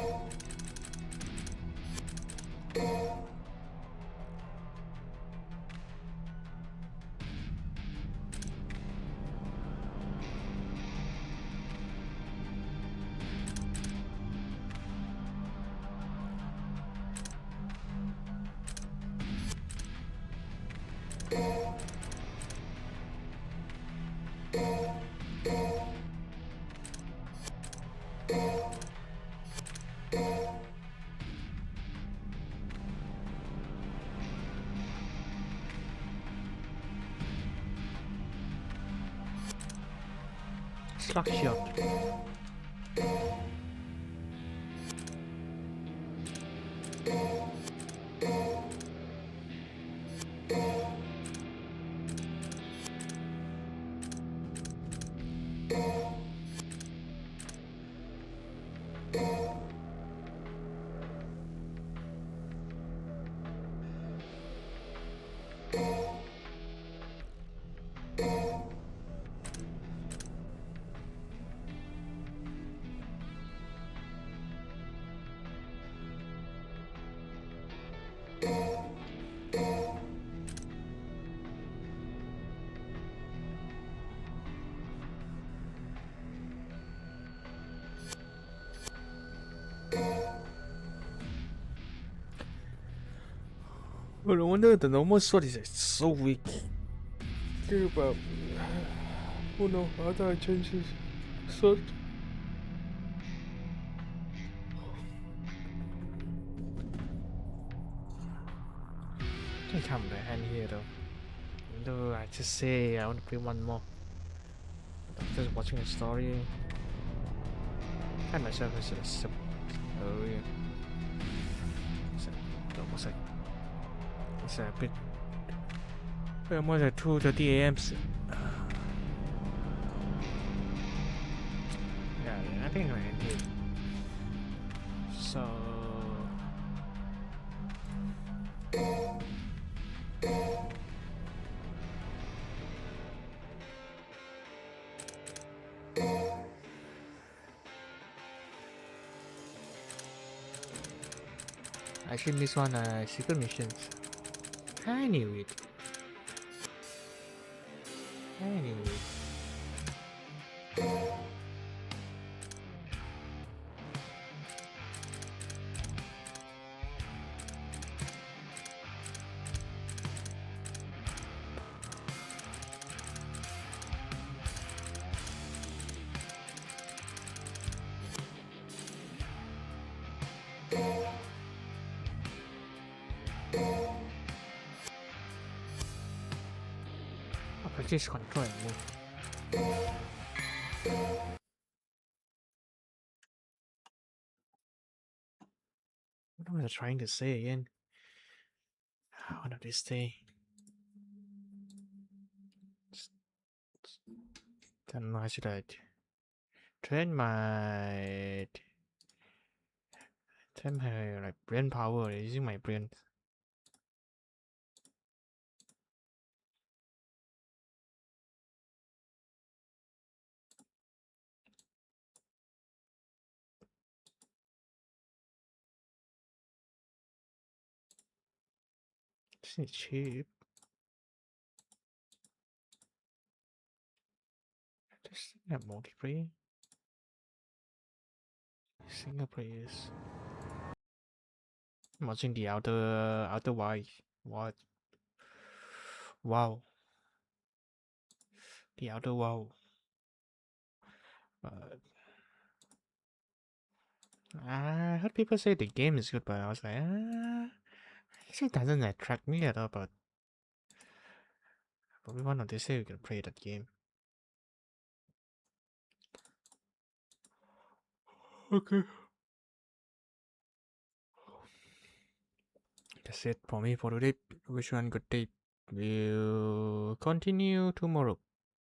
Slug shot. Well, no wonder the normal sword is so weak. But oh no, how do I change this sword? Can't come the hand here though. Though I just say I want to play one more. I'm just watching a story. Find myself as a sub. Oh yeah. What's that? It's a bit. Almost at 2:30 a.m. Yeah, I think I'm gonna end here. So. Actually, this one secret missions. I knew it. I knew it. Practice control and move. What was I trying to say again? One of these days. Then I should train my like brain power using my brain. This is cheap. Just have multiplayer. Single players. I'm watching the outer wide. What? Wow. The outer wow. But I heard people say the game is good, but I was like, it doesn't attract me at all. But probably one of these days we can play that game. Okay. That's it for me for today. Wish you one good day. We'll continue tomorrow.